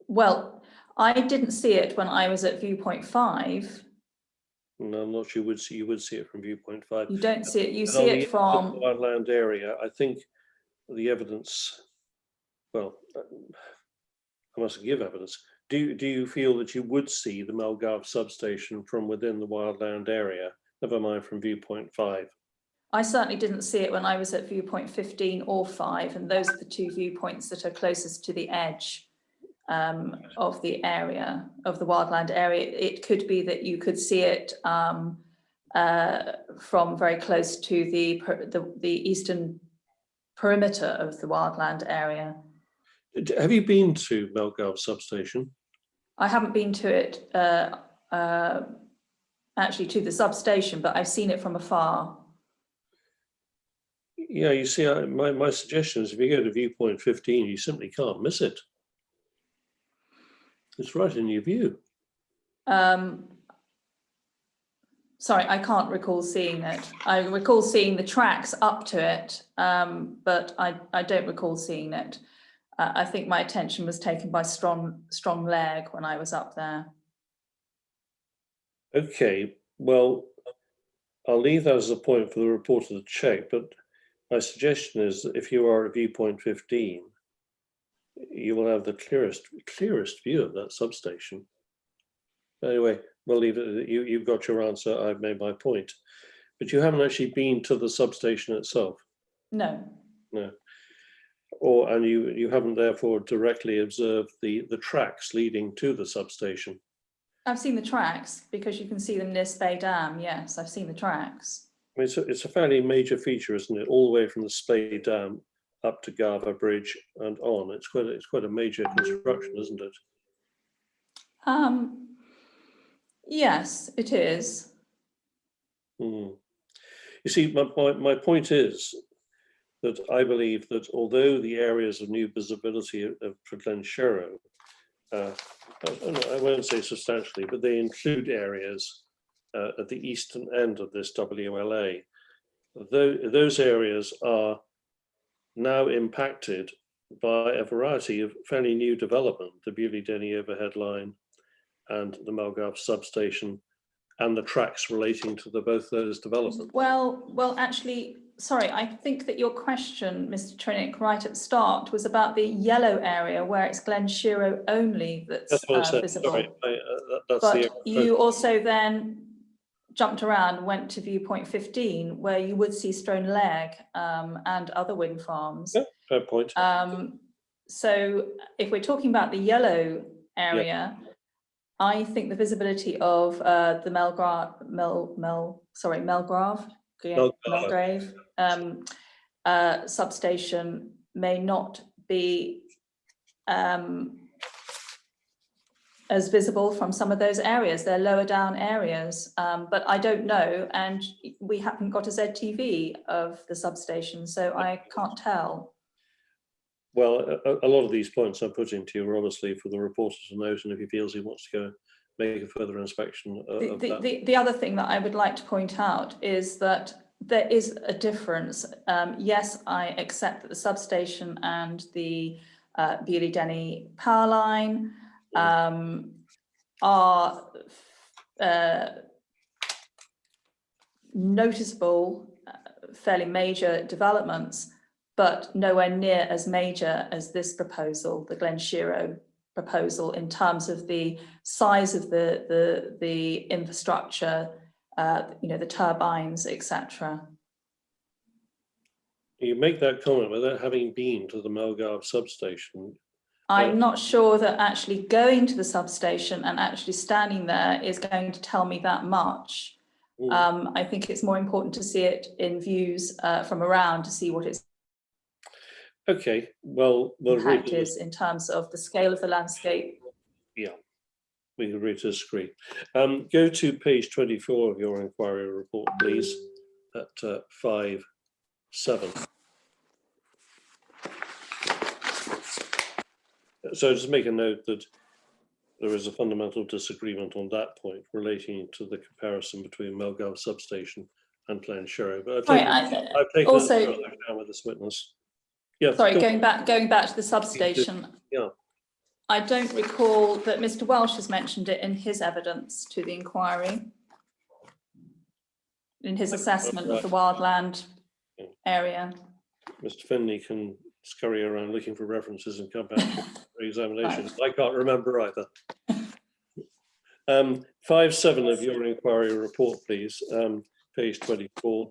Well, I didn't see it when I was at viewpoint 5. No, I'm not sure you would see it from viewpoint 5. You don't see it, you see it from the wildland area. I think the evidence, well, I mustn't give evidence. Do you feel that you would see the Melgarve substation from within the wildland area, never mind from viewpoint 5? I certainly didn't see it when I was at viewpoint 15 or 5, and those are the 2 viewpoints that are closest to the edge of the area, of the wildland area. It could be that you could see it from very close to the eastern perimeter of the wildland area. Have you been to Melgarve substation? I haven't been to it, actually to the substation, but I've seen it from afar. Yeah, you see, my suggestion is if you go to viewpoint 15, you simply can't miss it. It's right in your view. Sorry, I can't recall seeing it. I recall seeing the tracks up to it, but I don't recall seeing it. I think my attention was taken by strong leg when I was up there. Okay, well, I'll leave that as a point for the reporter to check, but my suggestion is that if you are at viewpoint 15, you will have the clearest view of that substation. Anyway, we'll leave it. You've got your answer. I've made my point, but you haven't actually been to the substation itself. No. No. And you haven't therefore directly observed the tracks leading to the substation. I've seen the tracks because you can see them near Spey Dam. Yes, I've seen the tracks. I mean, it's a fairly major feature, isn't it? All the way from the Spey Dam up to Garver Bridge and on. It's quite a major construction, isn't it? Yes, it is. You see, my point is that I believe that although the areas of new visibility for Glenshero, I won't say substantially, but they include areas at the eastern end of this WLA. Those areas are now impacted by a variety of fairly new development, the Beauly-Denny overhead line and the Melgarve substation and the tracks relating to both those developments. Well, actually, sorry, I think that your question, Mr. Trinick, right at the start was about the yellow area where it's Glenshero only that's visible. Sorry, but you also then jumped around and went to viewpoint 15 where you would see Strone Leg and other wind farms. Yeah, fair point. So if we're talking about the yellow area, yeah. I think the visibility of the Melgarve, Mulgrave substation may not be as visible from some of those areas. They're lower down areas, but I don't know, and we haven't got a ZTV of the substation, so I can't tell. Well, a lot of these points I'm putting to you are obviously for the reporter to note, and if he feels he wants to go make a further inspection of that. The other thing that I would like to point out is that there is a difference. Yes, I accept that the substation and the Beaulieu Denny power line are noticeable, fairly major developments, but nowhere near as major as this proposal, the Glenshero proposal, in terms of the size of the infrastructure, the turbines, etc. You make that comment without having been to the Melgarve substation. I'm not sure that actually going to the substation and actually standing there is going to tell me that much. I think it's more important to see it in views from around to see what its okay. Well, impact is in terms of the scale of the landscape. Yeah, we agree to disagree. Go to page 24 of your inquiry report, please, at 5.7. So just make a note that there is a fundamental disagreement on that point relating to the comparison between Melgarve substation and Glenshero. But I've taken also it down with this witness. Yeah. Sorry, going back to the substation. Yeah. I don't recall that Mr. Welsh has mentioned it in his evidence to the inquiry, in his assessment of the wildland area. Mr. Finley can scurry around looking for references and come back to re-examinations. Right. I can't remember either. 5.7 of your inquiry report, please, page 24.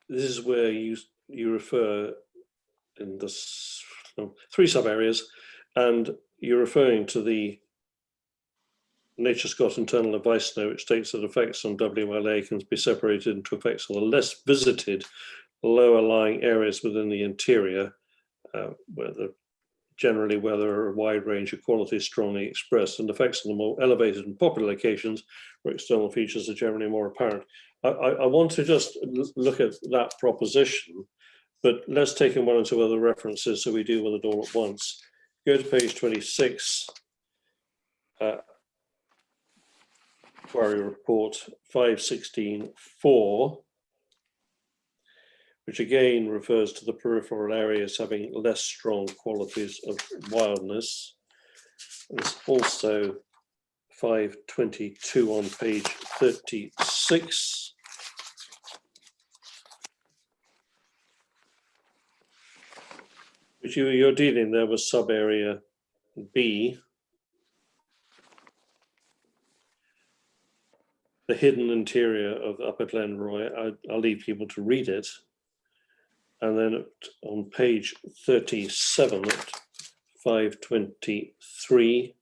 This is where you refer in this 3 sub areas, and you're referring to the NatureScot internal advice note, which states that effects on WLA can be separated into effects on the less visited lower lying areas within the interior, where there are a wide range of qualities strongly expressed, and effects on the more elevated and popular locations where external features are generally more apparent. I want to just look at that proposition, but let's take in 1 or 2 other references so we deal with it all at once. Go to page 26. Inquiry report 5.16.4, which again refers to the peripheral areas having less strong qualities of wildness. There's also 5.22 on page 36. Which you're dealing there with sub-area B. The hidden interior of Upper Glenroy. I'll leave people to read it. And then on page 37 at 5.23,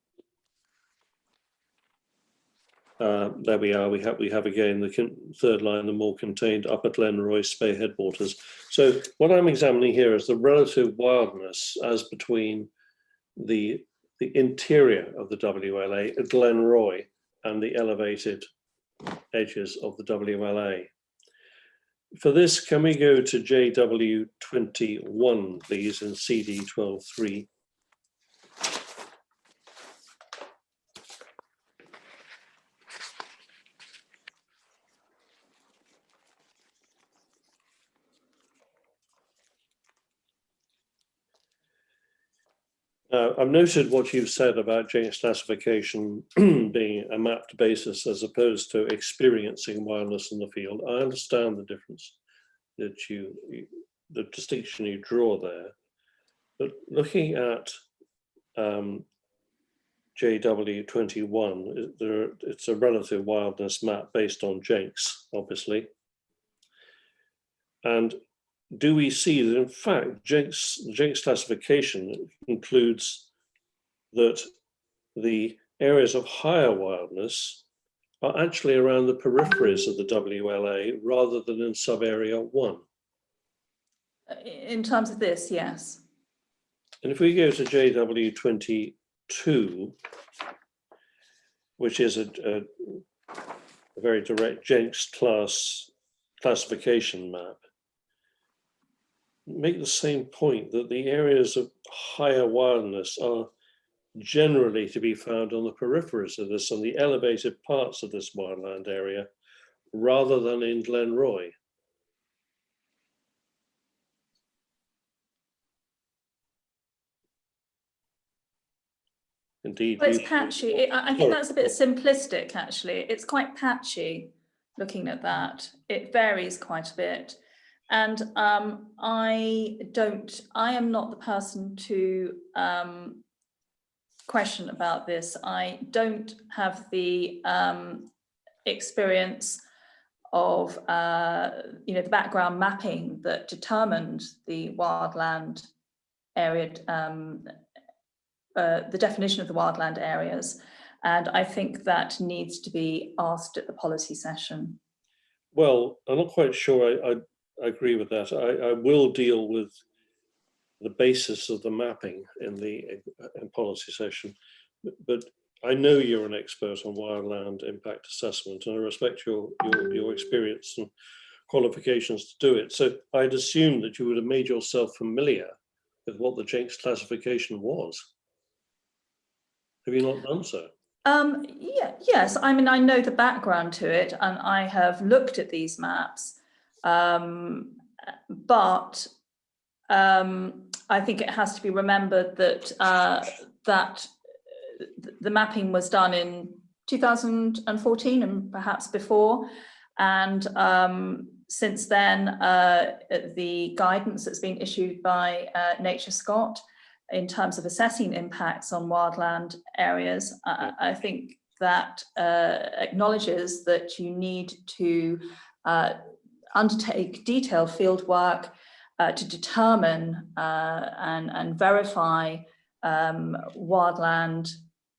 there we are. We have again the 3rd line, the more contained Upper Glenroy Spey headwaters. So what I'm examining here is the relative wildness as between the interior of the WLA at Glenroy and the elevated edges of the WLA. For this, can we go to JW21, please, in CD 12.3? I've noted what you've said about Jenks classification being a mapped basis as opposed to experiencing wildness in the field. I understand the difference that the distinction you draw there, but looking at JW21, it's a relative wildness map based on Jenks, obviously. And do we see that, in fact, Jenks classification includes that the areas of higher wildness are actually around the peripheries of the WLA rather than in sub-area 1. In terms of this, yes. And if we go to JW22, which is a very direct Jenks classification map, make the same point that the areas of higher wildness are generally to be found on the peripheries of this, on the elevated parts of this wildland area, rather than in Glenroy. Indeed. Well, it's patchy. I think that's a bit simplistic, actually. It's quite patchy looking at that. It varies quite a bit. And I am not the person to question about this. I don't have the experience of the background mapping that determined the wildland area, the definition of the wildland areas, and I think that needs to be asked at the policy session. Well, I'm not quite sure I agree with that. I will deal with the basis of the mapping in the policy session, but I know you're an expert on wildland impact assessment, and I respect your experience and qualifications to do it. So I'd assume that you would have made yourself familiar with what the Jenks classification was. Have you not done so? Yes, I mean, I know the background to it, and I have looked at these maps, but I think it has to be remembered that that the mapping was done in 2014 and perhaps before, and since then the guidance that's been issued by Nature Scott in terms of assessing impacts on wildland areas, I think that acknowledges that you need to undertake detailed field work to determine and verify wildland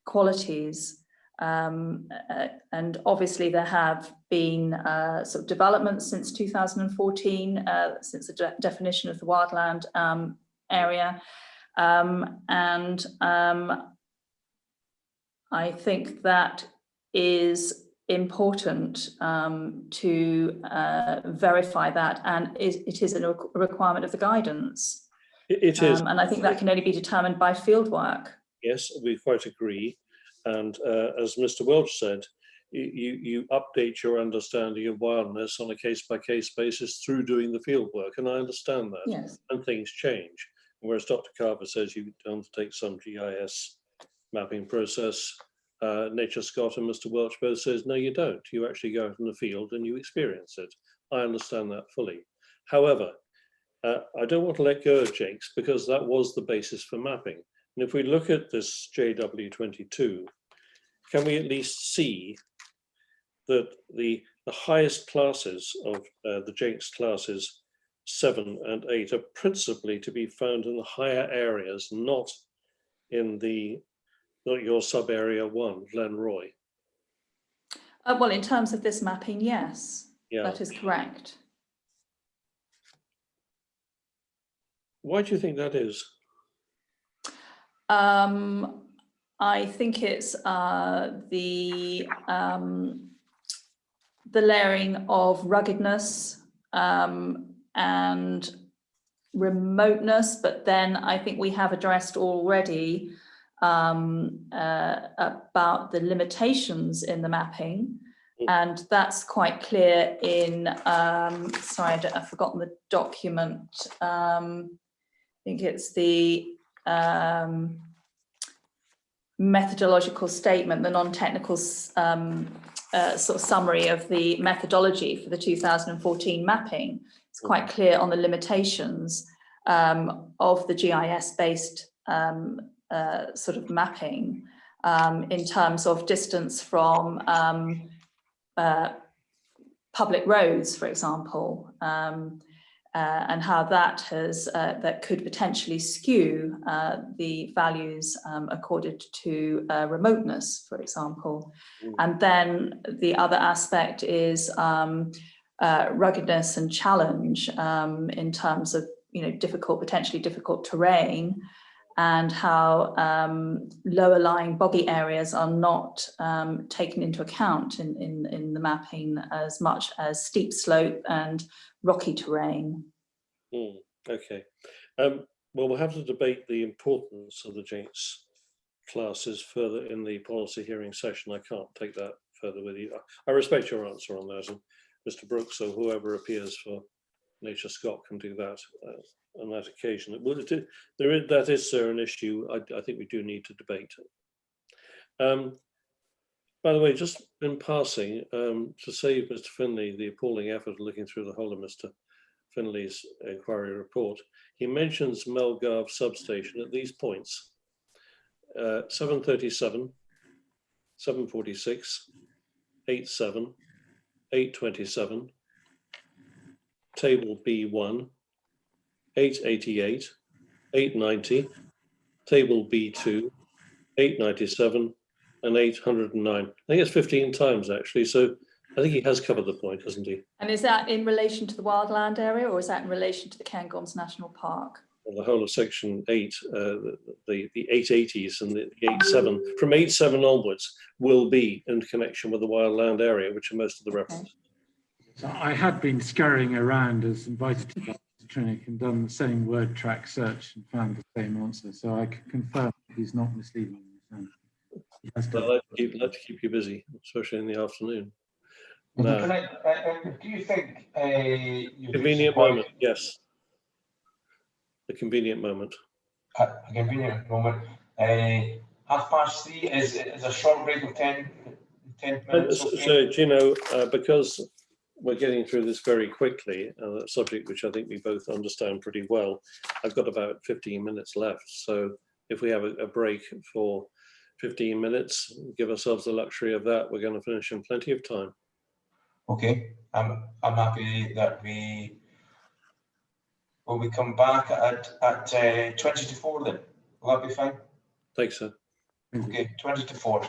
qualities. And obviously there have been sort of developments since 2014, since the definition of the wildland area. I think that is important to verify that, and it is a requirement of the guidance. It is. And I think that can only be determined by field work. Yes, we quite agree. And as Mr. Welch said, you update your understanding of wildness on a case-by-case basis through doing the field work, and I understand that. Yes. And things change. Whereas Dr. Carver says you undertake some GIS mapping process, Nature Scott and Mr. Welch both says, no, you don't. You actually go out in the field and you experience it. I understand that fully. However, I don't want to let go of Jenks because that was the basis for mapping. And if we look at this JW22, can we at least see that the highest classes of the Jenks classes 7 and 8 are principally to be found in the higher areas, not in not your sub-area 1, Glenroy? Well, in terms of this mapping, yes, yeah. That is correct. Why do you think that is? I think it's the layering of ruggedness and remoteness, but then I think we have addressed already about the limitations in the mapping, and that's quite clear in, sorry, I've forgotten the document. I think it's the methodological statement, the non-technical sort of summary of the methodology for the 2014 mapping. It's quite clear on the limitations of the GIS-based sort of mapping in terms of distance from public roads, for example, and how that has that could potentially skew the values accorded to remoteness, for example. And then the other aspect is ruggedness and challenge in terms of potentially difficult terrain, and how lower lying boggy areas are not taken into account in the mapping as much as steep slope and rocky terrain. Okay. Well, we'll have to debate the importance of the Jinx classes further in the policy hearing session. I can't take that further with you. I respect your answer on that, and Mr. Brooks or whoever appears for Nature Scott can do that on that occasion. That is, sir, an issue I think we do need to debate. By the way, just in passing, to save Mr. Finlay the appalling effort of looking through the whole of Mr. Finlay's inquiry report, he mentions Melgarve substation at these points: 737, 746, 87, 827, table B1, 888, 890, table B2, 897, and 809. I think it's 15 times actually, so I think he has covered the point, hasn't he? And is that in relation to the wildland area, or is that in relation to the Cairngorms National Park? Well, the whole of section 8, the 880s and the 87, from 87 onwards, will be in connection with the wildland area, which are most of the references. So I had been scurrying around as invited to Dr. Trinick and done the same word track search and found the same answer. So I can confirm he's not misleading. He has I'd like to keep you busy, especially in the afternoon. Do you think convenient moment? Yes. A convenient moment. A convenient moment. 3:30 is a short break of 10 minutes. Okay? So, do you know, because we're getting through this very quickly, a subject which I think we both understand pretty well, I've got about 15 minutes left. So if we have a break for 15 minutes, give ourselves the luxury of that, we're going to finish in plenty of time. Okay, I'm happy that we come back at 20 to 4 then. Will that be fine? Thanks, sir. Okay, 20 to 4.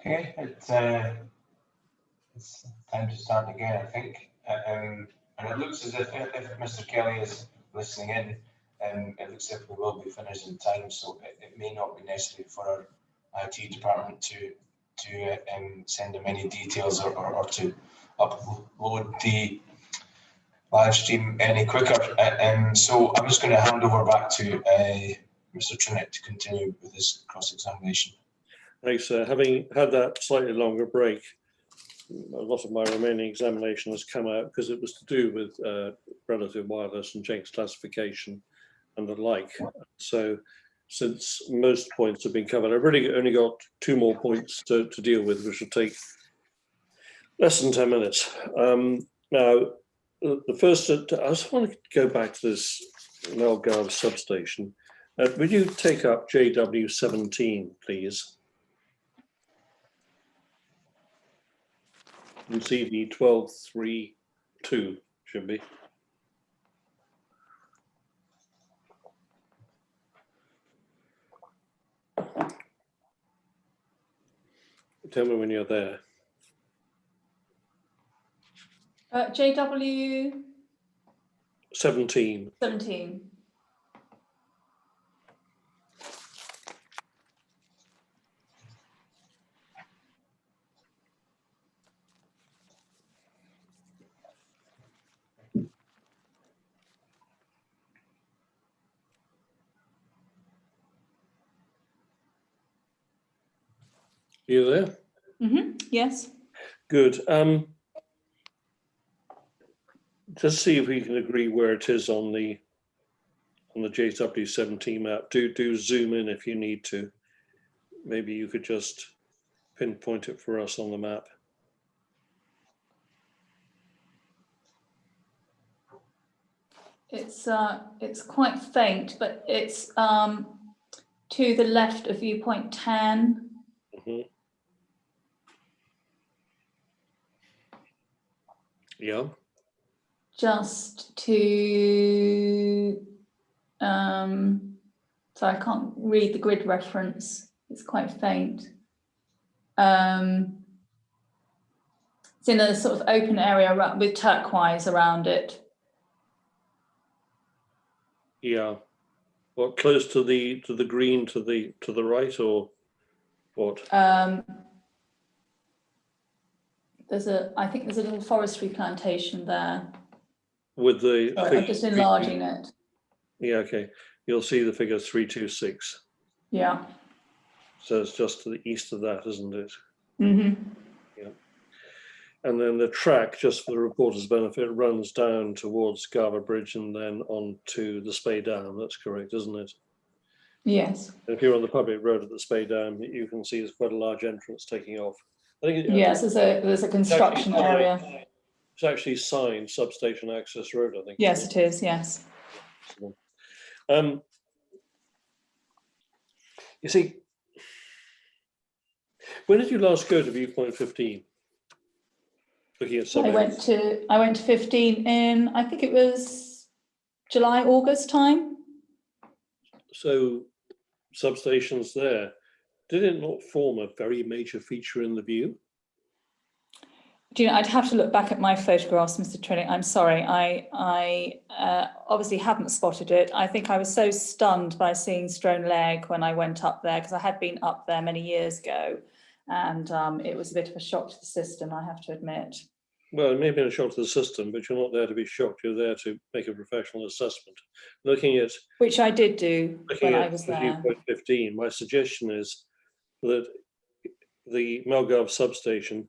Okay, it's time to start again, I think. And it looks as if Mr. Kelly is listening in, it looks as if we will be finished in time, so it may not be necessary for our IT department to send him any details or to upload the live stream any quicker. So I'm just going to hand over back to Mr. Trinick to continue with this cross-examination. Thanks. Having had that slightly longer break, a lot of my remaining examination has come out because it was to do with relative wireless and Jenks classification and the like. So since most points have been covered, I've really only got 2 more points to deal with, which will take less than 10 minutes. Now, the first, I just want to go back to this Melgarve substation. Would you take up JW17, please? You see the 1232 should be. Tell me when you're there. JW 17. 17. You there? Yes. Good. Just see if we can agree where it is on the JW17 map. Do zoom in if you need to. Maybe you could just pinpoint it for us on the map. It's quite faint, but it's to the left of viewpoint 10. Yeah. Just to, so I can't read the grid reference. It's quite faint. It's in a sort of open area with turquoise around it. Yeah. What, close to the green to the right, or what? I think there's a little forestry plantation there. With the Sorry, I'm just enlarging it. Yeah, okay. You'll see the figure 326. Yeah. So it's just to the east of that, isn't it? Mm-hmm. Yeah. And then the track, just for the reporter's benefit, runs down towards Garver Bridge and then on to the Spey Dam. That's correct, isn't it? Yes. And if you're on the public road at the Spey Dam, you can see there's quite a large entrance taking off. I think yes, there's a construction area. It's actually signed Substation Access Road, I think. Yes, it is, yes. You see, when did you last go to viewpoint 15? Looking at I went to 15 in, I think it was July, August time. So substations there, did it not form a very major feature in the view? Do you know, I'd have to look back at my photographs, Mr. Trinick. I'm sorry, I obviously haven't spotted it. I think I was so stunned by seeing Strone Leg when I went up there, because I had been up there many years ago, and it was a bit of a shock to the system, I have to admit. Well, it may have been a shock to the system, but you're not there to be shocked. You're there to make a professional assessment. Looking at which I did do when I was there. Viewpoint 15, my suggestion is that the Melgarve substation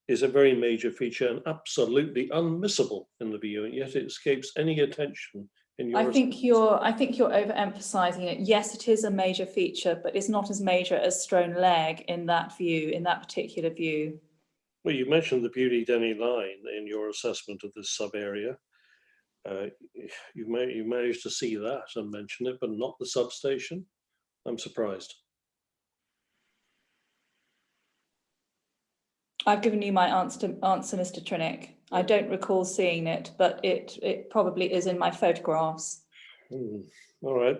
is a very major feature and absolutely unmissable in the view, and yet it escapes any attention in your. I think you're overemphasizing it. Yes, it is a major feature, but it's not as major as Strone Leg in that view, in that particular view. Well, you mentioned the Beauty Denny line in your assessment of this sub area. You managed to see that and mention it, but not the substation. I'm surprised. I've given you my answer, Mr. Trinick. I don't recall seeing it, but it probably is in my photographs. All right.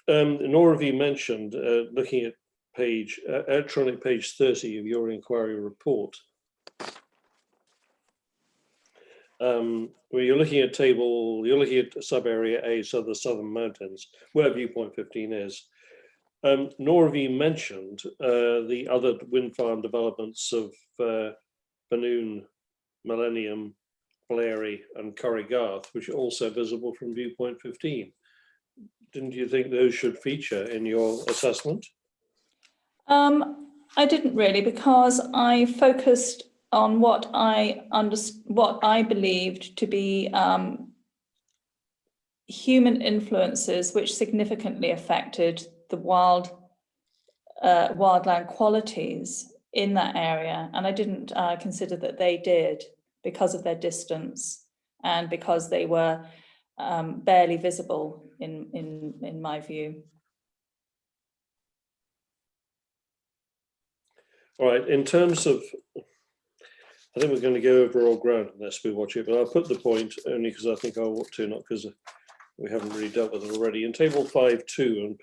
Nora V mentioned looking at page, electronic page 30 of your inquiry report, where you're looking at sub area A, so the Southern Mountains, where viewpoint 15 is. Nor have you mentioned the other wind farm developments of Banoon, Millennium, Blairy and Corrigarth, which are also visible from viewpoint 15. Didn't you think those should feature in your assessment? I didn't really, because I focused on what I believed to be human influences which significantly affected the wildland qualities in that area, and I didn't consider that they did, because of their distance and because they were barely visible in my view. All right, in terms of, I think we're going to go over all ground unless we watch it, but I'll put the point only because I think I ought to, not because we haven't really dealt with it already. In table 5.2 on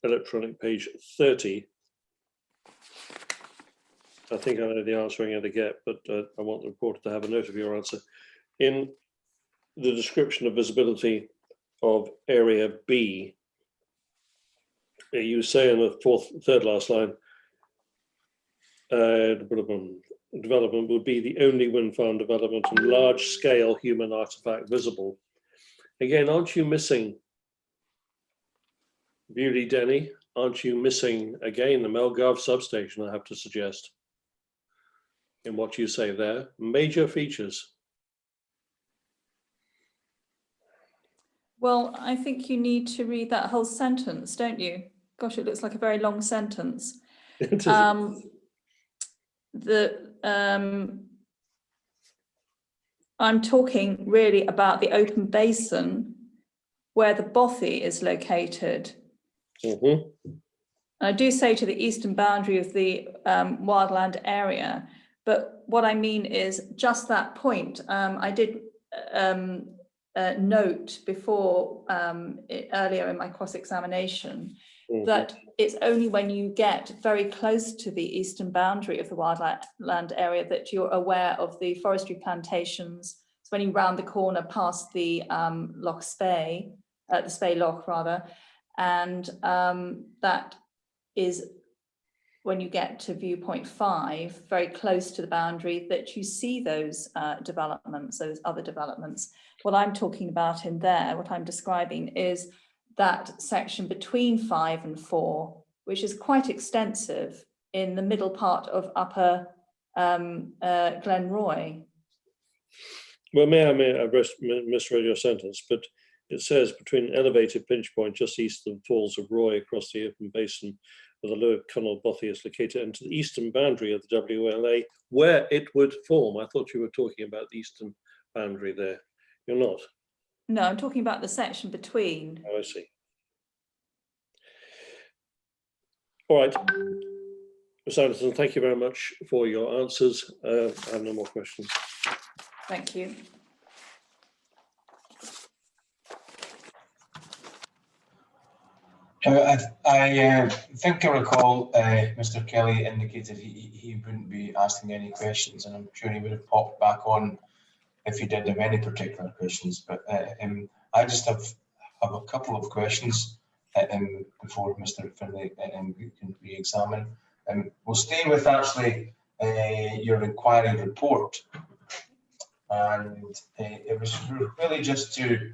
electronic page 30, I think I know the answer I'm going to get, but I want the reporter to have a note of your answer. In the description of visibility of area B, you say in the third last line, development would be the only wind farm development and large-scale human artifact visible. Again, aren't you missing Beauty Denny? Aren't you missing, again, the Melgarve substation, I have to suggest, in what you say there? Major features. Well, I think you need to read that whole sentence, don't you? Gosh, it looks like a very long sentence. I'm talking really about the open basin where the bothy is located. Mm-hmm. I do say to the eastern boundary of the wildland area, but what I mean is just that point. I did note before earlier in my cross-examination that it's only when you get very close to the eastern boundary of the wildland area that you're aware of the forestry plantations. It's when you round the corner past the Loch Spey, the Spey Loch rather, and that is when you get to viewpoint 5, very close to the boundary, that you see those developments, those other developments. What I'm talking about in there, what I'm describing is that section between 5 and 4, which is quite extensive in the middle part of upper Glenroy. Well, may I misread your sentence, but it says between an elevated pinch point just east of the Falls of Roy across the open basin where the lower Connell Bothy is located, and to the eastern boundary of the WLA where it would form. I thought you were talking about the eastern boundary there. You're not? No, I'm talking about the section between. Oh, I see. All right. Ms. Anderson, thank you very much for your answers. I have no more questions. Thank you. I think I recall Mr. Kelly indicated he wouldn't be asking any questions, and I'm sure he would have popped back on if you did have any particular questions. But I just have a couple of questions before Mr. Finlay can re-examine. We'll stay with actually your inquiry report, and it was really just to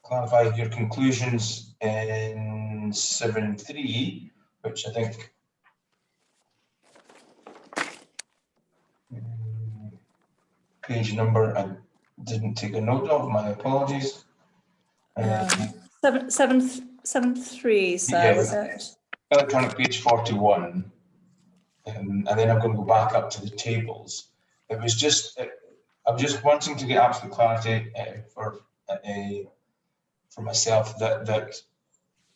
clarify your conclusions in 7.3, which I think page number I didn't take a note of. My apologies. 7.3, sir, yeah, was it? Electronic page 41, and then I'm going to go back up to the tables. It was just I'm just wanting to get absolute clarity for myself that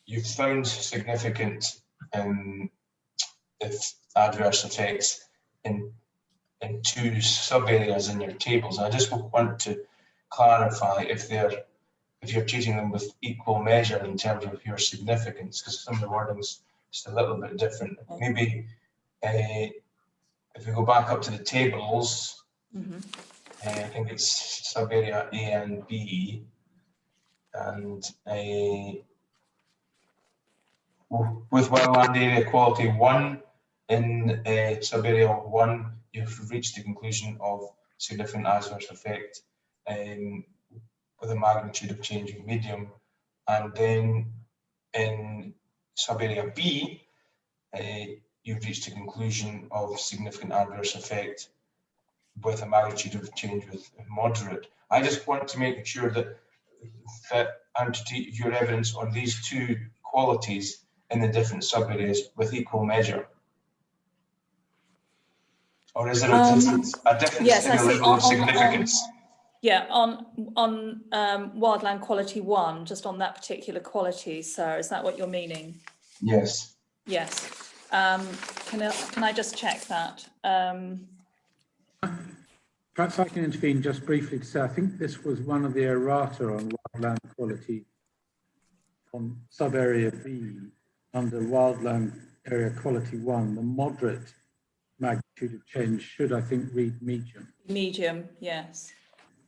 you've found significant adverse effects in 2 sub areas in your tables. I just want to clarify if if you're treating them with equal measure in terms of your significance, because some of the wording's just a little bit different. Maybe if we go back up to the tables, I think it's sub-area A and B, and with wildland area quality 1 in sub-area 1, you've reached the conclusion of significant adverse effect with a magnitude of change of medium, and then in sub-area B, you've reached a conclusion of significant adverse effect with a magnitude of change with moderate. I just want to make sure that I'm to take your evidence on these two qualities in the different sub-areas with equal measure. Or is there a difference yes, in the level of significance? On wildland quality 1, just on that particular quality, sir, is that what you're meaning? Yes. Yes. Can I just check that? Perhaps I can intervene just briefly to say I think this was one of the errata on wildland quality on sub-area B under wildland area quality 1. The moderate magnitude of change should, I think, read medium. Medium, yes.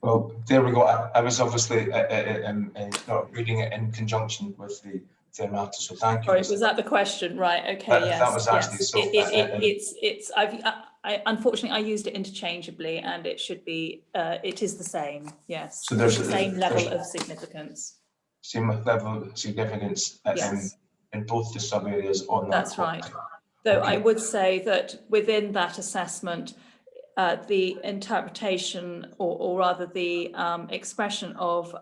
Well, there we go. I was obviously not reading it in conjunction with the errata, so thank you. Sorry, was that the question? Right. Okay. Yes. That was actually yes. Unfortunately, I used it interchangeably, and it should be. It is the same. Yes. So there's the same level of significance. Same level of significance yes. in both the sub areas on that. That's right. Though I would say that within that assessment, the interpretation, or rather the expression of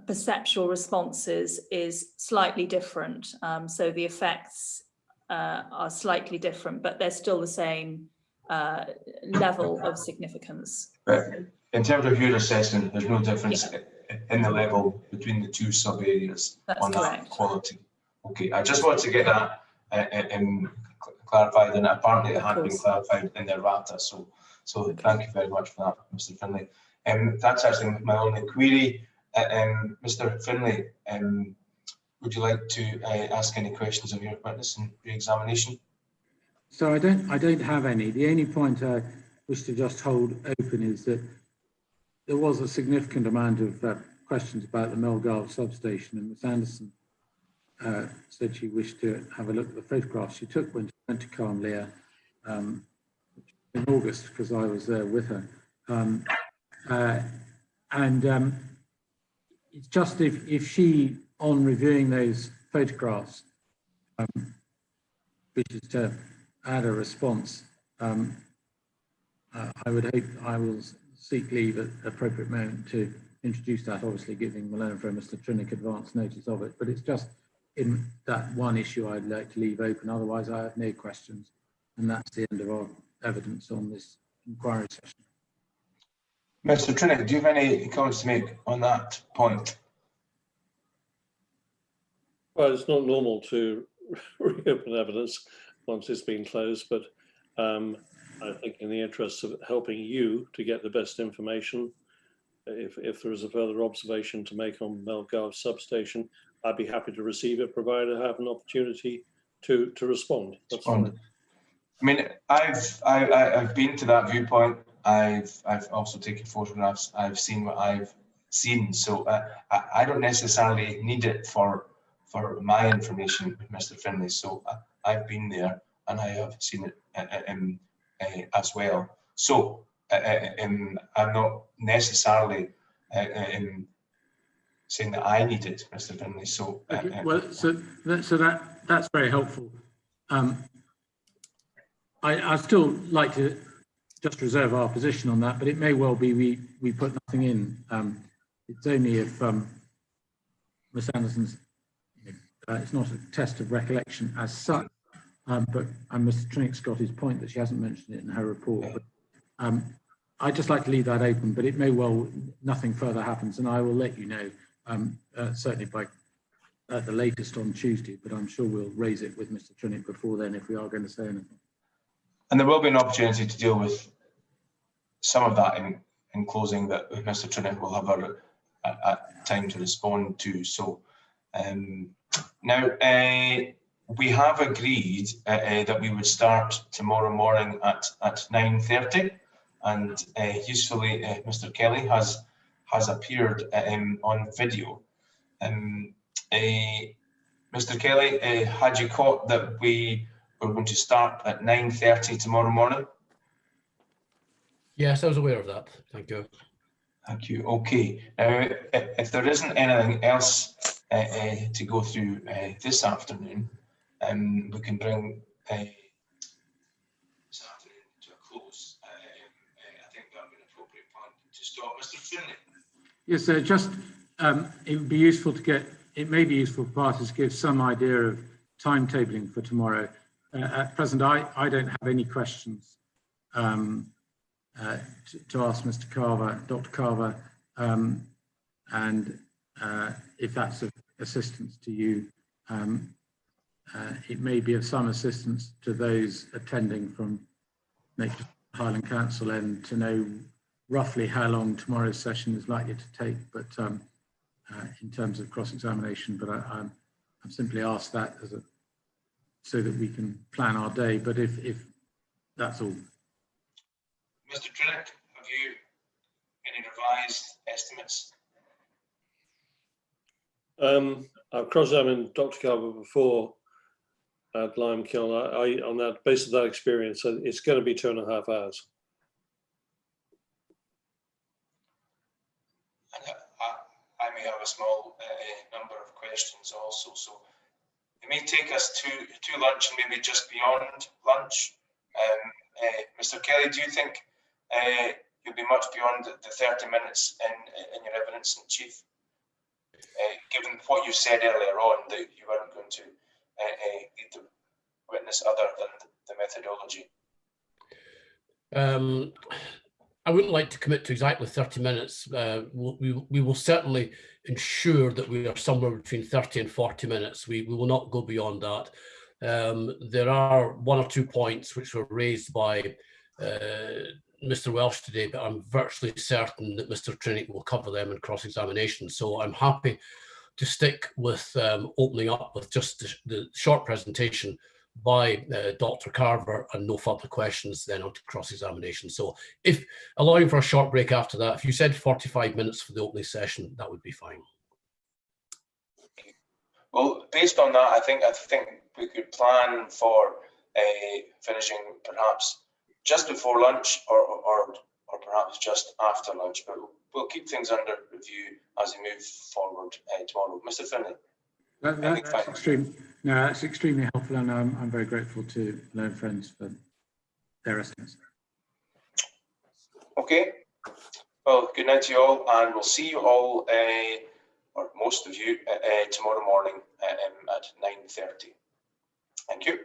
perceptual responses is slightly different. So the effects are slightly different, but they're still the same level of significance. But in terms of your assessment, there's no difference in the level between the two sub areas on that quality. Okay, I just wanted to get that clarified, and apparently it had been clarified in the errata. So thank you very much for that, Mr. Finlay. That's actually my only query. Mr. Finlay, would you like to ask any questions of your witness in re-examination? So I don't have any. The only point I wish to just hold open is that there was a significant amount of questions about the Melgarve substation, and Ms. Anderson said she wished to have a look at the photographs she took when she went to Carnlea in August, because I was there with her. It's just if she, on reviewing those photographs, wishes to add a response, I would hope I will seek leave at the appropriate moment to introduce that, obviously giving Malone for Mr. Trinick advance notice of it. But it's just in that one issue I'd like to leave open. Otherwise, I have no questions. And that's the end of our evidence on this inquiry session. Mr. Trinick, do you have any comments to make on that point? Well, it's not normal to reopen evidence once it's been closed, but I think in the interest of helping you to get the best information, if there is a further observation to make on Melgarve substation, I'd be happy to receive it, provided I have an opportunity to respond. That's fine. I mean, I've been to that viewpoint. I've also taken photographs. I've seen what I've seen. So I don't necessarily need it for my information, Mr. Finlay. So I've been there and I have seen it as well. So I'm not necessarily saying that I need it, Mr. Finlay. So okay. Well, so that's very helpful. I'd still like to just reserve our position on that, but it may well be we put nothing in. It's only if Ms. Anderson's, it's not a test of recollection as such, but Mr. Trinick's got his point that she hasn't mentioned it in her report. But I'd just like to leave that open, but it may well nothing further happens, and I will let you know, certainly by at the latest on Tuesday, but I'm sure we'll raise it with Mr. Trinick before then if we are going to say anything. And there will be an opportunity to deal with some of that in closing, that Mr. Trinick will have time to respond to. So now we have agreed that we would start tomorrow morning at 9:30, and usefully Mr. Kelly has appeared on video. Mr. Kelly, had you caught that we were going to start at 9:30 tomorrow morning? Yes, I was aware of that. Thank you. Thank you. Okay. Now, if there isn't anything else to go through this afternoon, we can bring this afternoon to a close. I think that would be an appropriate point to stop. Mr. Finlay. Yes, sir. Just it would be useful to get. It may be useful for parties to give some idea of timetabling for tomorrow. At present, I don't have any questions to ask Mr. Carver, Dr. Carver, and if that's of assistance to you, it may be of some assistance to those attending from Nature Highland Council and to know roughly how long tomorrow's session is likely to take, but in terms of cross-examination, but I'm simply asked that as so that we can plan our day, but if that's all. Mr. Trinnick, have you any revised estimates? I've cross-examined Dr. Carver before at Limekiln. On that basis of that experience, it's going to be 2.5 hours. I may have a small number of questions also, so it may take us to lunch and maybe just beyond lunch. Mr. Kelly, do you think you'll be much beyond the 30 minutes in your evidence in chief, given what you said earlier on that you weren't going to need to witness other than the methodology? I wouldn't like to commit to exactly 30 minutes. We will certainly ensure that we are somewhere between 30 and 40 minutes. We will not go beyond that. There are 1 or 2 points which were raised by Mr. Welsh today, but I'm virtually certain that Mr. Trinnick will cover them in cross-examination. So I'm happy to stick with opening up with just the short presentation by Dr. Carver and no further questions then on to cross-examination. So if allowing for a short break after that, if you said 45 minutes for the opening session, that would be fine. Well, based on that, I think we could plan for finishing perhaps just before lunch or perhaps just after lunch, but we'll keep things under review as we move forward tomorrow. Mr. Finlay. That's extremely helpful, and I'm very grateful to Learned Friends for their estimates. Okay. Well, good night to you all, and we'll see you all, or most of you, tomorrow morning at 9:30. Thank you.